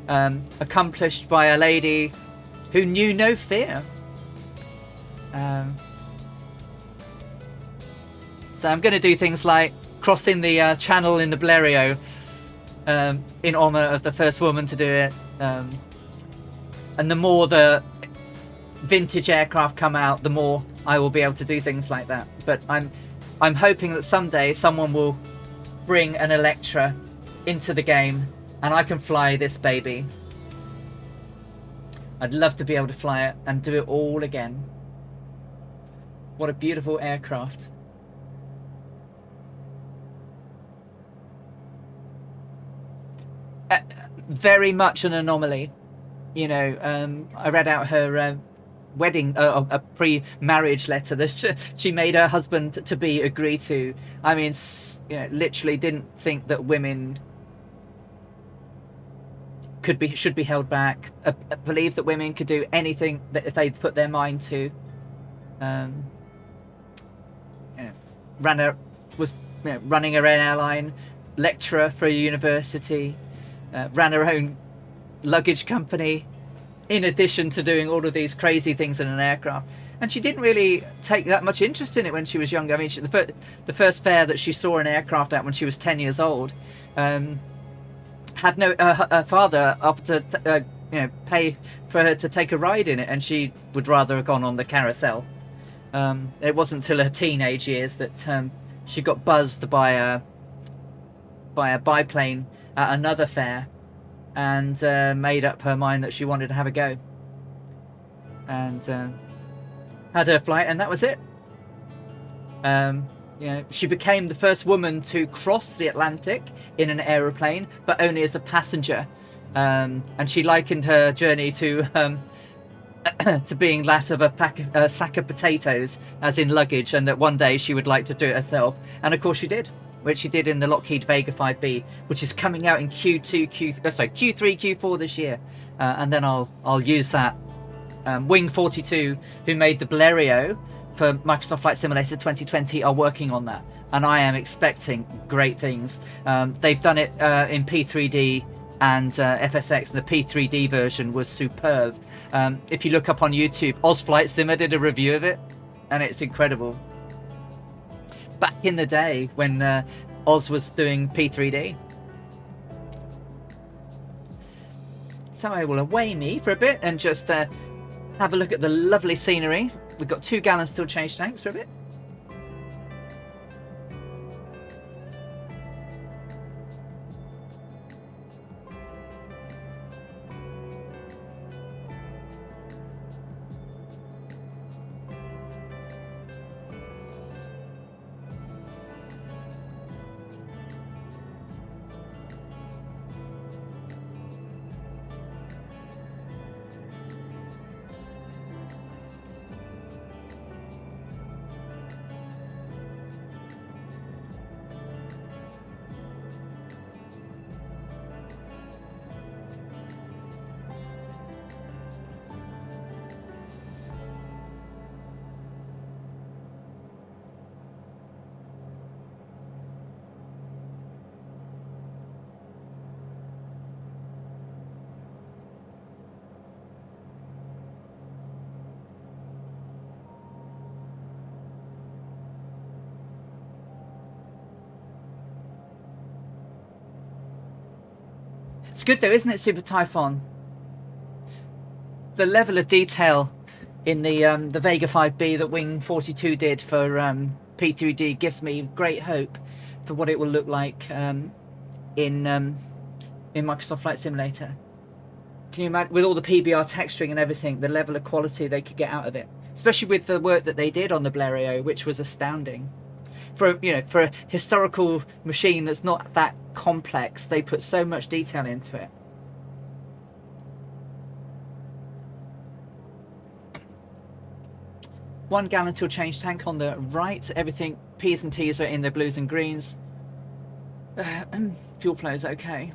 Speaker 1: Accomplished by a lady who knew no fear. So I'm going to do things like crossing the channel in the Blériot in honour of the first woman to do it. And the more the vintage aircraft come out, the more I will be able to do things like that. But I'm hoping that someday someone will bring an Electra into the game and I can fly this baby. I'd love to be able to fly it and do it all again. What a beautiful aircraft. Very much an anomaly. I read out her wedding, a pre-marriage letter that she made her husband to be agree to. I mean, literally didn't think that women should be held back. Believed that women could do anything that if they put their mind to. Was running her own airline, lecturer for a university. Ran her own luggage company, in addition to doing all of these crazy things in an aircraft. And she didn't really take that much interest in it when she was younger. I mean, the first fair that she saw an aircraft at when she was 10 years old, had no. Her father offered to pay for her to take a ride in it, and she would rather have gone on the carousel. It wasn't until her teenage years that she got buzzed by a biplane at another fair, and made up her mind that she wanted to have a go, and had her flight, and that was it. She became the first woman to cross the Atlantic in an aeroplane, but only as a passenger, and she likened her journey to to being that of a sack of potatoes, as in luggage, and that one day she would like to do it herself, and of course she did. Which she did in the Lockheed Vega 5B, which is coming out in Q3, Q4 this year, and then I'll use that Wing 42, who made the Blériot for Microsoft Flight Simulator 2020, are working on that, and I am expecting great things. They've done it in P3D and FSX, and the P3D version was superb. If you look up on YouTube, Oz Flight Simmer did a review of it, and it's incredible. Back in the day when Oz was doing P3D. So I will away me for a bit and just have a look at the lovely scenery. We've got 2 gallons still change tanks for a bit. It's good though, isn't it, Super Typhon? The level of detail in the Vega 5B that Wing 42 did for P3D gives me great hope for what it will look like in Microsoft Flight Simulator. Can you imagine, with all the PBR texturing and everything, the level of quality they could get out of it, especially with the work that they did on the Blériot, which was astounding. For a historical machine that's not that complex, they put so much detail into it. One gallon till change tank on the right. Everything P's and T's are in the blues and greens. Fuel flow is okay.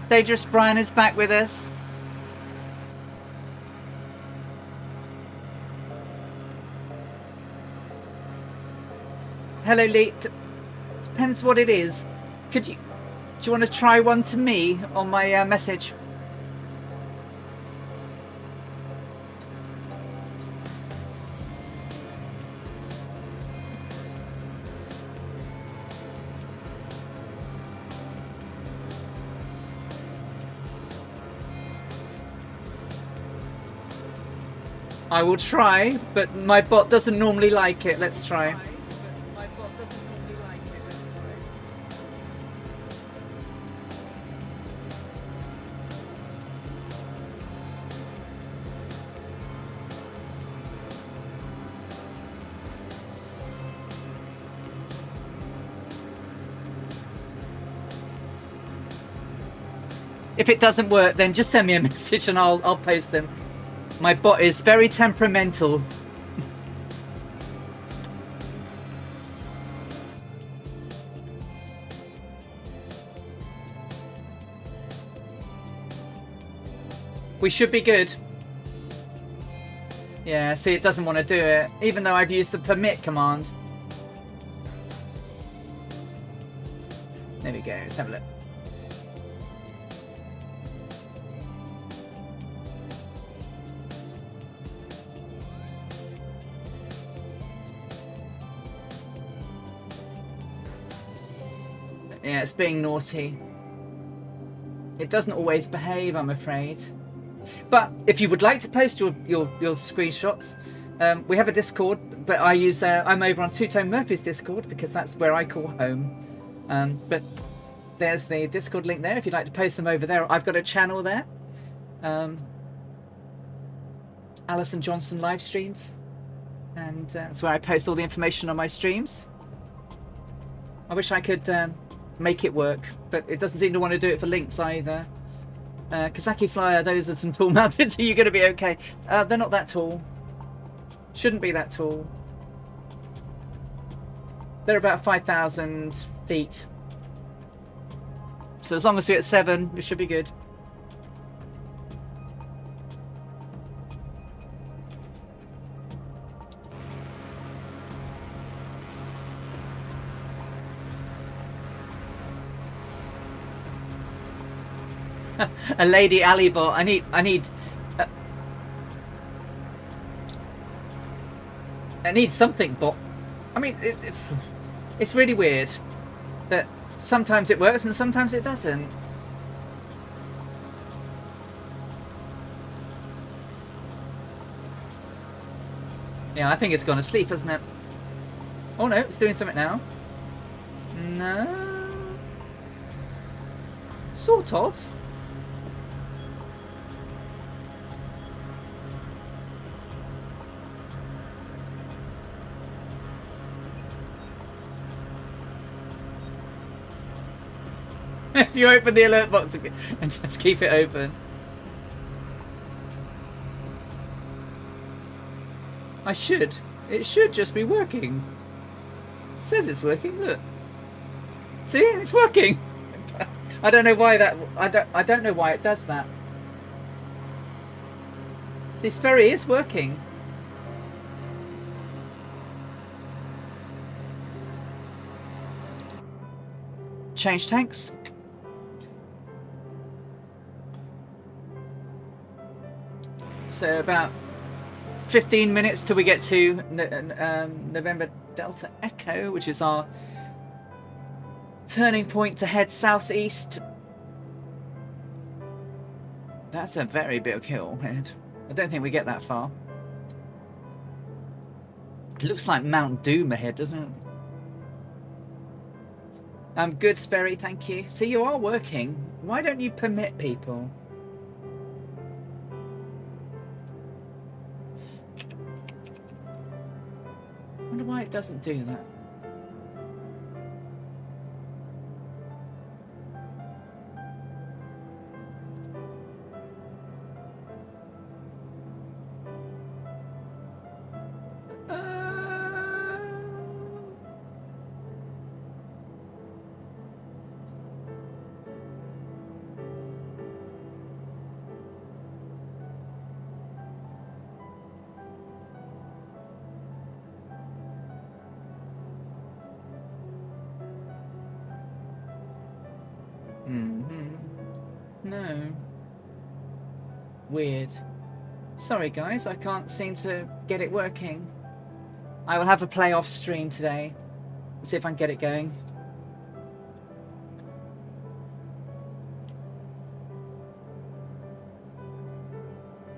Speaker 1: Dangerous Brian is back with us. Hello, Lee. Depends what it is. Do you want to try one to me on my message? I will try, but my bot doesn't normally like it. Let's try. If it doesn't work, then just send me a message and I'll post them. My bot is very temperamental. We should be good. Yeah, see, it doesn't want to do it, even though I've used the permit command. There we go, let's have a look. Yeah, it's being naughty. It doesn't always behave, I'm afraid. But if you would like to post your screenshots, we have a Discord, but I'm over on Two Tone Murphy's Discord because that's where I call home. But there's the Discord link there if you'd like to post them over there. I've got a channel there. Alison Johnson live streams, and that's where I post all the information on my streams. I wish I could make it work, but it doesn't seem to want to do it for links either. Kazaki Flyer, those are some tall mountains. Are you going to be okay? They're not that tall. Shouldn't be that tall. They're about 5,000 feet. So as long as we're at 7, it should be good. A lady alley bot. I need something bot. I mean, it's really weird that sometimes it works and sometimes it doesn't. Yeah, I think it's gone to sleep, hasn't it? Oh no, it's doing something now. No. Sort of. If you open the alert box and just keep it open. I should. It should just be working. It says it's working, look. See, it's working. I don't know why that I don't know why it does that. See, Sperry is working. Change tanks. So about 15 minutes till we get to November Delta Echo, which is our turning point to head southeast. That's a very big hill ahead. I don't think we get that far. It looks like Mount Doom ahead, doesn't it? I'm good, Sperry, thank you. See, you are working. Why don't you permit people? I wonder why it doesn't do that. No. Weird. Sorry guys, I can't seem to get it working. I will have a playoff stream today. Let's see if I can get it going.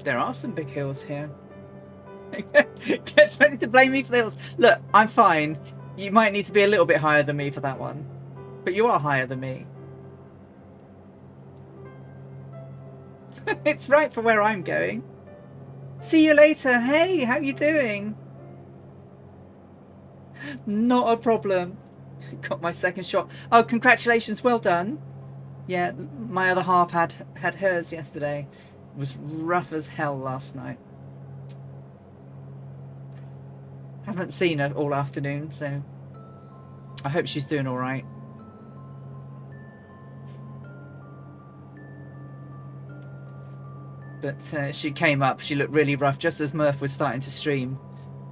Speaker 1: There are some big hills here. Gets ready to blame me for the hills. Look, I'm fine. You might need to be a little bit higher than me for that one. But you are higher than me. It's right for where I'm going. See you later. Hey, how you doing? Not a problem. Got my second shot. Oh, congratulations. Well done. Yeah, my other half had hers yesterday. It was rough as hell last night. Haven't seen her all afternoon, so I hope she's doing all right. But she came up, she looked really rough just as Murph was starting to stream.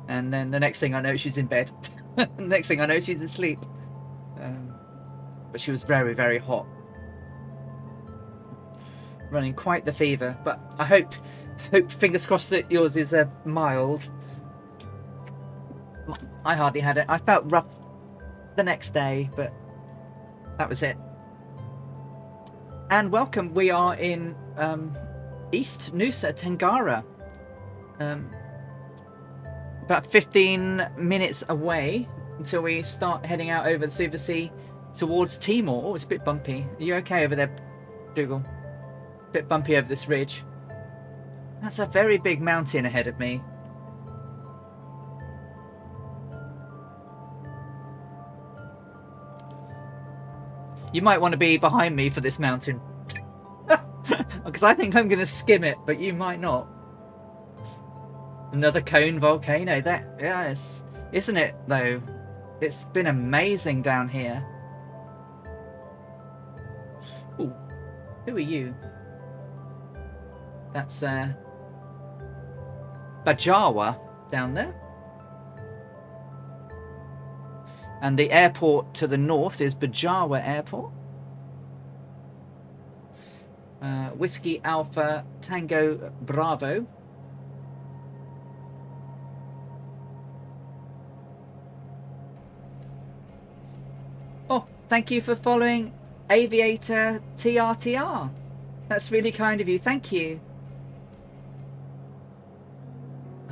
Speaker 1: And then the next thing I know, she's in bed. The next thing I know, she's asleep. But she was very, very hot. Running quite the fever. But I hope fingers crossed that yours is mild. I hardly had it. I felt rough the next day, but That was it. And welcome. We are in East Nusa Tenggara. About 15 minutes away until we start heading out over the Super Sea towards Timor. Oh, it's a bit bumpy. Are you okay over there, Dougal? A bit bumpy over this ridge. That's a very big mountain ahead of me. You might want to be behind me for this mountain. Because I think I'm going to skim it, but you might not. Another cone volcano. That, yes, isn't it though? It's been amazing down here. Ooh, who are you? That's Bajawa down there. And the airport to the north is Bajawa Airport. Whiskey Alpha Tango Bravo. Oh, thank you for following Aviator TRTR. That's really kind of you. Thank you.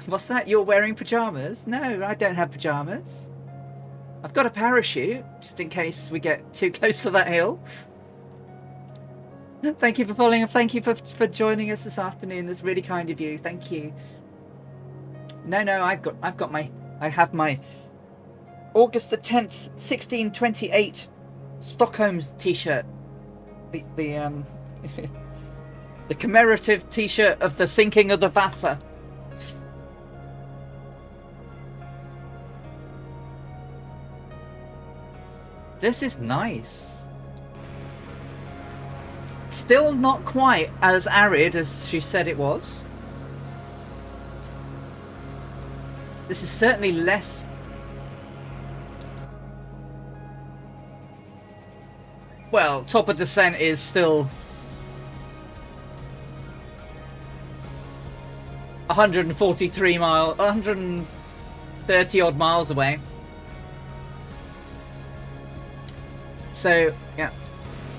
Speaker 1: What's that? You're wearing pajamas? No, I don't have pajamas. I've got a parachute, just in case we get too close to that hill. Thank you for following and thank you for joining us this afternoon. That's really kind of you. Thank you. No, I have my August the 10th, 1628 Stockholm t-shirt. The the commemorative t-shirt of the sinking of the Vasa. This is nice. Still not quite as arid as she said it was. This is certainly less. Well, top of descent is still 130 odd miles away. So, yeah.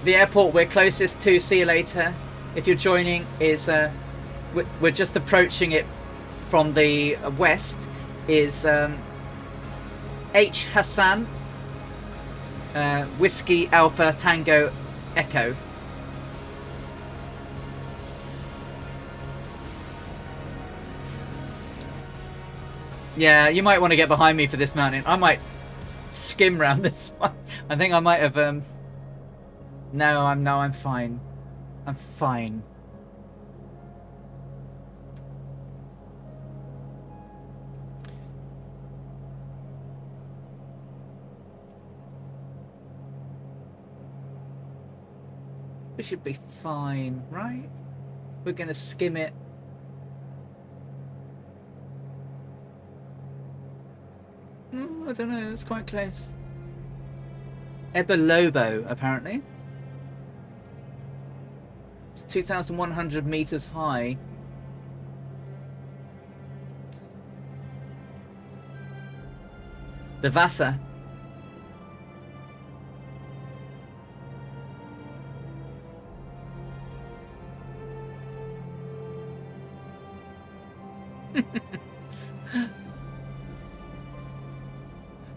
Speaker 1: The airport we're closest to, see you later, if you're joining, is we're just approaching it from the west, is H Hassan Whiskey Alpha Tango Echo. Yeah, you might want to get behind me for this mountain. I might skim round this one. I think I might have No, I'm fine. I'm fine. We should be fine, right? We're gonna skim it. I don't know, it's quite close. Ebelobo, apparently. It's 2,100 meters high. The Vasa.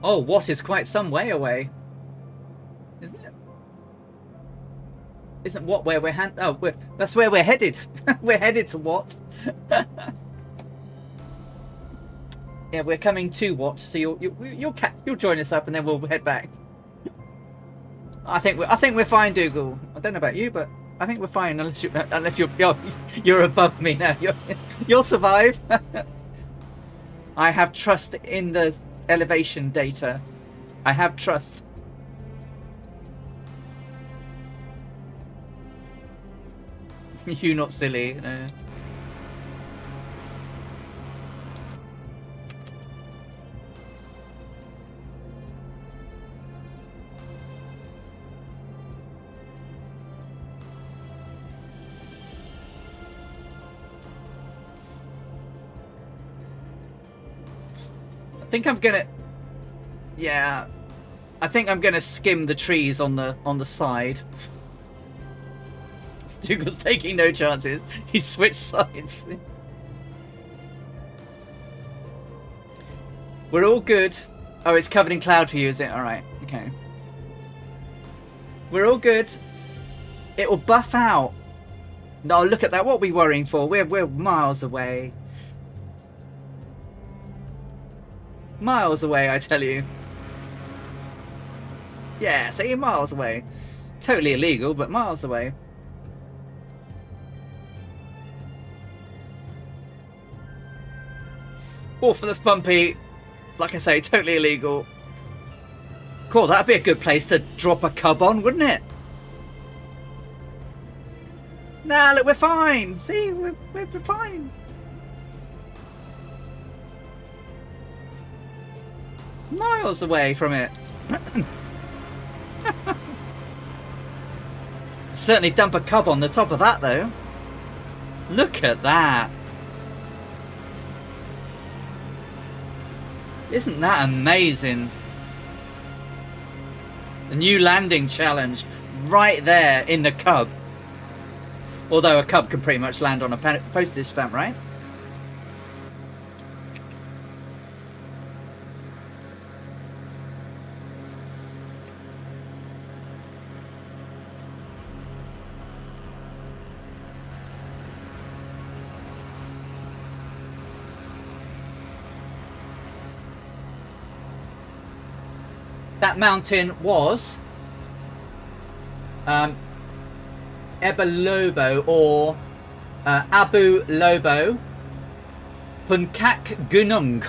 Speaker 1: Oh, what is quite some way away, isn't it? Isn't what where we're that's where we're headed. We're headed to what? Yeah, we're coming to what? So you'll join us up, and then we'll head back. I think we're fine, Dougal. I don't know about you, but I think we're fine unless you're above me now. You'll survive. I have trust in the elevation data. I have trust. You not silly. No. I think I'm gonna. Yeah. I think I'm going to skim the trees on the side. Dougal's taking no chances. He switched sides. We're all good. Oh, it's covered in cloud for you, is it? All right. Okay. We're all good. It will buff out. No, look at that. What are we worrying for? We're miles away. Miles away, I tell you. Yeah, say you're miles away. Totally illegal, but miles away. Awfully bumpy. Like I say, totally illegal. Cool, that'd be a good place to drop a cub on, wouldn't it? Nah, look, we're fine. See, we're fine. Miles away from it. Certainly dump a cub on the top of that, though. Look at that. Isn't that amazing? A new landing challenge right there in the cub. Although a cub can pretty much land on a postage stamp, right? That mountain was Ebolobo or Abu Lobo Puncak Gunung.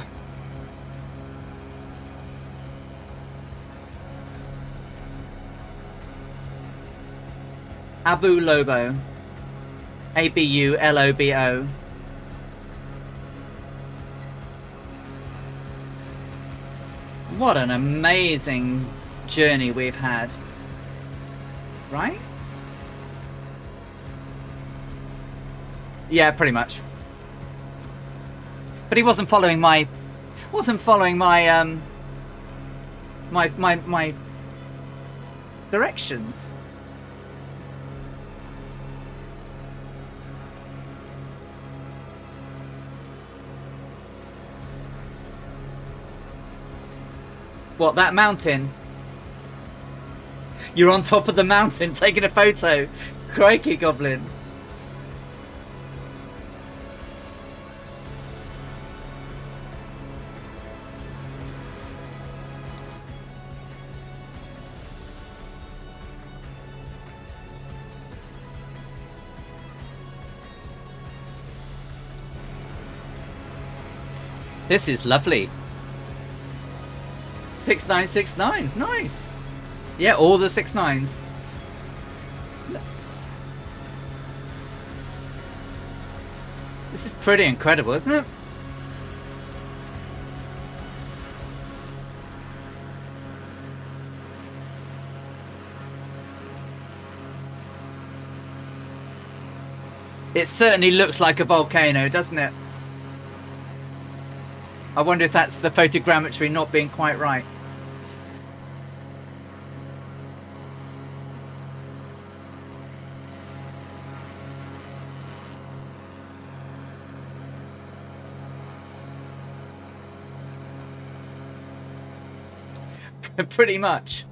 Speaker 1: Abu Lobo. Abulobo. What an amazing journey we've had. Right? Yeah, pretty much. But he wasn't following my my directions. What, that mountain? You're on top of the mountain taking a photo. Crikey, Goblin. This is lovely. 6969. Nice. Yeah, all the 6-9s. This is pretty incredible, isn't it? It certainly looks like a volcano, doesn't it? I wonder if that's the photogrammetry not being quite right. Pretty much.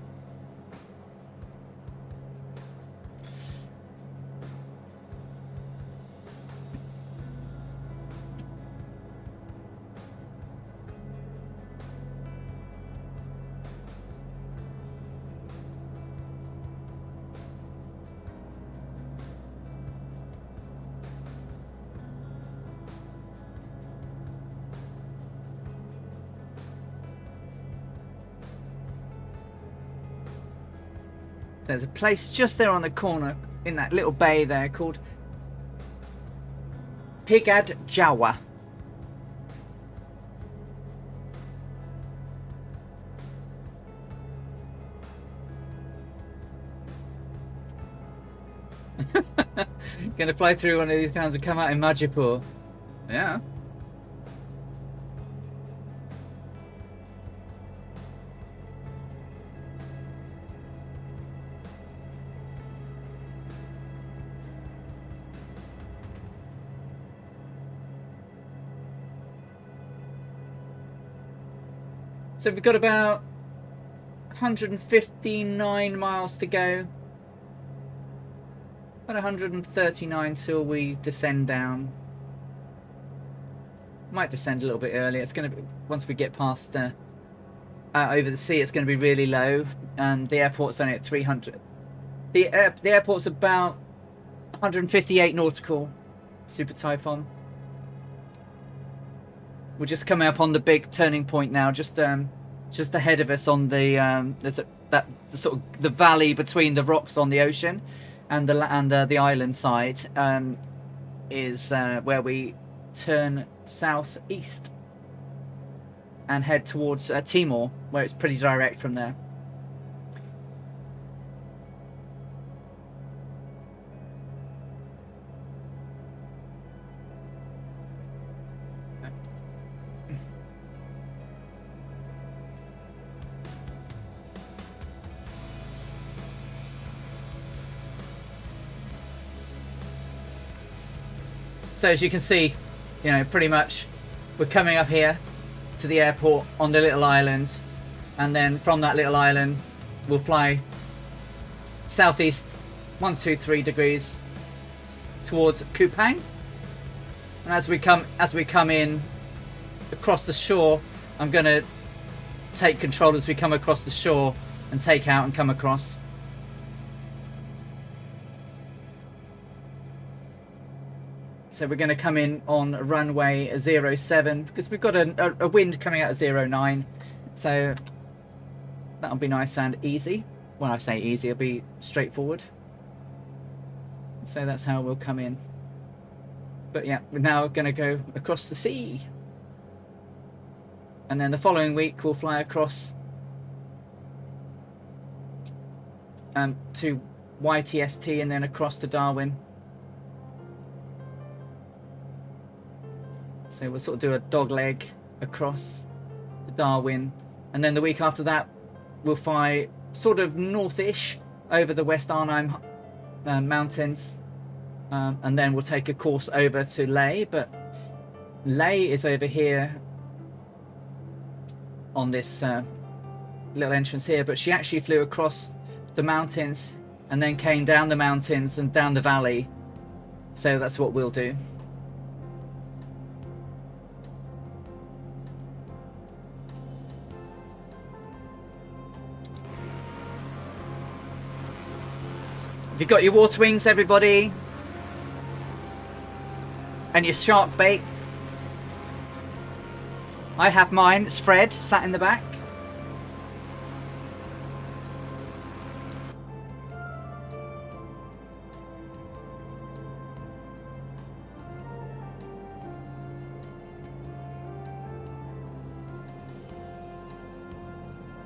Speaker 1: There's a place just there on the corner in that little bay there called Pigad Jawa. Gonna fly through one of these clouds and come out in Majapur. Yeah. So we've got about 159 miles to go. About 139 till we descend down. Might descend a little bit earlier. It's going to be, once we get past over the sea, it's going to be really low, and the airport's only at 300. The airport's about 158 nautical. Super Typhoon. We're just coming up on the big turning point now. Just ahead of us on the there's the sort of the valley between the rocks on the ocean, and the island side is where we turn southeast and head towards Timor, where it's pretty direct from there. So as you can see, you know, pretty much we're coming up here to the airport on the little island, and then from that little island we'll fly southeast 123 degrees towards Koepang, and as we come in across the shore, I'm going to take control as we come across the shore and take out and come across. So we're going to come in on runway 07 because we've got a wind coming out of 09. So that'll be nice and easy. When I say easy, it'll be straightforward. So that's how we'll come in. But yeah, we're now going to go across the sea. And then the following week we'll fly across to YTST and then across to Darwin. So we'll sort of do a dog leg across to Darwin, and then the week after that we'll fly sort of northish over the West Arnhem mountains, and then we'll take a course over to Leh. But Leh is over here on this little entrance here, but she actually flew across the mountains and then came down the mountains and down the valley. So that's what we'll do. Have you got your water wings, everybody? And your shark bait? I have mine. It's Fred, sat in the back.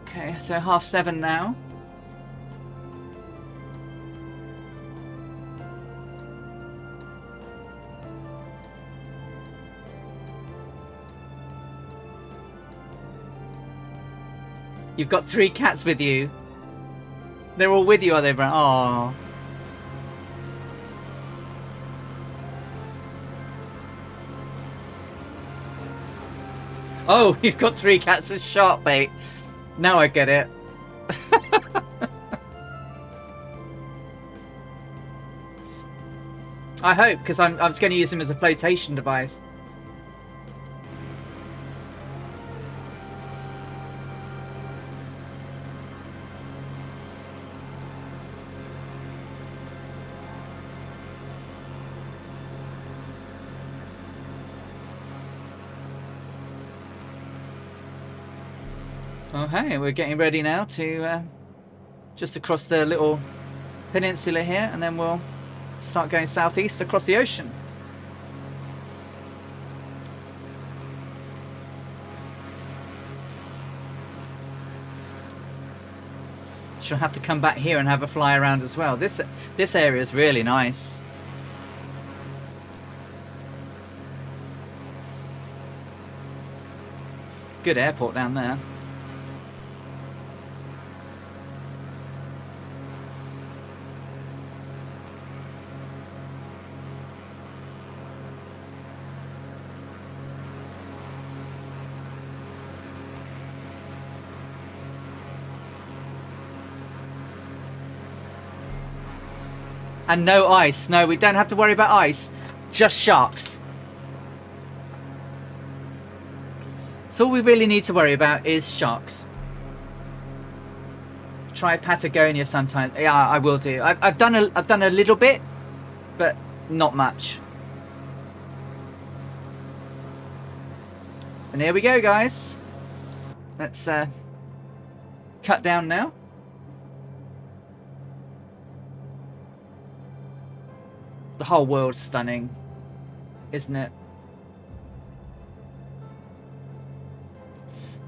Speaker 1: Okay, so 7:30 now. You've got 3 cats with you. They're all with you, are they, Brent? Aww. Oh, you've got 3 cats as shark bait. Now I get it. I hope, because I'm just going to use them as a flotation device. Okay, we're getting ready now to just across the little peninsula here, and then we'll start going southeast across the ocean. She'll have to come back here and have a fly around as well. This area is really nice. Good airport down there. And no ice. No, we don't have to worry about ice. Just sharks. So all we really need to worry about is sharks. Try Patagonia sometimes. Yeah, I will do. I've done a little bit, but not much. And here we go, guys. Let's cut down now. The whole world's stunning, isn't it?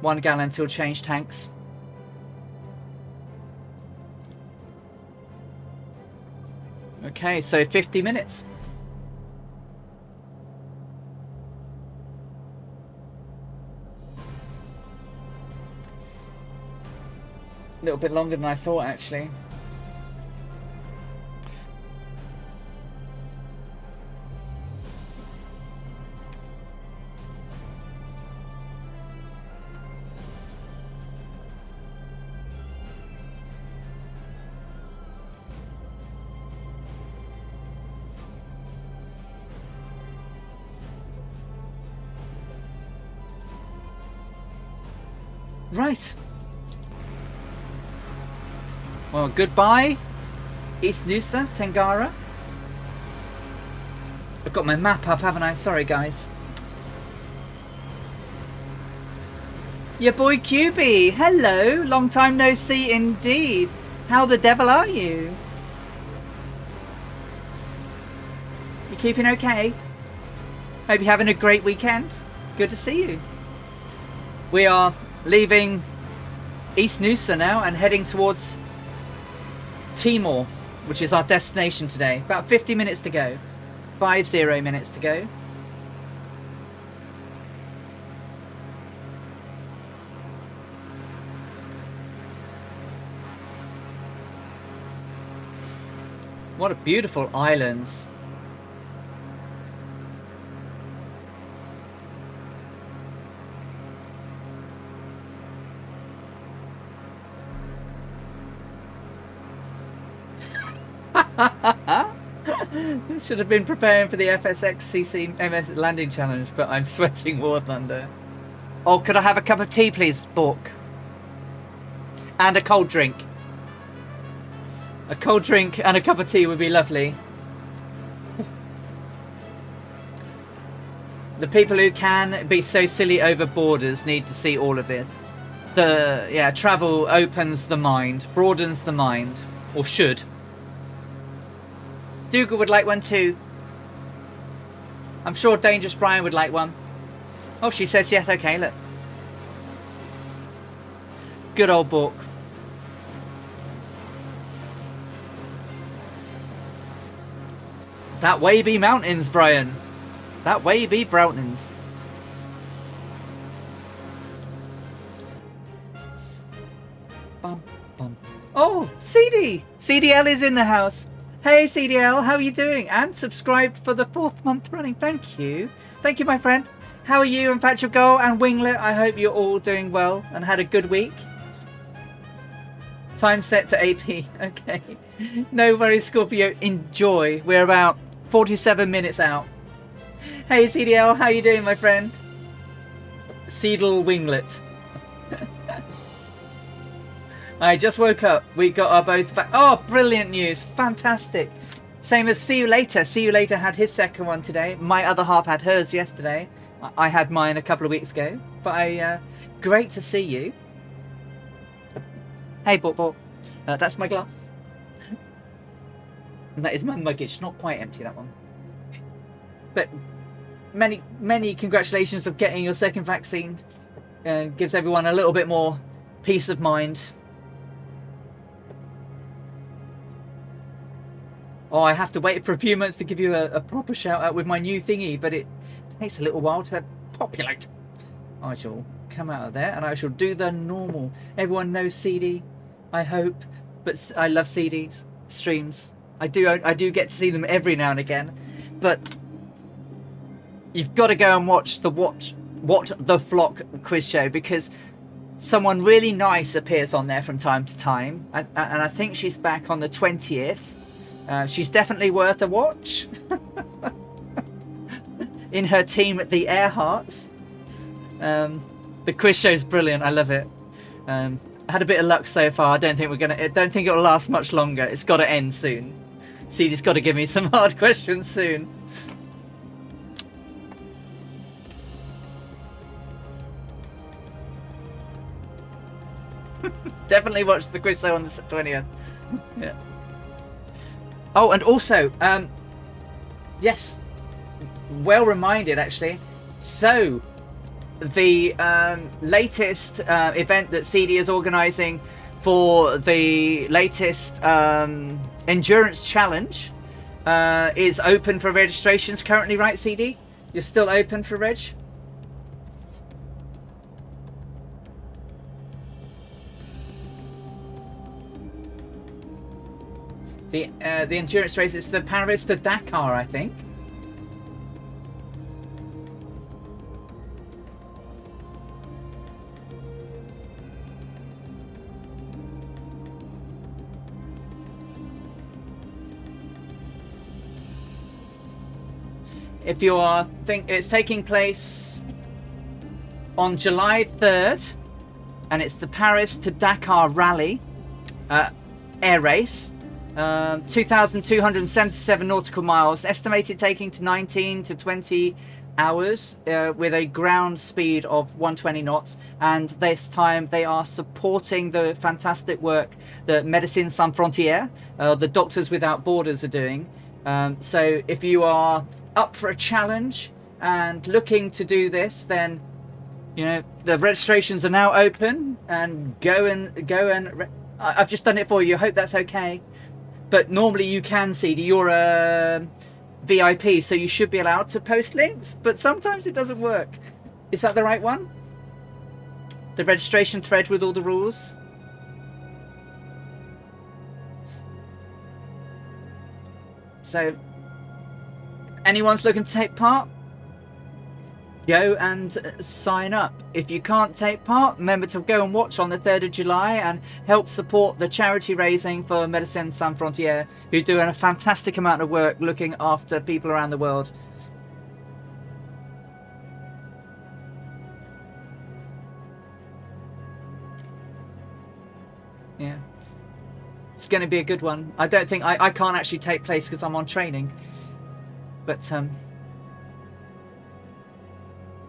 Speaker 1: 1 gallon till change tanks. Okay, so 50 minutes. A little bit longer than I thought, actually. Right. Well, goodbye, East Nusa Tenggara. I've got my map up, haven't I? Sorry, guys. Your boy QB. Hello. Long time no see indeed. How the devil are you? You keeping okay? Hope you're having a great weekend. Good to see you. We are leaving East Nusa now and heading towards Timor, which is our destination today. About 50 minutes to go. 50 minutes to go. What a beautiful islands. Should have been preparing for the FSX CCMS landing challenge, but I'm sweating War Thunder. Oh, could I have a cup of tea, please, Bork? And a cold drink. A cold drink and a cup of tea would be lovely. The people who can be so silly over borders need to see all of this. Travel opens the mind, broadens the mind, or should. Dougal would like one too. I'm sure Dangerous Brian would like one. Oh, she says yes. Okay, look. Good old book. That way be mountains, Brian. That way be mountains. Bum, bum. Oh, CD! CDL is in the house. Hey CDL, how are you doing? And subscribed for the 4th month running. Thank you. Thank you, my friend. How are you and Patrick Goal and Winglet? I hope you're all doing well and had a good week. Time set to AP. Okay. No worries, Scorpio. Enjoy. We're about 47 minutes out. Hey CDL, how you doing, my friend? Seedle Winglet. I just woke up. We got our both back. Oh, brilliant news. Fantastic. Same as See You Later. See You Later had his second one today. My other half had hers yesterday. I had mine a couple of weeks ago. But great to see you. Hey, Bort. That's my glass. And that is my muggage. Not quite empty, that one. But many congratulations of getting your second vaccine. Gives everyone a little bit more peace of mind. Oh, I have to wait for a few months to give you a proper shout out with my new thingy, but it takes a little while to populate. I shall come out of there and I shall do the normal. Everyone knows CD, I hope, but I love CDs, streams. I do get to see them every now and again, but you've got to go and watch the What the Flock quiz show, because someone really nice appears on there from time to time, and I think she's back on the 20th. She's definitely worth a watch. In her team at the Earharts. The quiz show's brilliant. I love it. I had a bit of luck so far. I don't think it'll last much longer. It's got to end soon. CD's got to give me some hard questions soon. Definitely watch the quiz show on the 20th. Yeah. Oh, and also, yes, well reminded actually. So, the latest event that CD is organising for the latest endurance challenge is open for registrations currently, right, CD? You're still open for reg? The endurance race is the Paris to Dakar, I think. If you are it's taking place on July 3rd, and it's the Paris to Dakar Rally air race. 2,277 nautical miles, estimated taking to 19 to 20 hours with a ground speed of 120 knots. And this time they are supporting the fantastic work that Médecins Sans Frontières, the Doctors Without Borders, are doing. So if you are up for a challenge and looking to do this, then you know the registrations are now open, and go and I've just done it for you. I hope that's okay. But normally you can, CD. You're a VIP, so you should be allowed to post links. But sometimes it doesn't work. Is that the right one? The registration thread with all the rules? So, anyone's looking to take part? Go and sign up. If you can't take part, remember to go and watch on the 3rd of July and help support the charity raising for Médecins Sans Frontières, who do a fantastic amount of work looking after people around the world. Yeah. It's going to be a good one. I don't think I can't actually take place because I'm on training. But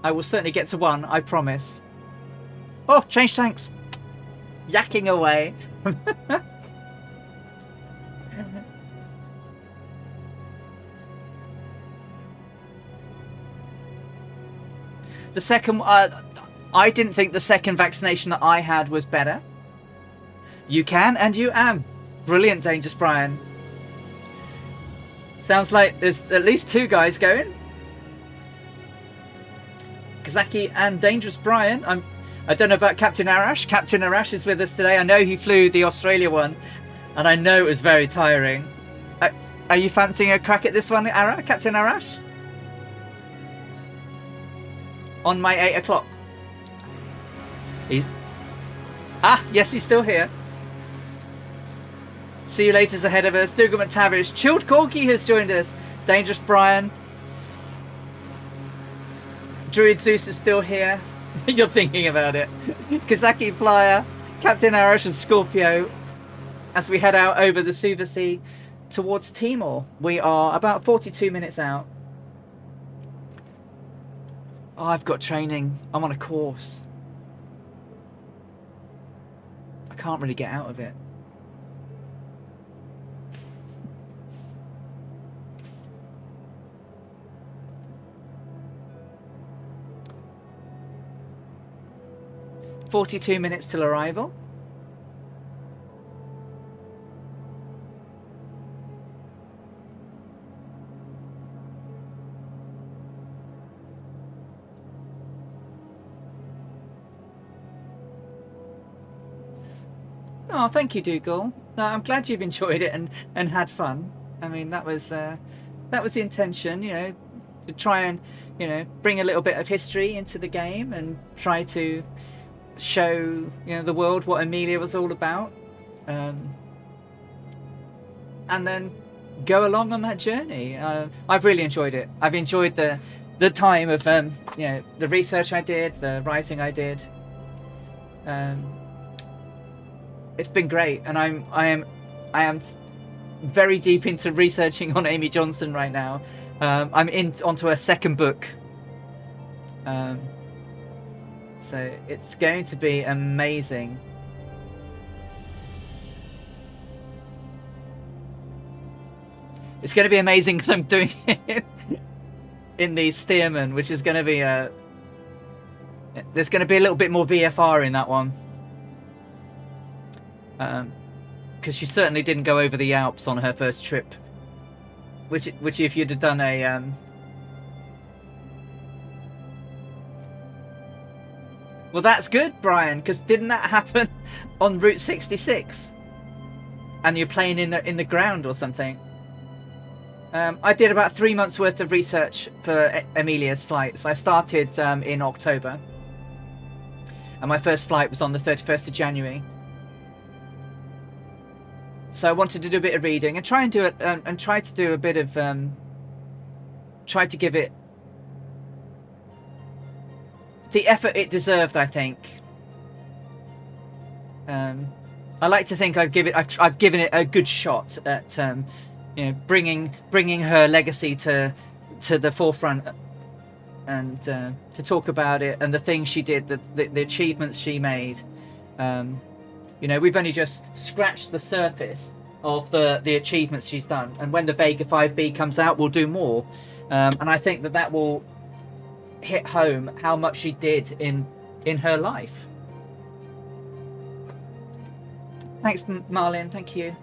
Speaker 1: I will certainly get to one, I promise. Oh, change tanks. Yakking away. The second, I didn't think the second vaccination that I had was better. You can, and you am. Brilliant, Dangerous Brian. Sounds like there's at least 2 guys going. Kazaki and Dangerous Brian. I don't know about Captain Arash. Captain Arash is with us today. I know he flew the Australia one, and I know it was very tiring. Are you fancying a crack at this one, Captain Arash? On my 8 o'clock. Yes, he's still here. See you later's ahead of us. Dougal McTavish. Chilled Corky has joined us. Dangerous Brian. Druid Zeus is still here. You're thinking about it. Kazaki Flyer, Captain Arash and Scorpio as we head out over the Suva Sea towards Timor. We are about 42 minutes out. Oh, I've got training. I'm on a course. I can't really get out of it. "42 minutes till arrival." Oh, thank you, Dougal. No, I'm glad you've enjoyed it and had fun. I mean, that was the intention, you know, to try and, you know, bring a little bit of history into the game and try to show, you know, the world what Amelia was all about. And then, go along on that journey. I've really enjoyed it. I've enjoyed the time of the research I did, the writing I did. It's been great, and I am very deep into researching on Amy Johnson right now. I'm onto her second book. So it's going to be amazing. It's going to be amazing because I'm doing it in the Stearman, which is going to be there's going to be a little bit more VFR in that one. Because she certainly didn't go over the Alps on her first trip. Which if you'd have done a... Well, that's good, Brian, because didn't that happen on Route 66? And you're playing in the ground or something? I did about 3 months worth of research for Amelia's flights. I started in October, and my first flight was on the 31st of January. So I wanted to do a bit of reading and try and do it, and try to do a bit of try to give it the effort it deserved, I think. I like to think I've given it a good shot at bringing her legacy to the forefront, and to talk about it and the things she did, the achievements she made. We've only just scratched the surface of the achievements she's done, and when the Vega 5B comes out, we'll do more. And I think that will hit home how much she did in her life. Thanks, Marlin. Thank you.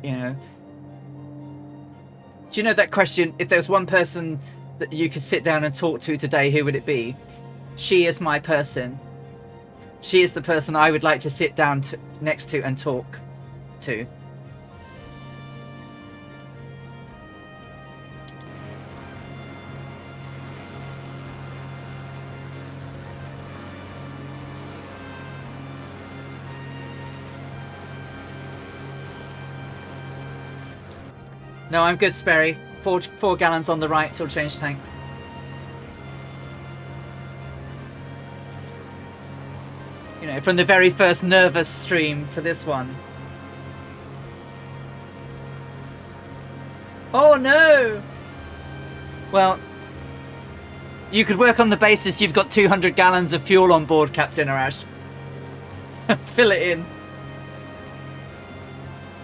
Speaker 1: Do you know that question? If there was one person that you could sit down and talk to today, who would it be? She is my person. She is the person I would like to sit down next to and talk to. No, I'm good, Sperry. 4 gallons on the right till change tank. From the very first nervous stream to this one. Oh no! Well, you could work on the basis you've got 200 gallons of fuel on board, Captain Arash. Fill it in.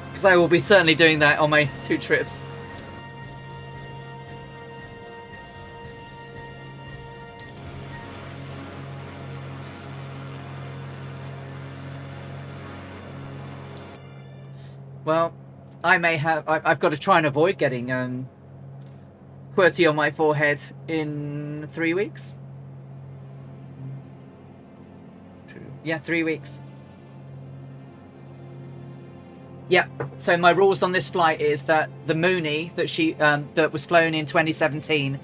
Speaker 1: Because I will be certainly doing that on my 2 trips. Well, I've got to try and avoid getting QWERTY on my forehead in 3 weeks. Yeah, 3 weeks. Yeah, so my rules on this flight is that the Mooney that was flown in 2017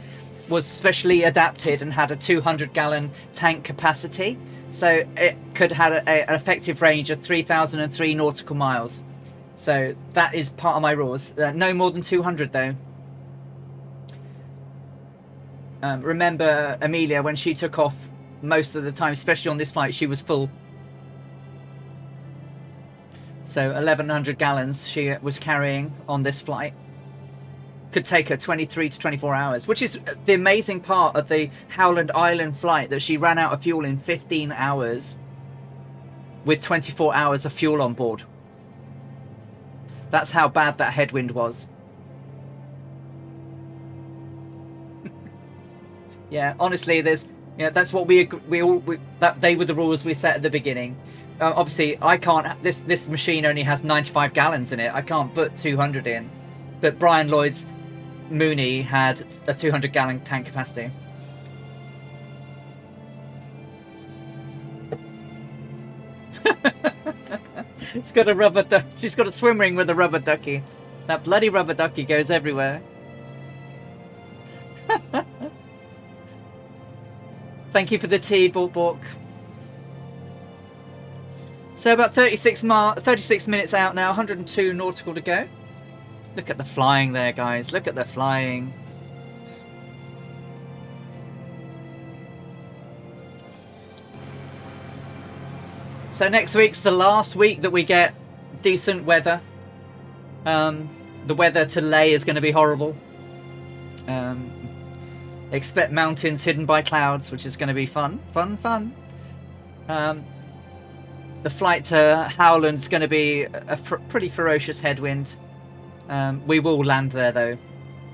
Speaker 1: was specially adapted and had a 200-gallon tank capacity, so it could have an effective range of 3,003 nautical miles. So that is part of my rules. No more than 200 though. Remember Amelia, when she took off most of the time, especially on this flight, she was full. So 1,100 gallons she was carrying on this flight. Could take her 23 to 24 hours, which is the amazing part of the Howland Island flight, that she ran out of fuel in 15 hours with 24 hours of fuel on board. That's how bad that headwind was. Yeah, honestly, that's what they were the rules we set at the beginning. Obviously, I can't. This machine only has 95 gallons in it. I can't put 200 in. But Brian Lloyd's Mooney had a 200-gallon tank capacity. It's got a rubber duck. She's got a swim ring with a rubber ducky. That bloody rubber ducky goes everywhere. Thank you for the tea, Bork. So about 36 minutes out now, 102 nautical to go. Look at the flying there, guys. Look at the flying. So next week's the last week that we get decent weather. The weather to Leh is going to be horrible. Expect mountains hidden by clouds, which is going to be fun. The flight to Howland's going to be a pretty ferocious headwind. We will land there, though.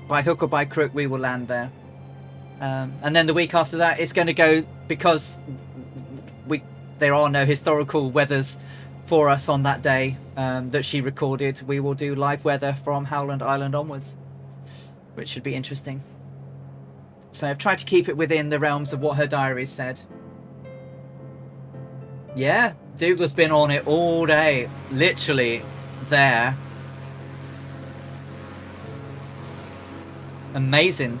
Speaker 1: By hook or by crook, we will land there. And then the week after that, it's going to go, because there are no historical weathers for us on that day that she recorded. We will do live weather from Howland Island onwards, which should be interesting. So I've tried to keep it within the realms of what her diary said. Yeah, Dougal's been on it all day, literally there. Amazing.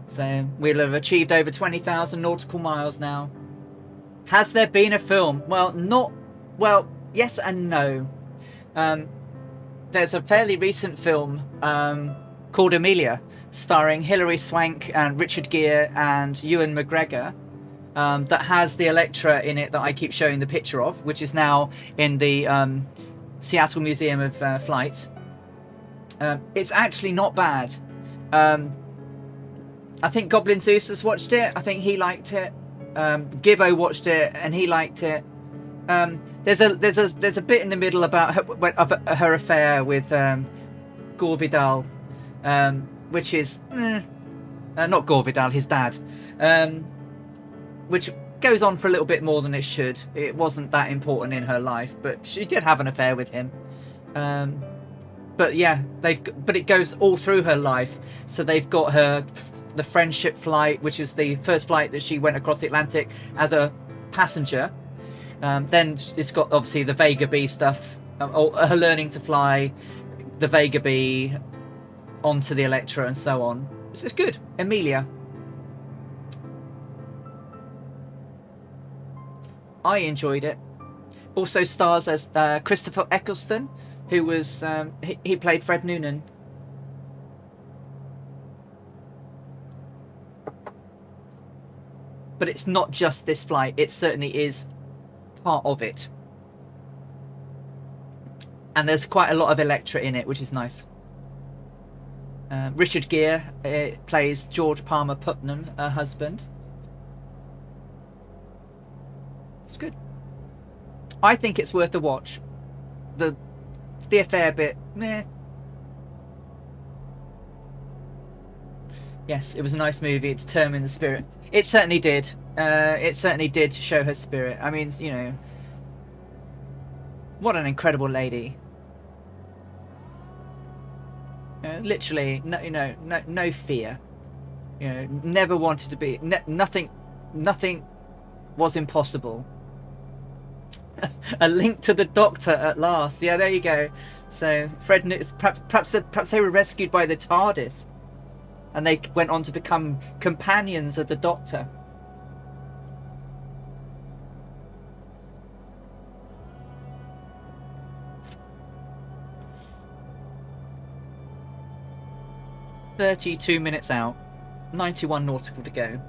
Speaker 1: So we'll have achieved over 20,000 nautical miles now. Has there been a film? Well, yes and no. There's a fairly recent film called Amelia, starring Hilary Swank and Richard Gere and Ewan McGregor, that has the Electra in it that I keep showing the picture of, which is now in the Seattle Museum of Flight. It's actually not bad. I think Goblin Zeus has watched it. I think he liked it. Gibbo watched it and he liked it. There's a bit in the middle about her affair with Gore Vidal, which is not Gore Vidal, his dad, which goes on for a little bit more than it should. It wasn't that important in her life, but she did have an affair with him. But yeah, but it goes all through her life. So they've got the friendship flight, which is the first flight that she went across the Atlantic as a passenger. Then it's got obviously the Vega B stuff, or her learning to fly the Vega B onto the Electra and so on. This is good. Amelia. I enjoyed it. Also stars as Christopher Eccleston, who was he played Fred Noonan. But it's not just this flight. It certainly is part of it. And there's quite a lot of Electra in it, which is nice. Richard Gere plays George Palmer Putnam, her husband. It's good. I think it's worth a watch. The affair bit, meh. Yes, it was a nice movie. It determined the spirit. It certainly did. It certainly did show her spirit. I mean, you know, what an incredible lady. Literally, no fear. You know, never wanted to be. Nothing was impossible. A link to the Doctor at last. Yeah, there you go. So Fred, perhaps they were rescued by the TARDIS, and they went on to become companions of the Doctor. "32 minutes out, 91 nautical to go."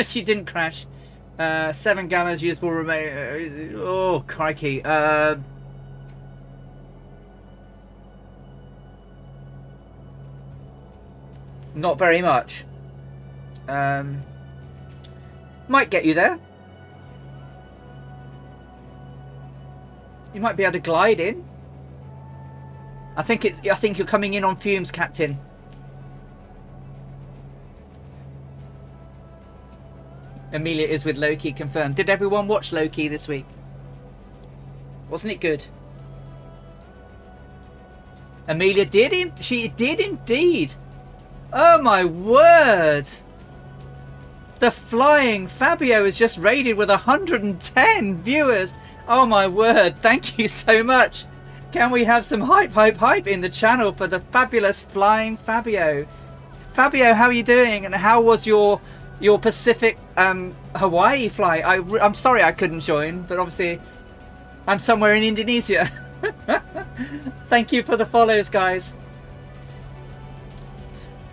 Speaker 1: She didn't crash. 7 gallons usable remain. Oh, crikey. Not very much. Might get you there. You might be able to glide in. I think you're coming in on fumes, Captain. Amelia is with Loki, confirmed. Did everyone watch Loki this week? Wasn't it good? Amelia did. She did indeed. Oh my word! The flying Fabio is just rated with 110 viewers. Oh my word! Thank you so much. Can we have some hype in the channel for the fabulous flying Fabio? Fabio, how are you doing? And how was your Pacific Hawaii flight? I'm sorry I couldn't join, but obviously I'm somewhere in Indonesia. Thank you for the follows, guys.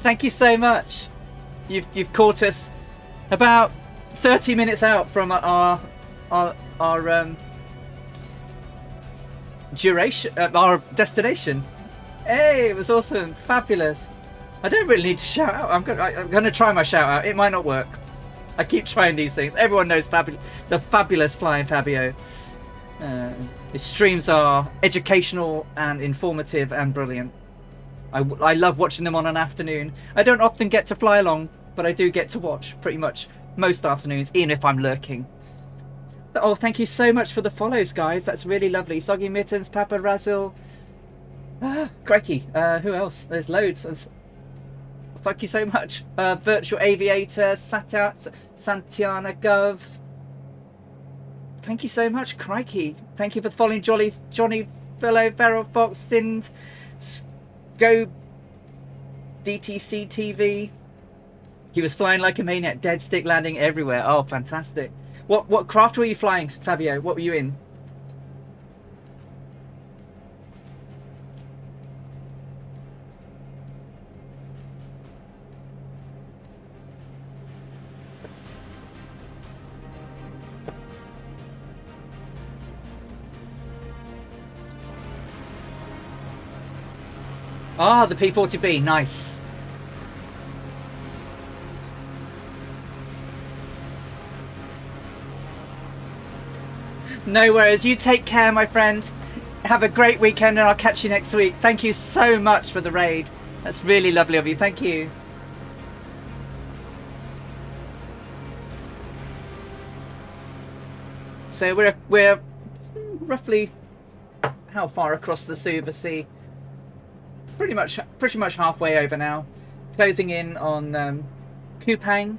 Speaker 1: Thank you so much. You've caught us about 30 minutes out from our duration, our destination. Hey, it was awesome, fabulous. I don't really need to shout out. I'm gonna try my shout out. It might not work. I keep trying these things. Everyone knows the fabulous flying Fabio. His streams are educational and informative and brilliant. I love watching them on an afternoon. I don't often get to fly along, but I do get to watch pretty much most afternoons, even if I'm lurking. Oh, thank you so much for the follows, guys. That's really lovely. Soggy Mittens, Papa Razil. Crikey. Who else? There's loads. Thank you so much. Virtual Aviator, Santiana Gov. Thank you so much. Crikey. Thank you for following Johnny Fellow, Feral Fox, Sind, Go DTC TV. He was flying like a maniac, dead stick landing everywhere. Oh, fantastic. What craft were you flying, Fabio? What were you in? Ah, the P40B, nice. No worries. You take care, my friend. Have a great weekend and I'll catch you next week. Thank you so much for the raid. That's really lovely of you. Thank you. So we're roughly how far across the Suva Sea? Pretty much halfway over now. Closing in on Koepang.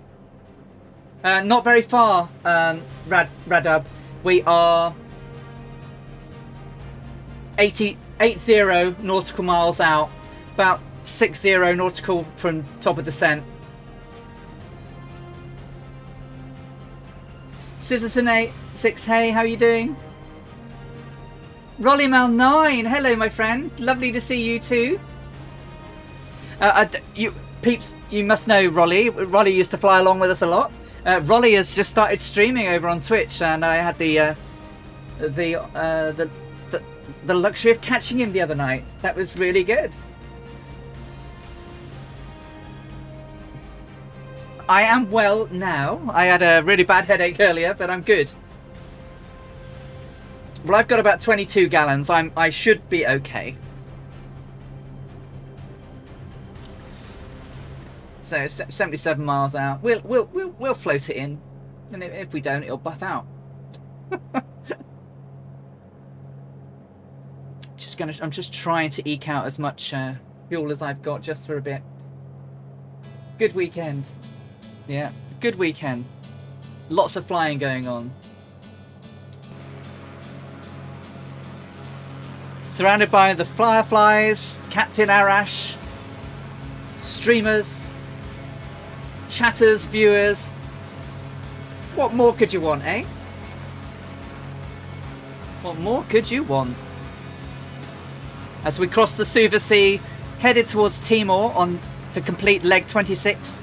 Speaker 1: Not very far, Radub. We are 80 nautical miles out, about 60 nautical from top of descent. Citizen 86, hey, how are you doing? Rolly Mal 9, hello my friend, lovely to see you too. You peeps, you must know Rolly. Rolly used to fly along with us a lot. Rolly has just started streaming over on Twitch, and I had the luxury of catching him the other night. That was really good. I am well now. I had a really bad headache earlier, but I'm good. Well, I've got about 22 gallons. I should be okay. So 77 miles out. We'll float it in, and if we don't, it'll buff out. I'm just trying to eke out as much fuel as I've got just for a bit. Good weekend. Yeah, good weekend. Lots of flying going on. Surrounded by the fireflies, Captain Arash, streamers, chatters, viewers. What more could you want, eh? What more could you want? As we cross the Suva Sea, headed towards Timor to complete leg 26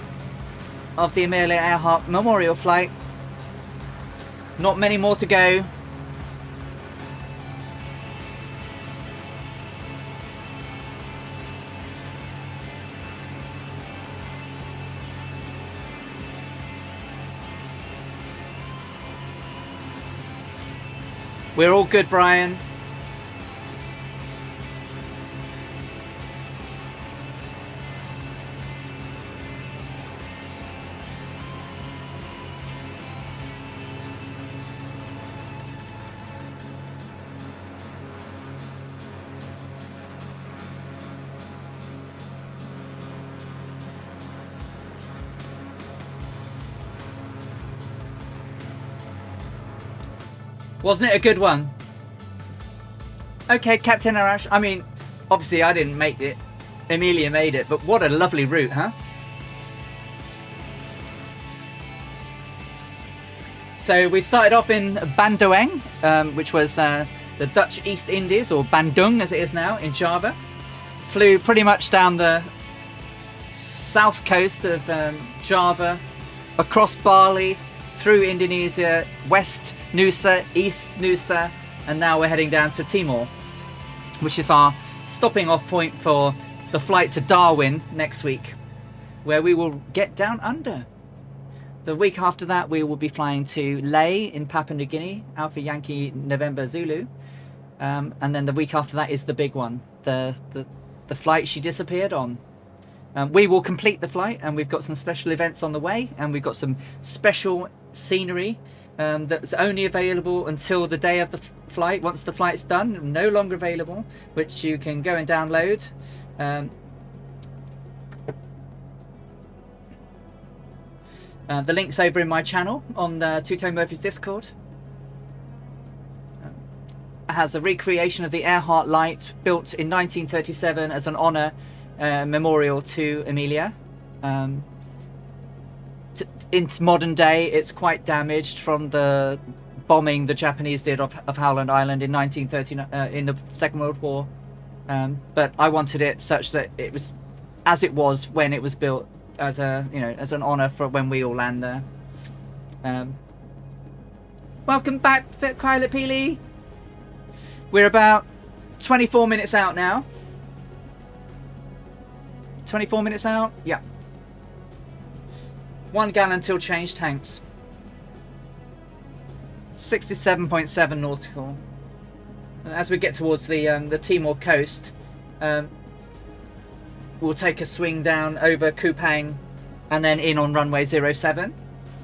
Speaker 1: of the Amelia Earhart Memorial Flight. Not many more to go. We're all good, Brian. Wasn't it a good one? Okay, Captain Arash. I mean, obviously I didn't make it. Amelia made it, but what a lovely route, huh? So we started off in Bandoeng, which was the Dutch East Indies, or Bandoeng as it is now, in Java. Flew pretty much down the south coast of Java, across Bali, through Indonesia, west Nusa, east Nusa, and now we're heading down to Timor, which is our stopping off point for the flight to Darwin next week, where we will get down under. The week after that, we will be flying to Ley in Papua New Guinea, Alpha Yankee November Zulu, and then the week after that is the big one, the flight she disappeared on. We will complete the flight, and we've got some special events on the way, and we've got some special scenery that's only available until the day of the flight. Once the flight's done, no longer available, which you can go and download. The link's over in my channel on Two-Tone Murphy's Discord. It has a recreation of the Earhart light built in 1937 as an honour memorial to Amelia. In modern day, it's quite damaged from the bombing the Japanese did of Howland Island in 1939 in the Second World War. But I wanted it such that it was as it was when it was built, as a as an honour for when we all land there. Welcome back, Pilot Peely. We're about 24 minutes out now. 24 minutes out? Yeah. 1 gallon till change tanks. 67.7 nautical. And as we get towards the Timor coast, we'll take a swing down over Koepang and then in on runway 07.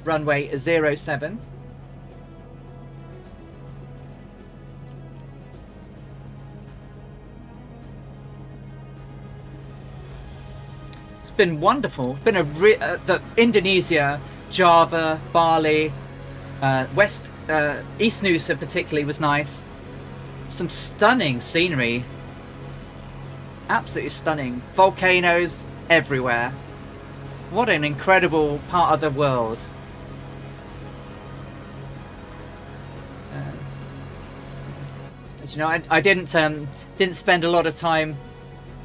Speaker 1: Runway 07. It's been wonderful. It's been the Indonesia, Java, Bali, East Nusa particularly was nice. Some stunning scenery. Absolutely stunning. Volcanoes everywhere. What an incredible part of the world. As you know, I didn't spend a lot of time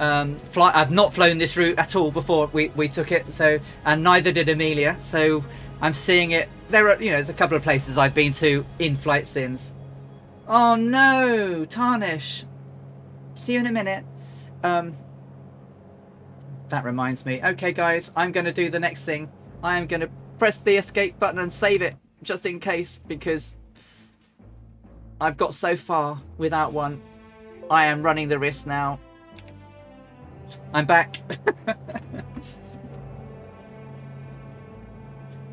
Speaker 1: I've not flown this route at all before we took it, so, and neither did Amelia, so I'm seeing it. There's a couple of places I've been to in flight sims. Oh no, Tarnish. See you in a minute. That reminds me. Okay guys, I'm going to do the next thing. I am going to press the escape button and save it, just in case, because I've got so far without one. I am running the risk now. I'm back.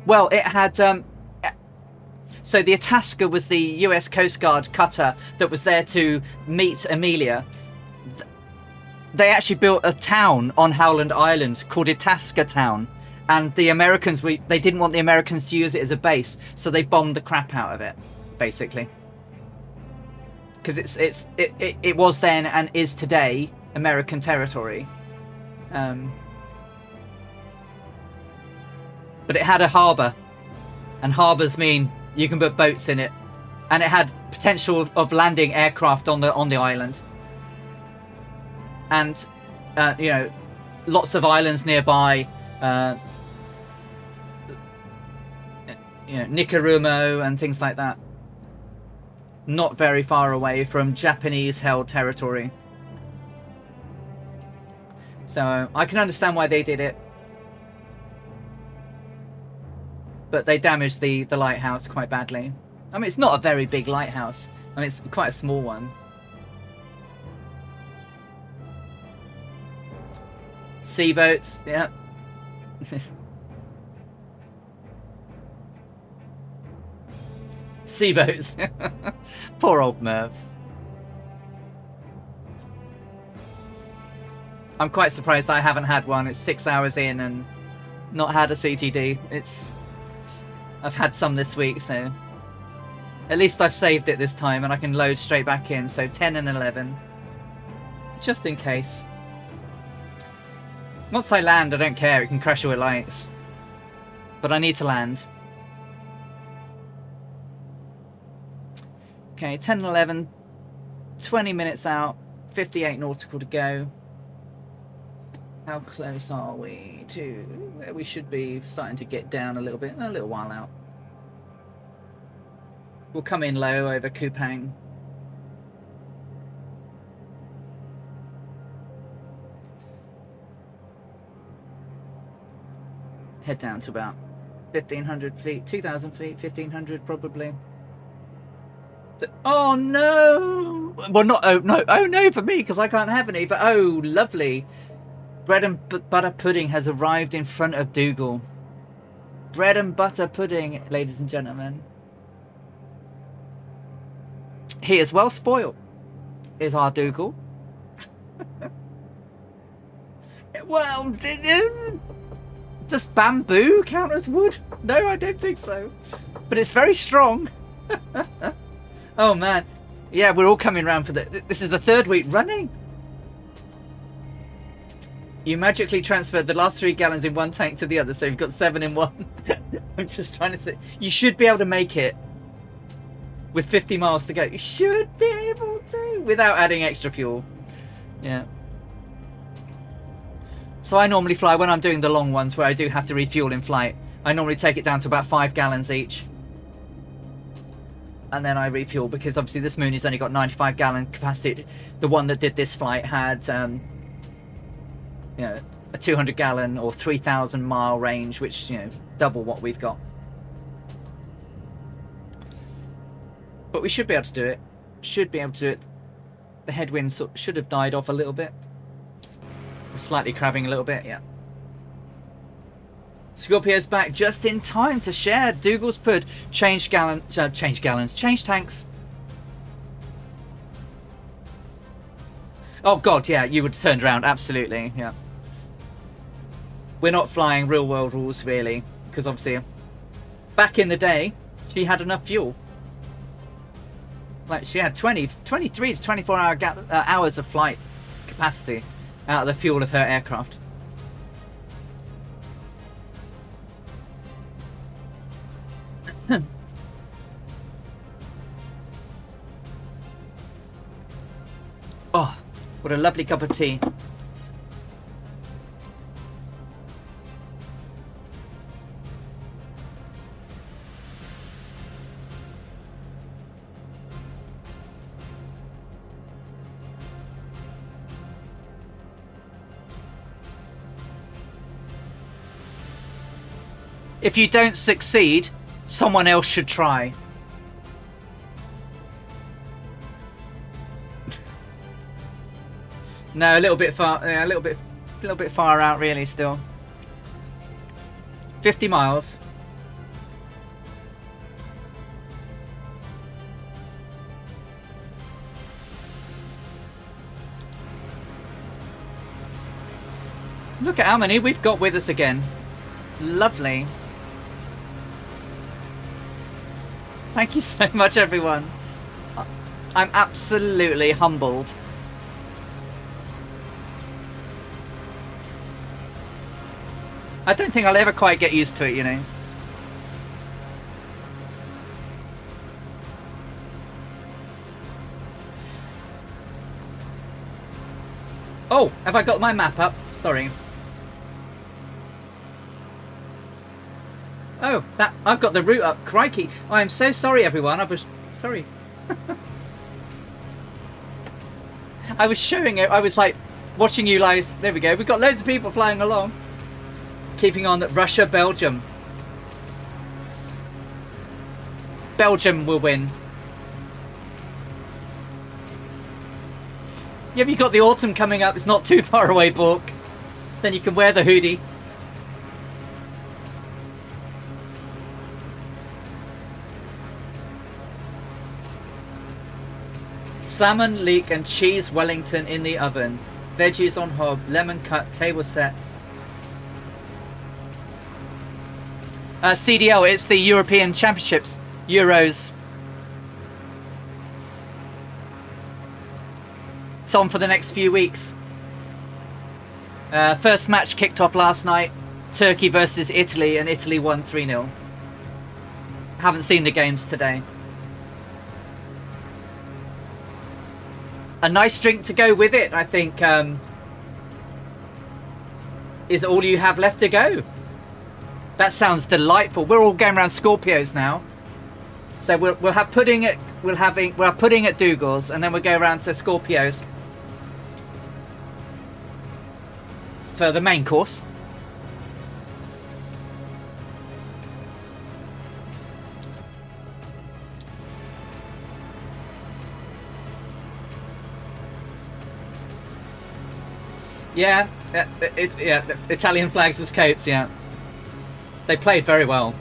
Speaker 1: Well, it had so the Itasca was the US Coast Guard cutter that was there to meet Amelia. They actually built a town on Howland Island called Itasca Town, and the Americans, they didn't want the Americans to use it as a base, so they bombed the crap out of it, basically. Because it was then and is today American territory. But it had a harbour, and harbours mean you can put boats in it, and it had potential of landing aircraft on the island, and lots of islands nearby, Nikarumo and things like that, not very far away from Japanese held territory. So I can understand why they did it. But they damaged the lighthouse quite badly. I mean, it's not a very big lighthouse. I mean, it's quite a small one. Sea boats, yeah. Sea boats. Poor old Merv. I'm quite surprised I haven't had one. It's 6 hours in and not had a CTD. I've had some this week, so At least I've saved it this time and I can load straight back in. So 10 and 11. Just in case. Once I land, I don't care. It can crash all the lights. But I need to land. Okay, 10 and 11. 20 minutes out. 58 nautical to go. How close are we to where we should be? Starting to get down a little bit. A little while out. We'll come in low over Koepang. Head down to about 1,500 feet, 2,000 feet, 1,500 probably. Oh no! Well, not oh no for me because I can't have any. But oh, lovely! Bread and butter pudding has arrived in front of Dougal. Bread and butter pudding, ladies and gentlemen. He is well spoiled. Is our Dougal? Well, does bamboo count as wood? No, I don't think so. But it's very strong. Oh man, yeah, we're all coming round for this is the 3rd week running. You magically transferred the last 3 gallons in one tank to the other, so you've got 7 in one. I'm just trying to say, you should be able to make it with 50 miles to go. You should be able to without adding extra fuel. Yeah. So I normally fly when I'm doing the long ones where I do have to refuel in flight. I normally take it down to about 5 gallons each. And then I refuel because obviously this Mooney's only got 95 gallon capacity. The one that did this flight had you know, a 200 gallon or 3,000 mile range, which, you know, is double what we've got. But we should be able to do it. Should be able to do it. The headwind should have died off a little bit. We're slightly crabbing a little bit, yeah. Scorpio's back just in time to share Dougal's pud. Change tanks. Oh god, yeah, you would have turned around, absolutely, yeah. We're not flying real world rules really, because obviously back in the day she had enough fuel. Like she had 23 to 24 hours of flight capacity out of the fuel of her aircraft. Oh, what a lovely cup of tea. If you don't succeed, someone else should try. No, a little bit far. Yeah, a little bit far out, really. Still, 50 miles. Look at how many we've got with us again. Lovely. Thank you so much, everyone. I'm absolutely humbled. I don't think I'll ever quite get used to it, you know. Oh, have I got my map up? Sorry. Oh, I've got the route up. Crikey. I'm so sorry, everyone. I was sorry. I was showing it. I was like watching you guys. There we go. We've got loads of people flying along. Keeping on that Russia, Belgium. Belgium will win. Yeah, you've got the autumn coming up. It's not too far away, Bork. Then you can wear the hoodie. Salmon, leek and cheese Wellington in the oven. Veggies on hob, lemon cut, table set. CDL, it's the European Championships. Euros. It's on for the next few weeks. First match kicked off last night. Turkey versus Italy, and Italy won 3-0. Haven't seen the games today. A nice drink to go with it, I think, is all you have left to go. That sounds delightful. We're all going around Scorpios now, so we'll have pudding at pudding at Dougal's, and then we'll go around to Scorpios for the main course. Yeah, the Italian flags as coats, yeah. They played very well.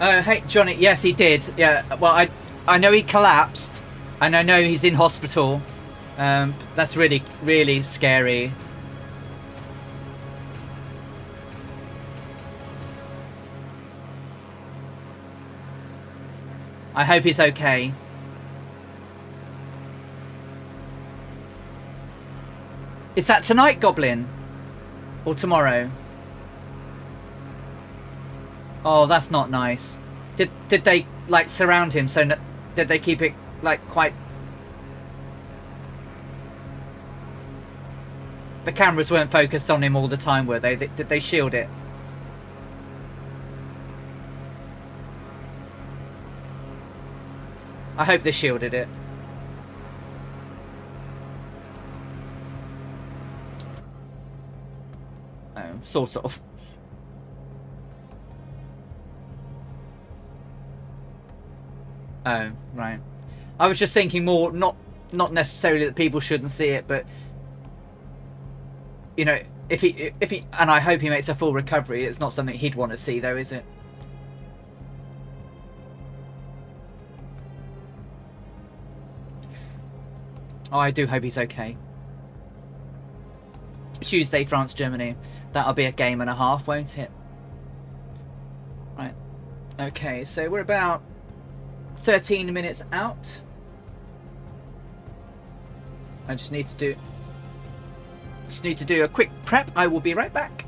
Speaker 1: Oh, hey, Johnny, yes, he did. Yeah, well, I know he collapsed, and I know he's in hospital. That's really, really scary. I hope he's okay. Is that tonight, Goblin? Or tomorrow? Oh, that's not nice. Did they, like, surround him? So did they keep it, like, quite... The cameras weren't focused on him all the time, were they? Did they shield it? I hope they shielded it. Oh, sort of. Oh, right. I was just thinking more, not necessarily that people shouldn't see it, but you know, if he, and I hope he makes a full recovery, it's not something he'd want to see, though, is it? Oh, I do hope he's okay. Tuesday, France, Germany. That'll be a game and a half, won't it? Right. Okay, so we're about 13 minutes out. I just need to do a quick prep. I will be right back.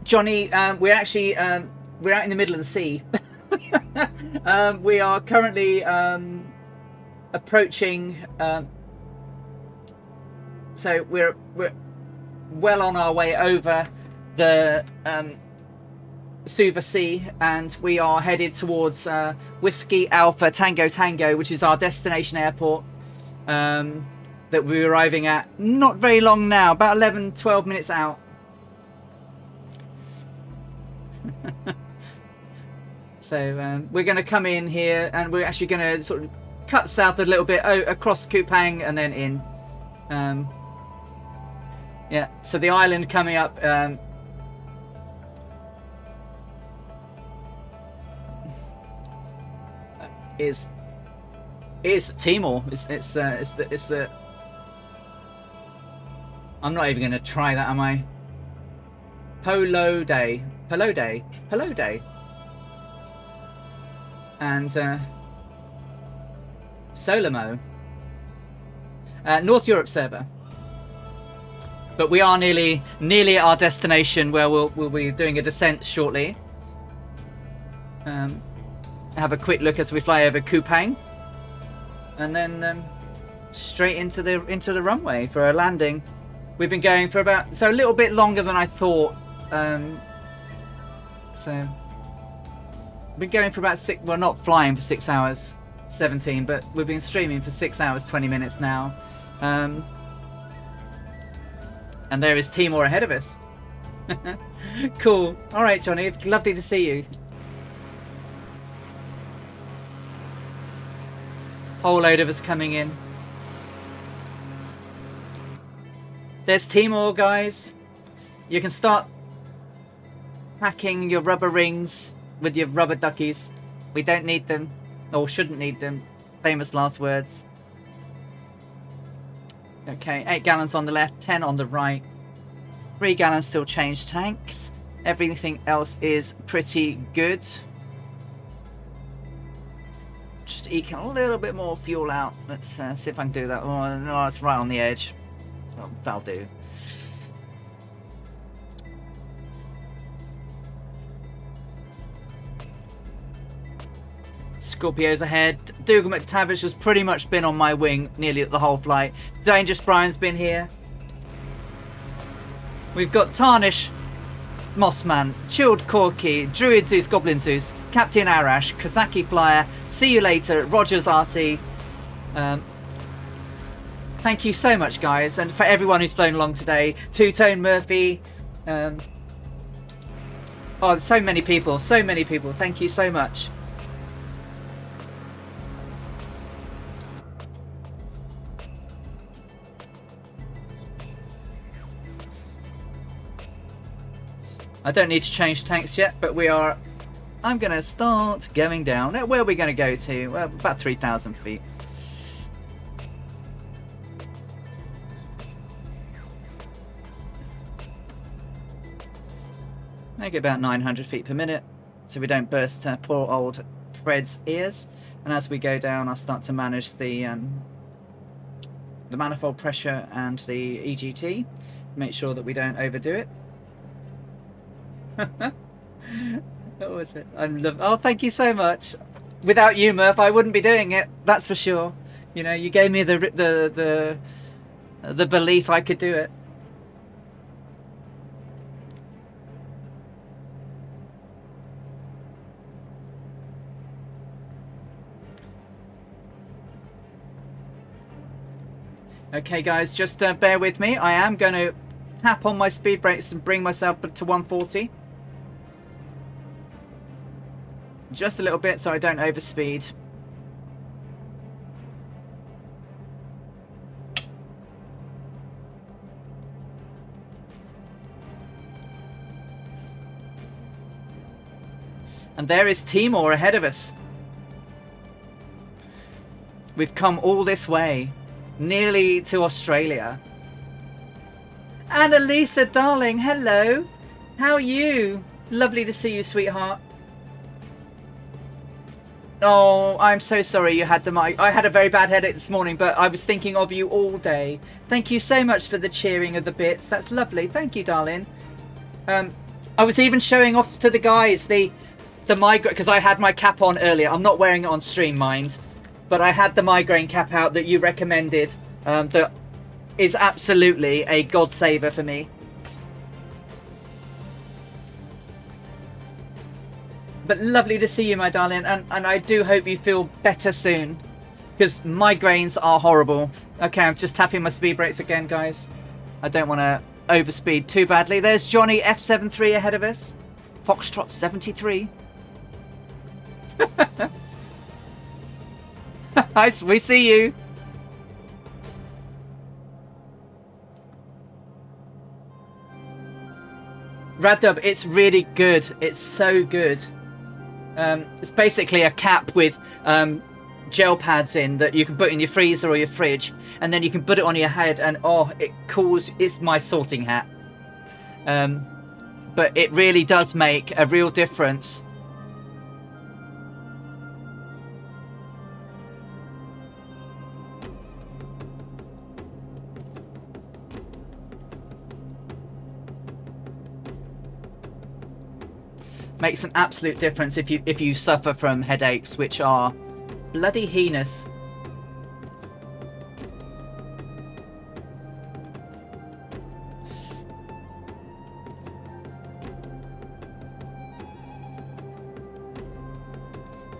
Speaker 1: Johnny, we're actually we're out in the middle of the sea. We are currently approaching. So we're well on our way over the Suva Sea, and we are headed towards Whiskey Alpha Tango Tango, which is our destination airport. That we'll be arriving at not very long now, about 11-12 minutes out. So we're going to come in here, and we're actually going to sort of cut south a little bit across Koepang and then in. Yeah, so the island coming up is Timor. It's the I'm not even going to try that, am I? Polo Day, and Solomon. North Europe server. But we are nearly at our destination, where we'll be doing a descent shortly. Have a quick look as we fly over Koepang, and then straight into the runway for a landing. We've been going for a little bit longer than I thought. So we've been going for about 6. Well, not flying for 6 hours 17, but we've been streaming for 6 hours 20 minutes now. And there is Timor ahead of us. Cool. All right, Johnny. It's lovely to see you. Whole load of us coming in. There's Timor, guys. You can start packing your rubber rings with your rubber duckies. We don't need them, or shouldn't need them. Famous last words. Okay, 8 gallons on the left, 10 on the right. 3 gallons still change tanks. Everything else is pretty good. Just eking a little bit more fuel out. Let's see if I can do that. Oh, no, it's right on the edge. Well, that'll do. Scorpio's ahead. Dougal McTavish has pretty much been on my wing nearly the whole flight. Dangerous Brian's been here. We've got Tarnish, Mossman, Chilled Corky, Druid Zeus, Goblin Zeus, Captain Arash, Kazaki Flyer, See You Later, Rogers RC. Thank you so much, guys, and for everyone who's flown along today. Two Tone Murphy. Oh, there's so many people, so many people. Thank you so much. I don't need to change tanks yet, but I'm going to start going down. Where are we going to go to? Well, about 3,000 feet. Maybe about 900 feet per minute, so we don't burst poor old Fred's ears. And as we go down, I'll start to manage the manifold pressure and the EGT. Make sure that we don't overdo it. Oh, thank you so much. Without you, Murph, I wouldn't be doing it. That's for sure. You know, you gave me the belief I could do it. Okay, guys, just bear with me. I am going to tap on my speed brakes and bring myself to 140. Just a little bit so I don't overspeed. And there is Timor ahead of us. We've come all this way, nearly to Australia. And Elisa, darling, hello. How are you? Lovely to see you, sweetheart. Oh, I'm so sorry you had the mic. I had a very bad headache this morning, but I was thinking of you all day. Thank you so much for the cheering of the bits. That's lovely. Thank you, darling. I was even showing off to the guys the migraine, because I had my cap on earlier. I'm not wearing it on stream, mind, but I had the migraine cap out that you recommended. That is absolutely a god saver for me. But lovely to see you, my darling, and I do hope you feel better soon, because migraines are horrible. Okay, I'm just tapping my speed brakes again, guys. I don't want to overspeed too badly. There's Johnny F73 ahead of us. Foxtrot 73. Nice, we see you. Raddub, it's really good. It's so good. It's basically a cap with gel pads in that you can put in your freezer or your fridge, and then you can put it on your head, and oh, it cools. It's my sorting hat. But it really does make a real difference. Makes an absolute difference if you suffer from headaches, which are bloody heinous.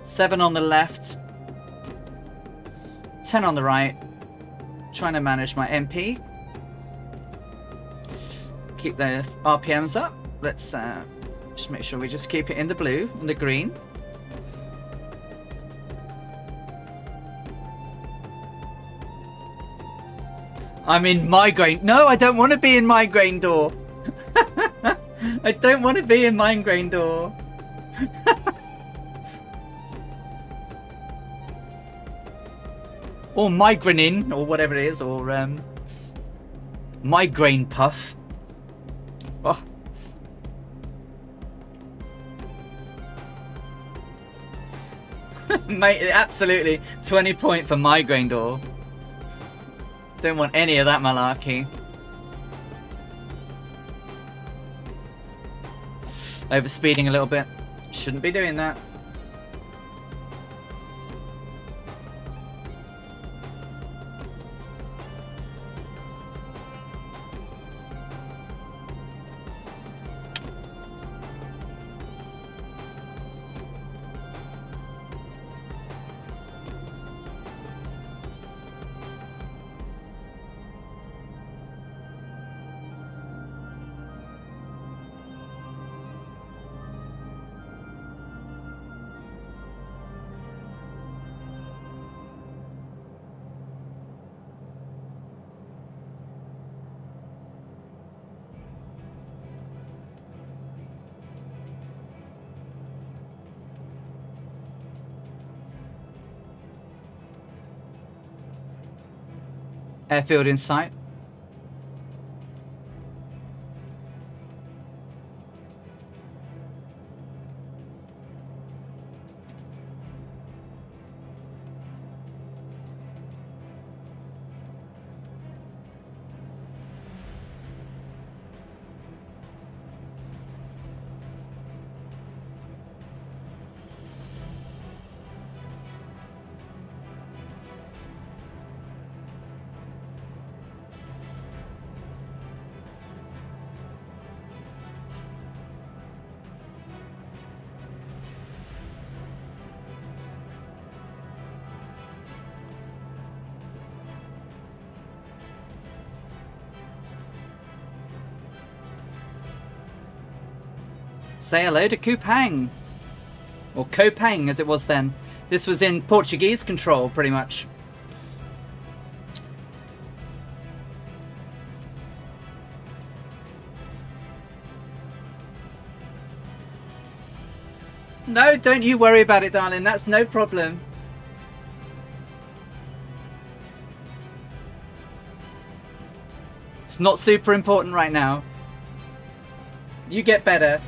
Speaker 1: Seven on the left, 10 on the right. Trying to manage my MP. Keep the RPMs up. Let's just make sure we just keep it in the blue and the green. I'm in migraine. No, I don't want to be in migraine door. I don't want to be in migraine door. Or migraine, or whatever it is, or migraine puff. Oh. Mate, absolutely 20 point for migraine door. Don't want any of that malarkey. Overspeeding a little bit. Shouldn't be doing that. Airfield in sight. Say hello to Koepang. Or Koepang as it was then. This was in Portuguese control, pretty much. No, don't you worry about it, darling. That's no problem. It's not super important right now. You get better.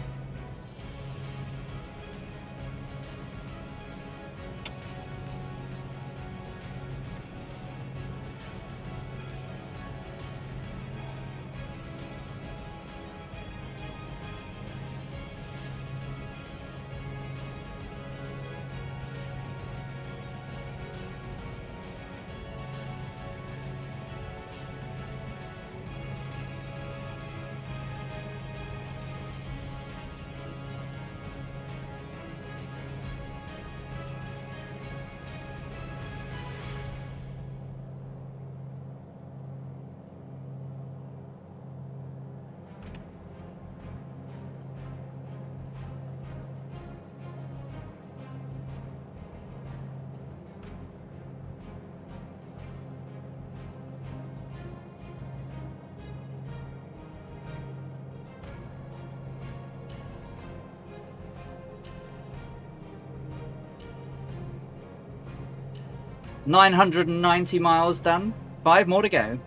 Speaker 1: $990 miles done. 5 more to go.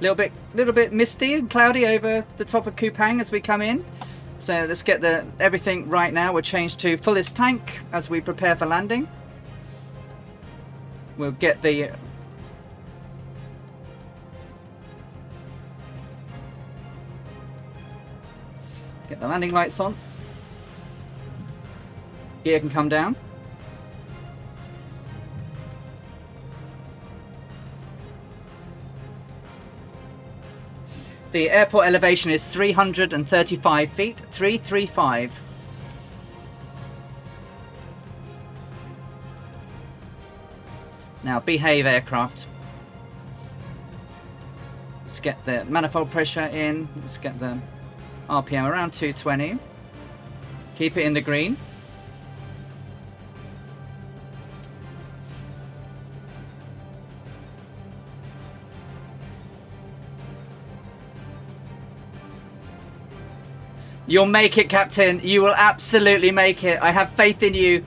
Speaker 1: Little bit misty and cloudy over the top of Koepang as we come in. So let's get everything right now. We'll change to fullest tank as we prepare for landing. We'll get the Get the landing lights on. Gear can come down. The airport elevation is 335 feet, 335. Now behave, aircraft. Let's get the manifold pressure in. Let's get the RPM around 220. Keep it in the green. You'll make it, Captain. You will absolutely make it. I have faith in you.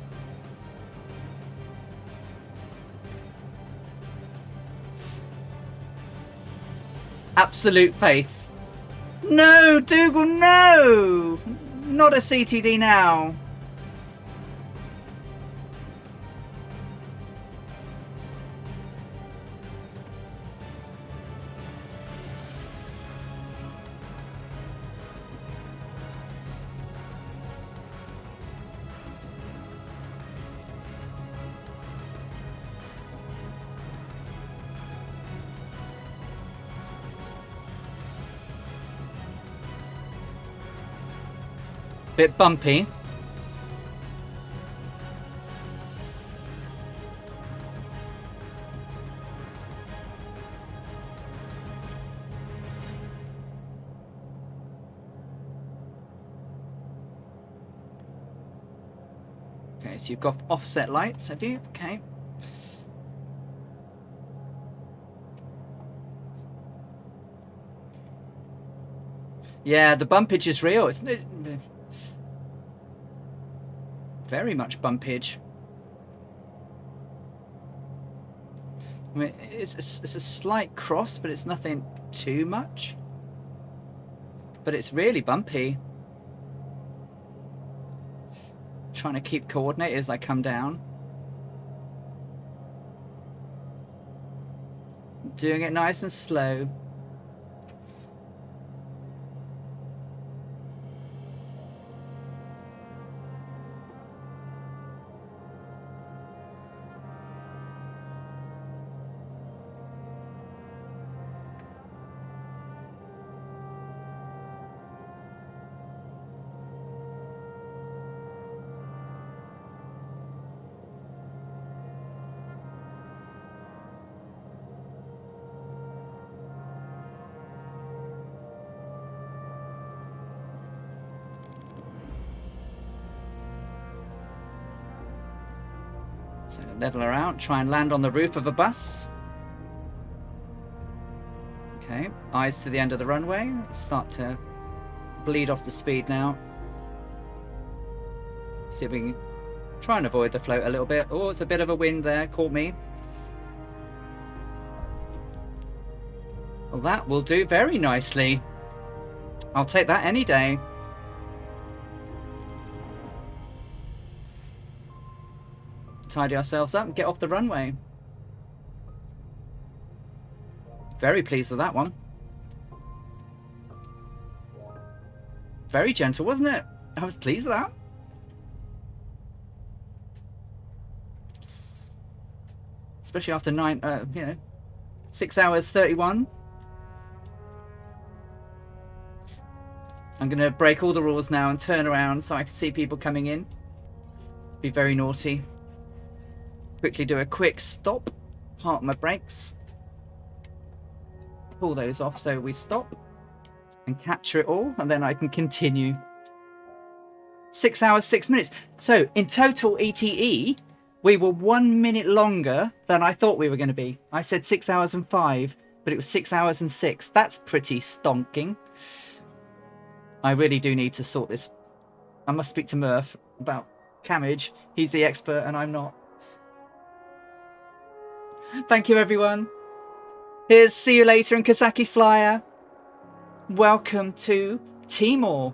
Speaker 1: Absolute faith. No, Dougal, no! Not a CTD now. Bit bumpy. Okay, so you've got offset lights, have you? Okay. Yeah, the bumpage is real, isn't it? Very much bumpage. I mean, it's a slight cross, but it's nothing too much. But it's really bumpy. Trying to keep coordinated as I come down. Doing it nice and slow. So level her out, try and land on the roof of a bus. Okay, eyes to the end of the runway. Start to bleed off the speed now. See if we can try and avoid the float a little bit. Oh, it's a bit of a wind there, caught me. Well, that will do very nicely. I'll take that any day. Tidy ourselves up and get off the runway. Very pleased with that one. Very gentle, wasn't it? I was pleased with that. Especially after 6 hours 31. I'm going to break all the rules now and turn around so I can see people coming in. Be very naughty. Quickly do a quick stop, park my brakes, pull those off so we stop and capture it all, and then I can continue. 6 hours 6 minutes. So in total ETE we were 1 minute longer than I thought we were going to be. I said 6 hours and 5, but it was 6 hours and 6. That's pretty stonking. I really do need to sort this. I must speak to Murph about camage. He's the expert and I'm not. Thank you, everyone. Here's See You Later and Kazaki Flyer. Welcome to Timor.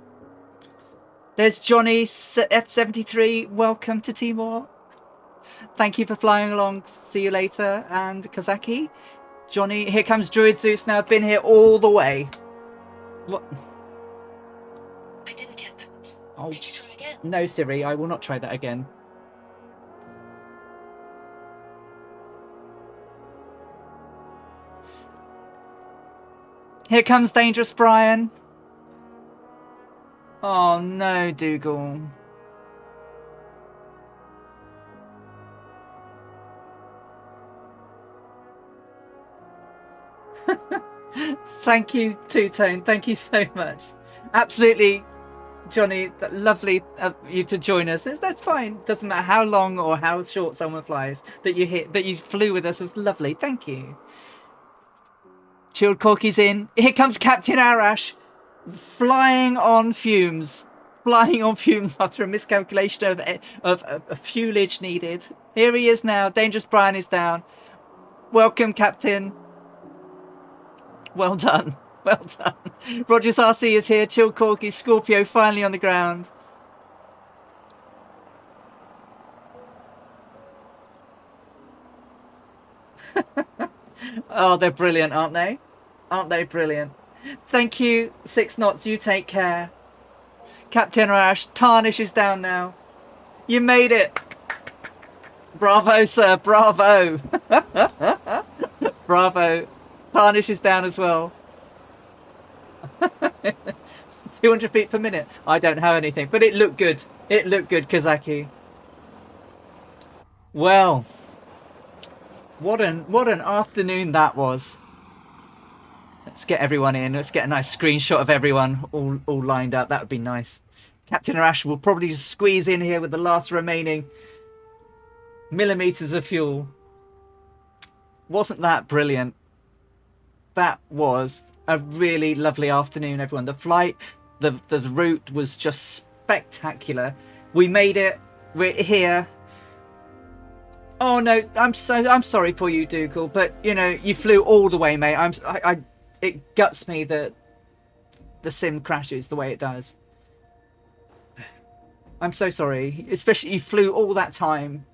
Speaker 1: There's Johnny F73. Welcome to Timor. Thank you for flying along. See you later. And Kazaki. Johnny. Here comes Druid Zeus now. I've been here all the way. What?
Speaker 2: I didn't get
Speaker 1: Oh,
Speaker 2: Did you try again?
Speaker 1: no, Siri, I will not try that again. Here comes Dangerous Brian. Oh no, Dougal. Thank you, Two Tone. Thank you so much. Absolutely, Johnny. Lovely of you to join us. That's fine. Doesn't matter how long or how short someone flies. That you flew with us was lovely. Thank you. Chilled Corky's in. Here comes Captain Arash, flying on fumes. Flying on fumes after a miscalculation of fuelage needed. Here he is now. Dangerous Brian is down. Welcome, Captain. Well done. Well done. Rogers RC is here. Chill Corky. Scorpio finally on the ground. Oh, they're brilliant, aren't they? Aren't they brilliant? Thank you, 6 knots. You take care. Captain Rash, Tarnish is down now. You made it. Bravo, sir. Bravo. Bravo. Tarnish is down as well. 200 feet per minute. I don't have anything, but it looked good. It looked good, Kazaki. Well, what an afternoon that was. Let's get everyone in. Let's get a nice screenshot of everyone all lined up. That would be nice. Captain Arash will probably just squeeze in here with the last remaining millimeters of fuel. Wasn't that brilliant? That was a really lovely afternoon, everyone. The flight, the route was just spectacular. We made it. We're here. Oh no, I'm sorry for you, Dougal, but you know you flew all the way, mate. It guts me that the sim crashes the way it does. I'm so sorry, especially you flew all that time.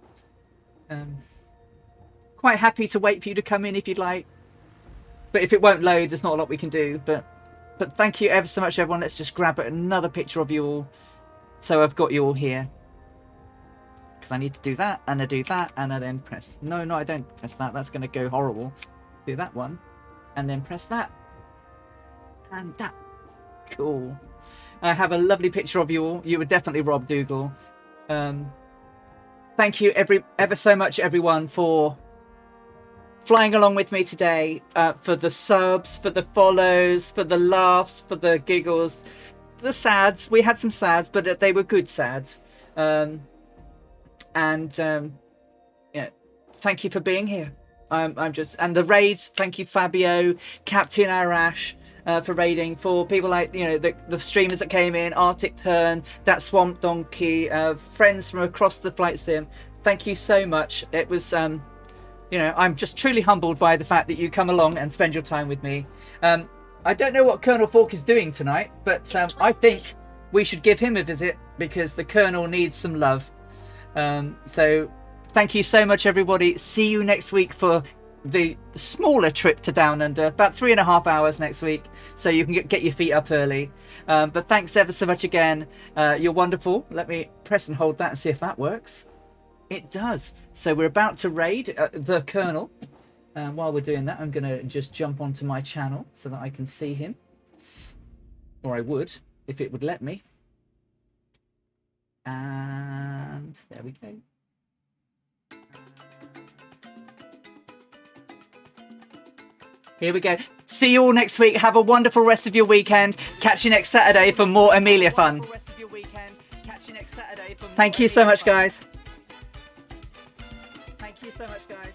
Speaker 1: Quite happy to wait for you to come in if you'd like, but if it won't load, there's not a lot we can do. But thank you ever so much, everyone. Let's just grab another picture of you all, so I've got you all here. Because I need to do that, and I do that, and I then press. No, I don't press that. That's going to go horrible. Do that one, and then press that, and that. Cool. I have a lovely picture of you all. You were definitely Rob Dougal. Thank you ever so much, everyone, for flying along with me today. For the subs, for the follows, for the laughs, for the giggles, the sads. We had some sads, but they were good sads. Yeah, thank you for being here. And the raids. Thank you, Fabio, Captain Arash, for raiding. For people like the streamers that came in, Arctic Turn, that Swamp Donkey, friends from across the flight sim. Thank you so much. It was I'm just truly humbled by the fact that you come along and spend your time with me. I don't know what Colonel Falk is doing tonight, but I think we should give him a visit because the Colonel needs some love. So thank you so much, everybody. See you next week for the smaller trip to Down Under, about 3.5 hours next week, so you can get your feet up early. But thanks ever so much again. You're wonderful. Let me press and hold that and see if that works. It does. So we're about to raid the Colonel. While we're doing that, I'm going to just jump onto my channel so that I can see him. Or I would, if it would let me. And there we go. Here we go. See you all next week. Have a wonderful rest of your weekend. Catch you next Saturday for more Amelia fun. Thank you so much, guys. Thank you so much, guys.